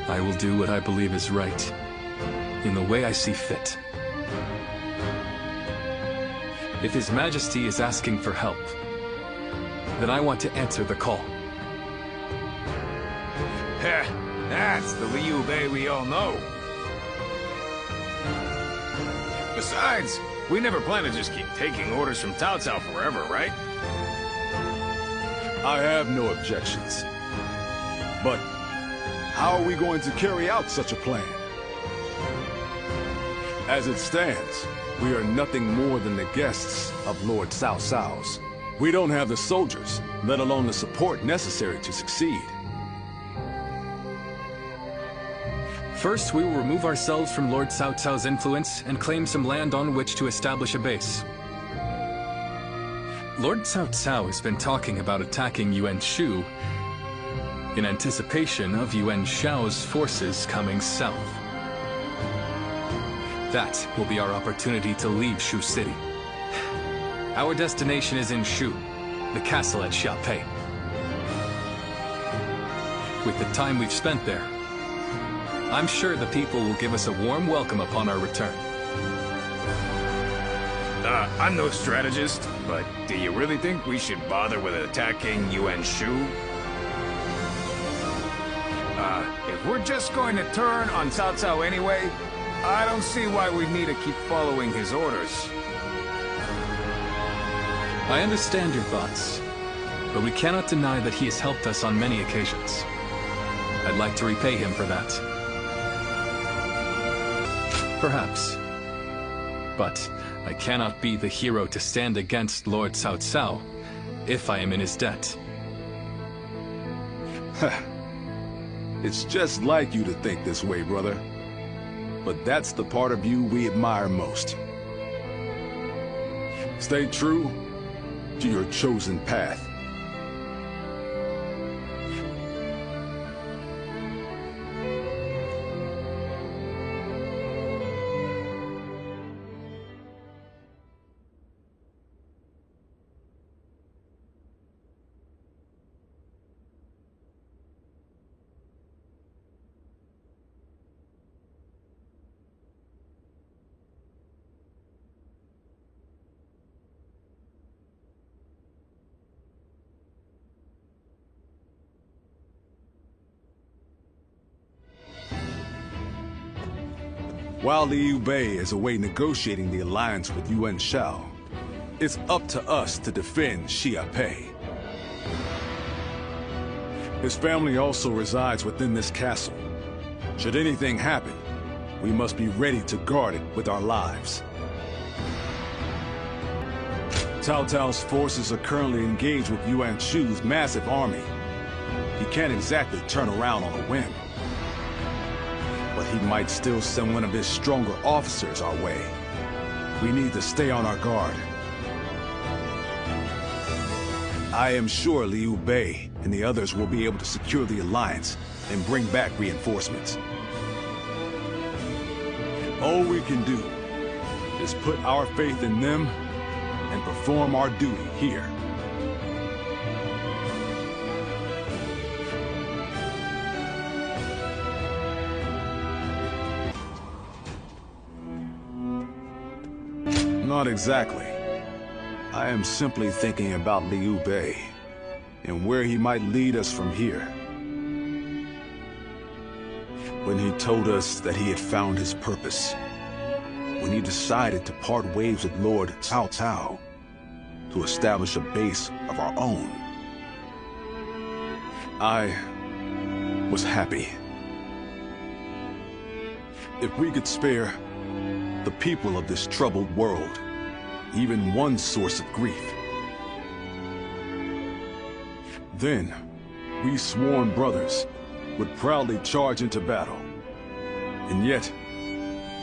I will do what I believe is right, in the way I see fit. If His Majesty is asking for help, then I want to answer the call. Heh, that's the Liu Bei we all know. Besides, We never plan to just keep taking orders from Cao Cao forever, right? I have no objections. But how are we going to carry out such a plan? As it stands, we are nothing more than the guests of Lord Cao Cao's. We don't have the soldiers, let alone the support necessary to succeed. First, we will remove ourselves from Lord Cao Cao's influence and claim some land on which to establish a base. Lord Cao Cao has been talking about attacking Yuan Shu in anticipation of Yuan Shao's forces coming south. That will be our opportunity to leave Shu City. Our destination is in Shu, the castle at Xiapei. With the time we've spent there, I'm sure the people will give us a warm welcome upon our return. I'm no strategist, but do you really think we should bother with attacking Yuan Shu? If we're just going to turn on Cao Cao anyway, I don't see why we need to keep following his orders. I understand your thoughts, but we cannot deny that he has helped us on many occasions. I'd like to repay him for that. Perhaps. But I cannot be the hero to stand against Lord Cao Cao if I am in his debt. It's just like you to think this way, brother. But that's the part of you we admire most. Stay true to your chosen path. While Liu Bei is away negotiating the alliance with Yuan Shao, it's up to us to defend Xiapei. His family also resides within this castle. Should anything happen, we must be ready to guard it with our lives. Cao Cao's forces are currently engaged with Yuan Shu's massive army. He can't exactly turn around on a whim. But he might still send one of his stronger officers our way. We need to stay on our guard. I am sure Liu Bei and the others will be able to secure the alliance and bring back reinforcements. All we can do is put our faith in them and perform our duty here. Not exactly. I am simply thinking about Liu Bei and where he might lead us from here. When he told us that he had found his purpose, when he decided to part ways with Lord Cao Cao to establish a base of our own, I was happy. If we could spare the people of this troubled world even one source of grief, then we sworn brothers would proudly charge into battle. And yet,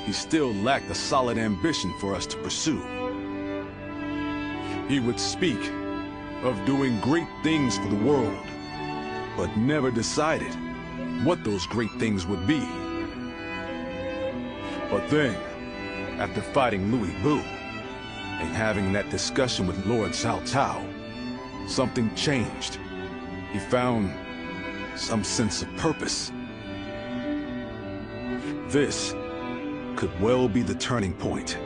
he still lacked a solid ambition for us to pursue. He would speak of doing great things for the world, but never decided what those great things would be. But then, after fighting Louis Bu, and having that discussion with Lord Cao Cao, something changed. He found some sense of purpose. This could well be the turning point.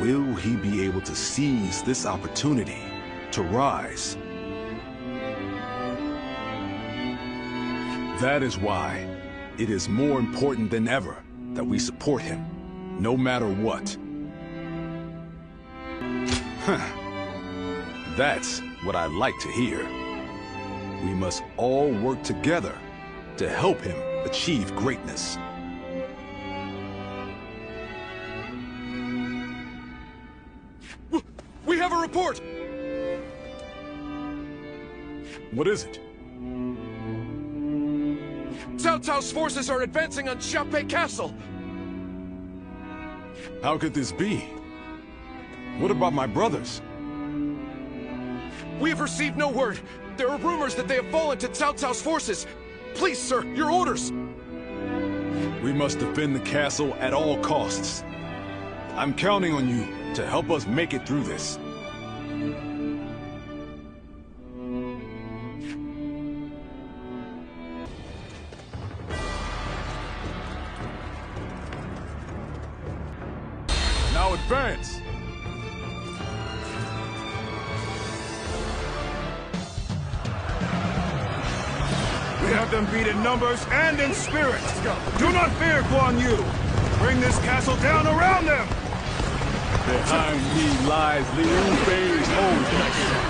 Will he be able to seize this opportunity to rise? That is why it is more important than ever that we support him, no matter what. That's what I like to hear. We must all work together to help him achieve greatness. We have a report! What is it? Cao Cao's forces are advancing on Xiaopei Castle! How could this be? What about my brothers? We have received no word. There are rumors that they have fallen to Cao Cao's forces. Please, sir, your orders! We must defend the castle at all costs. I'm counting on you to help us make it through this. Now advance! We have them beat in numbers and in spirit. Do not fear, Guan Yu. Bring this castle down around them. Behind me lies Liu Bei's holdings.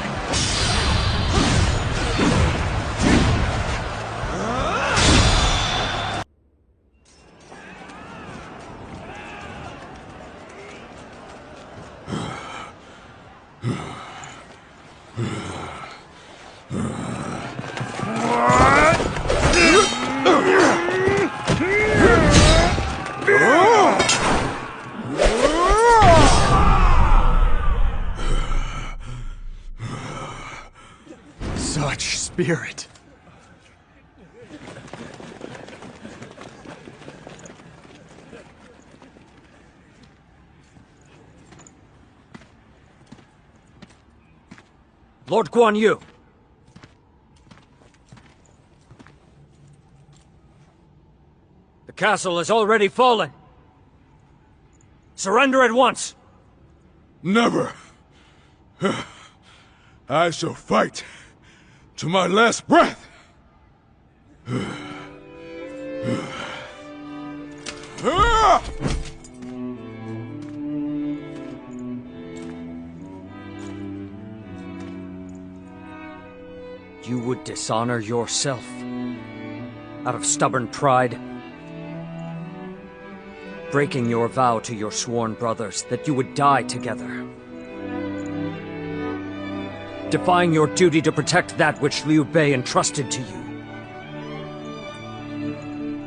Such spirit. Lord Guan Yu! The castle has already fallen. Surrender at once! Never! I shall fight to my last breath! You would dishonor yourself out of stubborn pride, breaking your vow to your sworn brothers that you would die together, defying your duty to protect that which Liu Bei entrusted to you.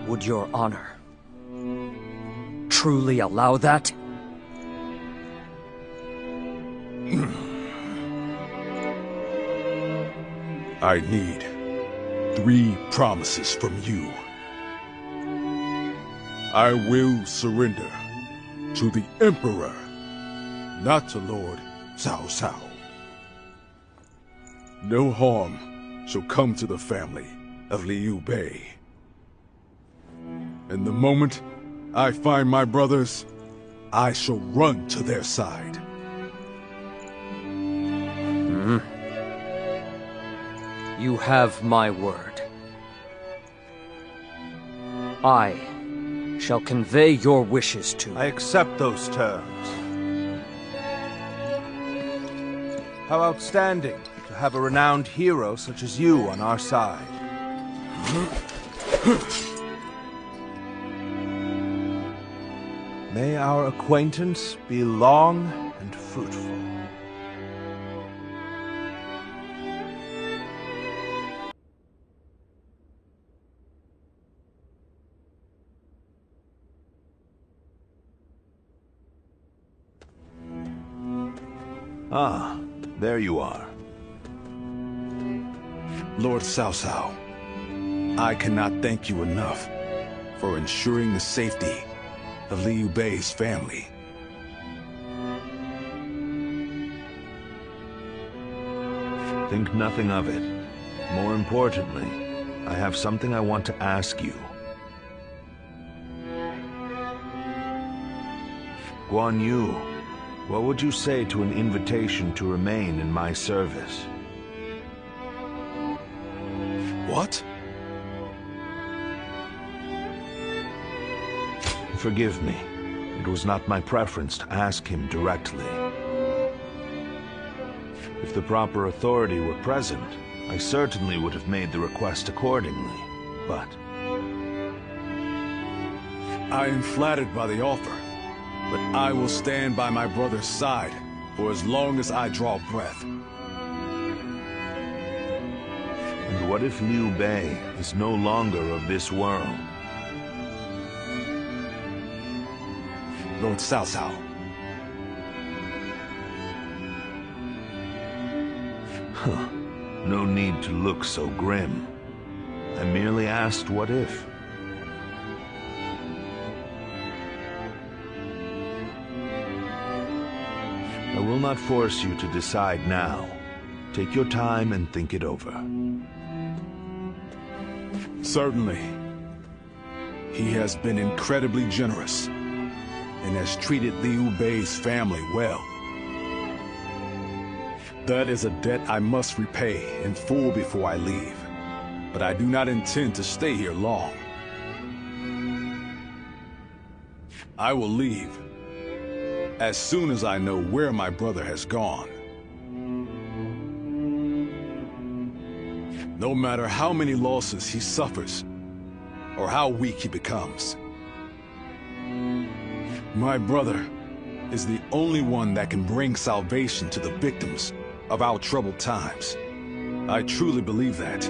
Would your honor truly allow that? I need 3 promises from you. I will surrender to the Emperor, not to Lord Cao Cao. No harm shall come to the family of Liu Bei. And the moment I find my brothers, I shall run to their side. You have my word. I shall convey your wishes to... I accept those terms. How outstanding to have a renowned hero such as you on our side. May our acquaintance be long and fruitful. Ah, there you are. Lord Cao Cao, I cannot thank you enough for ensuring the safety of Liu Bei's family. Think nothing of it. More importantly, I have something I want to ask you. Guan Yu, what would you say to an invitation to remain in my service? What? Forgive me. It was not my preference to ask him directly. If the proper authority were present, I certainly would have made the request accordingly, but... I am flattered by the offer, but I will stand by my brother's side for as long as I draw breath. And what if Liu Bei is no longer of this world? Lord Cao Cao. Huh. No need to look so grim. I merely asked what if. I will not force you to decide now. Take your time and think it over. Certainly. He has been incredibly generous and has treated Liu Bei's family well. That is a debt I must repay in full before I leave, but I do not intend to stay here long. I will leave as soon as I know where my brother has gone. No matter how many losses he suffers, or how weak he becomes. My brother is the only one that can bring salvation to the victims of our troubled times. I truly believe that.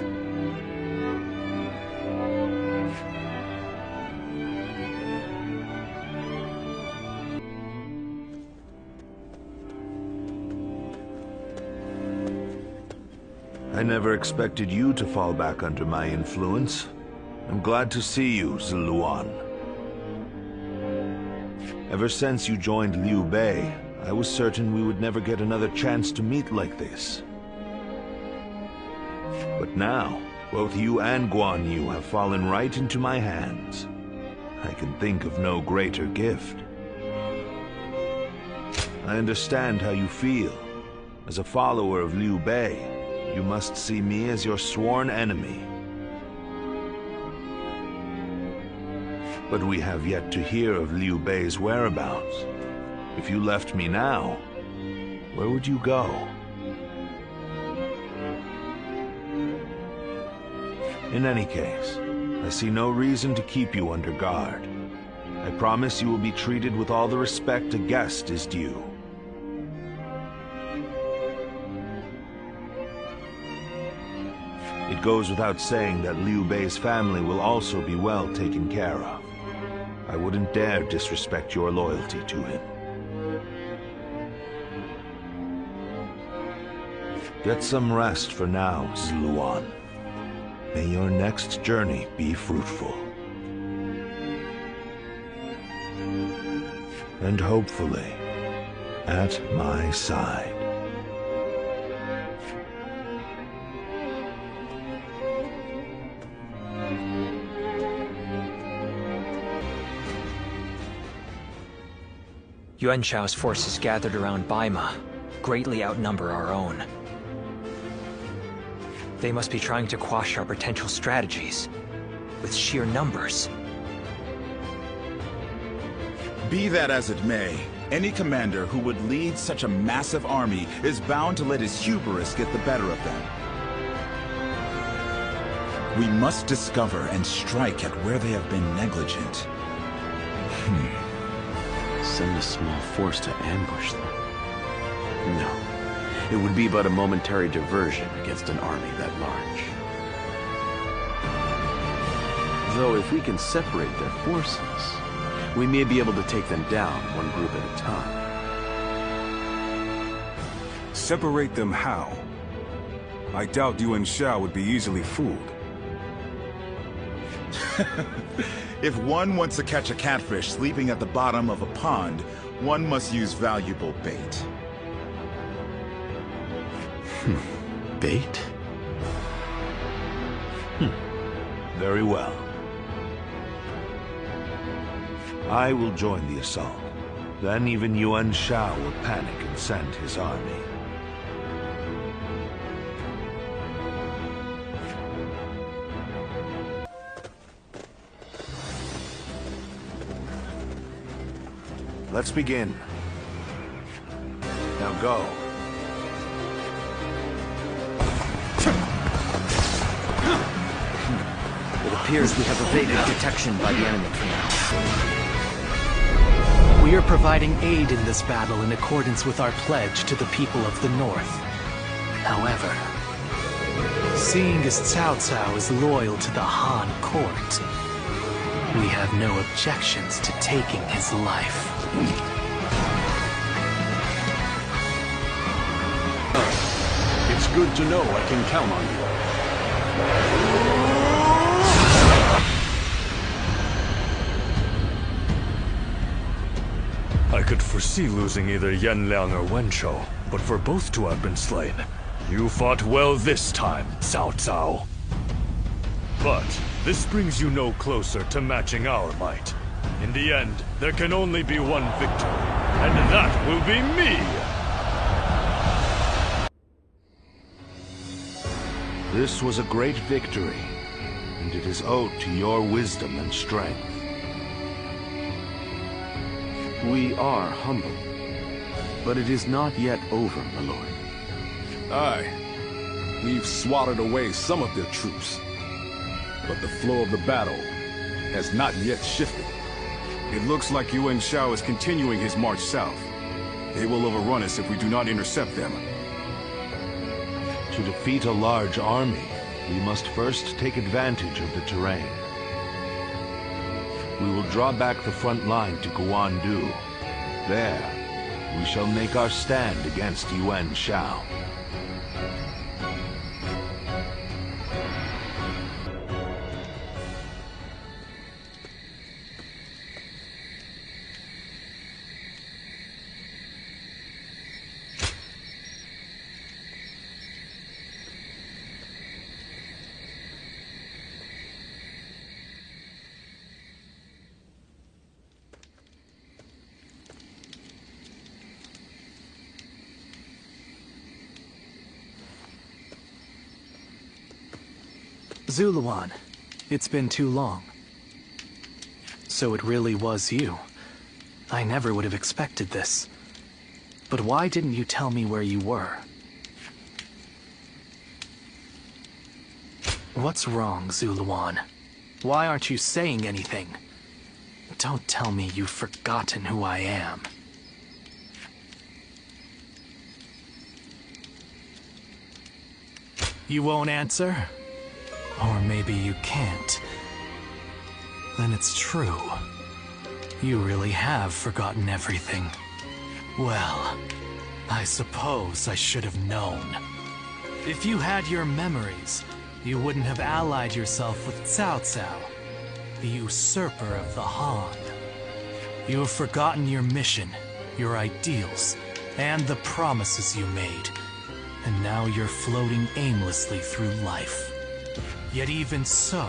I never expected you to fall back under my influence. I'm glad to see you, Ziluan. Ever since you joined Liu Bei, I was certain we would never get another chance to meet like this. But now, both you and Guan Yu have fallen right into my hands. I can think of no greater gift. I understand how you feel. As a follower of Liu Bei, you must see me as your sworn enemy. But we have yet to hear of Liu Bei's whereabouts. If you left me now, where would you go? In any case, I see no reason to keep you under guard. I promise you will be treated with all the respect a guest is due. It goes without saying that Liu Bei's family will also be well taken care of. I wouldn't dare disrespect your loyalty to him. Get some rest for now, Ziluan. May your next journey be fruitful. And hopefully, at my side. Yuan Shao's forces gathered around Baima greatly outnumber our own. They must be trying to quash our potential strategies with sheer numbers. Be that as it may, any commander who would lead such a massive army is bound to let his hubris get the better of them. We must discover and strike at where they have been negligent. Send a small force to ambush them. No, it would be but a momentary diversion against an army that large. Though if we can separate their forces, we may be able to take them down one group at a time. Separate them how? I doubt Yuan Shao would be easily fooled. If one wants to catch a catfish sleeping at the bottom of a pond, one must use valuable bait. Bait? Very well. I will join the assault. Then even Yuan Shao will panic and send his army. Let's begin. Now go. appears we have evaded detection by the enemy for now. We are providing aid in this battle in accordance with our pledge to the people of the North. However, seeing as Cao Cao is loyal to the Han court, we have no objections to taking his life. It's good to know I can count on you. I could foresee losing either Yanliang or Wenshou, but for both to have been slain, you fought well this time, Cao Cao. But this brings you no closer to matching our might. In the end, there can only be one victor, and that will be me! This was a great victory, and it is owed to your wisdom and strength. We are humble, but it is not yet over, my lord. Aye. We've swatted away some of their troops, but the flow of the battle has not yet shifted. It looks like Yuan Shao is continuing his march south. They will overrun us if we do not intercept them. To defeat a large army, we must first take advantage of the terrain. We will draw back the front line to Guandu. There, we shall make our stand against Yuan Shao. Zuluan, it's been too long. So it really was you. I never would have expected this. But why didn't you tell me where you were? What's wrong, Zuluan? Why aren't you saying anything? Don't tell me you've forgotten who I am. You won't answer? Or maybe you can't. Then it's true. You really have forgotten everything. Well, I suppose I should have known. If you had your memories, you wouldn't have allied yourself with Cao Cao, the usurper of the Han. You have forgotten your mission, your ideals, and the promises you made. And now you're floating aimlessly through life. Yet even so,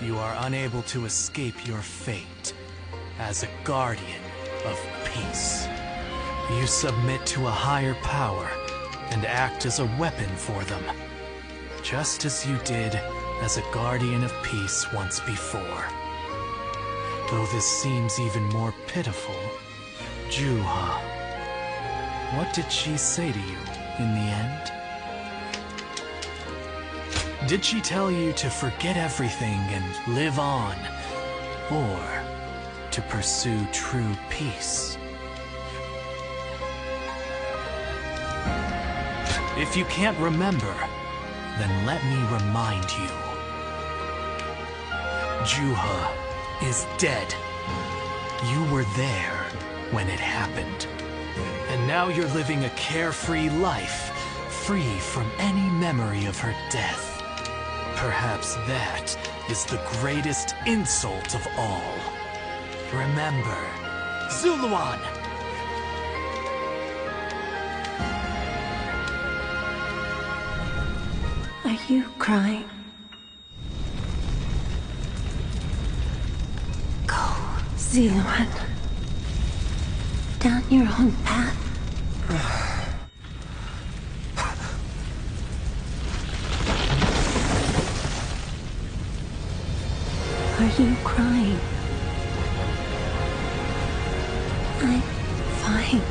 you are unable to escape your fate as a guardian of peace. You submit to a higher power and act as a weapon for them, just as you did as a guardian of peace once before. Though this seems even more pitiful, Juha, what did she say to you in the end? Did she tell you to forget everything and live on, or to pursue true peace? If you can't remember, then let me remind you. Juha is dead. You were there when it happened. And now you're living a carefree life, free from any memory of her death. Perhaps that is the greatest insult of all. Remember, Zuluan! Are you crying? Go, Zuluan. Down your own path. Are you crying? I'm fine.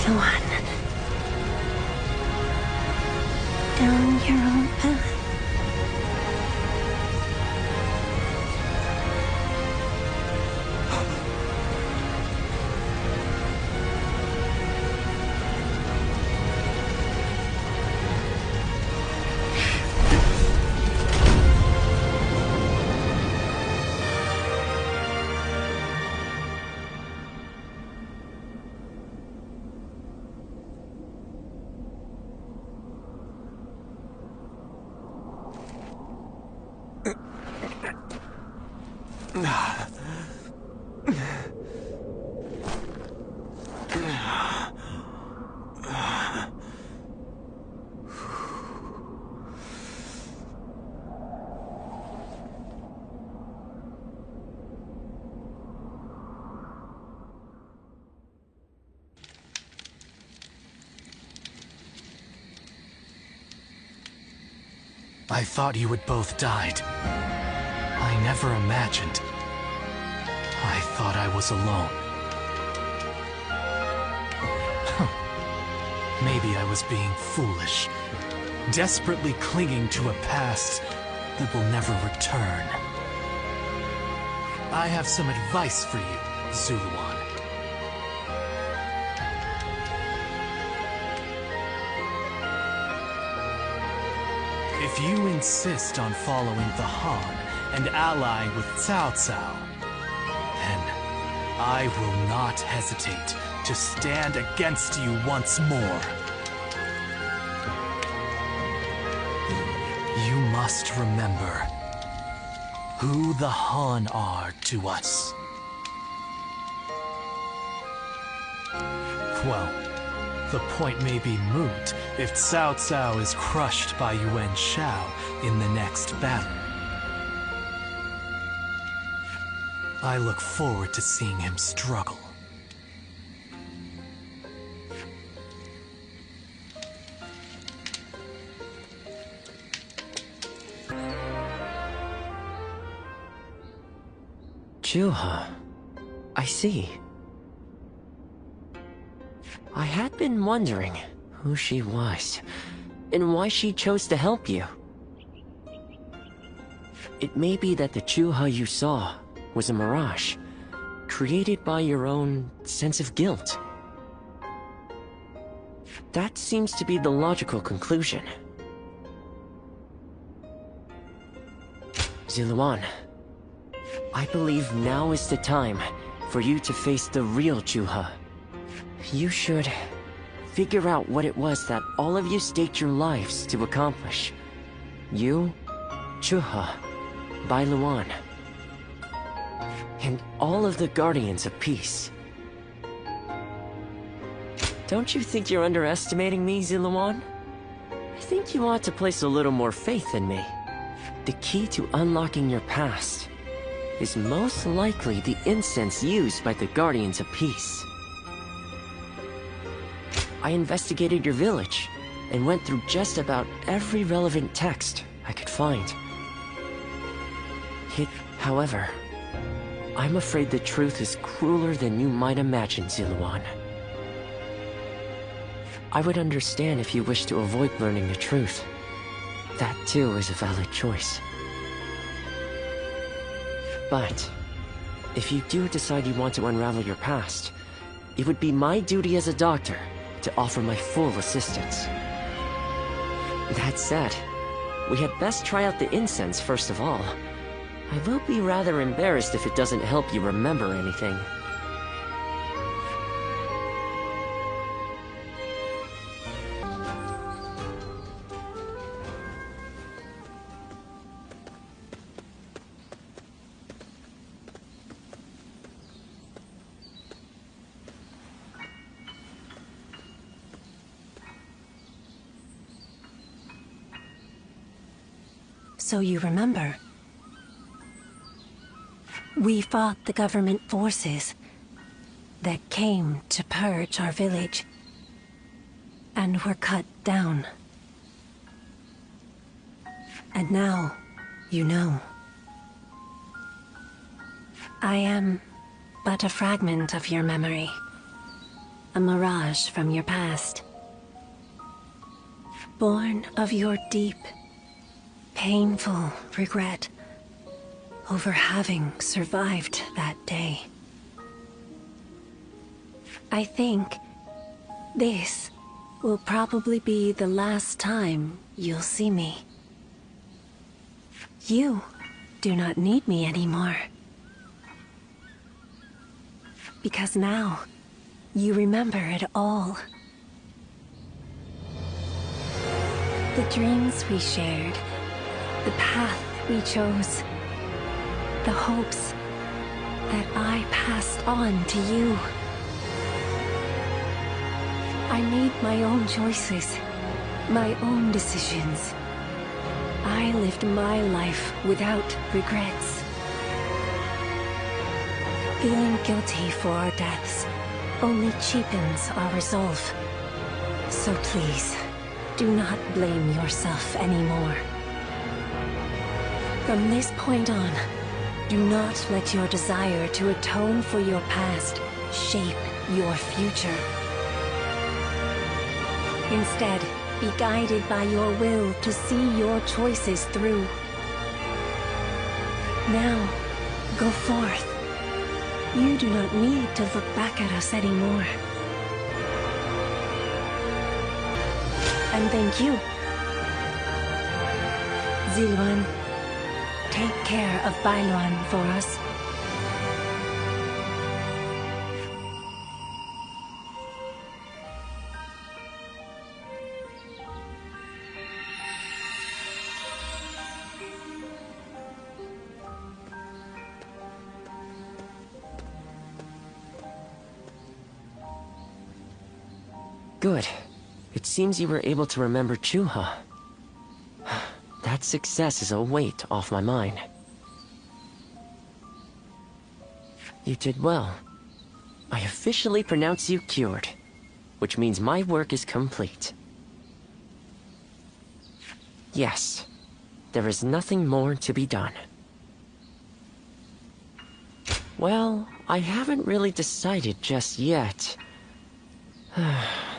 Yuan. Down your own path. I thought you had both died. I never imagined. I thought I was alone. Maybe I was being foolish, desperately clinging to a past that will never return. I have some advice for you, Zuluan. If you insist on following the Han and allying with Cao Cao, then I will not hesitate to stand against you once more. You must remember who the Han are to us. Well, the point may be moot if Cao Cao is crushed by Yuan Shao in the next battle. I look forward to seeing him struggle. Juha. I see. I had been wondering who she was, and why she chose to help you. It may be that the Juha you saw was a mirage, created by your own sense of guilt. That seems to be the logical conclusion. Zuluan, I believe now is the time for you to face the real Juha. You should figure out what it was that all of you staked your lives to accomplish. You, Juha, Bai Luan, and all of the Guardians of Peace. Don't you think you're underestimating me, Zuluan? I think you ought to place a little more faith in me. The key to unlocking your past is most likely the incense used by the Guardians of Peace. I investigated your village and went through just about every relevant text I could find. However, I'm afraid the truth is crueler than you might imagine, Zuluan. I would understand if you wish to avoid learning the truth. That too is a valid choice. But if you do decide you want to unravel your past, it would be my duty as a doctor to offer my full assistance. That said, we had best try out the incense first of all. I will be rather embarrassed if it doesn't help you remember anything. So you remember? We fought the government forces that came to purge our village, and were cut down. And now, you know. I am but a fragment of your memory, a mirage from your past. Born of your deep, painful regret over having survived that day. I think this will probably be the last time you'll see me. You do not need me anymore. Because now, you remember it all. The dreams we shared, the path we chose, the hopes that I passed on to you. I made my own choices, my own decisions. I lived my life without regrets. Feeling guilty for our deaths only cheapens our resolve. So please, do not blame yourself anymore. From this point on, do not let your desire to atone for your past shape your future. Instead, be guided by your will to see your choices through. Now, go forth. You do not need to look back at us anymore. And thank you. Ziluan, take care of Bailuan for us. Good. It seems you were able to remember Chuha. That success is a weight off my mind. You did well. I officially pronounce you cured, which means my work is complete. Yes, there is nothing more to be done. Well, I haven't really decided just yet.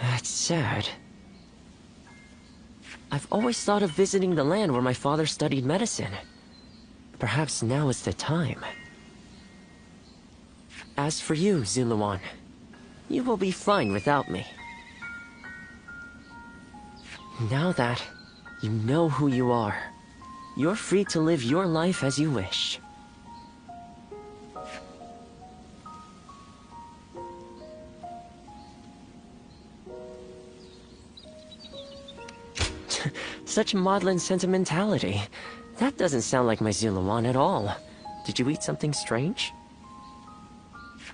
That's sad. I've always thought of visiting the land where my father studied medicine. Perhaps now is the time. As for you, Ziluan, you will be fine without me. Now that you know who you are, you're free to live your life as you wish. Such maudlin sentimentality. That doesn't sound like my Ziluan at all. Did you eat something strange?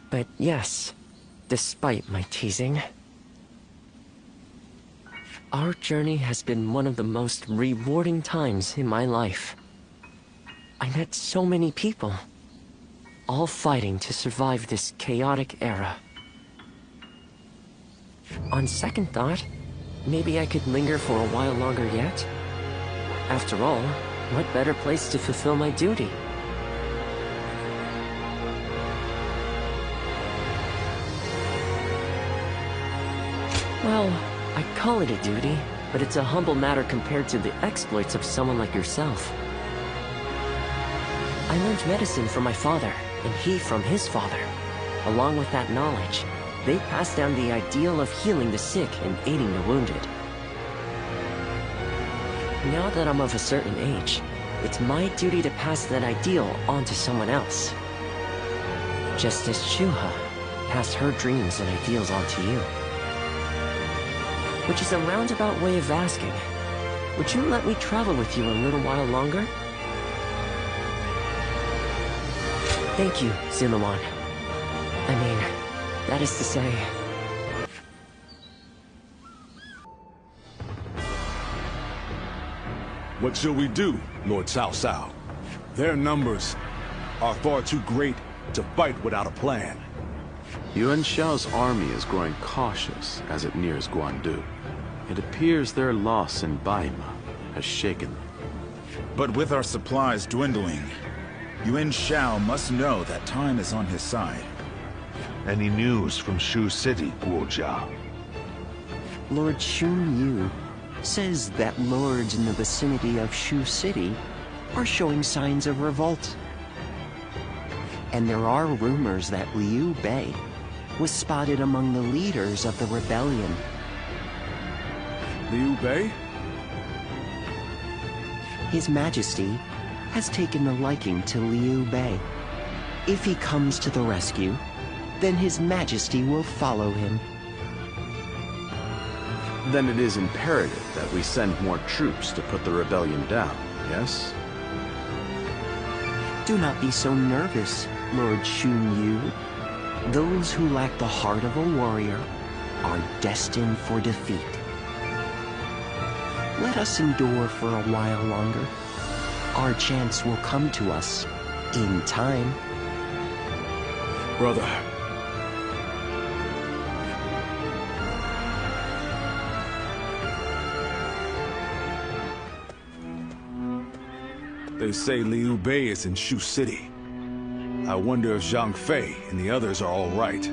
But yes, despite my teasing, our journey has been one of the most rewarding times in my life. I met so many people, all fighting to survive this chaotic era. On second thought, maybe I could linger for a while longer yet. After all, what better place to fulfill my duty? Well, I call it a duty, but it's a humble matter compared to the exploits of someone like yourself. I learned medicine from my father, and he from his father. Along with that knowledge, they passed down the ideal of healing the sick and aiding the wounded. Now that I'm of a certain age, it's my duty to pass that ideal on to someone else. Just as Chuha passed her dreams and ideals on to you. Which is a roundabout way of asking, would you let me travel with you a little while longer? Thank you, Ziluan. I mean, that is to say... What shall we do, Lord Cao Cao? Their numbers are far too great to fight without a plan. Yuan Shao's army is growing cautious as it nears Guandu. It appears their loss in Baima has shaken them. But with our supplies dwindling, Yuan Shao must know that time is on his side. Any news from Shu City, Guo Jia? Lord Xun Yu says that lords in the vicinity of Shu City are showing signs of revolt. And there are rumors that Liu Bei was spotted among the leaders of the rebellion. Liu Bei? His Majesty has taken a liking to Liu Bei. If he comes to the rescue, then His Majesty will follow him. Then it is imperative that we send more troops to put the rebellion down, yes? Do not be so nervous, Lord Xun Yu. Those who lack the heart of a warrior are destined for defeat. Let us endure for a while longer. Our chance will come to us in time. Brother. They say Liu Bei is in Shu City. I wonder if Zhang Fei and the others are all right.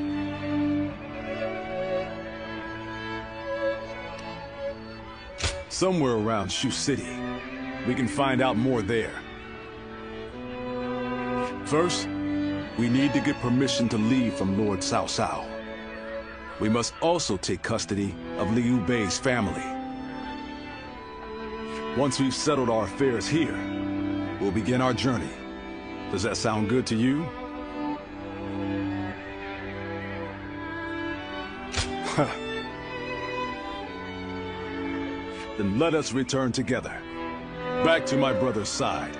Somewhere around Shu City. We can find out more there. First, we need to get permission to leave from Lord Cao Cao. We must also take custody of Liu Bei's family. Once we've settled our affairs here, we'll begin our journey. Does that sound good to you? Then let us return together. Back to my brother's side.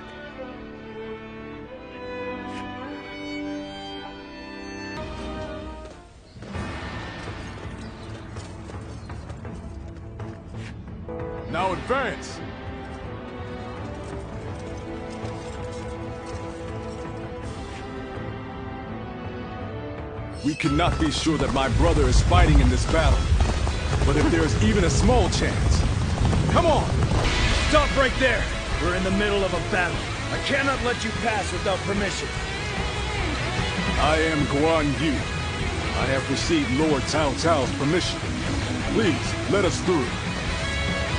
Now advance! We cannot be sure that my brother is fighting in this battle. But if there is even a small chance... Come on! Stop right there! We're in the middle of a battle. I cannot let you pass without permission. I am Guan Yu. I have received Lord Cao Cao's permission. Please, let us through.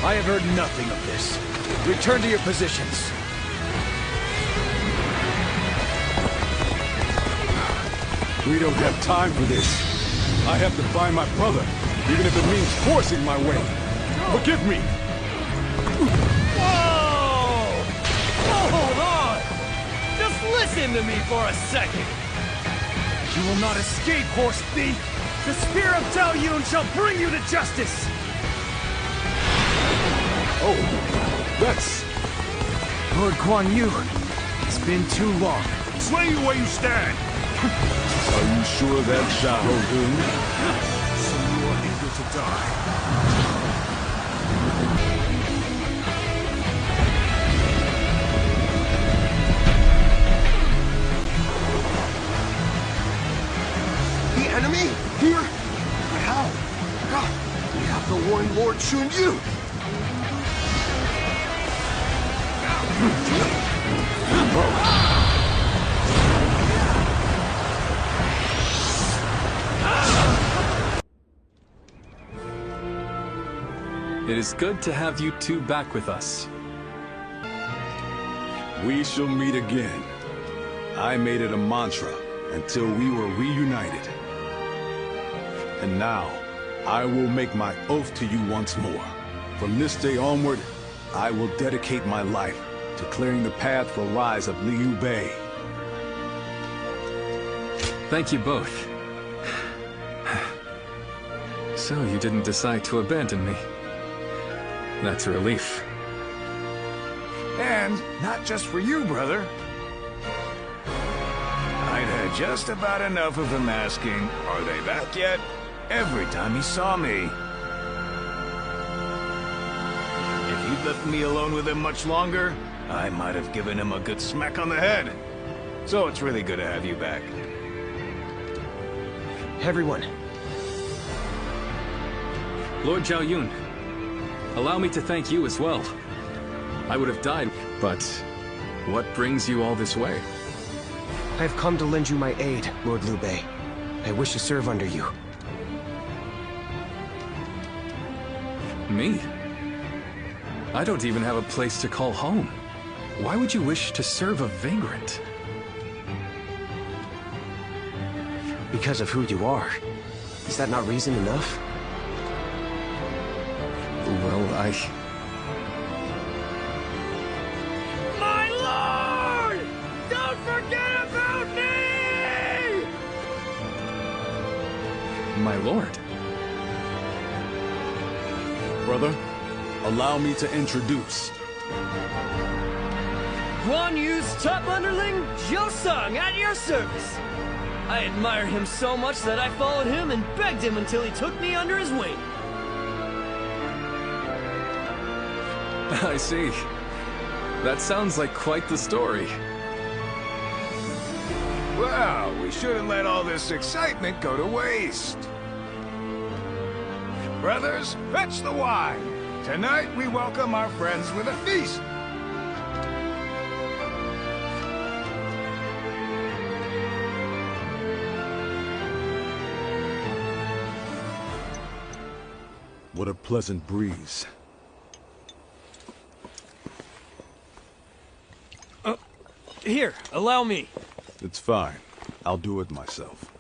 I have heard nothing of this. Return to your positions. We don't have time for this. I have to find my brother, even if it means forcing my way. Forgive me! Whoa! Hold on! Just listen to me for a second! You will not escape, horse thief! The spear of Zhao Yun shall bring you to justice! Oh, that's... Lord Guan Yu, it's been too long. Slay you where you stand! Are you sure that's Zhao Yun? So you are eager to die. The enemy? Here? But how? God, we have to warn Lord Xun Yu! It is good to have you two back with us. We shall meet again. I made it a mantra until we were reunited. And now, I will make my oath to you once more. From this day onward, I will dedicate my life to clearing the path for rise of Liu Bei. Thank you both. So you didn't decide to abandon me. That's a relief. And not just for you, brother. I'd had just about enough of him asking, "Are they back yet?" every time he saw me. If you'd left me alone with him much longer, I might have given him a good smack on the head. So it's really good to have you back. Everyone. Lord Zhao Yun, allow me to thank you as well. I would have died, but what brings you all this way? I have come to lend you my aid, Lord Liu Bei. I wish to serve under you. Me? I don't even have a place to call home. Why would you wish to serve a vagrant? Because of who you are. Is that not reason enough? Well, My lord! Don't forget about me! My lord. Brother, allow me to introduce. Guan Yu's top underling, Jiao at your service. I admire him so much that I followed him and begged him until he took me under his wing. I see. That sounds like quite the story. Well, we shouldn't let all this excitement go to waste. Brothers, fetch the wine. Tonight we welcome our friends with a feast. What a pleasant breeze. Here, allow me. It's fine. I'll do it myself.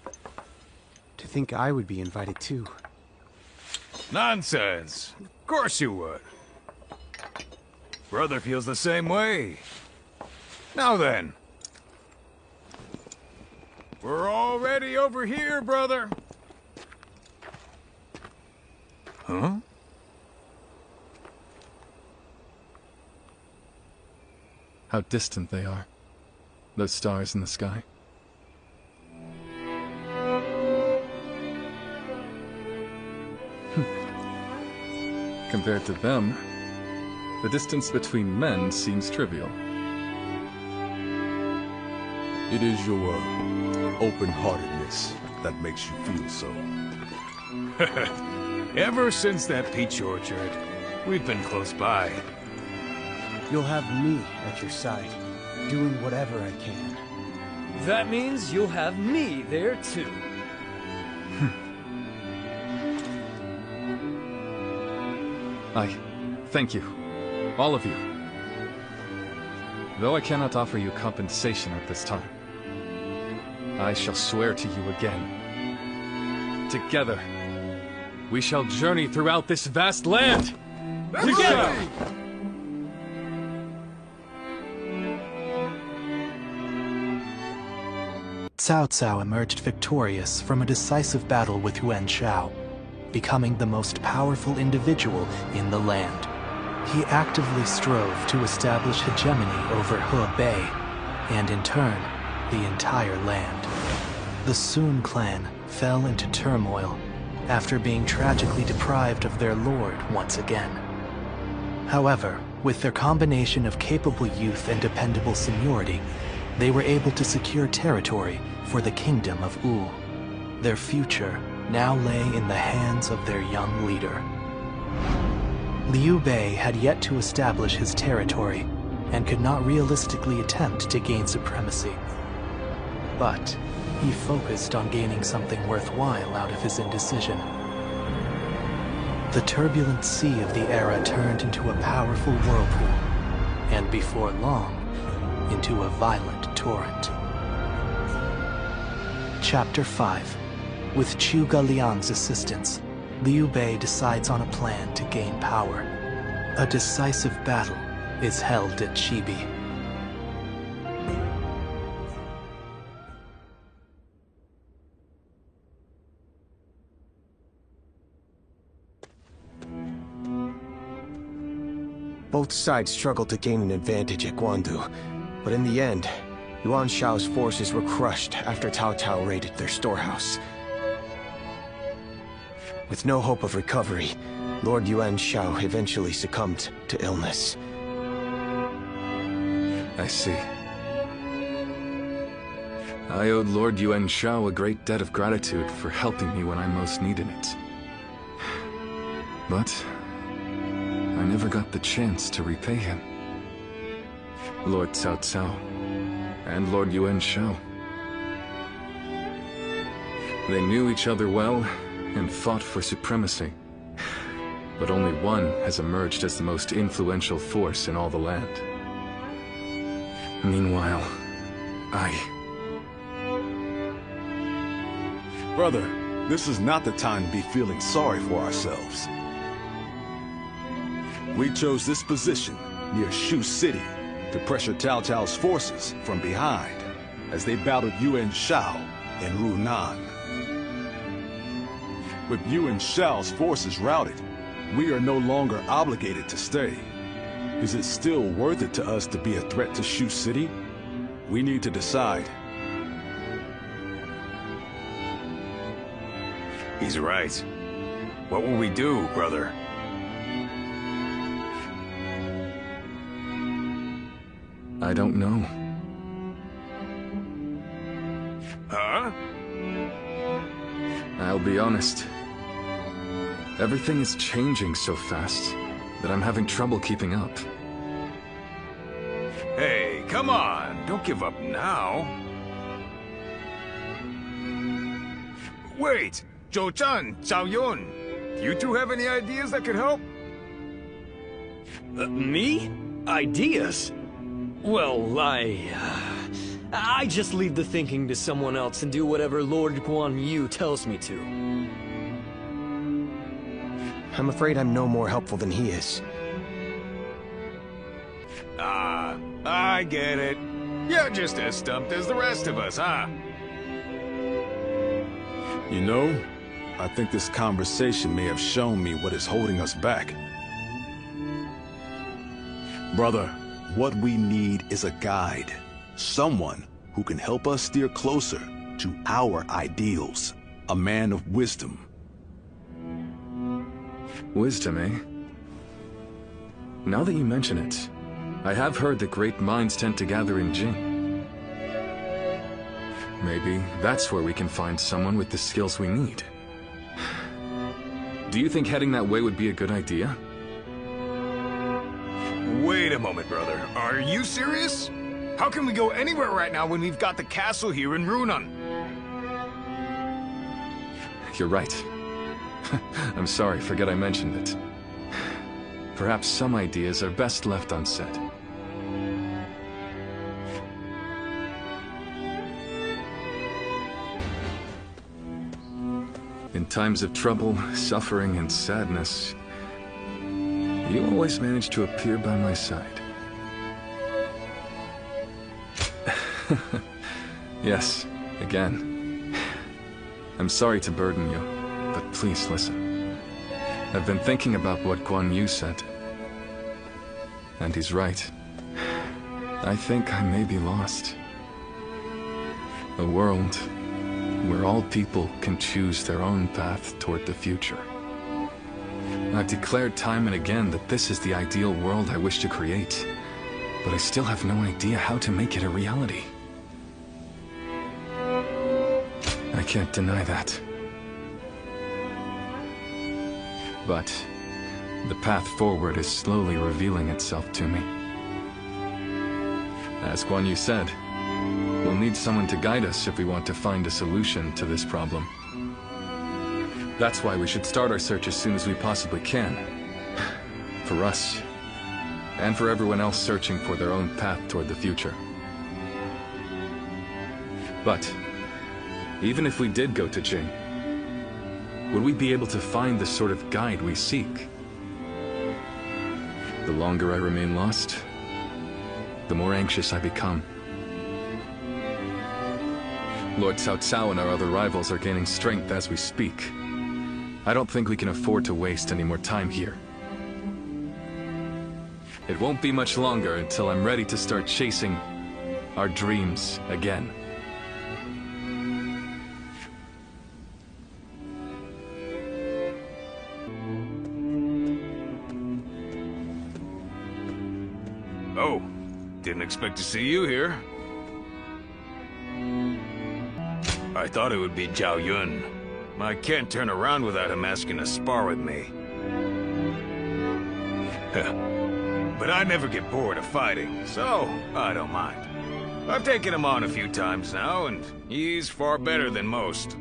To think I would be invited too. Nonsense. Of course you would. Brother feels the same way. Now then. We're already over here, brother. Huh? How distant they are. Those stars in the sky. Compared to them, the distance between men seems trivial. It is your open-heartedness that makes you feel so. Ever since that peach orchard, we've been close by. You'll have me at your side, doing whatever I can. That means you'll have me there too. I thank you, all of you. Though I cannot offer you compensation at this time, I shall swear to you again. Together, we shall journey throughout this vast land! Together! Cao Cao emerged victorious from a decisive battle with Yuan Shao, becoming the most powerful individual in the land. He actively strove to establish hegemony over Hebei, and in turn, the entire land. The Sun clan fell into turmoil after being tragically deprived of their lord once again. However, with their combination of capable youth and dependable seniority, they were able to secure territory for the Kingdom of Wu. Their future now lay in the hands of their young leader. Liu Bei had yet to establish his territory and could not realistically attempt to gain supremacy. But he focused on gaining something worthwhile out of his indecision. The turbulent sea of the era turned into a powerful whirlpool, and before long, into a violent torrent. Chapter 5. With Zhuge Liang's assistance, Liu Bei decides on a plan to gain power. A decisive battle is held at Chibi. Both sides struggled to gain an advantage at Guandu, but in the end, Yuan Shao's forces were crushed after Cao Cao raided their storehouse. With no hope of recovery, Lord Yuan Shao eventually succumbed to illness. I see. I owed Lord Yuan Shao a great debt of gratitude for helping me when I most needed it. But I never got the chance to repay him. Lord Cao Cao and Lord Yuan Shao. They knew each other well and fought for supremacy. But only one has emerged as the most influential force in all the land. Meanwhile, Brother, this is not the time to be feeling sorry for ourselves. We chose this position near Shu City to pressure Cao Cao's forces from behind as they battled Yuan Shao and Runan. With Yuan Shao's forces routed, we are no longer obligated to stay. Is it still worth it to us to be a threat to Shu City? We need to decide. He's right. What will we do, brother? I don't know. Huh? I'll be honest. Everything is changing so fast that I'm having trouble keeping up. Hey, come on! Don't give up now! Wait! Zhou-chan, Zhao-yun! Do you two have any ideas that could help? Me? Ideas? Well, I just leave the thinking to someone else and do whatever Lord Guan Yu tells me to. I'm afraid I'm no more helpful than he is. Ah, I get it. You're just as stumped as the rest of us, huh? You know, I think this conversation may have shown me what is holding us back. Brother, what we need is a guide. Someone who can help us steer closer to our ideals. A man of wisdom. Wisdom, eh? Now that you mention it, I have heard that great minds tend to gather in Jing. Maybe that's where we can find someone with the skills we need. Do you think heading that way would be a good idea? Wait a moment, brother. Are you serious? How can we go anywhere right now when we've got the castle here in Runan? You're right. I'm sorry, forget I mentioned it. Perhaps some ideas are best left unsaid. In times of trouble, suffering, and sadness, you always manage to appear by my side. Yes, again. I'm sorry to burden you, but please listen. I've been thinking about what Guan Yu said. And he's right. I think I may be lost. A world where all people can choose their own path toward the future. I've declared time and again that this is the ideal world I wish to create, but I still have no idea how to make it a reality. I can't deny that. But the path forward is slowly revealing itself to me. As Guan Yu said, we'll need someone to guide us if we want to find a solution to this problem. That's why we should start our search as soon as we possibly can. For us, and for everyone else searching for their own path toward the future. But, even if we did go to Jing, would we be able to find the sort of guide we seek? The longer I remain lost, the more anxious I become. Lord Cao Cao and our other rivals are gaining strength as we speak. I don't think we can afford to waste any more time here. It won't be much longer until I'm ready to start chasing our dreams again. Oh, didn't expect to see you here. I thought it would be Zhao Yun. I can't turn around without him asking to spar with me. But I never get bored of fighting, so I don't mind. I've taken him on a few times now, and he's far better than most.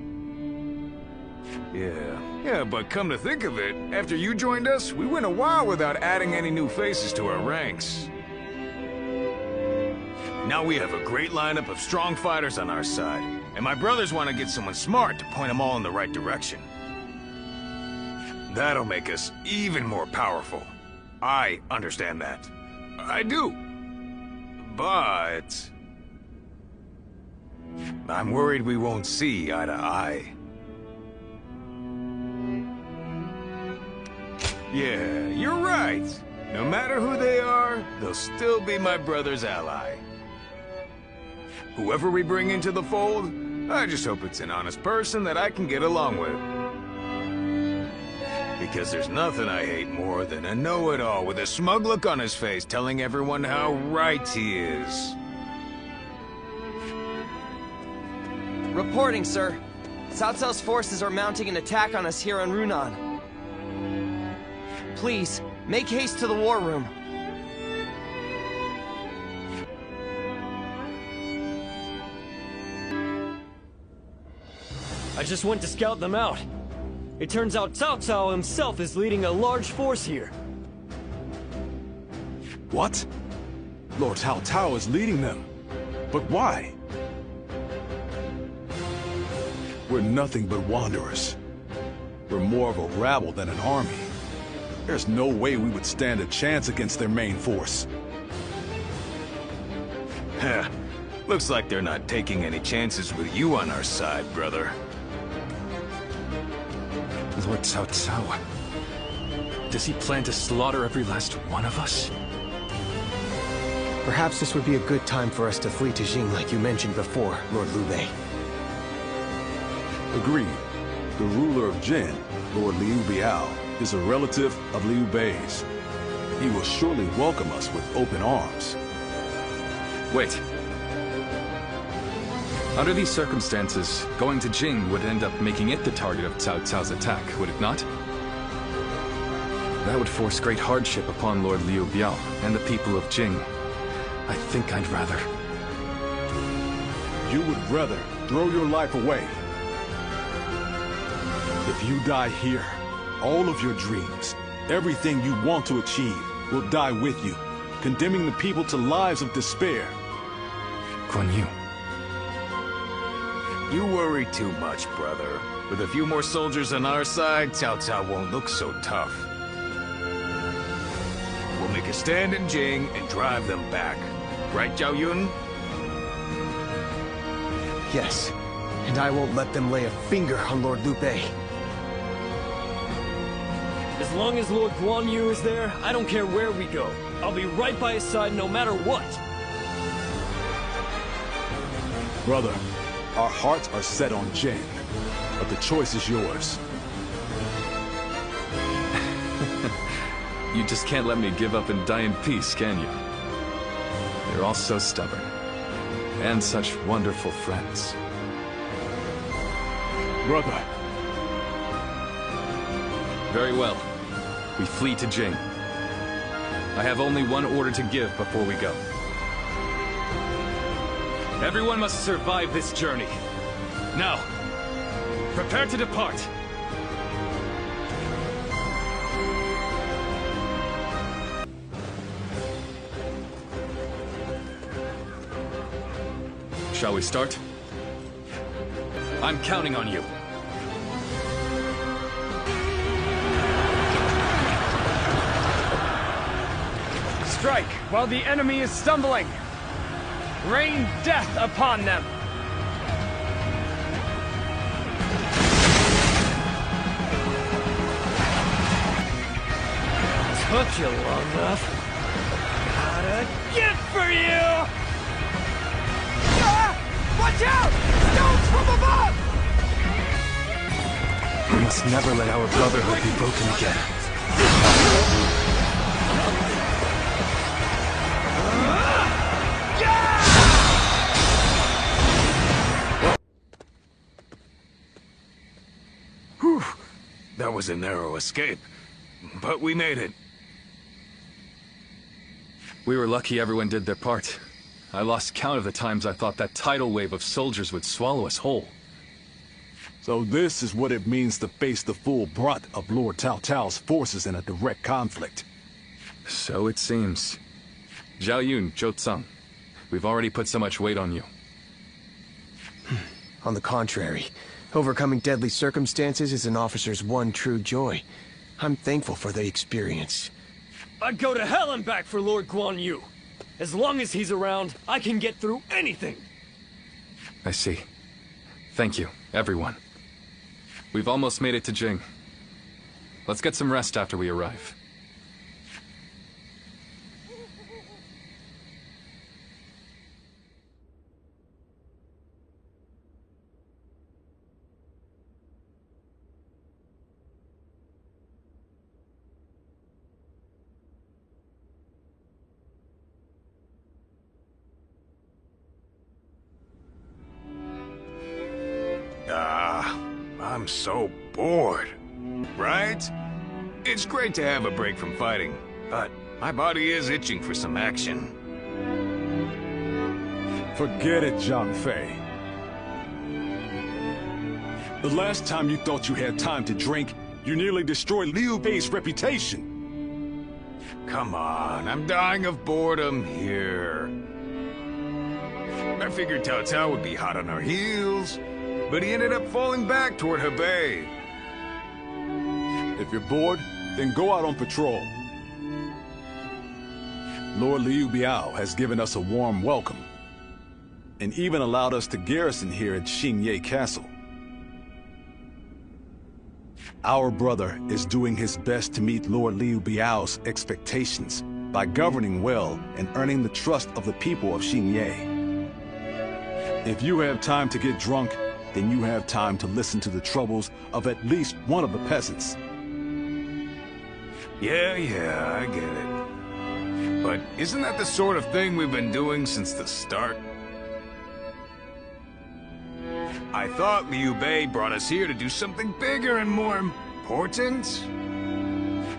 Yeah, but come to think of it, after you joined us, we went a while without adding any new faces to our ranks. Now we have a great lineup of strong fighters on our side, and my brothers want to get someone smart to point them all in the right direction. That'll make us even more powerful. I understand that. I do. But I'm worried we won't see eye to eye. Yeah, you're right. No matter who they are, they'll still be my brother's ally. Whoever we bring into the fold, I just hope it's an honest person that I can get along with. Because there's nothing I hate more than a know-it-all with a smug look on his face telling everyone how right he is. Reporting, sir. Cao Cao's forces are mounting an attack on us here on Runan. Please, make haste to the war room. I just went to scout them out. It turns out Cao Cao himself is leading a large force here. What? Lord Cao Cao is leading them. But why? We're nothing but wanderers. We're more of a rabble than an army. There's no way we would stand a chance against their main force. Heh. Looks like they're not taking any chances with you on our side, brother. Lord Cao Cao. Does he plan to slaughter every last one of us? Perhaps this would be a good time for us to flee to Jing like you mentioned before, Lord Liu Bei. Agreed. The ruler of Jin, Lord Liu Biao, is a relative of Liu Bei's. He will surely welcome us with open arms. Wait. Under these circumstances, going to Jing would end up making it the target of Cao Cao's attack, would it not? That would force great hardship upon Lord Liu Biao and the people of Jing. I think I'd rather... You would rather throw your life away. If you die here, all of your dreams, everything you want to achieve, will die with you, condemning the people to lives of despair. Guan Yu. You worry too much, brother. With a few more soldiers on our side, Cao Cao won't look so tough. We'll make a stand in Jing and drive them back. Right, Zhao Yun? Yes, and I won't let them lay a finger on Lord Liu Bei. As long as Lord Guan Yu is there, I don't care where we go. I'll be right by his side no matter what. Brother, our hearts are set on Jing, but the choice is yours. You just can't let me give up and die in peace, can you? You're all so stubborn. And such wonderful friends. Brother. Very well. We flee to Jing. I have only one order to give before we go. Everyone must survive this journey. Now, prepare to depart. Shall we start? I'm counting on you. Strike while the enemy is stumbling. Rain death upon them. Took you long enough. Gotta get for you! Ah! Watch out! Stones from above! We must never let our brotherhood be broken again. Whew. That was a narrow escape, but we made it. We were lucky everyone did their part. I lost count of the times I thought that tidal wave of soldiers would swallow us whole. So this is what it means to face the full brunt of Lord Cao Cao's forces in a direct conflict. So it seems. Zhao Yun, Zhou Tsang, we've already put so much weight on you. On the contrary, overcoming deadly circumstances is an officer's one true joy. I'm thankful for the experience. I'd go to hell and back for Lord Guan Yu. As long as he's around, I can get through anything. I see. Thank you, everyone. We've almost made it to Jing. Let's get some rest after we arrive. I'm so bored. Right? It's great to have a break from fighting, but my body is itching for some action. Forget it, Zhang Fei. The last time you thought you had time to drink, you nearly destroyed Liu Bei's reputation. Come on, I'm dying of boredom here. I figured Cao Cao would be hot on our heels, but he ended up falling back toward Hebei. If you're bored, then go out on patrol. Lord Liu Biao has given us a warm welcome, and even allowed us to garrison here at Xingye Castle. Our brother is doing his best to meet Lord Liu Biao's expectations by governing well and earning the trust of the people of Xingye. If you have time to get drunk, then you have time to listen to the troubles of at least one of the peasants. Yeah, I get it. But isn't that the sort of thing we've been doing since the start? I thought Liu Bei brought us here to do something bigger and more important.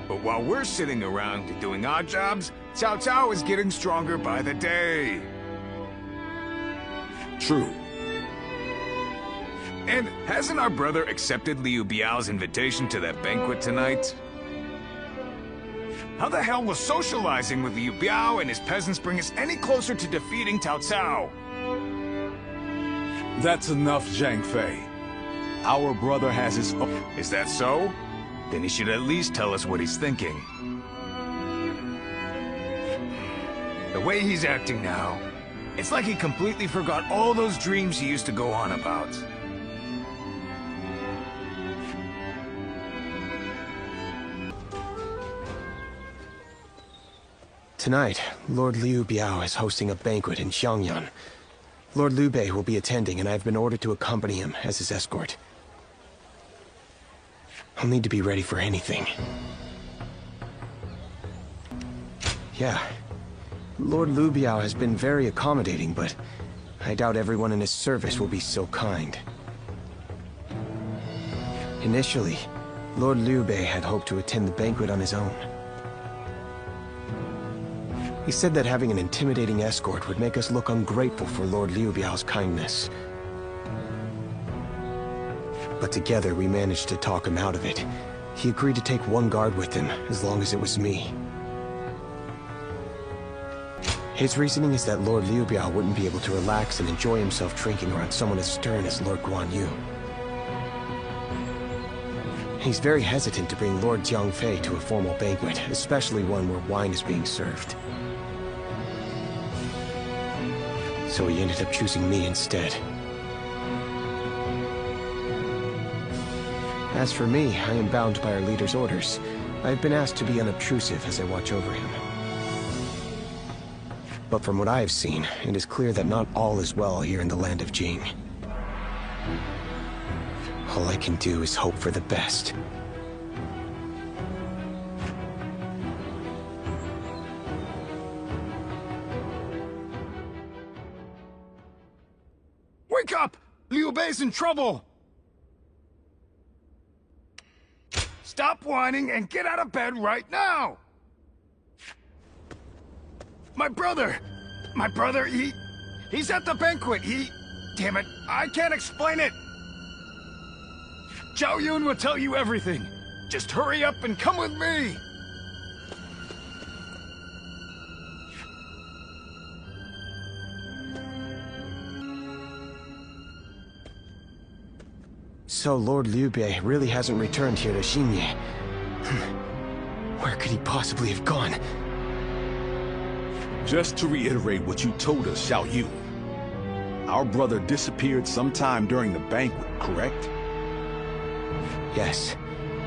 But while we're sitting around doing odd jobs, Cao Cao is getting stronger by the day. True. And hasn't our brother accepted Liu Biao's invitation to that banquet tonight? How the hell will socializing with Liu Biao and his peasants bring us any closer to defeating Cao Cao? That's enough, Zhang Fei. Our brother has his... Is that so? Then he should at least tell us what he's thinking. The way he's acting now, it's like he completely forgot all those dreams he used to go on about. Tonight, Lord Liu Biao is hosting a banquet in Xiangyan. Lord Liu Bei will be attending, and I've been ordered to accompany him as his escort. I'll need to be ready for anything. Yeah, Lord Liu Biao has been very accommodating, but I doubt everyone in his service will be so kind. Initially, Lord Liu Bei had hoped to attend the banquet on his own. He said that having an intimidating escort would make us look ungrateful for Lord Liu Biao's kindness. But together we managed to talk him out of it. He agreed to take one guard with him, as long as it was me. His reasoning is that Lord Liu Biao wouldn't be able to relax and enjoy himself drinking around someone as stern as Lord Guan Yu. He's very hesitant to bring Lord Jiang Fei to a formal banquet, especially one where wine is being served. So he ended up choosing me instead. As for me, I am bound by our leader's orders. I have been asked to be unobtrusive as I watch over him. But from what I have seen, it is clear that not all is well here in the land of Jing. All I can do is hope for the best. Wake up! Liu Bei's in trouble! Stop whining and get out of bed right now! My brother, he's at the banquet. Damn it, I can't explain it. Zhao Yun will tell you everything. Just hurry up and come with me! So Lord Liu Bei really hasn't returned here to Xinye. Where could he possibly have gone? Just to reiterate what you told us, Xiao Yu. Our brother disappeared sometime during the banquet, correct? Yes.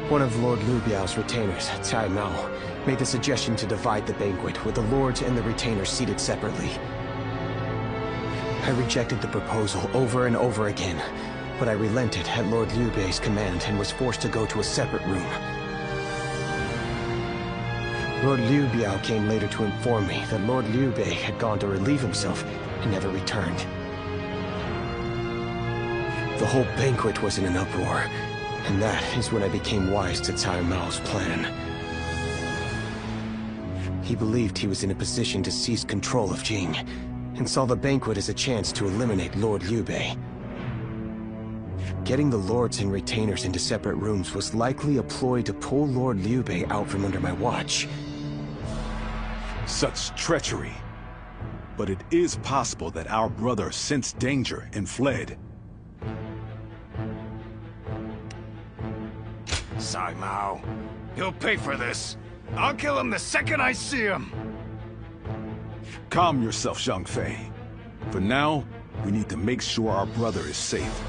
One of Lord Liu Biao's retainers, Cai Mao, made the suggestion to divide the banquet with the lords and the retainers seated separately. I rejected the proposal over and over again, but I relented at Lord Liu Bei's command and was forced to go to a separate room. Lord Liu Biao came later to inform me that Lord Liu Bei had gone to relieve himself and never returned. The whole banquet was in an uproar, and that is when I became wise to Cai Mao's plan. He believed he was in a position to seize control of Jing, and saw the banquet as a chance to eliminate Lord Liu Bei. Getting the lords and retainers into separate rooms was likely a ploy to pull Lord Liu Bei out from under my watch. Such treachery. But it is possible that our brother sensed danger and fled. Cai Mao. He'll pay for this. I'll kill him the second I see him. Calm yourself, Zhang Fei. For now, we need to make sure our brother is safe.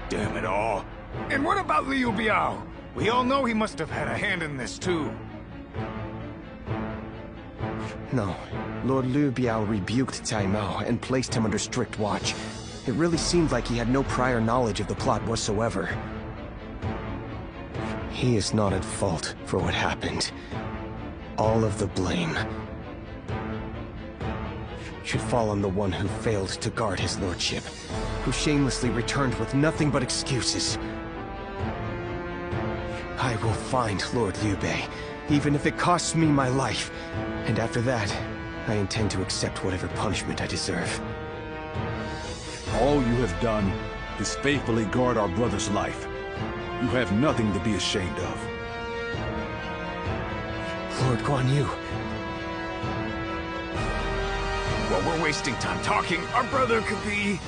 Damn it all. And what about Liu Biao? We all know he must have had a hand in this too. No. Lord Liu Biao rebuked Cai Mao and placed him under strict watch. It really seemed like he had no prior knowledge of the plot whatsoever. He is not at fault for what happened. All of the blame should fall on the one who failed to guard his lordship, who shamelessly returned with nothing but excuses. I will find Lord Liu Bei, even if it costs me my life. And after that, I intend to accept whatever punishment I deserve. All you have done is faithfully guard our brother's life. You have nothing to be ashamed of. Lord Guan Yu. While we're wasting time talking, our brother could be...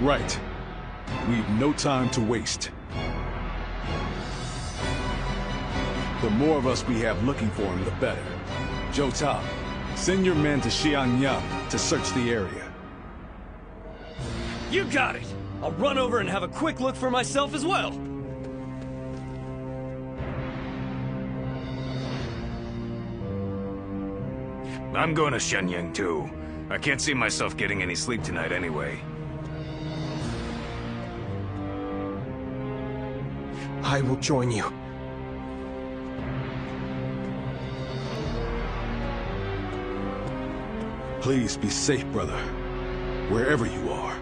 Right. We've no time to waste. The more of us we have looking for him, the better. Zhou Ta, send your men to Xianyang to search the area. You got it! I'll run over and have a quick look for myself as well! I'm going to Shenyang too. I can't see myself getting any sleep tonight anyway. I will join you. Please be safe, brother. Wherever you are.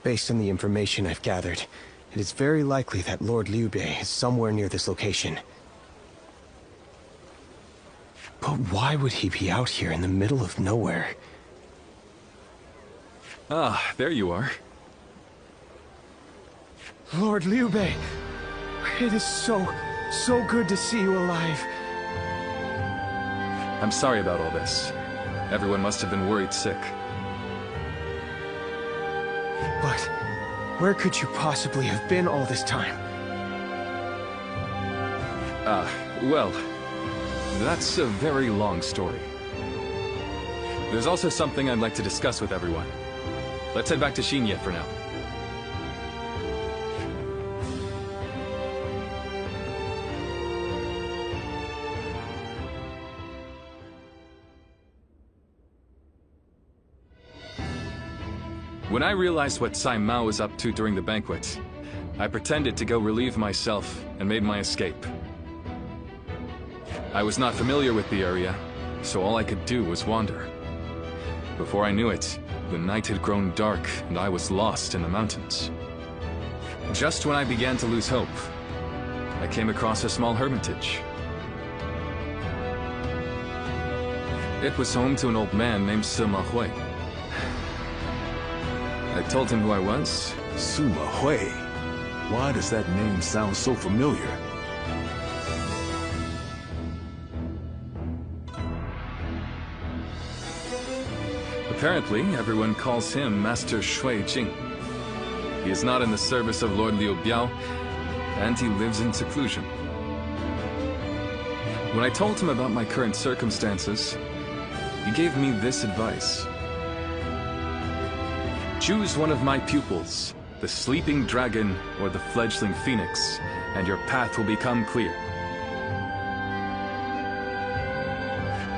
Based on the information I've gathered, it is very likely that Lord Liu Bei is somewhere near this location. But why would he be out here in the middle of nowhere? Ah, there you are. Lord Liu Bei, it is so good to see you alive. I'm sorry about all this. Everyone must have been worried sick. But where could you possibly have been all this time? Well, that's a very long story. There's also something I'd like to discuss with everyone. Let's head back to Xinye for now. When I realized what Cai Mao was up to during the banquet, I pretended to go relieve myself and made my escape. I was not familiar with the area, so all I could do was wander. Before I knew it, the night had grown dark and I was lost in the mountains. Just when I began to lose hope, I came across a small hermitage. It was home to an old man named Sima Hui. I told him who I was. Sima Hui? Why does that name sound so familiar? Apparently, everyone calls him Master Shui Jing. He is not in the service of Lord Liu Biao, and he lives in seclusion. When I told him about my current circumstances, he gave me this advice. Choose one of my pupils, the Sleeping Dragon or the Fledgling Phoenix, and your path will become clear.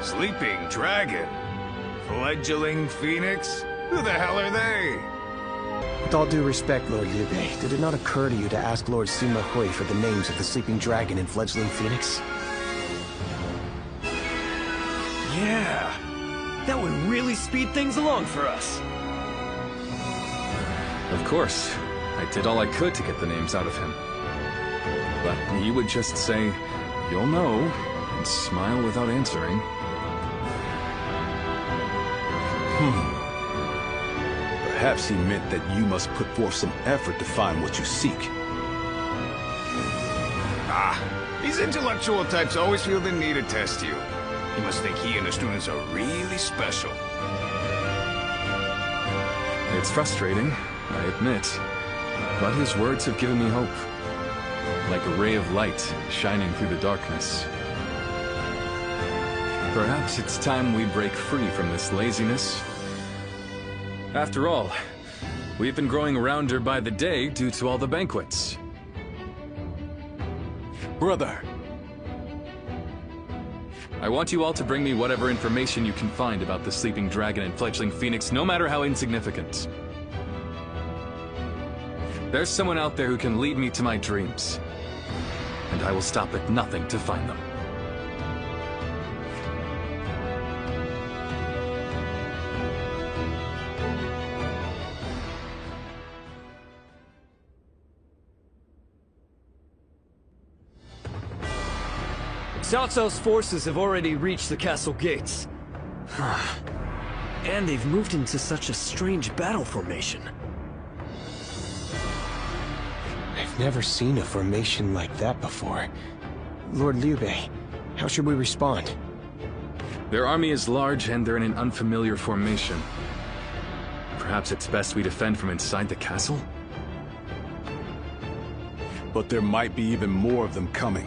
Sleeping Dragon? Fledgling Phoenix? Who the hell are they? With all due respect, Lord Liu Bei, did it not occur to you to ask Lord Sima Hui for the names of the Sleeping Dragon and Fledgling Phoenix? Yeah, that would really speed things along for us. Of course, I did all I could to get the names out of him. But he would just say, "You'll know," and smile without answering. Perhaps he meant that you must put forth some effort to find what you seek. Ah, these intellectual types always feel the need to test you. He must think he and his students are really special. It's frustrating, I admit, but his words have given me hope. Like a ray of light shining through the darkness. Perhaps it's time we break free from this laziness. After all, we've been growing rounder by the day due to all the banquets. Brother! I want you all to bring me whatever information you can find about the Sleeping Dragon and Fledgling Phoenix, no matter how insignificant. There's someone out there who can lead me to my dreams, and I will stop at nothing to find them. Cao Cao's forces have already reached the castle gates. And they've moved into such a strange battle formation. I've never seen a formation like that before. Lord Liu Bei, how should we respond? Their army is large and they're in an unfamiliar formation. Perhaps it's best we defend from inside the castle? But there might be even more of them coming.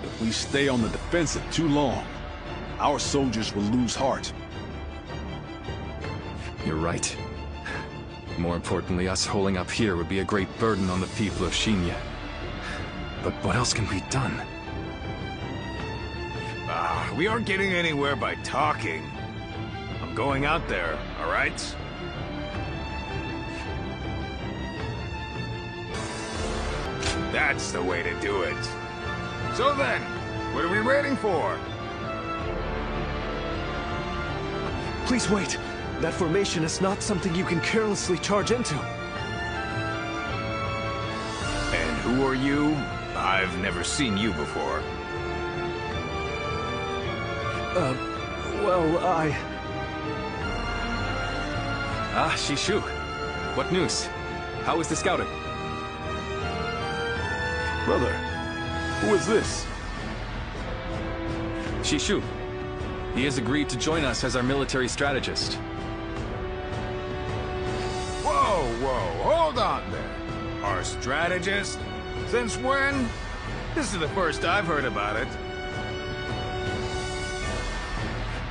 If we stay on the defensive too long, our soldiers will lose heart. You're right. More importantly, us holding up here would be a great burden on the people of Xinya. But what else can be done? We aren't getting anywhere by talking. I'm going out there, all right? That's the way to do it. So then, what are we waiting for? Please wait. That formation is not something you can carelessly charge into. And who are you? I've never seen you before. Well, Ah, Shishu. What news? How is the scouting? Brother, who is this? Shishu. He has agreed to join us as our military strategist. Whoa, hold on there. Our strategist? Since when? This is the first I've heard about it.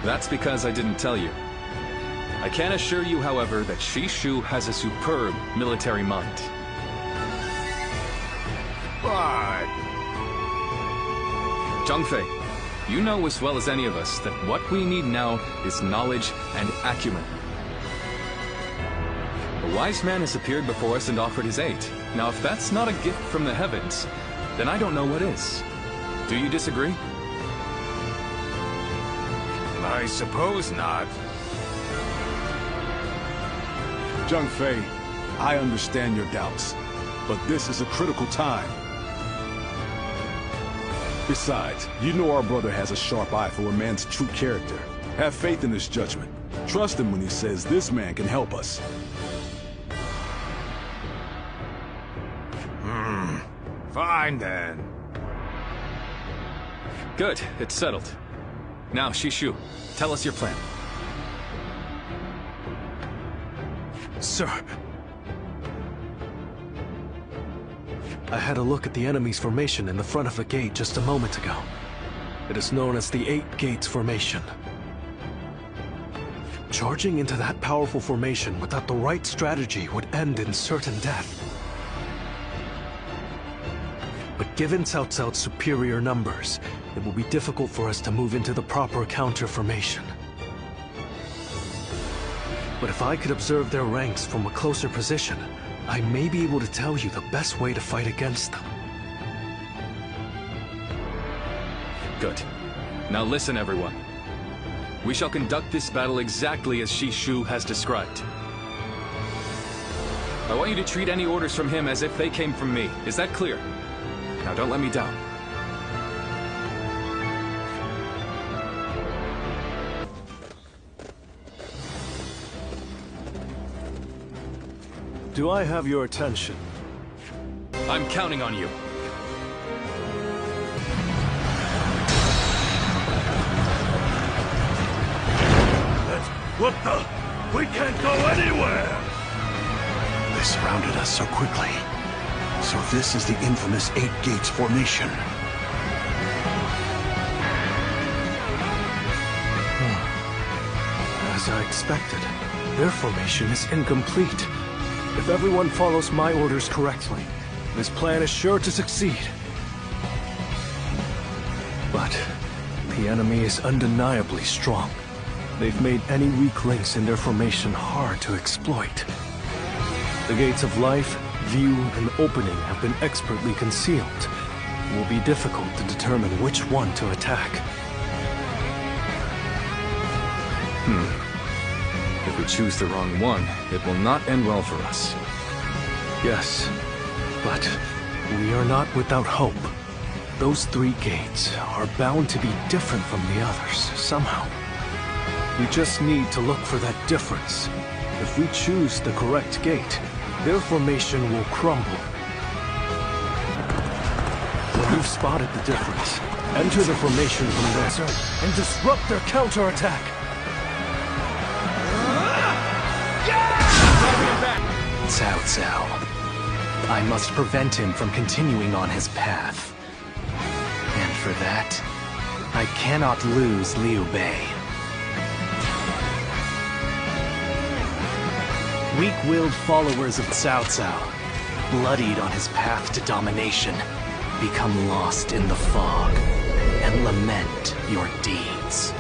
That's because I didn't tell you. I can assure you, however, that Shishu has a superb military mind. But... Zhang Fei, you know as well as any of us that what we need now is knowledge and acumen. A wise man has appeared before us and offered his aid. Now, if that's not a gift from the heavens, then I don't know what is. Do you disagree? I suppose not. Zhang Fei, I understand your doubts, but this is a critical time. Besides, you know our brother has a sharp eye for a man's true character. Have faith in his judgment. Trust him when he says this man can help us. Fine then. Good, it's settled. Now, Shishu, tell us your plan. Sir. I had a look at the enemy's formation in the front of the gate just a moment ago. It is known as the 8 Gates Formation. Charging into that powerful formation without the right strategy would end in certain death. But given Cao Cao's superior numbers, it will be difficult for us to move into the proper counter formation. But if I could observe their ranks from a closer position, I may be able to tell you the best way to fight against them. Good. Now listen, everyone. We shall conduct this battle exactly as Shishu has described. I want you to treat any orders from him as if they came from me. Is that clear? Now don't let me down. Do I have your attention? I'm counting on you. What the? We can't go anywhere! They surrounded us so quickly. So this is the infamous 8 Gates Formation. As I expected, their formation is incomplete. If everyone follows my orders correctly, this plan is sure to succeed. But the enemy is undeniably strong. They've made any weak links in their formation hard to exploit. The gates of life, view, and opening have been expertly concealed. It will be difficult to determine which one to attack. If we choose the wrong one, it will not end well for us. Yes, but we are not without hope. Those 3 gates are bound to be different from the others, somehow. We just need to look for that difference. If we choose the correct gate, their formation will crumble. When you've spotted the difference, enter the formation from there and disrupt their counterattack. Cao Cao. I must prevent him from continuing on his path. And for that, I cannot lose Liu Bei. Weak-willed followers of Cao Cao, bloodied on his path to domination, become lost in the fog and lament your deeds.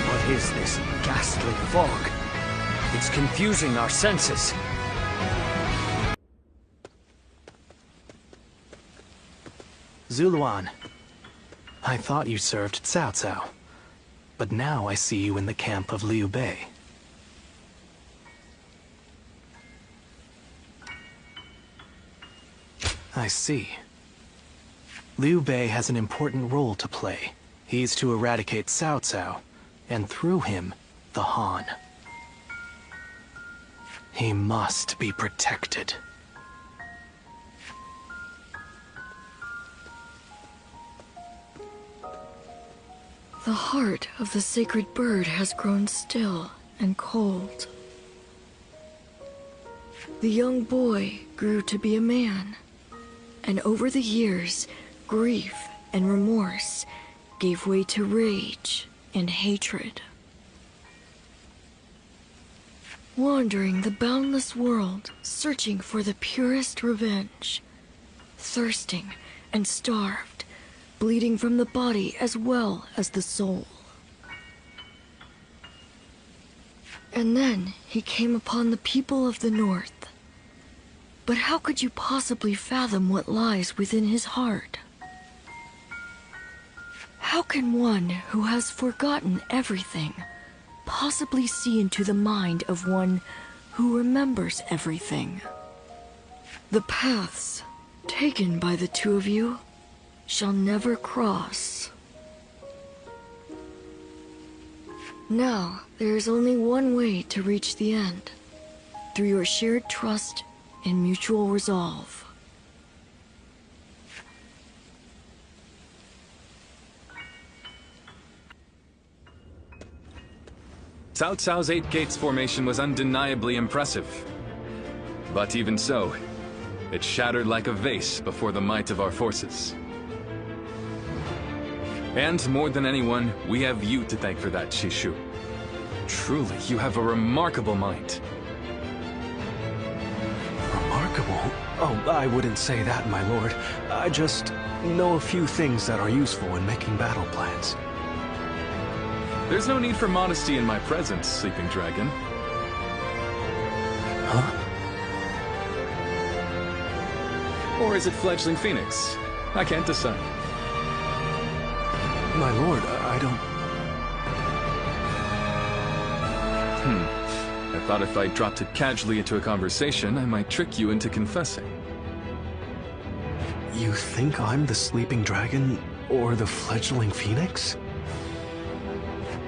What is this ghastly fog? It's confusing our senses. Zuluan, I thought you served Cao Cao, but now I see you in the camp of Liu Bei. I see. Liu Bei has an important role to play. He's to eradicate Cao Cao, and through him, the Han. He must be protected. The heart of the sacred bird has grown still and cold. The young boy grew to be a man, and over the years, grief and remorse gave way to rage and hatred. Wandering the boundless world, searching for the purest revenge, thirsting and starved, bleeding from the body as well as the soul. And then he came upon the people of the North. But how could you possibly fathom what lies within his heart? How can one who has forgotten everything possibly see into the mind of one who remembers everything? The paths taken by the two of you shall never cross. Now, there is only one way to reach the end. Through your shared trust and mutual resolve. Cao Cao's 8 gates formation was undeniably impressive. But even so, it shattered like a vase before the might of our forces. And more than anyone, we have you to thank for that, Shishu. Truly, you have a remarkable mind. Remarkable? Oh, I wouldn't say that, my lord. I just know a few things that are useful in making battle plans. There's no need for modesty in my presence, Sleeping Dragon. Huh? Or is it Fledgling Phoenix? I can't decide. My lord, I don't... I thought if I dropped it casually into a conversation, I might trick you into confessing. You think I'm the Sleeping Dragon, or the Fledgling Phoenix?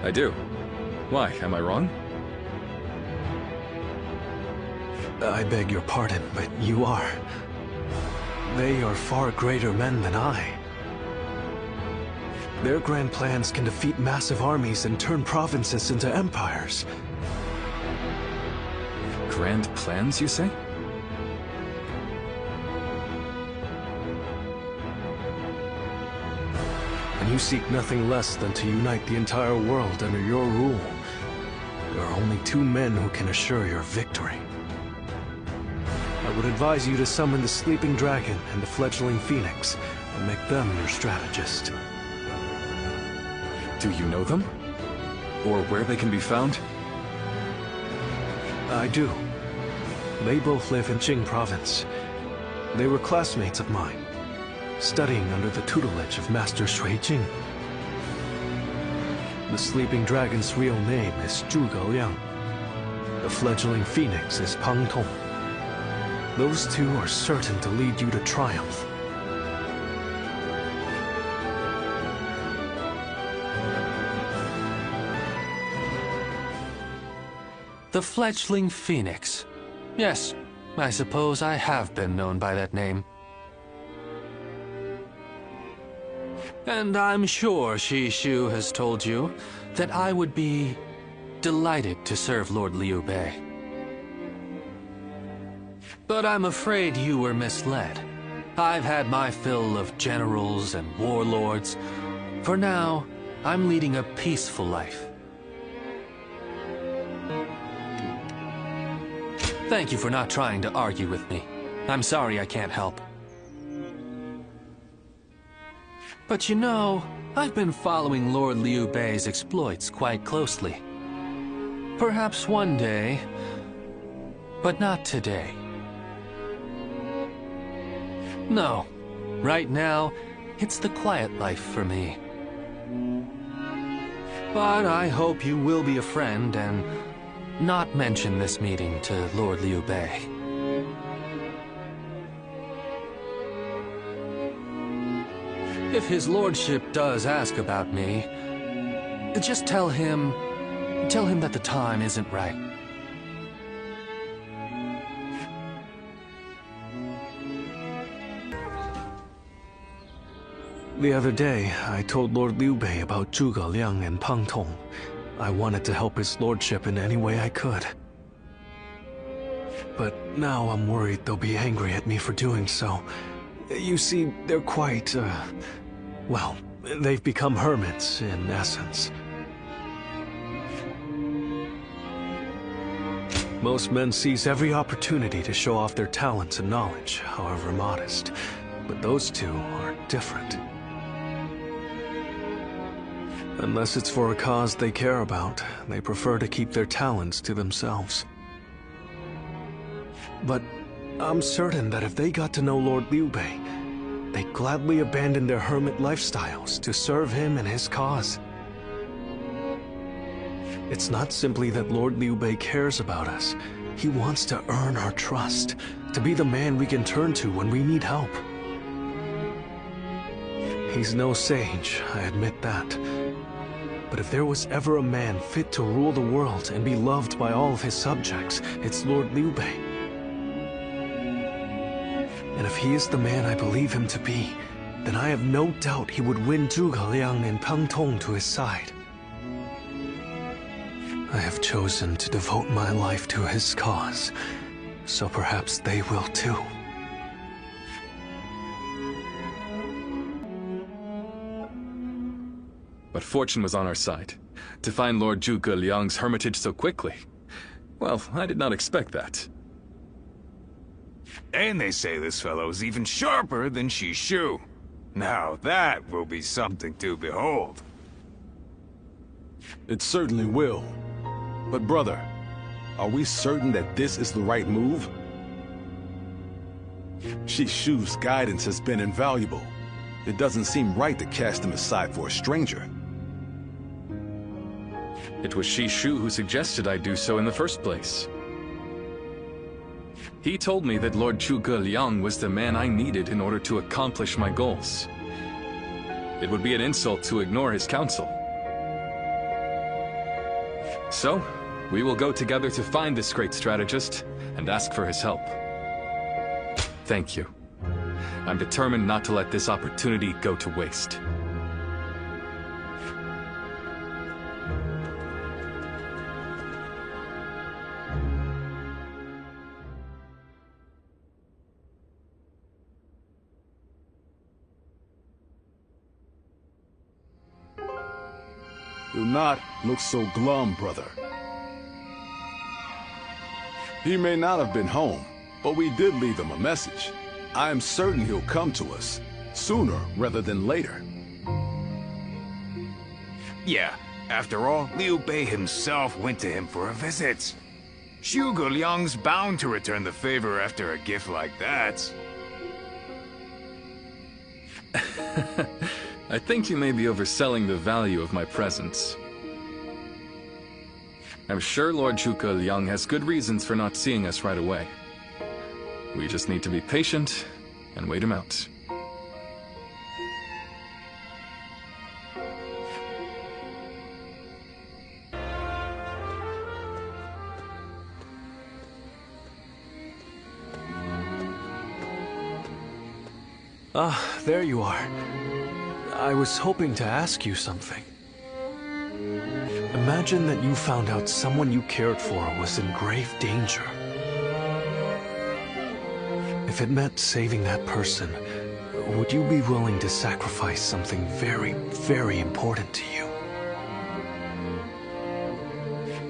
I do. Why, am I wrong? I beg your pardon, but you are. They are far greater men than I. Their grand plans can defeat massive armies and turn provinces into empires. Grand plans, you say? And you seek nothing less than to unite the entire world under your rule. There are only 2 men who can assure your victory. I would advise you to summon the Sleeping Dragon and the Fledgling Phoenix, and make them your strategist. Do you know them? Or where they can be found? I do. They both live in Jing province. They were classmates of mine, studying under the tutelage of Master Shui Jing. The Sleeping Dragon's real name is Luoyang. The Fledgling Phoenix is Pang Tong. Those 2 are certain to lead you to triumph. The Fledgling Phoenix. Yes, I suppose I have been known by that name. And I'm sure Shishu has told you that I would be delighted to serve Lord Liu Bei. But I'm afraid you were misled. I've had my fill of generals and warlords. For now, I'm leading a peaceful life. Thank you for not trying to argue with me. I'm sorry I can't help. But you know, I've been following Lord Liu Bei's exploits quite closely. Perhaps one day, but not today. No, right now, it's the quiet life for me. But I hope you will be a friend and not mention this meeting to Lord Liu Bei. If his lordship does ask about me, just tell him that the time isn't right. The other day, I told Lord Liu Bei about Zhuge Liang and Pang Tong. I wanted to help his lordship in any way I could. But now I'm worried they'll be angry at me for doing so. You see, they're quite, well, they've become hermits, in essence. Most men seize every opportunity to show off their talents and knowledge, however modest. But those 2 are different. Unless it's for a cause they care about, they prefer to keep their talents to themselves. But I'm certain that if they got to know Lord Liu Bei, they'd gladly abandon their hermit lifestyles to serve him and his cause. It's not simply that Lord Liu Bei cares about us. He wants to earn our trust, to be the man we can turn to when we need help. He's no sage, I admit that. But if there was ever a man fit to rule the world and be loved by all of his subjects, it's Lord Liu Bei. And if he is the man I believe him to be, then I have no doubt he would win Zhuge Liang and Peng Tong to his side. I have chosen to devote my life to his cause, so perhaps they will too. But fortune was on our side. To find Lord Zhuge Liang's hermitage so quickly. Well, I did not expect that. And they say this fellow is even sharper than Shishu. Now that will be something to behold. It certainly will. But brother, are we certain that this is the right move? Shishu's guidance has been invaluable. It doesn't seem right to cast him aside for a stranger. It was Shishu who suggested I do so in the first place. He told me that Lord Zhuge Liang was the man I needed in order to accomplish my goals. It would be an insult to ignore his counsel. So, we will go together to find this great strategist and ask for his help. Thank you. I'm determined not to let this opportunity go to waste. Do not look so glum, brother. He may not have been home, but we did leave him a message. I am certain he'll come to us, sooner rather than later. Yeah, after all, Liu Bei himself went to him for a visit. Zhuge Liang's bound to return the favor after a gift like that. I think you may be overselling the value of my presence. I'm sure Lord Zhuge Liang has good reasons for not seeing us right away. We just need to be patient and wait him out. Ah, there you are. I was hoping to ask you something. Imagine that you found out someone you cared for was in grave danger. If it meant saving that person, would you be willing to sacrifice something very, very important to you?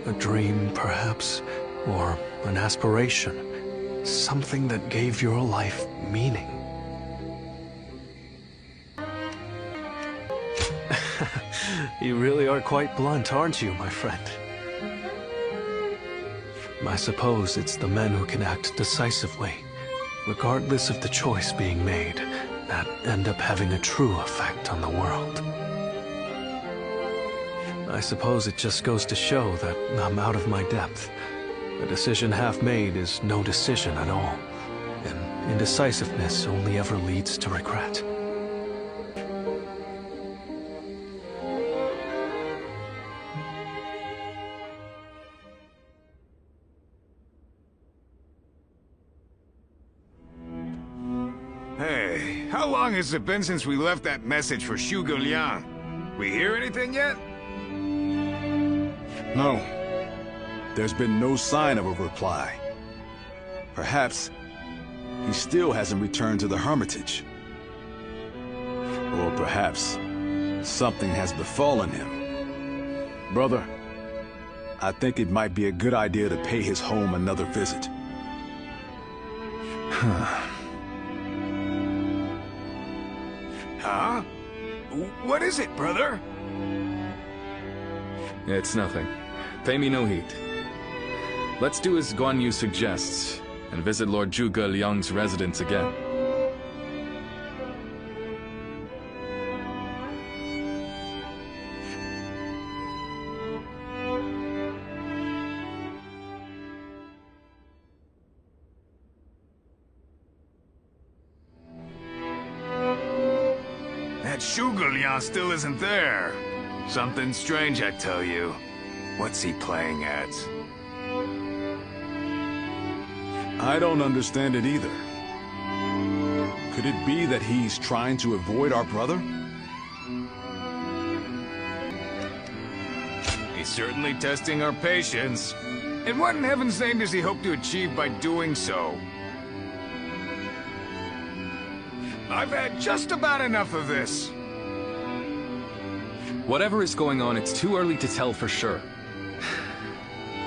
A dream, perhaps, or an aspiration. Something that gave your life meaning. You really are quite blunt, aren't you, my friend? I suppose it's the men who can act decisively, regardless of the choice being made, that end up having a true effect on the world. I suppose it just goes to show that I'm out of my depth. A decision half made is no decision at all, and indecisiveness only ever leads to regret. Hey, how long has it been since we left that message for Zhuge Liang? We hear anything yet? No. There's been no sign of a reply. Perhaps he still hasn't returned to the Hermitage. Or perhaps something has befallen him. Brother, I think it might be a good idea to pay his home another visit. Huh? What is it, brother? It's nothing. Pay me no heed. Let's do as Guan Yu suggests, and visit Lord Zhuge Liang's residence again. That Zhuge Liang still isn't there. Something strange, I tell you. What's he playing at? I don't understand it either. Could it be that he's trying to avoid our brother? He's certainly testing our patience. And what in heaven's name does he hope to achieve by doing so? I've had just about enough of this. Whatever is going on, it's too early to tell for sure.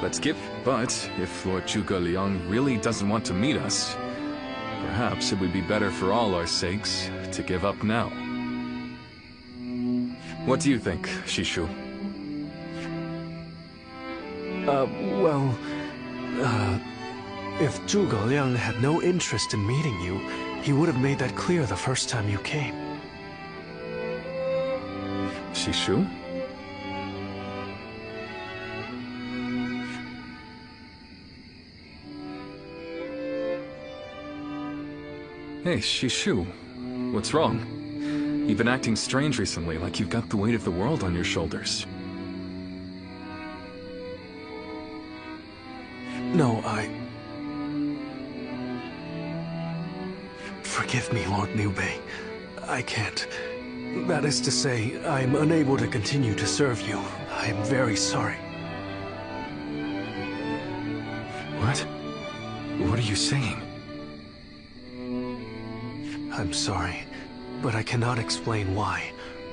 Let's give... But if Lord Zhuge Liang really doesn't want to meet us, perhaps it would be better for all our sakes to give up now. What do you think, Shishu? If Zhuge Liang had no interest in meeting you, he would have made that clear the first time you came. Shishu? Hey, Shishu. What's wrong? You've been acting strange recently, like you've got the weight of the world on your shoulders. No, Forgive me, Lord Liu Bei. I can't. That is to say, I'm unable to continue to serve you. I am very sorry. What? What are you saying? I'm sorry, but I cannot explain why.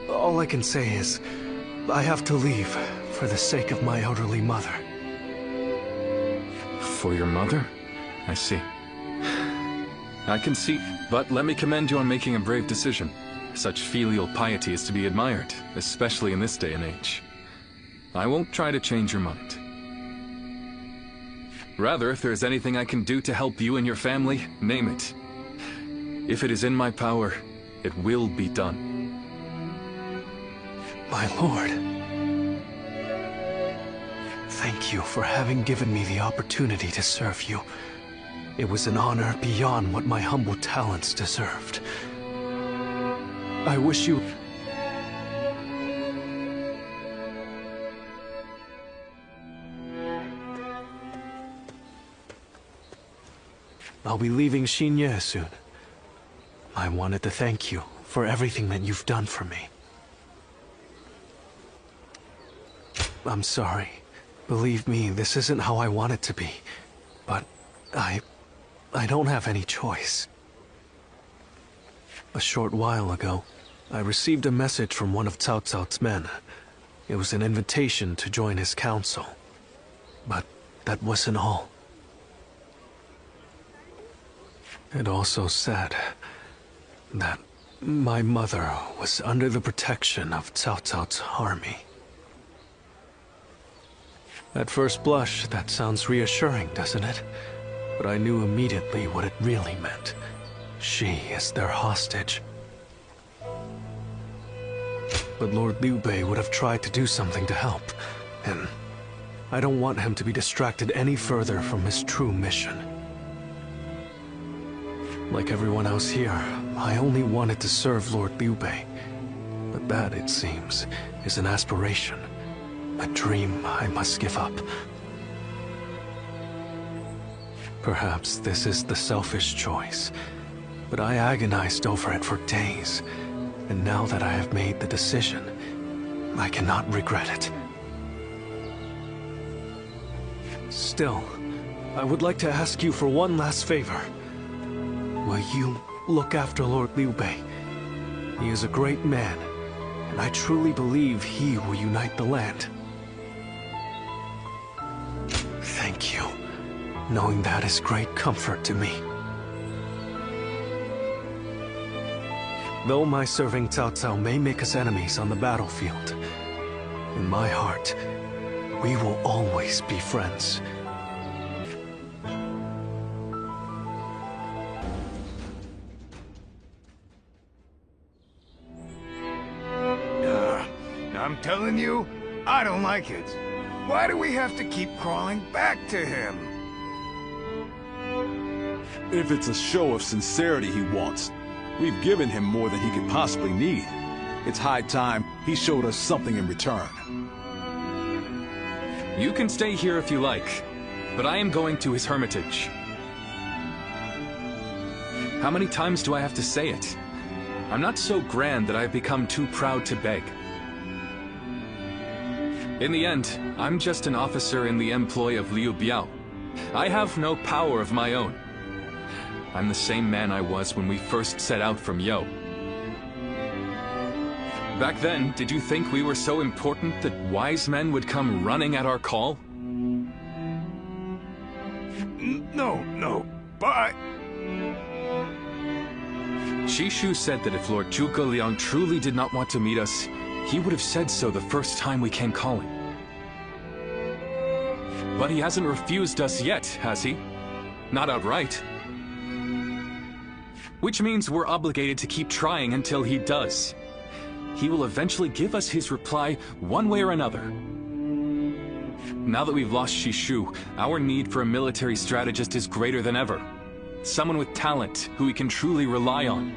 All I can say is, I have to leave for the sake of my elderly mother. For your mother? I see. I can see, but let me commend you on making a brave decision. Such filial piety is to be admired, especially in this day and age. I won't try to change your mind. Rather, if there's anything I can do to help you and your family, name it. If it is in my power, it will be done. My lord. Thank you for having given me the opportunity to serve you. It was an honor beyond what my humble talents deserved. I wish you... I'll be leaving Xinye soon. I wanted to thank you for everything that you've done for me. I'm sorry. Believe me, this isn't how I want it to be. But I don't have any choice. A short while ago, I received a message from one of Cao Cao's men. It was an invitation to join his council. But that wasn't all. It also said that my mother was under the protection of Cao Cao's army. At first blush, that sounds reassuring, doesn't it? But I knew immediately what it really meant. She is their hostage. But Lord Liu Bei would have tried to do something to help, and I don't want him to be distracted any further from his true mission. Like everyone else here, I only wanted to serve Lord Liu Bei. But that, it seems, is an aspiration. A dream I must give up. Perhaps this is the selfish choice, but I agonized over it for days, and now that I have made the decision, I cannot regret it. Still, I would like to ask you for one last favor. Will you look after Lord Liu Bei? He is a great man, and I truly believe he will unite the land. Thank you. Knowing that is great comfort to me. Though my serving Cao Cao may make us enemies on the battlefield, in my heart, we will always be friends. I'm telling you, I don't like it. Why do we have to keep crawling back to him? If it's a show of sincerity he wants, we've given him more than he could possibly need. It's high time he showed us something in return. You can stay here if you like, but I am going to his hermitage. How many times do I have to say it? I'm not so grand that I've become too proud to beg. In the end, I'm just an officer in the employ of Liu Biao. I have no power of my own. I'm the same man I was when we first set out from Yo. Back then, did you think we were so important that wise men would come running at our call? No, but... Shishu said that if Lord Zhuge Liang truly did not want to meet us, he would have said so the first time we came calling. But he hasn't refused us yet, has he? Not outright. Which means we're obligated to keep trying until he does. He will eventually give us his reply one way or another. Now that we've lost Shishu, our need for a military strategist is greater than ever. Someone with talent who we can truly rely on.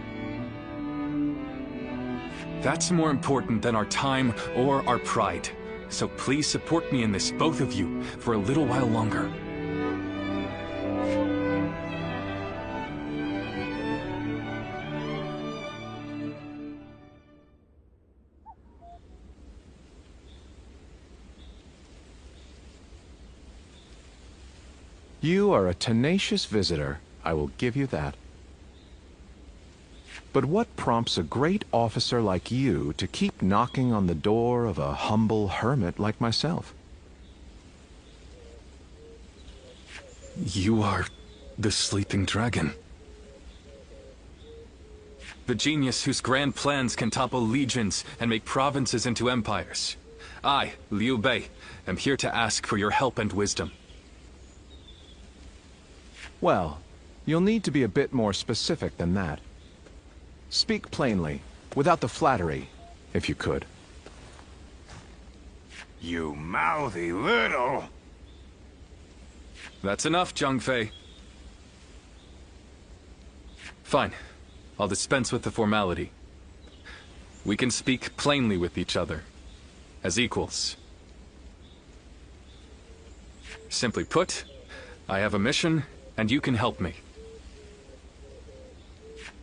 That's more important than our time or our pride. So please support me in this, both of you, for a little while longer. You are a tenacious visitor, I will give you that. But what prompts a great officer like you to keep knocking on the door of a humble hermit like myself? You are the sleeping dragon. The genius whose grand plans can topple legions and make provinces into empires. I, Liu Bei, am here to ask for your help and wisdom. Well, you'll need to be a bit more specific than that. Speak plainly, without the flattery, if you could. You mouthy little... That's enough, Zhang Fei. Fine. I'll dispense with the formality. We can speak plainly with each other, as equals. Simply put, I have a mission, and you can help me.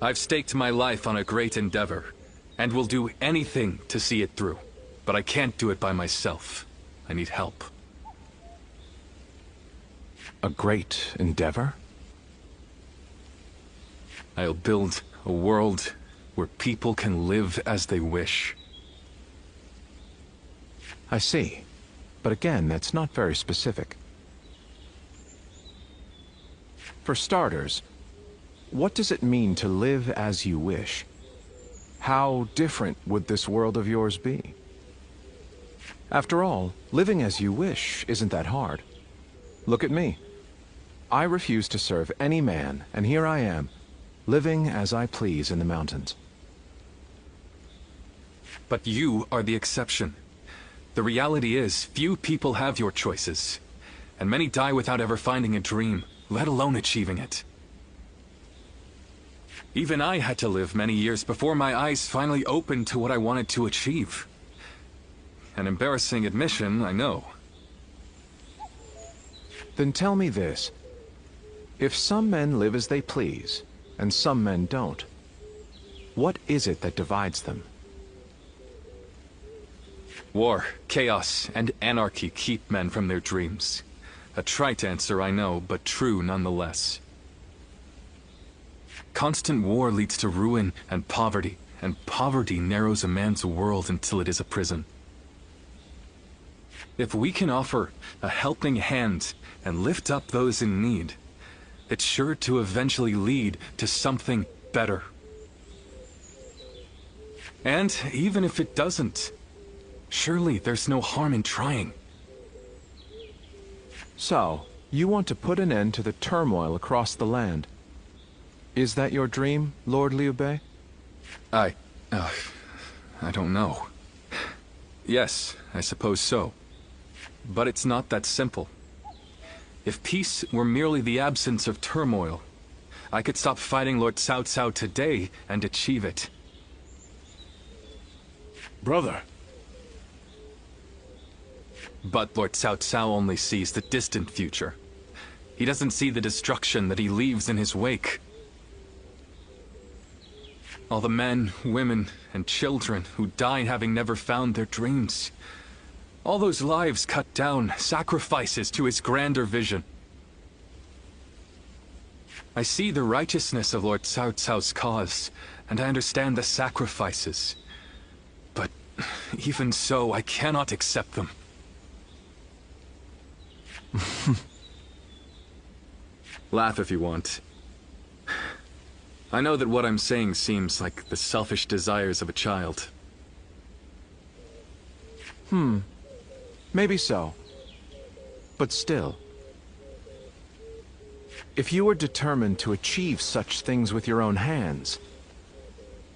I've staked my life on a great endeavor, and will do anything to see it through. But I can't do it by myself. I need help. A great endeavor? I'll build a world where people can live as they wish. I see. But again, that's not very specific. For starters, what does it mean to live as you wish? How different would this world of yours be? After all, living as you wish isn't that hard. Look at me. I refuse to serve any man, and here I am, living as I please in the mountains. But you are the exception. The reality is, few people have your choices, and many die without ever finding a dream, let alone achieving it. Even I had to live many years before my eyes finally opened to what I wanted to achieve. An embarrassing admission, I know. Then tell me this. If some men live as they please, and some men don't, what is it that divides them? War, chaos, and anarchy keep men from their dreams. A trite answer, I know, but true nonetheless. Constant war leads to ruin and poverty narrows a man's world until it is a prison. If we can offer a helping hand and lift up those in need, it's sure to eventually lead to something better. And even if it doesn't, surely there's no harm in trying. So, you want to put an end to the turmoil across the land. Is that your dream, Lord Liu Bei? I don't know. Yes, I suppose so. But it's not that simple. If peace were merely the absence of turmoil, I could stop fighting Lord Cao Cao today and achieve it. brother. But Lord Cao Cao only sees the distant future. He doesn't see the destruction that he leaves in his wake. All the men, women, and children who die having never found their dreams. All those lives cut down, sacrifices to his grander vision. I see the righteousness of Lord Cao Cao's cause, and I understand the sacrifices. But even so, I cannot accept them. Laugh if you want. I know that what I'm saying seems like the selfish desires of a child. Maybe so. But still, if you were determined to achieve such things with your own hands,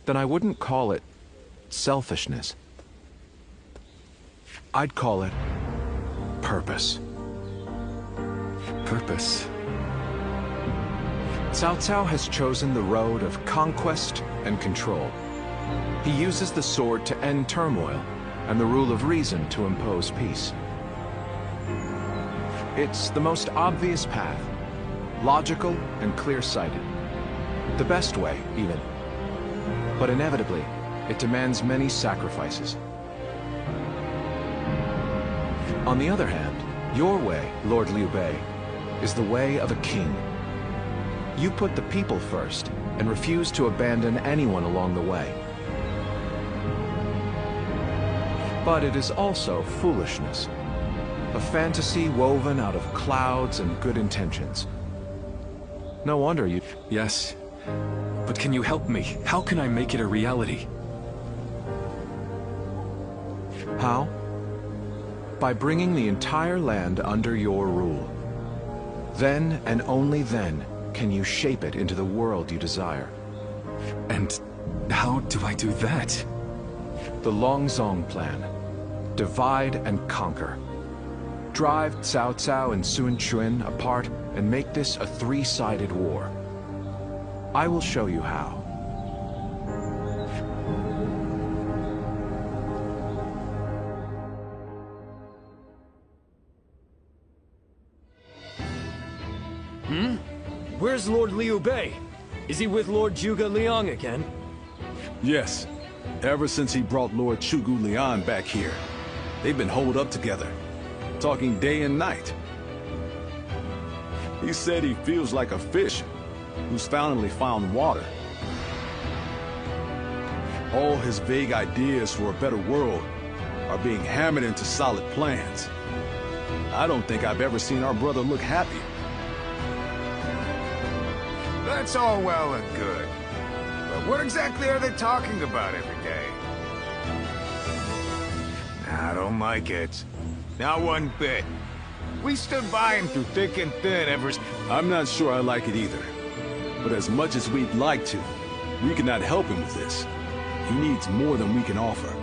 then I wouldn't call it selfishness. I'd call it purpose. Purpose? Cao Cao has chosen the road of conquest and control. He uses the sword to end turmoil, and the rule of reason to impose peace. It's the most obvious path, logical and clear-sighted. The best way, even. But inevitably, it demands many sacrifices. On the other hand, your way, Lord Liu Bei, is the way of a king. You put the people first, and refuse to abandon anyone along the way. But it is also foolishness. A fantasy woven out of clouds and good intentions. No wonder you... Yes, but can you help me? How can I make it a reality? How? By bringing the entire land under your rule. Then, and only then, can you shape it into the world you desire. And how do I do that? The Longzong plan. Divide and conquer. Drive Cao Cao and Sun Quan apart and make this a three-sided war. I will show you how. Where's Lord Liu Bei? Is he with Lord Zhuge Liang again? Yes. Ever since he brought Lord Zhuge Liang back here. They've been holed up together, talking day and night. He said he feels like a fish who's finally found water. All his vague ideas for a better world are being hammered into solid plans. I don't think I've ever seen our brother look happy. That's all well and good. But what exactly are they talking about every day? I don't like it. Not one bit. We stood by him through thick and thin ever... I'm not sure I like it either. But as much as we'd like to, we cannot help him with this. He needs more than we can offer.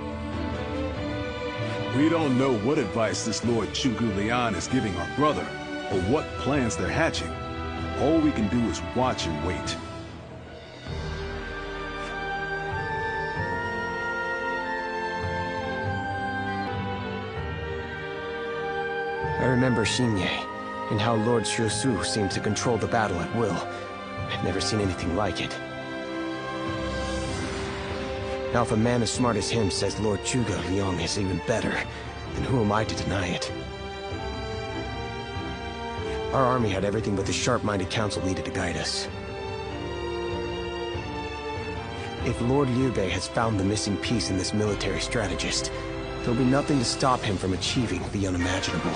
We don't know what advice this Lord Zhuge Liang is giving our brother, or what plans they're hatching. All we can do is watch and wait. I remember Xinye, and how Lord Shusu seemed to control the battle at will. I've never seen anything like it. Now if a man as smart as him says Lord Zhuge Liang is even better, then who am I to deny it? Our army had everything but the sharp-minded council needed to guide us. If Lord Liu Bei has found the missing piece in this military strategist, there'll be nothing to stop him from achieving the unimaginable.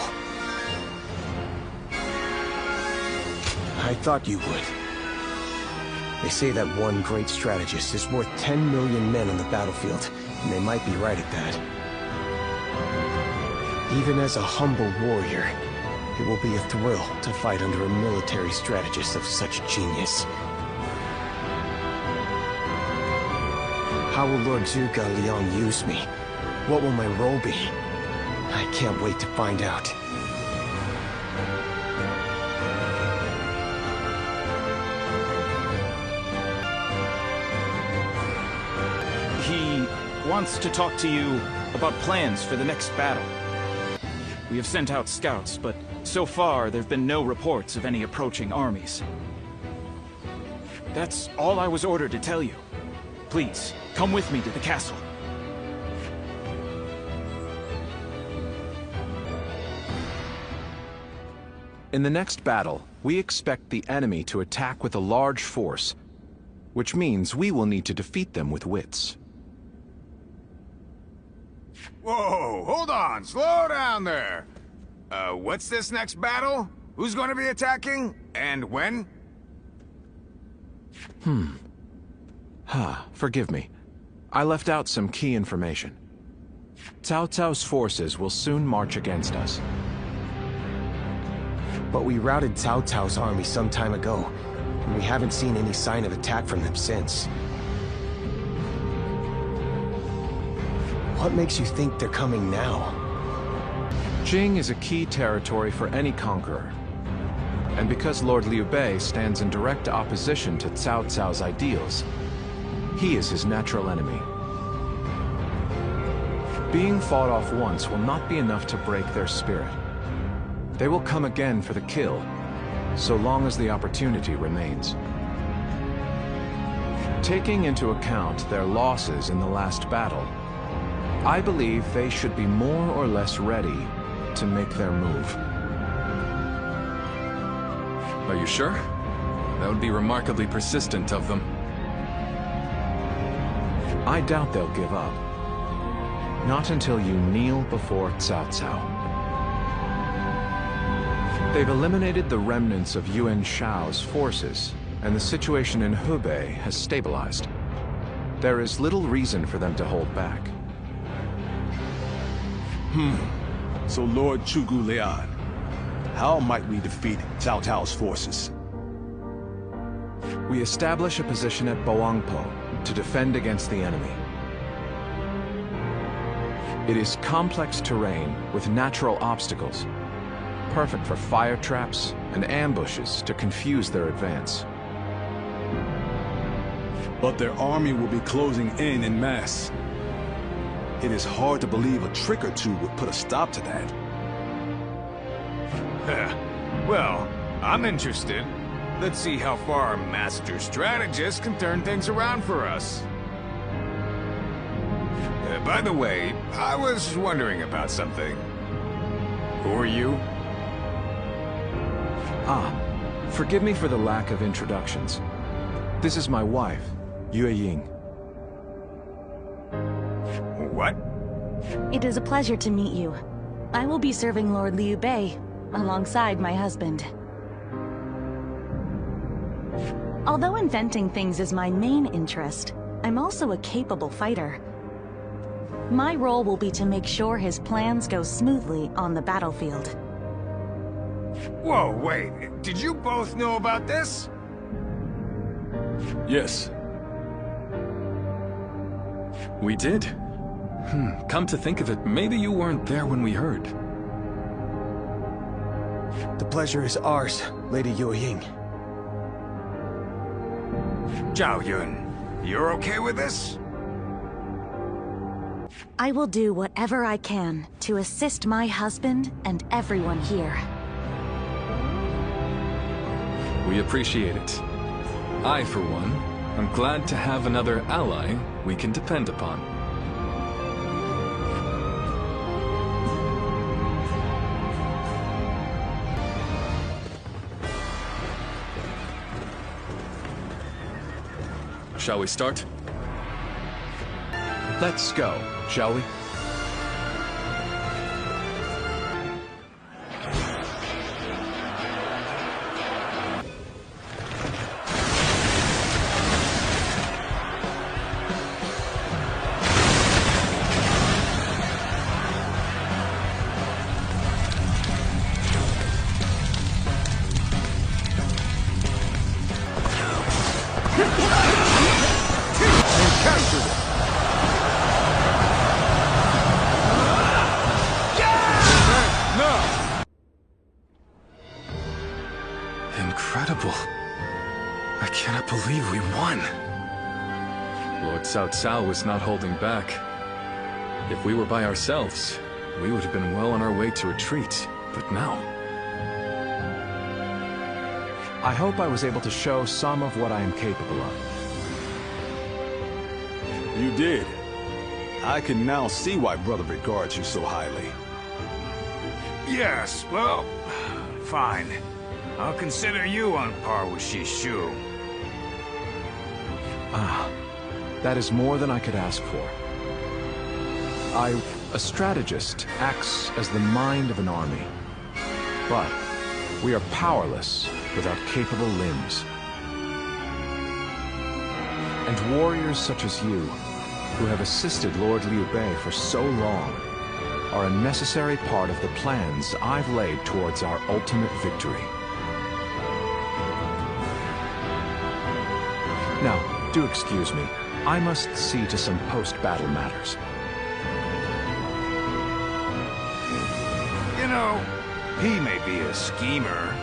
I thought you would. They say that one great strategist is worth 10 million men on the battlefield, and they might be right at that. Even as a humble warrior, it will be a thrill to fight under a military strategist of such genius. How will Lord Zhuge Liang use me? What will my role be? I can't wait to find out. He wants to talk to you about plans for the next battle. We have sent out scouts, but so far there have been no reports of any approaching armies. That's all I was ordered to tell you. Please, come with me to the castle. In the next battle, we expect the enemy to attack with a large force, which means we will need to defeat them with wits. Whoa, hold on, slow down there. What's this next battle? Who's going to be attacking? And when? Forgive me. I left out some key information. Cao Cao's forces will soon march against us. But we routed Cao Cao's army some time ago, and we haven't seen any sign of attack from them since. What makes you think they're coming now? Jing is a key territory for any conqueror. And because Lord Liu Bei stands in direct opposition to Cao Cao's ideals, he is his natural enemy. Being fought off once will not be enough to break their spirit. They will come again for the kill, so long as the opportunity remains. Taking into account their losses in the last battle, I believe they should be more or less ready to make their move. Are you sure? That would be remarkably persistent of them. I doubt they'll give up. Not until you kneel before Cao Cao. They've eliminated the remnants of Yuan Shao's forces, and the situation in Hubei has stabilized. There is little reason for them to hold back. So Lord Zhugu Lian, how might we defeat Cao Cao's forces? We establish a position at Boangpo to defend against the enemy. It is complex terrain with natural obstacles, perfect for fire traps and ambushes to confuse their advance. But their army will be closing in mass. It is hard to believe a trick or two would put a stop to that. Well, I'm interested. Let's see how far our master strategist can turn things around for us. By the way, I was wondering about something. Who are you? Forgive me for the lack of introductions. This is my wife, Yue Ying. What? It is a pleasure to meet you. I will be serving Lord Liu Bei, alongside my husband. Although inventing things is my main interest, I'm also a capable fighter. My role will be to make sure his plans go smoothly on the battlefield. Whoa, wait. Did you both know about this? Yes. We did. Come to think of it, maybe you weren't there when we heard. The pleasure is ours, Lady Yue Ying. Zhao Yun, you're okay with this? I will do whatever I can to assist my husband and everyone here. We appreciate it. I, for one, am glad to have another ally we can depend upon. Shall we start? Let's go, shall we? Incredible. I cannot believe we won. Lord Cao Cao was not holding back. If we were by ourselves, we would have been well on our way to retreat. But now... I hope I was able to show some of what I am capable of. You did. I can now see why Brother regards you so highly. Yes, well, fine. I'll consider you on par with Shishu. Ah, that is more than I could ask for. A strategist acts as the mind of an army. But we are powerless without capable limbs. And warriors such as you, who have assisted Lord Liu Bei for so long, are a necessary part of the plans I've laid towards our ultimate victory. Now, do excuse me. I must see to some post-battle matters. You know, he may be a schemer,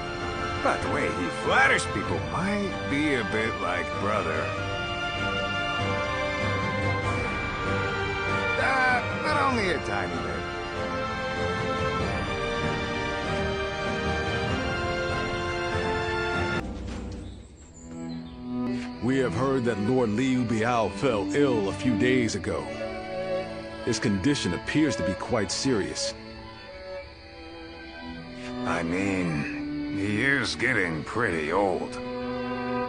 but the way he flatters people might be a bit like brother. But only a tiny bit. We have heard that Lord Liu Biao fell ill a few days ago. His condition appears to be quite serious. I mean, he is getting pretty old.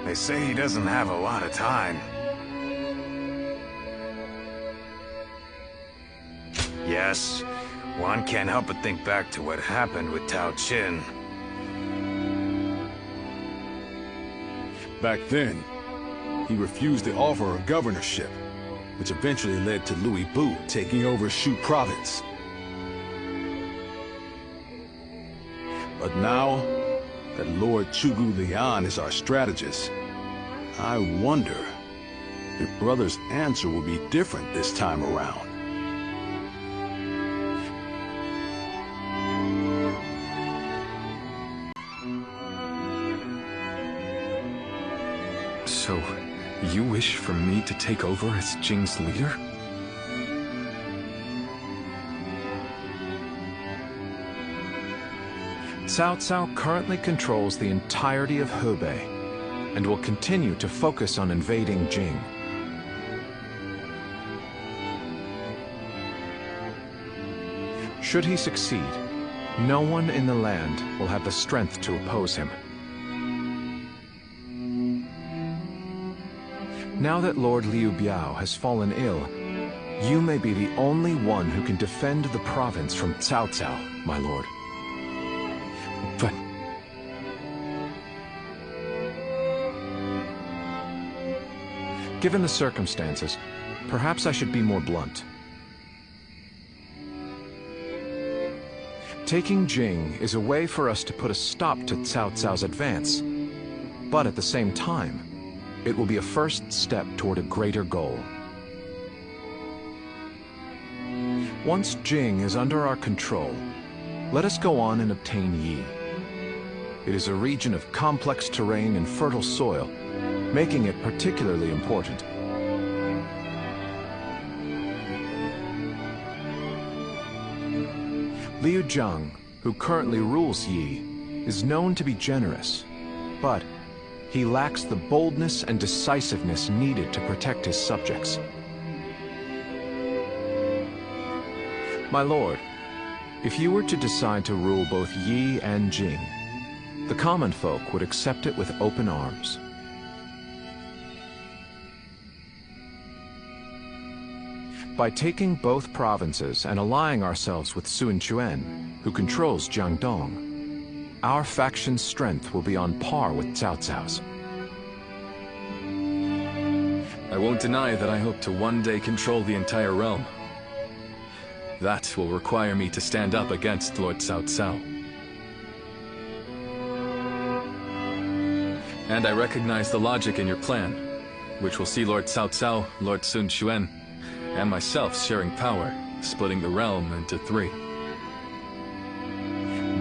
They say he doesn't have a lot of time. Yes, one can't help but think back to what happened with Tao Qin. Back then, he refused the offer of governorship, which eventually led to Louis Bu taking over Shu province. But now that Lord Chugu Lian is our strategist, I wonder if Brother's answer will be different this time around. So, you wish for me to take over as Jing's leader? Cao Cao currently controls the entirety of Hebei, and will continue to focus on invading Jing. Should he succeed, no one in the land will have the strength to oppose him. Now that Lord Liu Biao has fallen ill, you may be the only one who can defend the province from Cao Cao, my lord. But... Given the circumstances, perhaps I should be more blunt. Taking Jing is a way for us to put a stop to Cao Cao's advance, but at the same time, it will be a first step toward a greater goal. Once Jing is under our control, let us go on and obtain Yi. It is a region of complex terrain and fertile soil, making it particularly important. Liu Zhang, who currently rules Yi, is known to be generous, but he lacks the boldness and decisiveness needed to protect his subjects. My lord, if you were to decide to rule both Yi and Jing, the common folk would accept it with open arms. By taking both provinces and allying ourselves with Sun Quan, who controls Jiangdong, our faction's strength will be on par with Cao Cao's. I won't deny that I hope to one day control the entire realm. That will require me to stand up against Lord Cao Cao. And I recognize the logic in your plan, which will see Lord Cao Cao, Lord Sun Quan, and myself sharing power, splitting the realm into 3.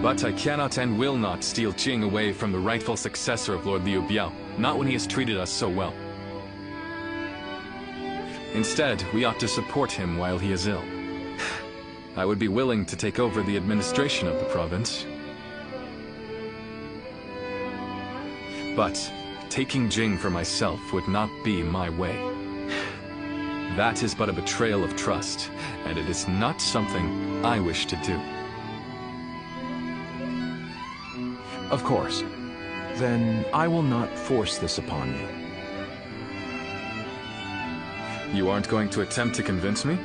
But I cannot and will not steal Jing away from the rightful successor of Lord Liu Biao, not when he has treated us so well. Instead, we ought to support him while he is ill. I would be willing to take over the administration of the province. But taking Jing for myself would not be my way. That is but a betrayal of trust, and it is not something I wish to do. Of course. Then I will not force this upon you. You aren't going to attempt to convince me?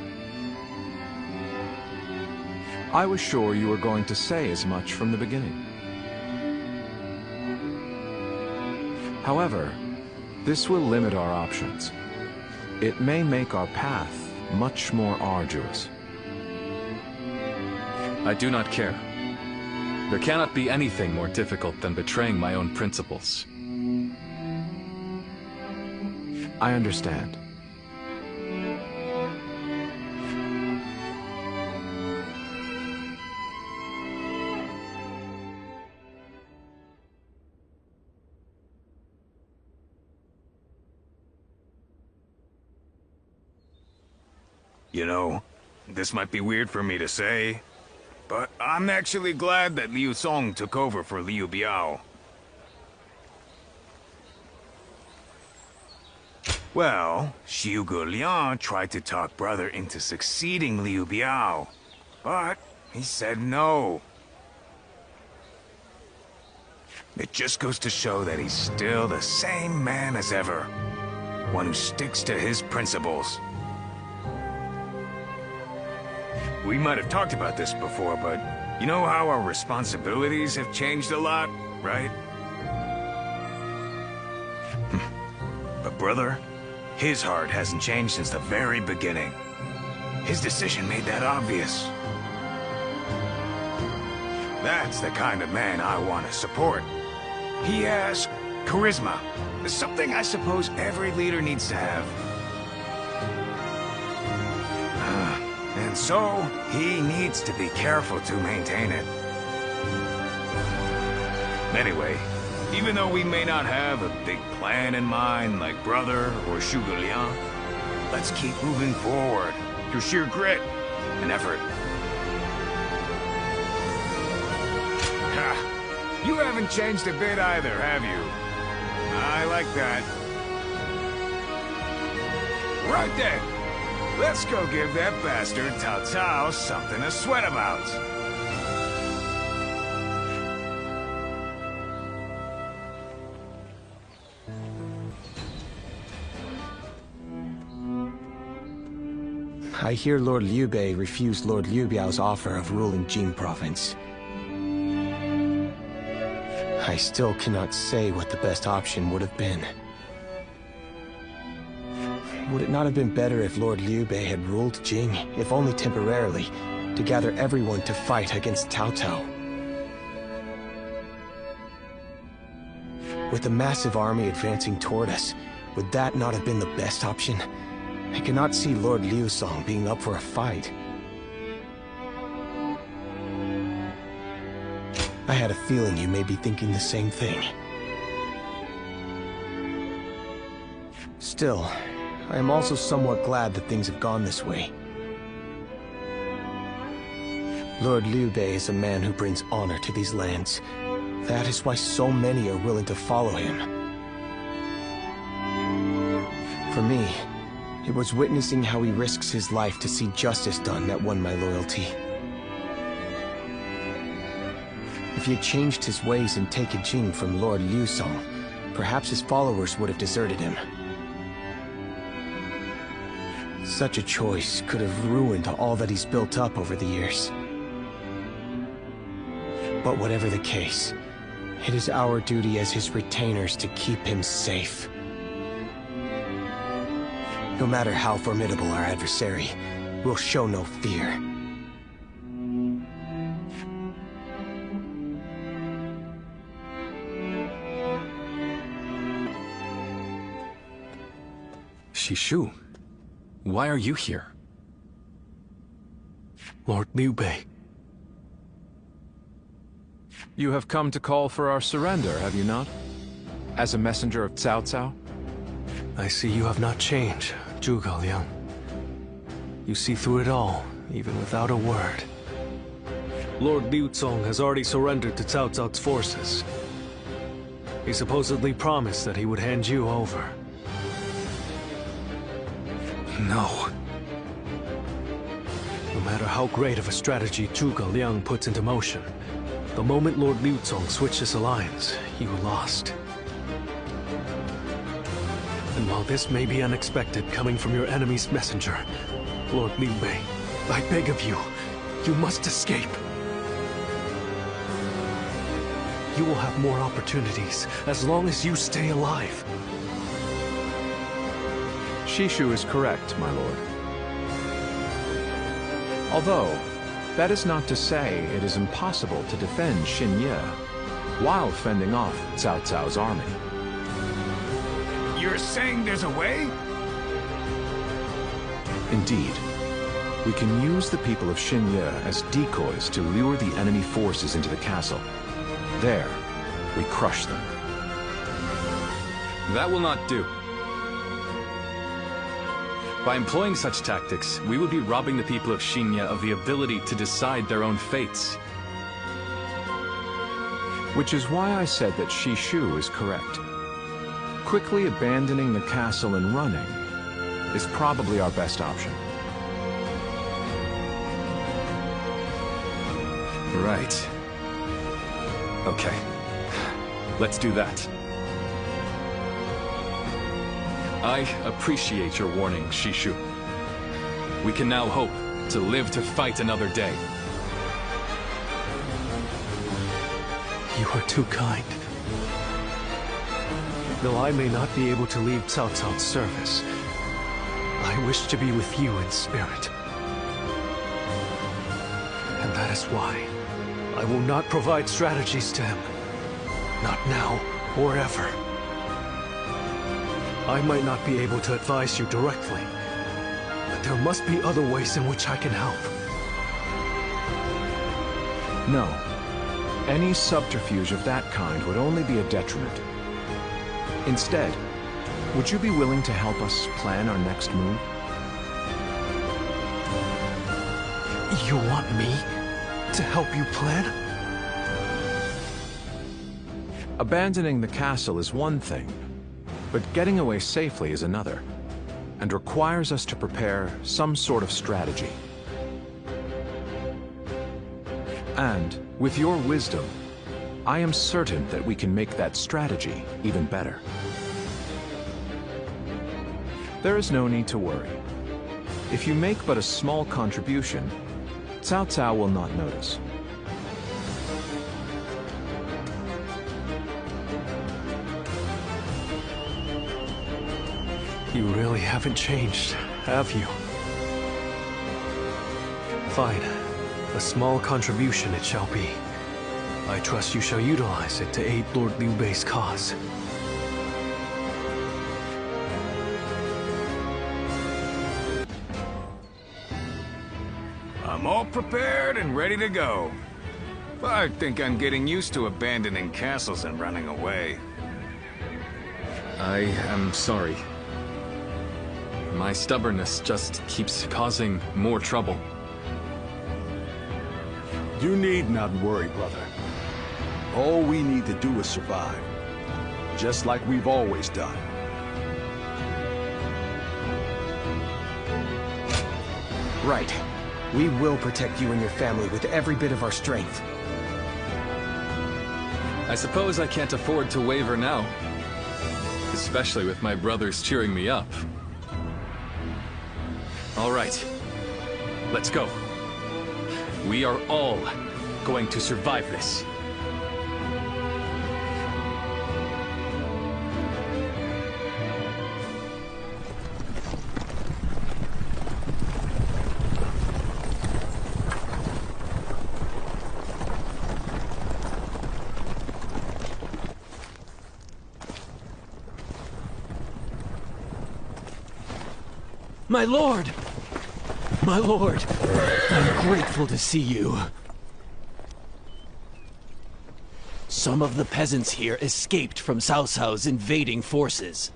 I was sure you were going to say as much from the beginning. However, this will limit our options. It may make our path much more arduous. I do not care. There cannot be anything more difficult than betraying my own principles. I understand. You know, this might be weird for me to say, but I'm actually glad that Liu Song took over for Liu Biao. Well, Xiu Guoliang tried to talk brother into succeeding Liu Biao, but he said no. It just goes to show that he's still the same man as ever, one who sticks to his principles. We might have talked about this before, but you know how our responsibilities have changed a lot, right? But brother, his heart hasn't changed since the very beginning. His decision made that obvious. That's the kind of man I want to support. He has charisma, something I suppose every leader needs to have. And so, he needs to be careful to maintain it. Anyway, even though we may not have a big plan in mind like brother or Xiu Guoliang, let's keep moving forward through sheer grit and effort. Ha! You haven't changed a bit either, have you? I like that. Right then! Let's go give that bastard Cao Cao something to sweat about. I hear Lord Liu Bei refused Lord Liu Biao's offer of ruling Jing province. I still cannot say what the best option would have been. Would it not have been better if Lord Liu Bei had ruled Jing, if only temporarily, to gather everyone to fight against Cao Cao? With the massive army advancing toward us, would that not have been the best option? I cannot see Lord Liu Song being up for a fight. I had a feeling you may be thinking the same thing. Still, I am also somewhat glad that things have gone this way. Lord Liu Bei is a man who brings honor to these lands. That is why so many are willing to follow him. For me, it was witnessing how he risks his life to see justice done that won my loyalty. If he had changed his ways and taken Jing from Lord Liu Song, perhaps his followers would have deserted him. Such a choice could have ruined all that he's built up over the years. But whatever the case, it is our duty as his retainers to keep him safe. No matter how formidable our adversary, we'll show no fear. Shishu, why are you here? Lord Liu Bei. You have come to call for our surrender, have you not? As a messenger of Cao Cao? I see you have not changed, Zhuge Liang. You see through it all, even without a word. Lord Liuzong has already surrendered to Cao Cao's forces. He supposedly promised that he would hand you over. No. No matter how great of a strategy Zhuge Liang puts into motion, the moment Lord Liuzong switched his alliance, you lost. And while this may be unexpected coming from your enemy's messenger, Lord Liu Bei, I beg of you, you must escape. You will have more opportunities as long as you stay alive. Shishu is correct, my lord. Although, that is not to say it is impossible to defend Xinye while fending off Cao Cao's army. You're saying there's a way? Indeed. We can use the people of Xinye as decoys to lure the enemy forces into the castle. There, we crush them. That will not do. By employing such tactics, we would be robbing the people of Xinye of the ability to decide their own fates. Which is why I said that Shishu is correct. Quickly abandoning the castle and running is probably our best option. Right. Okay. Let's do that. I appreciate your warning, Shishu. We can now hope to live to fight another day. You are too kind. Though I may not be able to leave Cao Cao's service, I wish to be with you in spirit. And that is why I will not provide strategies to him. Not now or ever. I might not be able to advise you directly, but there must be other ways in which I can help. No. Any subterfuge of that kind would only be a detriment. Instead, would you be willing to help us plan our next move? You want me to help you plan? Abandoning the castle is one thing, but getting away safely is another, and requires us to prepare some sort of strategy. And, with your wisdom, I am certain that we can make that strategy even better. There is no need to worry. If you make but a small contribution, Cao Cao will not notice. You really haven't changed, have you? Fine. A small contribution it shall be. I trust you shall utilize it to aid Lord Liu Bei's cause. I'm all prepared and ready to go. I think I'm getting used to abandoning castles and running away. I am sorry. My stubbornness just keeps causing more trouble. You need not worry, brother. All we need to do is survive. Just like we've always done. Right. We will protect you and your family with every bit of our strength. I suppose I can't afford to waver now. Especially with my brothers cheering me up. All right. Let's go. We are all going to survive this. My lord! My lord! I'm grateful to see you. Some of the peasants here escaped from Cao Cao's invading forces.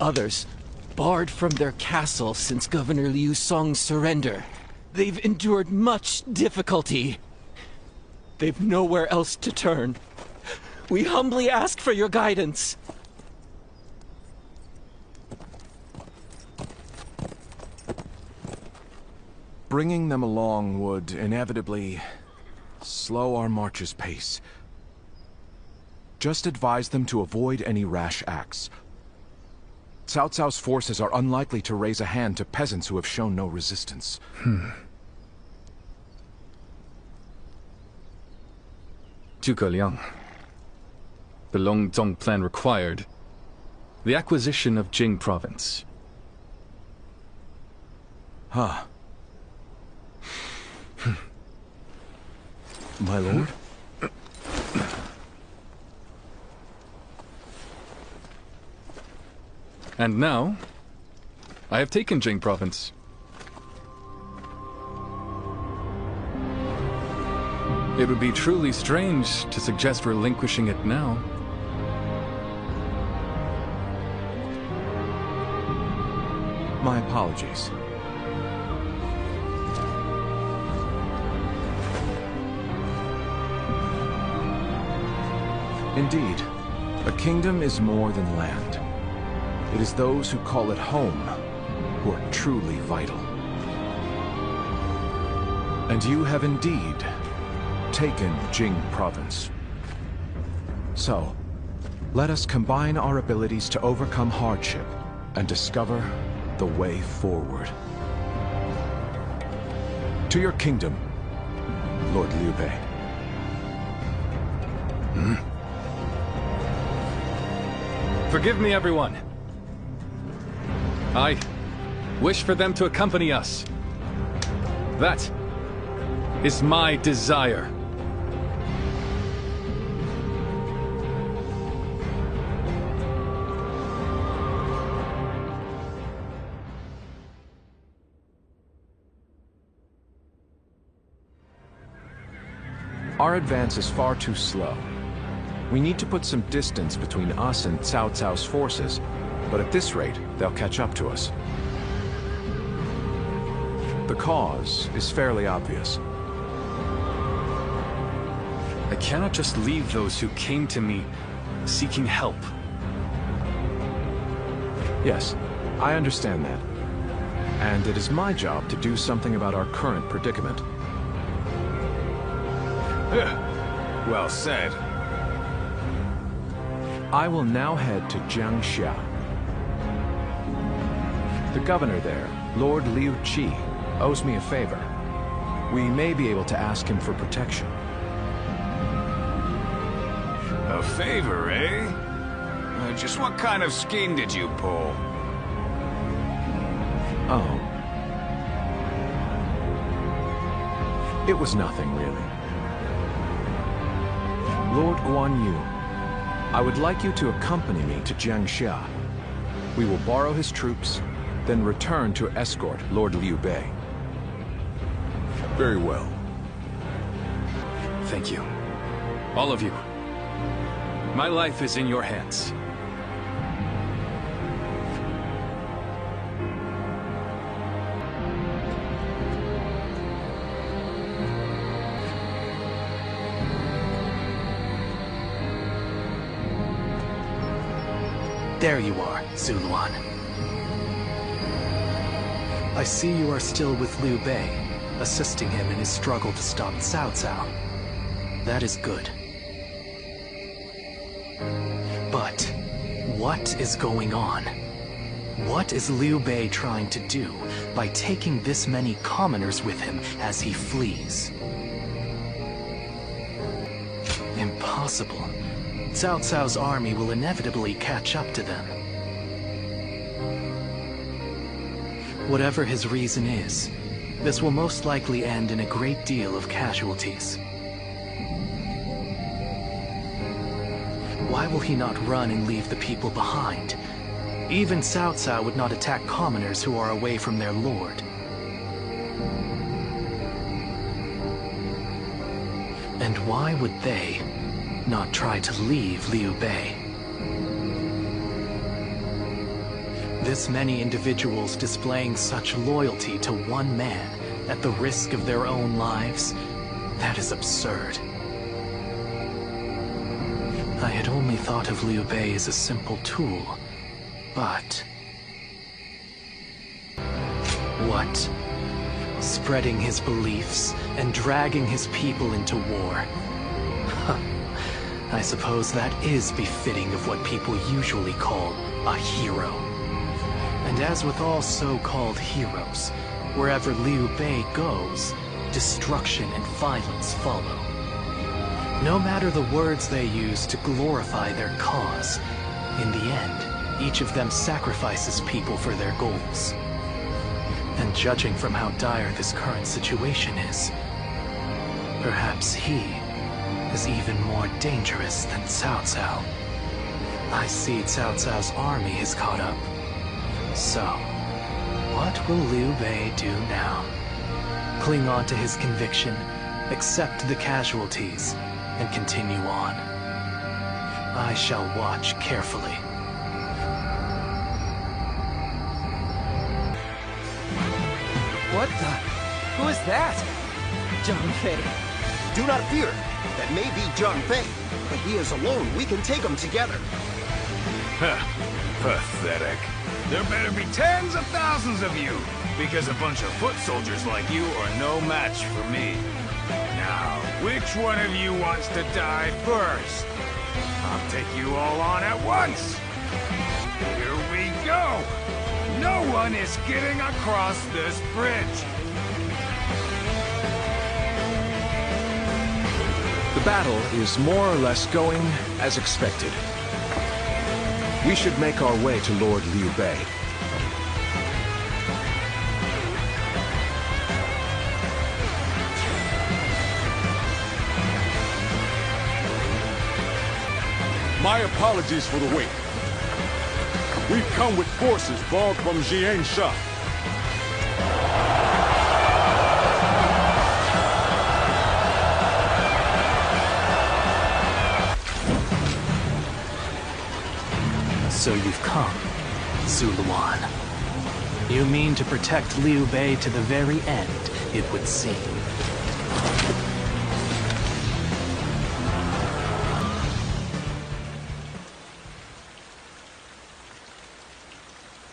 Others, barred from their castle since Governor Liu Song's surrender. They've endured much difficulty. They've nowhere else to turn. We humbly ask for your guidance. Bringing them along would inevitably slow our march's pace. Just advise them to avoid any rash acts. Cao Cao's forces are unlikely to raise a hand to peasants who have shown no resistance. Zhuge Liang. The Longzong plan required the acquisition of Jing province. Huh. My lord? And now, I have taken Jing province. It would be truly strange to suggest relinquishing it now. My apologies. Indeed, a kingdom is more than land. It is those who call it home who are truly vital. And you have indeed taken Jing province. So, let us combine our abilities to overcome hardship and discover the way forward. To your kingdom, Lord Liu Bei. Forgive me, everyone. I wish for them to accompany us. That is my desire. Our advance is far too slow. We need to put some distance between us and Cao Cao's forces, but at this rate, they'll catch up to us. The cause is fairly obvious. I cannot just leave those who came to me seeking help. Yes, I understand that. And it is my job to do something about our current predicament. Well said. I will now head to Jiangxia. The governor there, Lord Liu Qi, owes me a favor. We may be able to ask him for protection. A favor, eh? Just what kind of scheme did you pull? Oh. It was nothing, really. Lord Guan Yu, I would like you to accompany me to Jiangxia. We will borrow his troops, then return to escort Lord Liu Bei. Very well. Thank you. All of you. My life is in your hands. There you are, Zuluan. I see you are still with Liu Bei, assisting him in his struggle to stop Cao Cao. That is good. But what is going on? What is Liu Bei trying to do by taking this many commoners with him as he flees? Impossible. Cao Cao's army will inevitably catch up to them. Whatever his reason is, this will most likely end in a great deal of casualties. Why will he not run and leave the people behind? Even Cao Cao would not attack commoners who are away from their lord. And why would they not try to leave Liu Bei? This many individuals displaying such loyalty to one man at the risk of their own lives, that is absurd. I had only thought of Liu Bei as a simple tool, but... What? Spreading his beliefs and dragging his people into war. I suppose that is befitting of what people usually call a hero. And as with all so-called heroes, wherever Liu Bei goes, destruction and violence follow. No matter the words they use to glorify their cause, in the end, each of them sacrifices people for their goals. And judging from how dire this current situation is, perhaps he is even more dangerous than Cao Cao. I see Cao Cao's army has caught up. So, what will Liu Bei do now? Cling on to his conviction, accept the casualties, and continue on. I shall watch carefully. What the? Who is that? Zhang Fei. Do not fear. That may be Zhang Fei, but he is alone. We can take him together. Pathetic. There better be tens of thousands of you, because a bunch of foot soldiers like you are no match for me. Now, which one of you wants to die first? I'll take you all on at once. Here we go. No one is getting across this bridge. The battle is more or less going as expected. We should make our way to Lord Liu Bei. My apologies for the wait. We've come with forces borrowed from Jiansha. So you've come, Zuluan. You mean to protect Liu Bei to the very end, it would seem.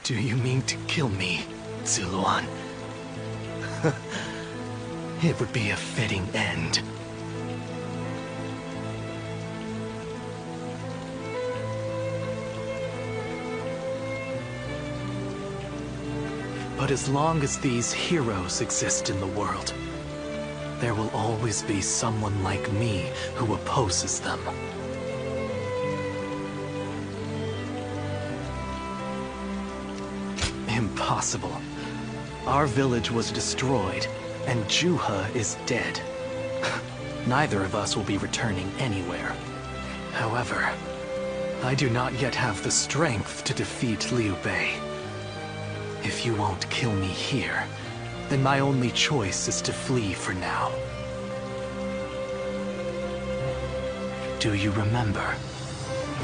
Do you mean to kill me, Zuluan? It would be a fitting end. But as long as these heroes exist in the world, there will always be someone like me who opposes them. Impossible. Our village was destroyed, and Juha is dead. Neither of us will be returning anywhere. However, I do not yet have the strength to defeat Liu Bei. If you won't kill me here, then my only choice is to flee for now. Do you remember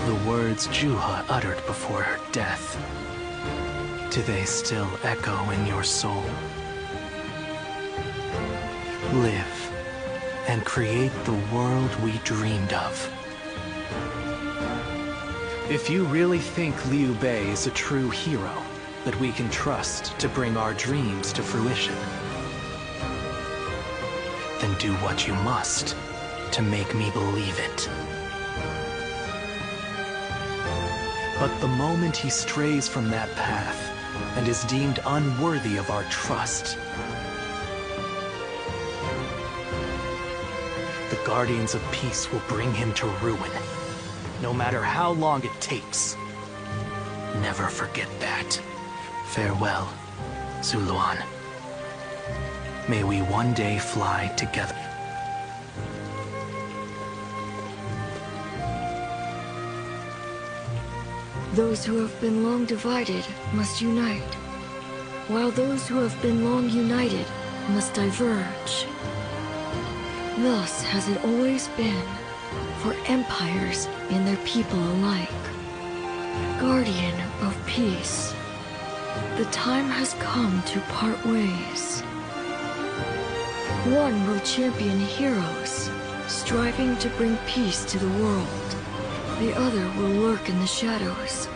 the words Juha uttered before her death? Do they still echo in your soul? Live and create the world we dreamed of. If you really think Liu Bei is a true hero that we can trust to bring our dreams to fruition, then do what you must to make me believe it. But the moment he strays from that path and is deemed unworthy of our trust, the Guardians of Peace will bring him to ruin, no matter how long it takes. Never forget that. Farewell, Zuluan. May we one day fly together. Those who have been long divided must unite, while those who have been long united must diverge. Thus has it always been for empires and their people alike. Guardian of Peace, the time has come to part ways. One will champion heroes, striving to bring peace to the world. The other will lurk in the shadows,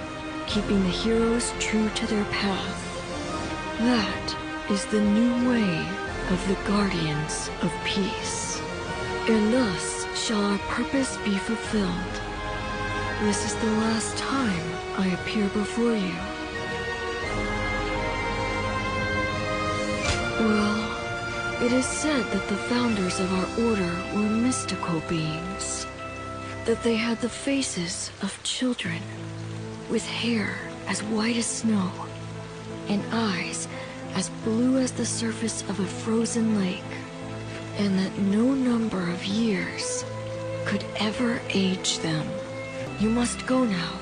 keeping the heroes true to their path. That is the new way of the Guardians of Peace. And thus shall our purpose be fulfilled. This is the last time I appear before you. Well, it is said that the founders of our order were mystical beings. That they had the faces of children, with hair as white as snow, and eyes as blue as the surface of a frozen lake, and that no number of years could ever age them. You must go now.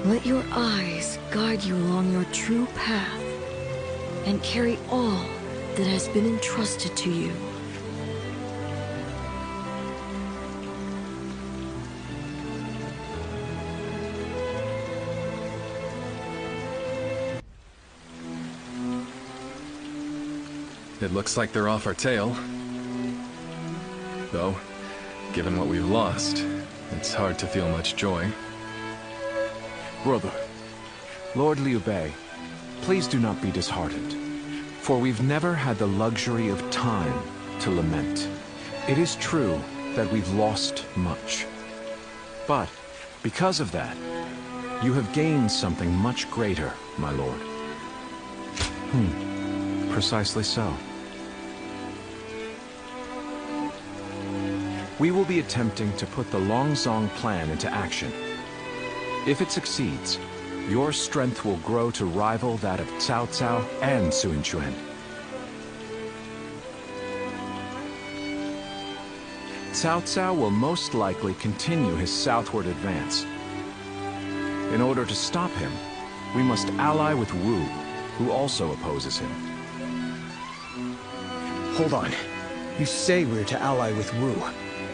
Let your eyes guide you along your true path, and carry all that has been entrusted to you. It looks like they're off our tail. Though, given what we've lost, it's hard to feel much joy. Brother, Lord Liu Bei, please do not be disheartened, for we've never had the luxury of time to lament. It is true that we've lost much. But, because of that, you have gained something much greater, my lord. Precisely so. We will be attempting to put the Longzong plan into action. If it succeeds, your strength will grow to rival that of Cao Cao and Sun Quan. Cao Cao will most likely continue his southward advance. In order to stop him, we must ally with Wu, who also opposes him. Hold on. You say we're to ally with Wu,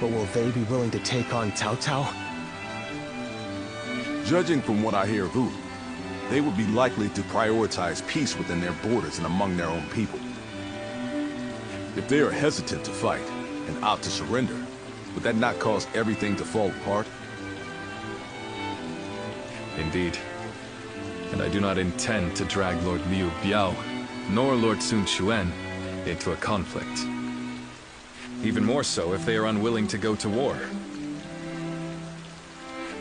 but will they be willing to take on Cao Cao? Judging from what I hear of Wu, they would be likely to prioritize peace within their borders and among their own people. If they are hesitant to fight and opt to surrender, would that not cause everything to fall apart? Indeed. And I do not intend to drag Lord Liu Biao, nor Lord Sun Quan, into a conflict. Even more so if they are unwilling to go to war.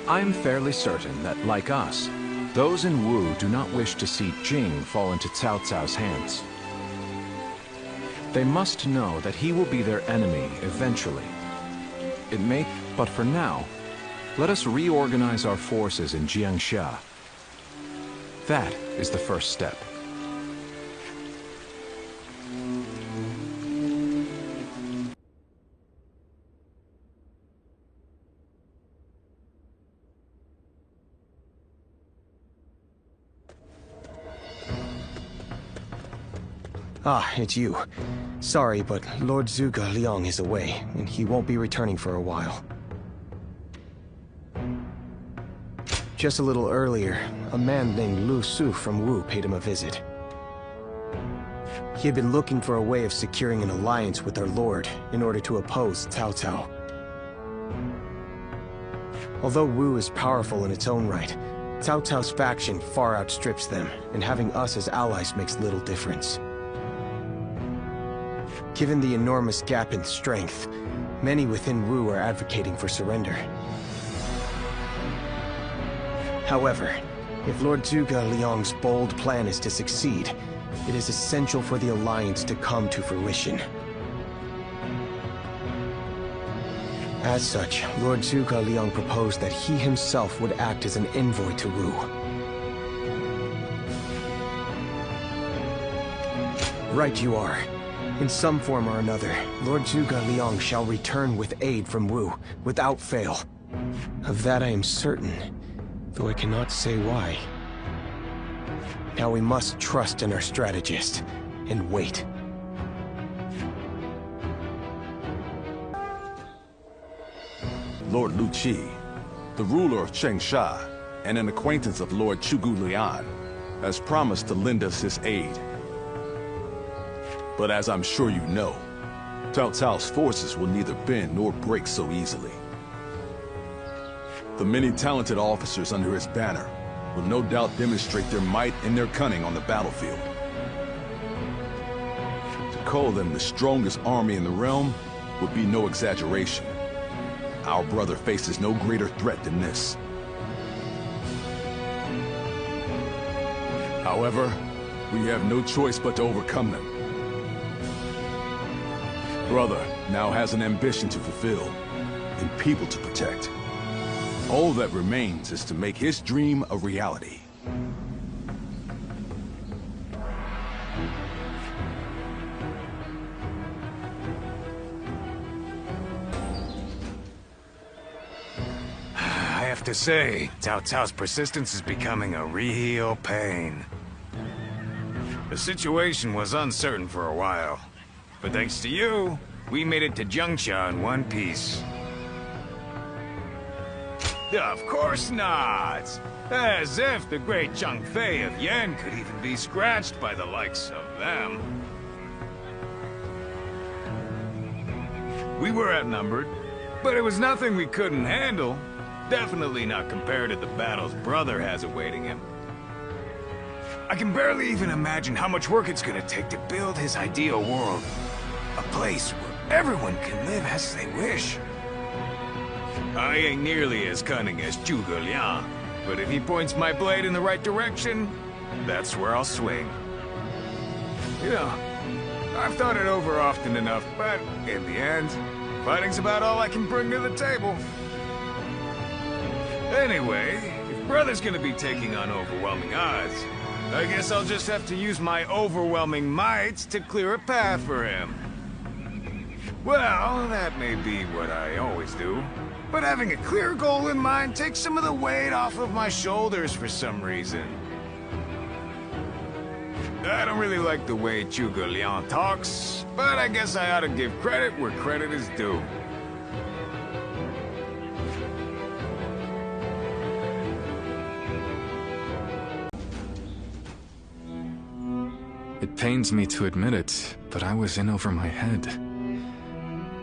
I'm fairly certain that, like us, those in Wu do not wish to see Jing fall into Cao Cao's hands. They must know that he will be their enemy eventually. It may, but for now, let us reorganize our forces in Jiangxia. That is the first step. Ah, it's you. Sorry, but Lord Zhuge Liang is away, and he won't be returning for a while. Just a little earlier, a man named Lu Su from Wu paid him a visit. He had been looking for a way of securing an alliance with our lord in order to oppose Cao Cao. Although Wu is powerful in its own right, Cao Cao's faction far outstrips them, and having us as allies makes little difference. Given the enormous gap in strength, many within Wu are advocating for surrender. However, if Lord Zhuge Liang's bold plan is to succeed, it is essential for the alliance to come to fruition. As such, Lord Zhuge Liang proposed that he himself would act as an envoy to Wu. Right you are. In some form or another, Lord Zhuge Liang shall return with aid from Wu, without fail. Of that I am certain, though I cannot say why. Now we must trust in our strategist, and wait. Lord Lu Qi, the ruler of Chengsha, and an acquaintance of Lord Chugu Lian, has promised to lend us his aid. But as I'm sure you know, Cao Cao's forces will neither bend nor break so easily. The many talented officers under his banner will no doubt demonstrate their might and their cunning on the battlefield. To call them the strongest army in the realm would be no exaggeration. Our brother faces no greater threat than this. However, we have no choice but to overcome them. Brother now has an ambition to fulfill, and people to protect. All that remains is to make his dream a reality. I have to say, Cao Cao's persistence is becoming a real pain. The situation was uncertain for a while, but thanks to you, we made it to Zhang in one piece. Of course not! As if the great Zhang Fei of Yan could even be scratched by the likes of them. We were outnumbered, but it was nothing we couldn't handle. Definitely not compared to the battles brother has awaiting him. I can barely even imagine how much work it's gonna take to build his ideal world. A place where everyone can live as they wish. I ain't nearly as cunning as Zhuge Liang, but if he points my blade in the right direction, that's where I'll swing. You know, I've thought it over often enough, but in the end, fighting's about all I can bring to the table. Anyway, if brother's gonna be taking on overwhelming odds, I guess I'll just have to use my overwhelming might to clear a path for him. Well, that may be what I always do, but having a clear goal in mind takes some of the weight off of my shoulders for some reason. I don't really like the way Zhuge Liang talks, but I guess I ought to give credit where credit is due. It pains me to admit it, but I was in over my head.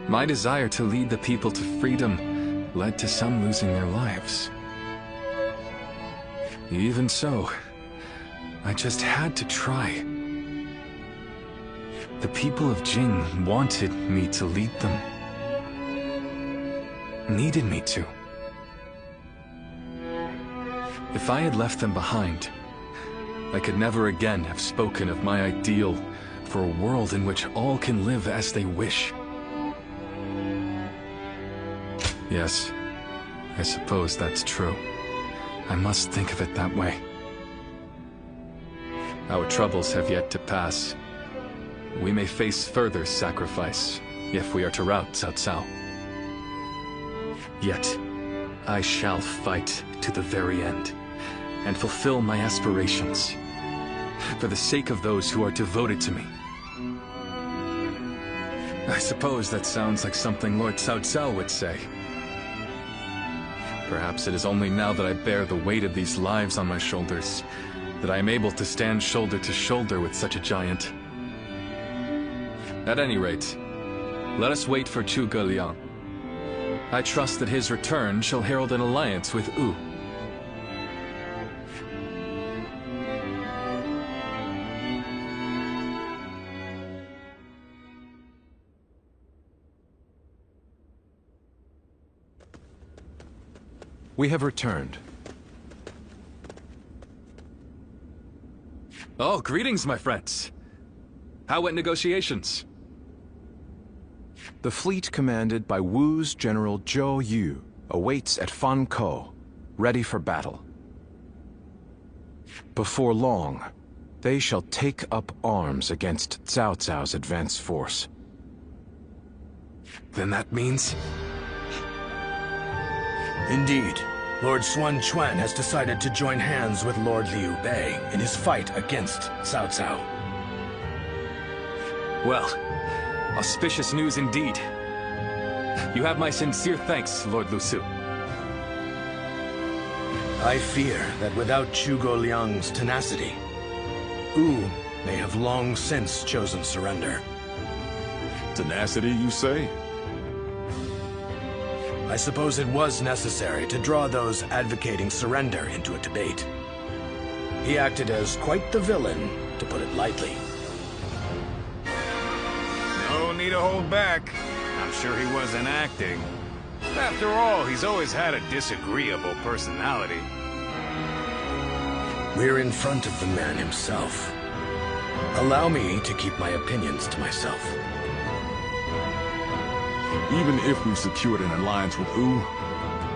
My desire to lead the people to freedom led to some losing their lives. Even so, I just had to try. The people of Jing wanted me to lead them. Needed me to. If I had left them behind, I could never again have spoken of my ideal for a world in which all can live as they wish. Yes, I suppose that's true. I must think of it that way. Our troubles have yet to pass. We may face further sacrifice if we are to rout Cao Cao. Yet, I shall fight to the very end and fulfill my aspirations for the sake of those who are devoted to me. I suppose that sounds like something Lord Cao Cao would say. Perhaps it is only now that I bear the weight of these lives on my shoulders that I am able to stand shoulder to shoulder with such a giant. At any rate, let us wait for Zhuge Liang. I trust that his return shall herald an alliance with Wu. We have returned. Oh, greetings, my friends. How went negotiations? The fleet commanded by Wu's General Zhou Yu awaits at Fan Ko, ready for battle. Before long, they shall take up arms against Cao Cao's advance force. Then that means... Indeed. Lord Xuan Chuan has decided to join hands with Lord Liu Bei in his fight against Cao Cao. Well, auspicious news indeed. You have my sincere thanks, Lord Lu Su. I fear that without Zhuge Liang's tenacity, Wu may have long since chosen surrender. Tenacity, you say? I suppose it was necessary to draw those advocating surrender into a debate. He acted as quite the villain, to put it lightly. No need to hold back. I'm sure he wasn't acting. After all, he's always had a disagreeable personality. We're in front of the man himself. Allow me to keep my opinions to myself. Even if we've secured an alliance with Wu,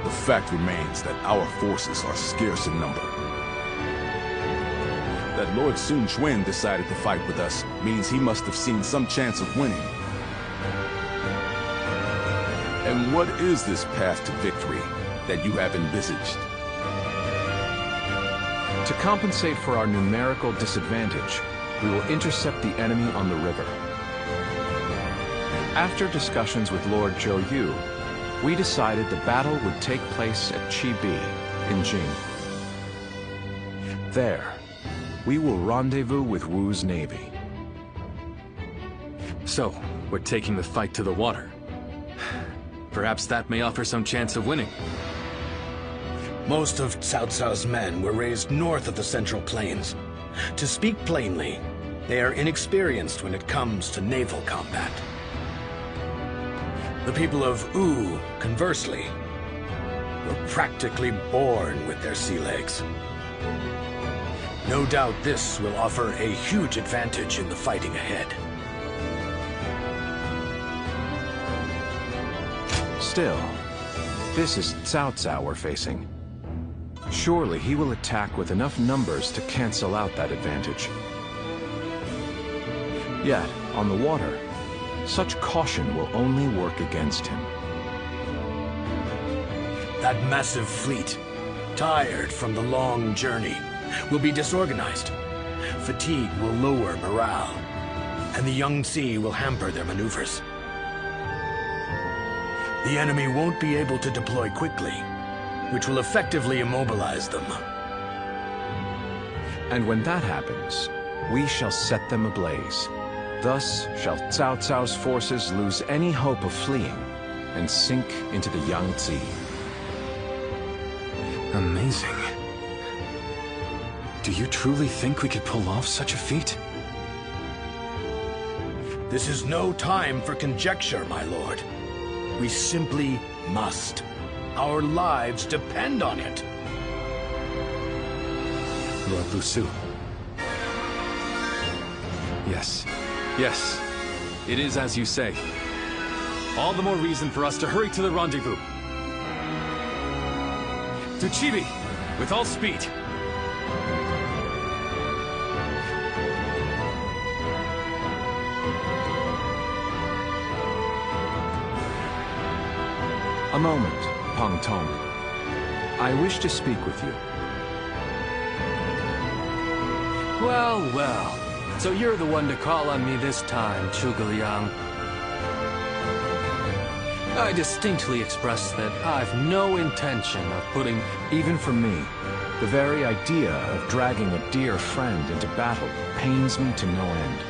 the fact remains that our forces are scarce in number. That Lord Sun Quan decided to fight with us means he must have seen some chance of winning. And what is this path to victory that you have envisaged? To compensate for our numerical disadvantage, we will intercept the enemy on the river. After discussions with Lord Zhou Yu, we decided the battle would take place at Chibi in Jing. There, we will rendezvous with Wu's navy. So, we're taking the fight to the water. Perhaps that may offer some chance of winning. Most of Cao Cao's men were raised north of the Central Plains. To speak plainly, they are inexperienced when it comes to naval combat. The people of Wu, conversely, were practically born with their sea legs. No doubt this will offer a huge advantage in the fighting ahead. Still, this is Cao Cao we're facing. Surely he will attack with enough numbers to cancel out that advantage. Yet, on the water, such caution will only work against him. That massive fleet, tired from the long journey, will be disorganized. Fatigue will lower morale, and the Yangtze will hamper their maneuvers. The enemy won't be able to deploy quickly, which will effectively immobilize them. And when that happens, we shall set them ablaze. Thus shall Cao Cao's forces lose any hope of fleeing and sink into the Yangtze. Amazing. Do you truly think we could pull off such a feat? This is no time for conjecture, my lord. We simply must. Our lives depend on it. Lord Lusu. Yes. Yes. It is as you say. All the more reason for us to hurry to the rendezvous. To Chibi, with all speed. A moment, Peng Tong. I wish to speak with you. Well, well. So you're the one to call on me this time, Liang. I distinctly expressed that I've no intention of putting... Even for me, the very idea of dragging a dear friend into battle pains me to no end.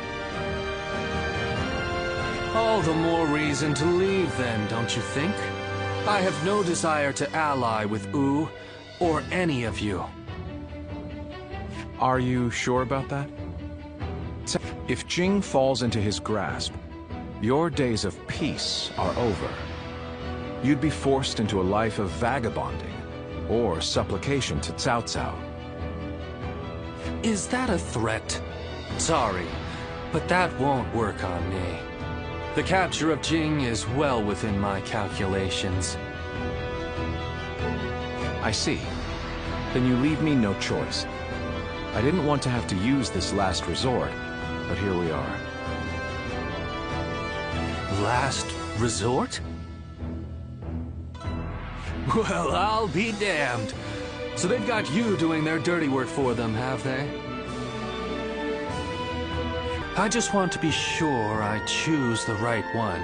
All the more reason to leave then, don't you think? I have no desire to ally with Wu, or any of you. Are you sure about that? If Jing falls into his grasp, your days of peace are over. You'd be forced into a life of vagabonding, or supplication to Cao Cao. Is that a threat? Sorry, but that won't work on me. The capture of Jing is well within my calculations. I see. Then you leave me no choice. I didn't want to have to use this last resort, but here we are. Last resort? Well, I'll be damned. So they've got you doing their dirty work for them, have they? I just want to be sure I choose the right one.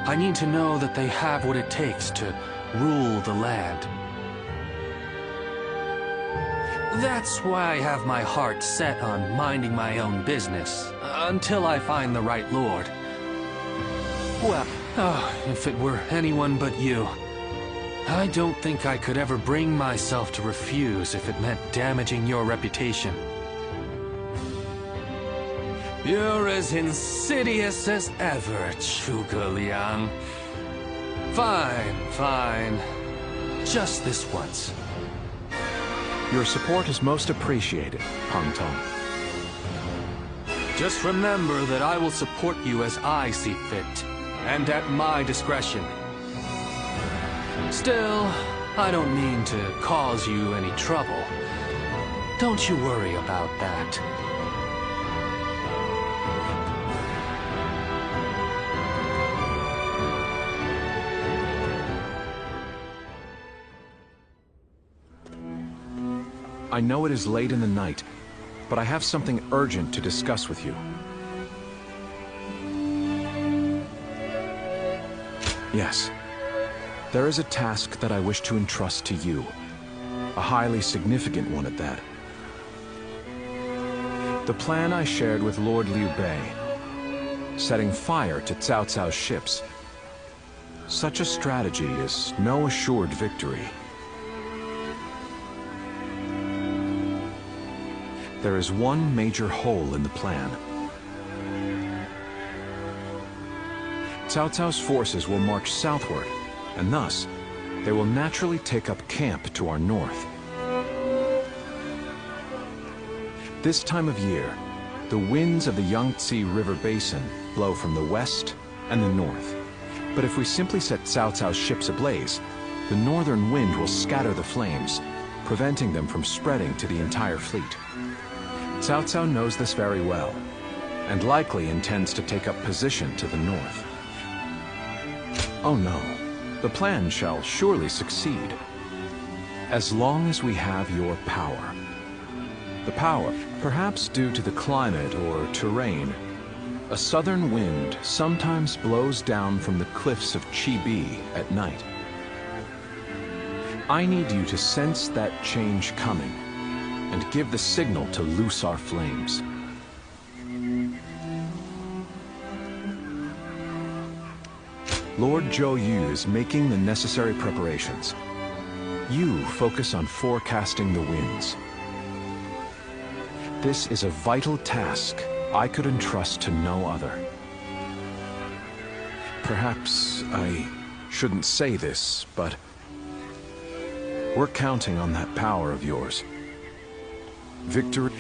I need to know that they have what it takes to rule the land. That's why I have my heart set on minding my own business, until I find the right lord. Well, oh, if it were anyone but you. I don't think I could ever bring myself to refuse if it meant damaging your reputation. You're as insidious as ever, Zhuge Liang. Fine, fine. Just this once. Your support is most appreciated, Pang Tong. Just remember that I will support you as I see fit, and at my discretion. Still, I don't mean to cause you any trouble. Don't you worry about that. I know it is late in the night, but I have something urgent to discuss with you. Yes. There is a task that I wish to entrust to you. A highly significant one at that. The plan I shared with Lord Liu Bei, setting fire to Cao Cao's ships. Such a strategy is no assured victory. There is one major hole in the plan. Cao Cao's forces will march southward, and thus, they will naturally take up camp to our north. This time of year, the winds of the Yangtze River Basin blow from the west and the north. But if we simply set Cao Cao's ships ablaze, the northern wind will scatter the flames, preventing them from spreading to the entire fleet. Cao Cao knows this very well, and likely intends to take up position to the north. Oh no, the plan shall surely succeed, as long as we have your power. The power, perhaps due to the climate or terrain, a southern wind sometimes blows down from the cliffs of Chibi at night. I need you to sense that change coming, and give the signal to loose our flames. Lord Zhou Yu is making the necessary preparations. You focus on forecasting the winds. This is a vital task I could entrust to no other. Perhaps I shouldn't say this, but we're counting on that power of yours. Victory.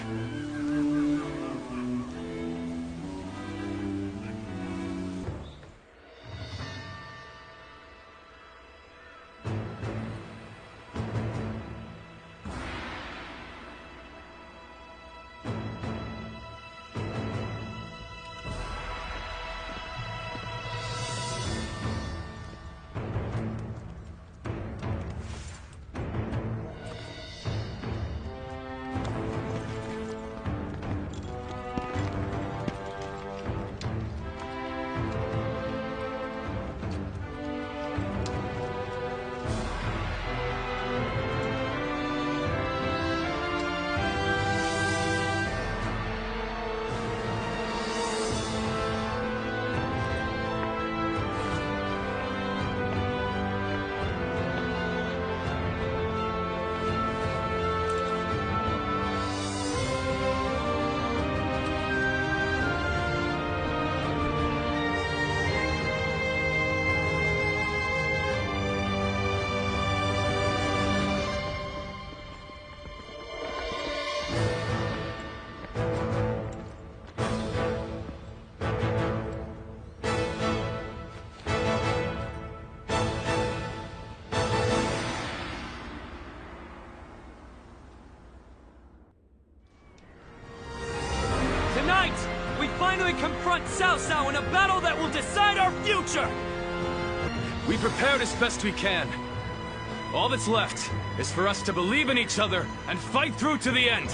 We finally confront Cao Cao in a battle that will decide our future! We prepared as best we can. All that's left is for us to believe in each other and fight through to the end.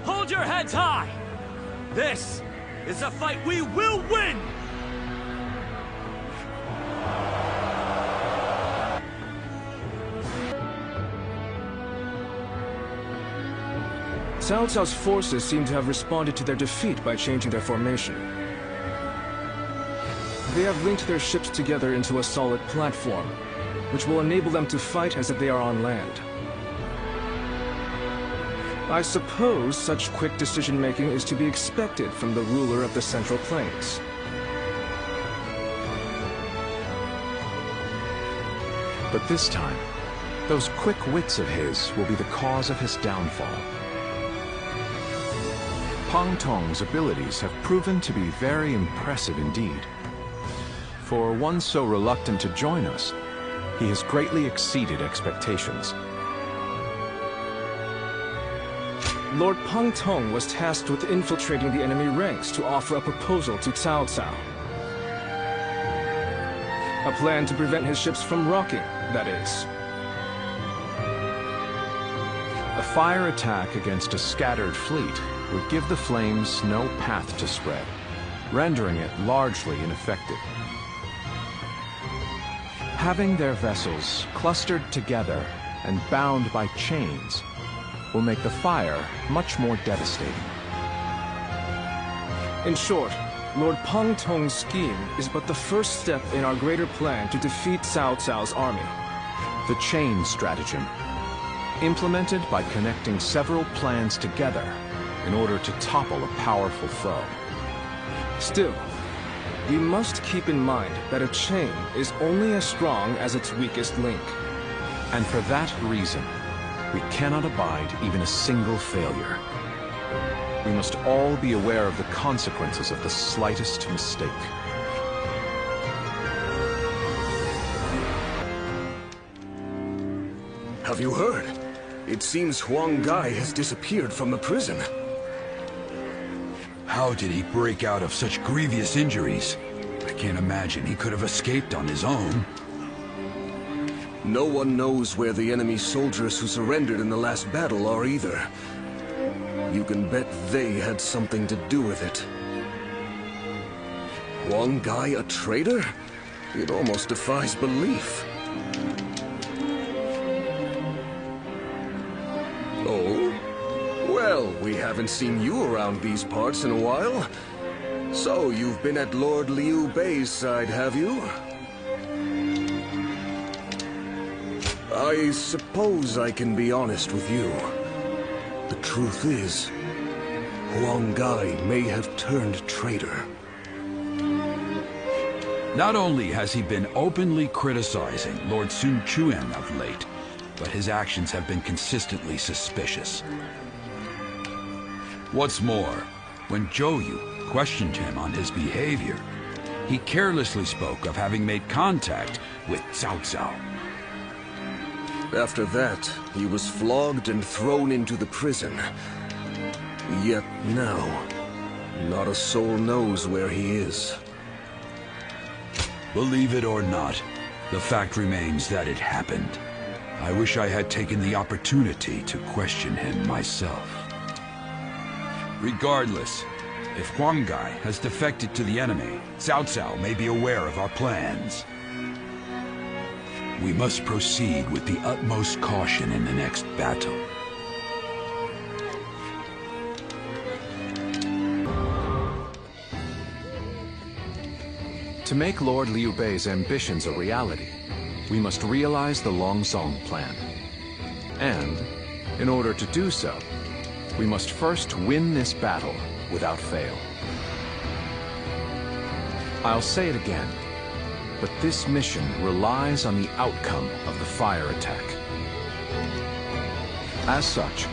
Hold your heads high! This is a fight we will win! Cao Cao's forces seem to have responded to their defeat by changing their formation. They have linked their ships together into a solid platform, which will enable them to fight as if they are on land. I suppose such quick decision-making is to be expected from the ruler of the Central Plains. But this time, those quick wits of his will be the cause of his downfall. Pang Tong's abilities have proven to be very impressive indeed. For one so reluctant to join us, he has greatly exceeded expectations. Lord Pang Tong was tasked with infiltrating the enemy ranks to offer a proposal to Cao Cao. A plan to prevent his ships from rocking, that is. A fire attack against a scattered fleet would give the flames no path to spread, rendering it largely ineffective. Having their vessels clustered together and bound by chains will make the fire much more devastating. In short, Lord Pang Tong's scheme is but the first step in our greater plan to defeat Cao Cao's army. The chain stratagem, implemented by connecting several plans together in order to topple a powerful foe. Still, we must keep in mind that a chain is only as strong as its weakest link. And for that reason, we cannot abide even a single failure. We must all be aware of the consequences of the slightest mistake. Have you heard? It seems Huang Gai has disappeared from the prison. How did he break out of such grievous injuries? I can't imagine he could have escaped on his own. No one knows where the enemy soldiers who surrendered in the last battle are either. You can bet they had something to do with it. Huang Gai a traitor? It almost defies belief. Oh? Well, we haven't seen you around these parts in a while. So, you've been at Lord Liu Bei's side, have you? I suppose I can be honest with you. The truth is, Huang Gai may have turned traitor. Not only has he been openly criticizing Lord Sun Quan of late, but his actions have been consistently suspicious. What's more, when Zhou Yu questioned him on his behavior, he carelessly spoke of having made contact with Cao Cao. After that, he was flogged and thrown into the prison. Yet now, not a soul knows where he is. Believe it or not, the fact remains that it happened. I wish I had taken the opportunity to question him myself. Regardless, if Huang Gai has defected to the enemy, Cao Cao may be aware of our plans. We must proceed with the utmost caution in the next battle. To make Lord Liu Bei's ambitions a reality, we must realize the Longsong plan. And, in order to do so, we must first win this battle without fail. I'll say it again, but this mission relies on the outcome of the fire attack. As such,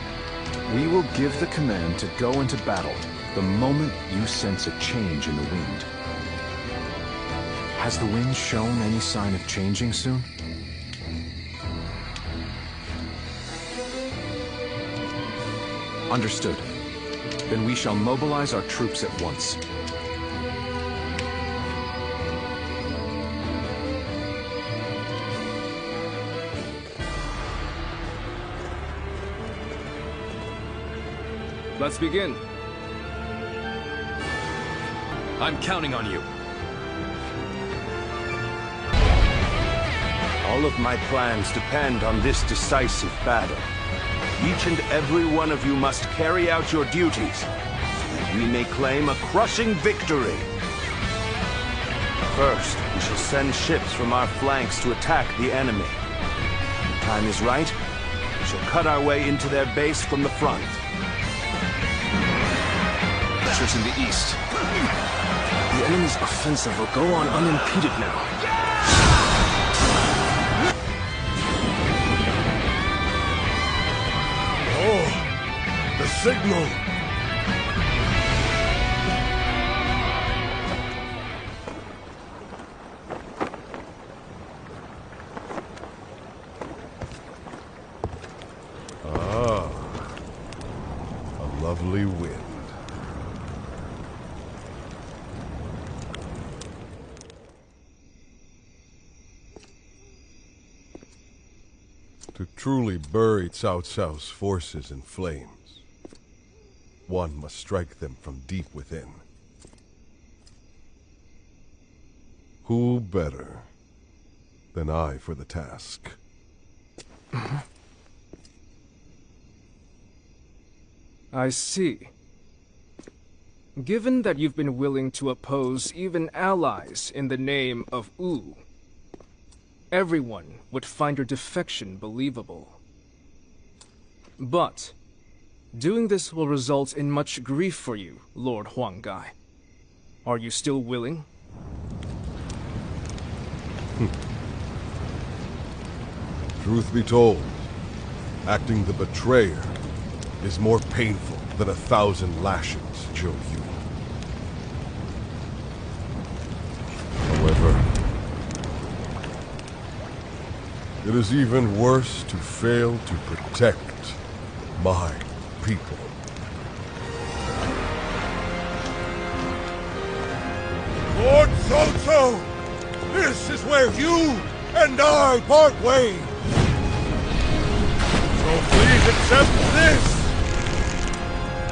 we will give the command to go into battle the moment you sense a change in the wind. Has the wind shown any sign of changing soon? Understood. Then we shall mobilize our troops at once. Let's begin. I'm counting on you. All of my plans depend on this decisive battle. Each and every one of you must carry out your duties, so that we may claim a crushing victory. First, we shall send ships from our flanks to attack the enemy. When the time is right, we shall cut our way into their base from the front. Pressures in the east. The enemy's offensive will go on unimpeded now. Oh, the signal! Ah, a lovely wind. To truly bury Cao Cao's forces in flames, one must strike them from deep within. Who better than I for the task? I see. Given that you've been willing to oppose even allies in the name of Wu, everyone would find your defection believable. But doing this will result in much grief for you, Lord Huanggai. Are you still willing? Truth be told, acting the betrayer is more painful than 1,000 lashings, Zhou Yu. However, it is even worse to fail to protect my people. Lord Cao Cao, this is where you and I part ways. So please accept this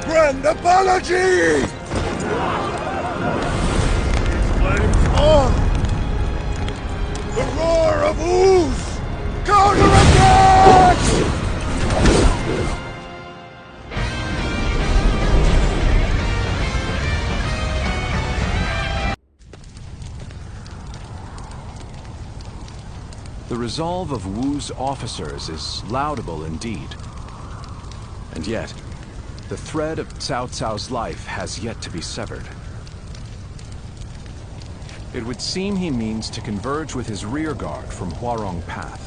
grand apology! Flames on! The roar of ooze! Counterattack! The resolve of Wu's officers is laudable indeed. And yet, the thread of Cao Cao's life has yet to be severed. It would seem he means to converge with his rearguard from Huarong Path.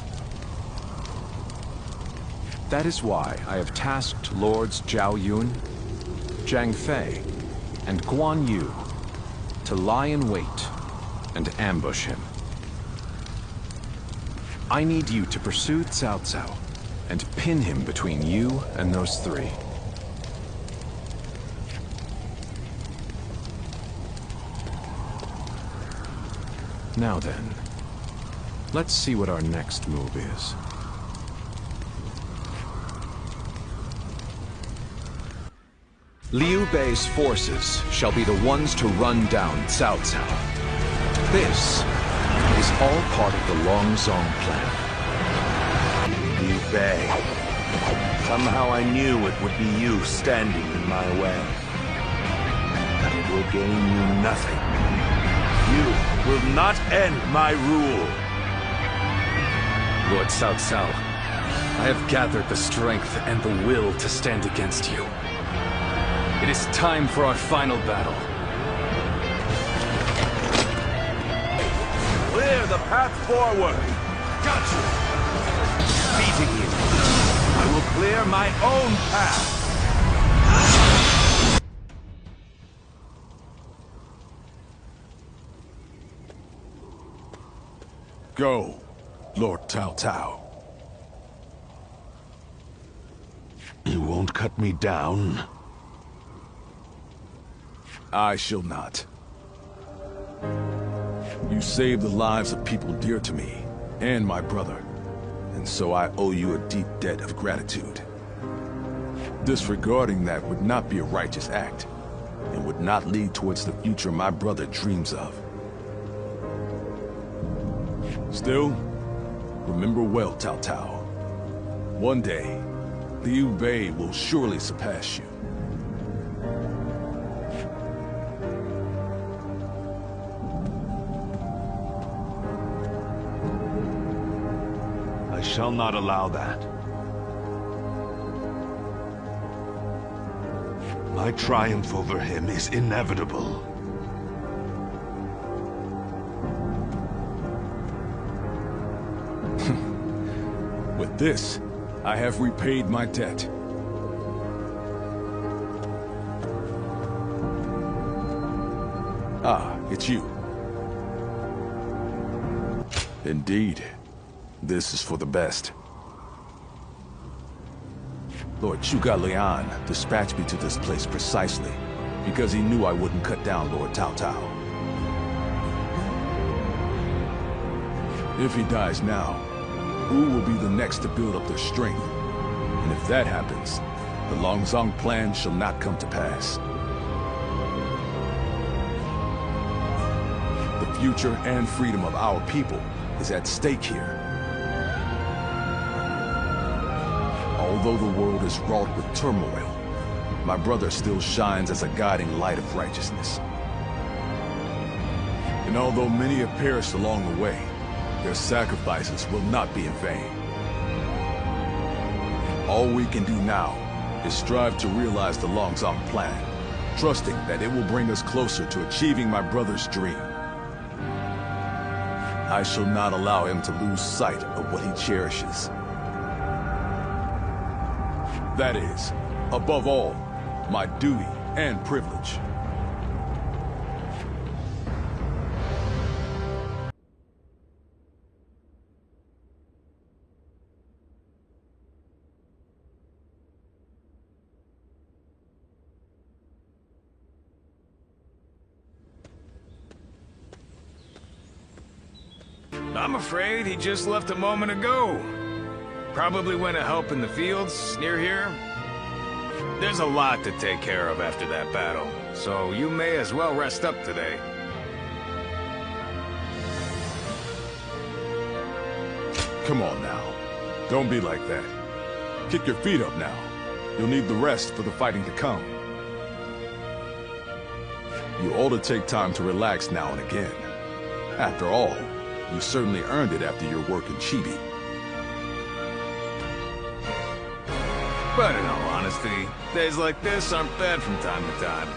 That is why I have tasked Lords Zhao Yun, Zhang Fei, and Guan Yu to lie in wait and ambush him. I need you to pursue Cao Cao and pin him between you and those three. Now then, let's see what our next move is. Liu Bei's forces shall be the ones to run down Cao Cao. This is all part of the Longzong plan. Liu Bei. Somehow I knew it would be you standing in my way. But it will gain you nothing. You will not end my rule. Lord Cao Cao, I have gathered the strength and the will to stand against you. It is time for our final battle. Clear the path forward. Gotcha! Beating you, I will clear my own path. Go, Lord Cao Cao. You won't cut me down. I shall not. You saved the lives of people dear to me, and my brother, and so I owe you a deep debt of gratitude. Disregarding that would not be a righteous act, and would not lead towards the future my brother dreams of. Still, remember well, Cao Cao. One day, Liu Bei will surely surpass you. I shall not allow that. My triumph over him is inevitable. With this, I have repaid my debt. Ah, it's you. Indeed. This is for the best. Lord Luoyang dispatched me to this place precisely because he knew I wouldn't cut down Lord Cao Cao. If he dies now, who will be the next to build up their strength? And if that happens, the Longzhong plan shall not come to pass. The future and freedom of our people is at stake here. Although the world is wrought with turmoil, my brother still shines as a guiding light of righteousness. And although many have perished along the way, their sacrifices will not be in vain. All we can do now is strive to realize the Longzhong plan, trusting that it will bring us closer to achieving my brother's dream. I shall not allow him to lose sight of what he cherishes. That is, above all, my duty and privilege. I'm afraid he just left a moment ago. Probably went to help in the fields near here. There's a lot to take care of after that battle, so you may as well rest up today. Come on now. Don't be like that. Kick your feet up now. You'll need the rest for the fighting to come. You ought to take time to relax now and again. After all, you certainly earned it after your work in Chibi. But in all honesty, days like this aren't bad from time to time.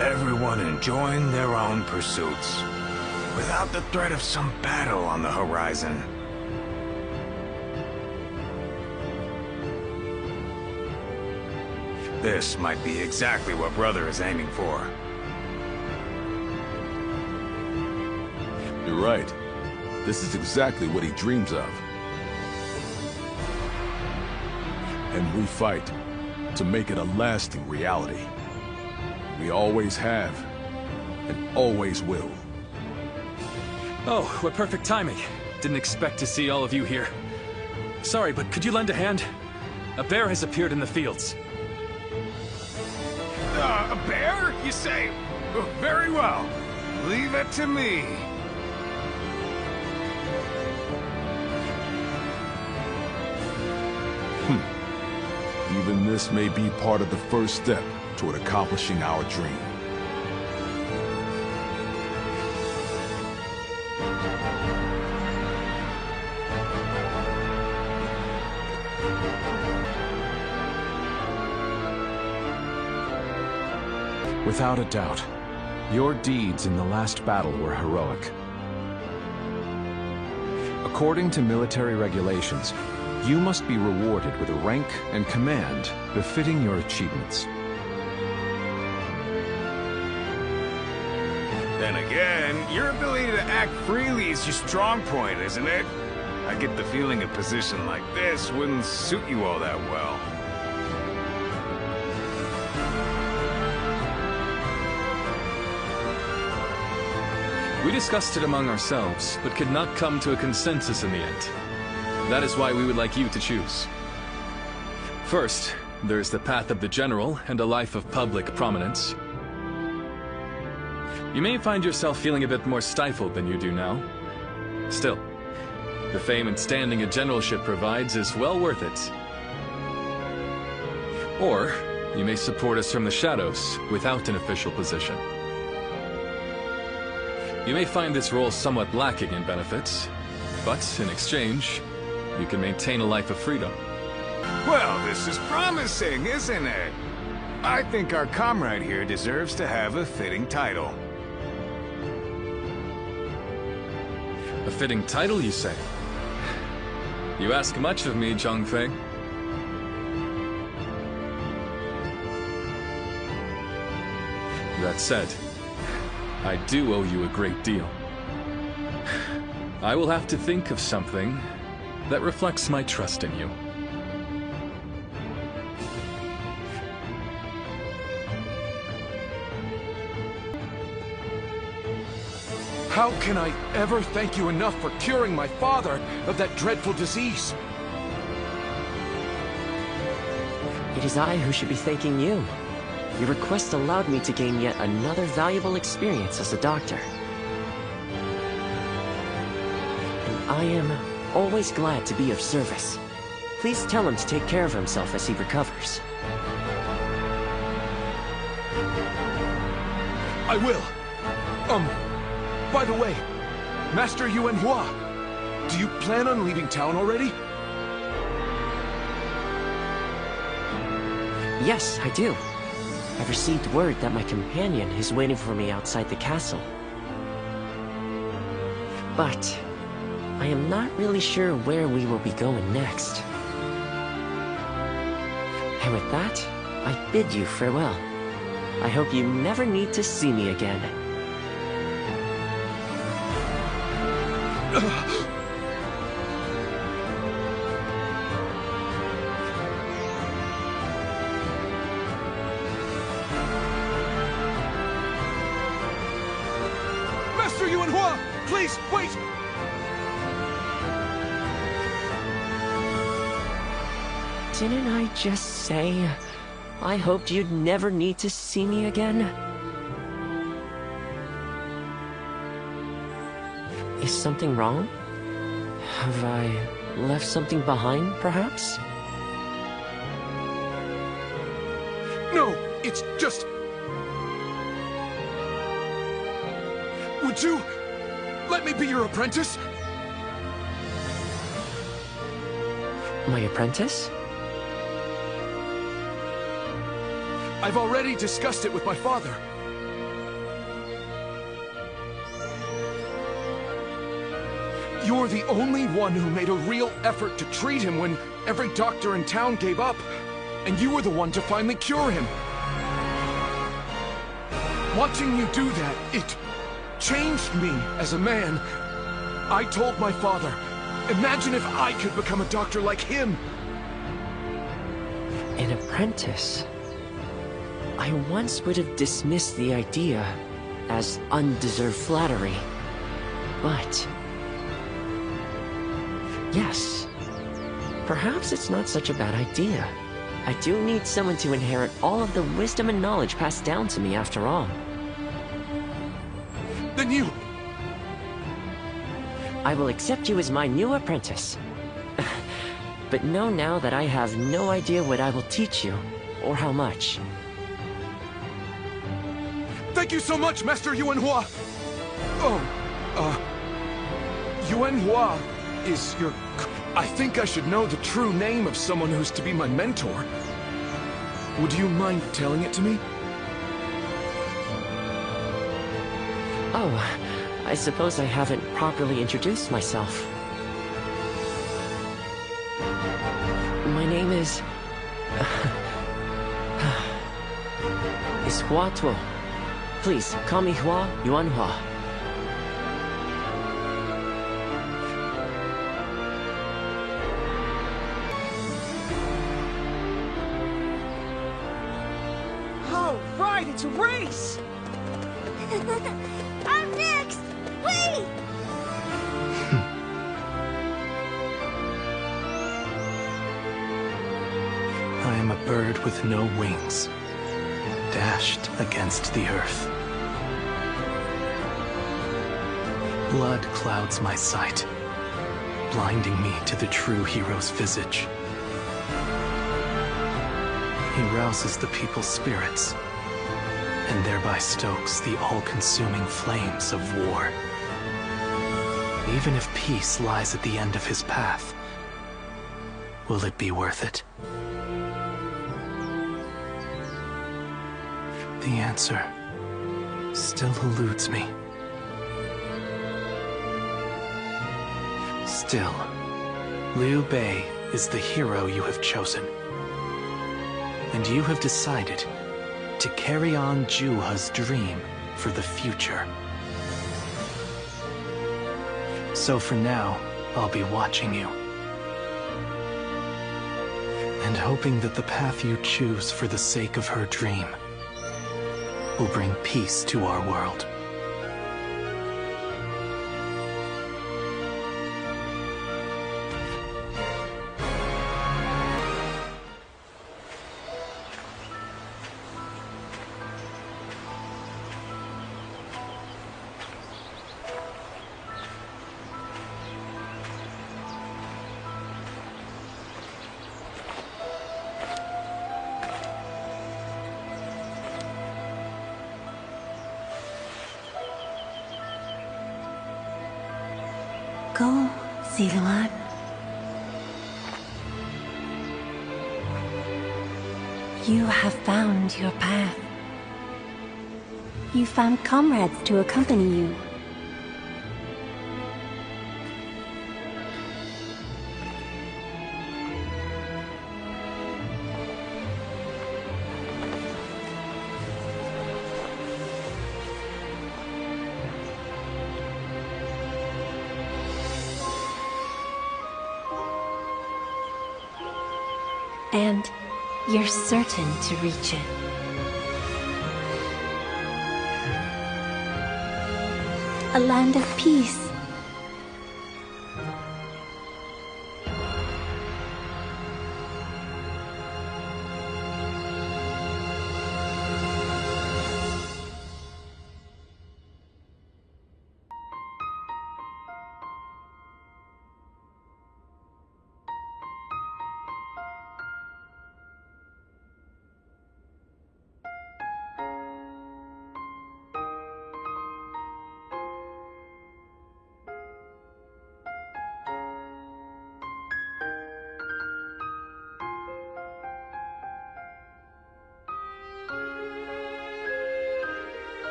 Everyone enjoying their own pursuits, without the threat of some battle on the horizon. This might be exactly what Brother is aiming for. You're right. This is exactly what he dreams of. And we fight to make it a lasting reality. We always have, and always will. Oh, what perfect timing. Didn't expect to see all of you here. Sorry, but could you lend a hand? A bear has appeared in the fields. A bear, you say? Very well. Leave it to me. Even this may be part of the first step toward accomplishing our dream. Without a doubt, your deeds in the last battle were heroic. According to military regulations, you must be rewarded with a rank and command befitting your achievements. Then again, your ability to act freely is your strong point, isn't it? I get the feeling a position like this wouldn't suit you all that well. We discussed it among ourselves, but could not come to a consensus in the end. That is why we would like you to choose. First, there's the path of the general and a life of public prominence. You may find yourself feeling a bit more stifled than you do now. Still, The fame and standing a generalship provides is well worth it. Or, you may support us from the shadows, without an official position. You may find this role somewhat lacking in benefits, but in exchange, you can maintain a life of freedom. Well, this is promising, isn't it? I think our comrade here deserves to have a fitting title. A fitting title, you say? You ask much of me, Zhang Fei. That said, I do owe you a great deal. I will have to think of something that reflects my trust in you. How can I ever thank you enough for curing my father of that dreadful disease? It is I who should be thanking you. Your request allowed me to gain yet another valuable experience as a doctor. And I am always glad to be of service. Please tell him to take care of himself as he recovers. I will. By the way, Master Yuan Hua, do you plan on leaving town already? Yes, I do. I've received word that my companion is waiting for me outside the castle. But I am not really sure where we will be going next. And with that, I bid you farewell. I hope you never need to see me again. Master Yuan Hua, please, wait! Didn't I just say I hoped you'd never need to see me again? Is something wrong? Have I left something behind, perhaps? No, it's just... Would you let me be your apprentice? My apprentice? I've already discussed it with my father. You're the only one who made a real effort to treat him when every doctor in town gave up. And you were the one to finally cure him. Watching you do that, it changed me as a man. I told my father, imagine if I could become a doctor like him. An apprentice? I once would have dismissed the idea as undeserved flattery. But... yes. Perhaps it's not such a bad idea. I do need someone to inherit all of the wisdom and knowledge passed down to me after all. Then you... I will accept you as my new apprentice. But know now that I have no idea what I will teach you, or how much. Thank you so much, Master Yuan Hua! Yuan Hua is your... I think I should know the true name of someone who's to be my mentor. Would you mind telling it to me? Oh, I suppose I haven't properly introduced myself. My name is Hua Tuo. Please, call me Hua Yuan Hua. All right, it's a race! I'm next! Wait! I am a bird with no wings, dashed against the earth. Blood clouds my sight. blinding me to the true hero's visage. He rouses the people's spirits, and thereby stokes the all-consuming flames of war. Even if peace lies at the end of his path, will it be worth it? The answer still eludes me. Still, Liu Bei is the hero you have chosen. And you have decided to carry on Zhuhe's dream for the future. So for now, I'll be watching you. And hoping that the path you choose for the sake of her dream will bring peace to our world. Go, Ziluan. You have found your path. You found comrades to accompany you. And you're certain to reach it. A land of peace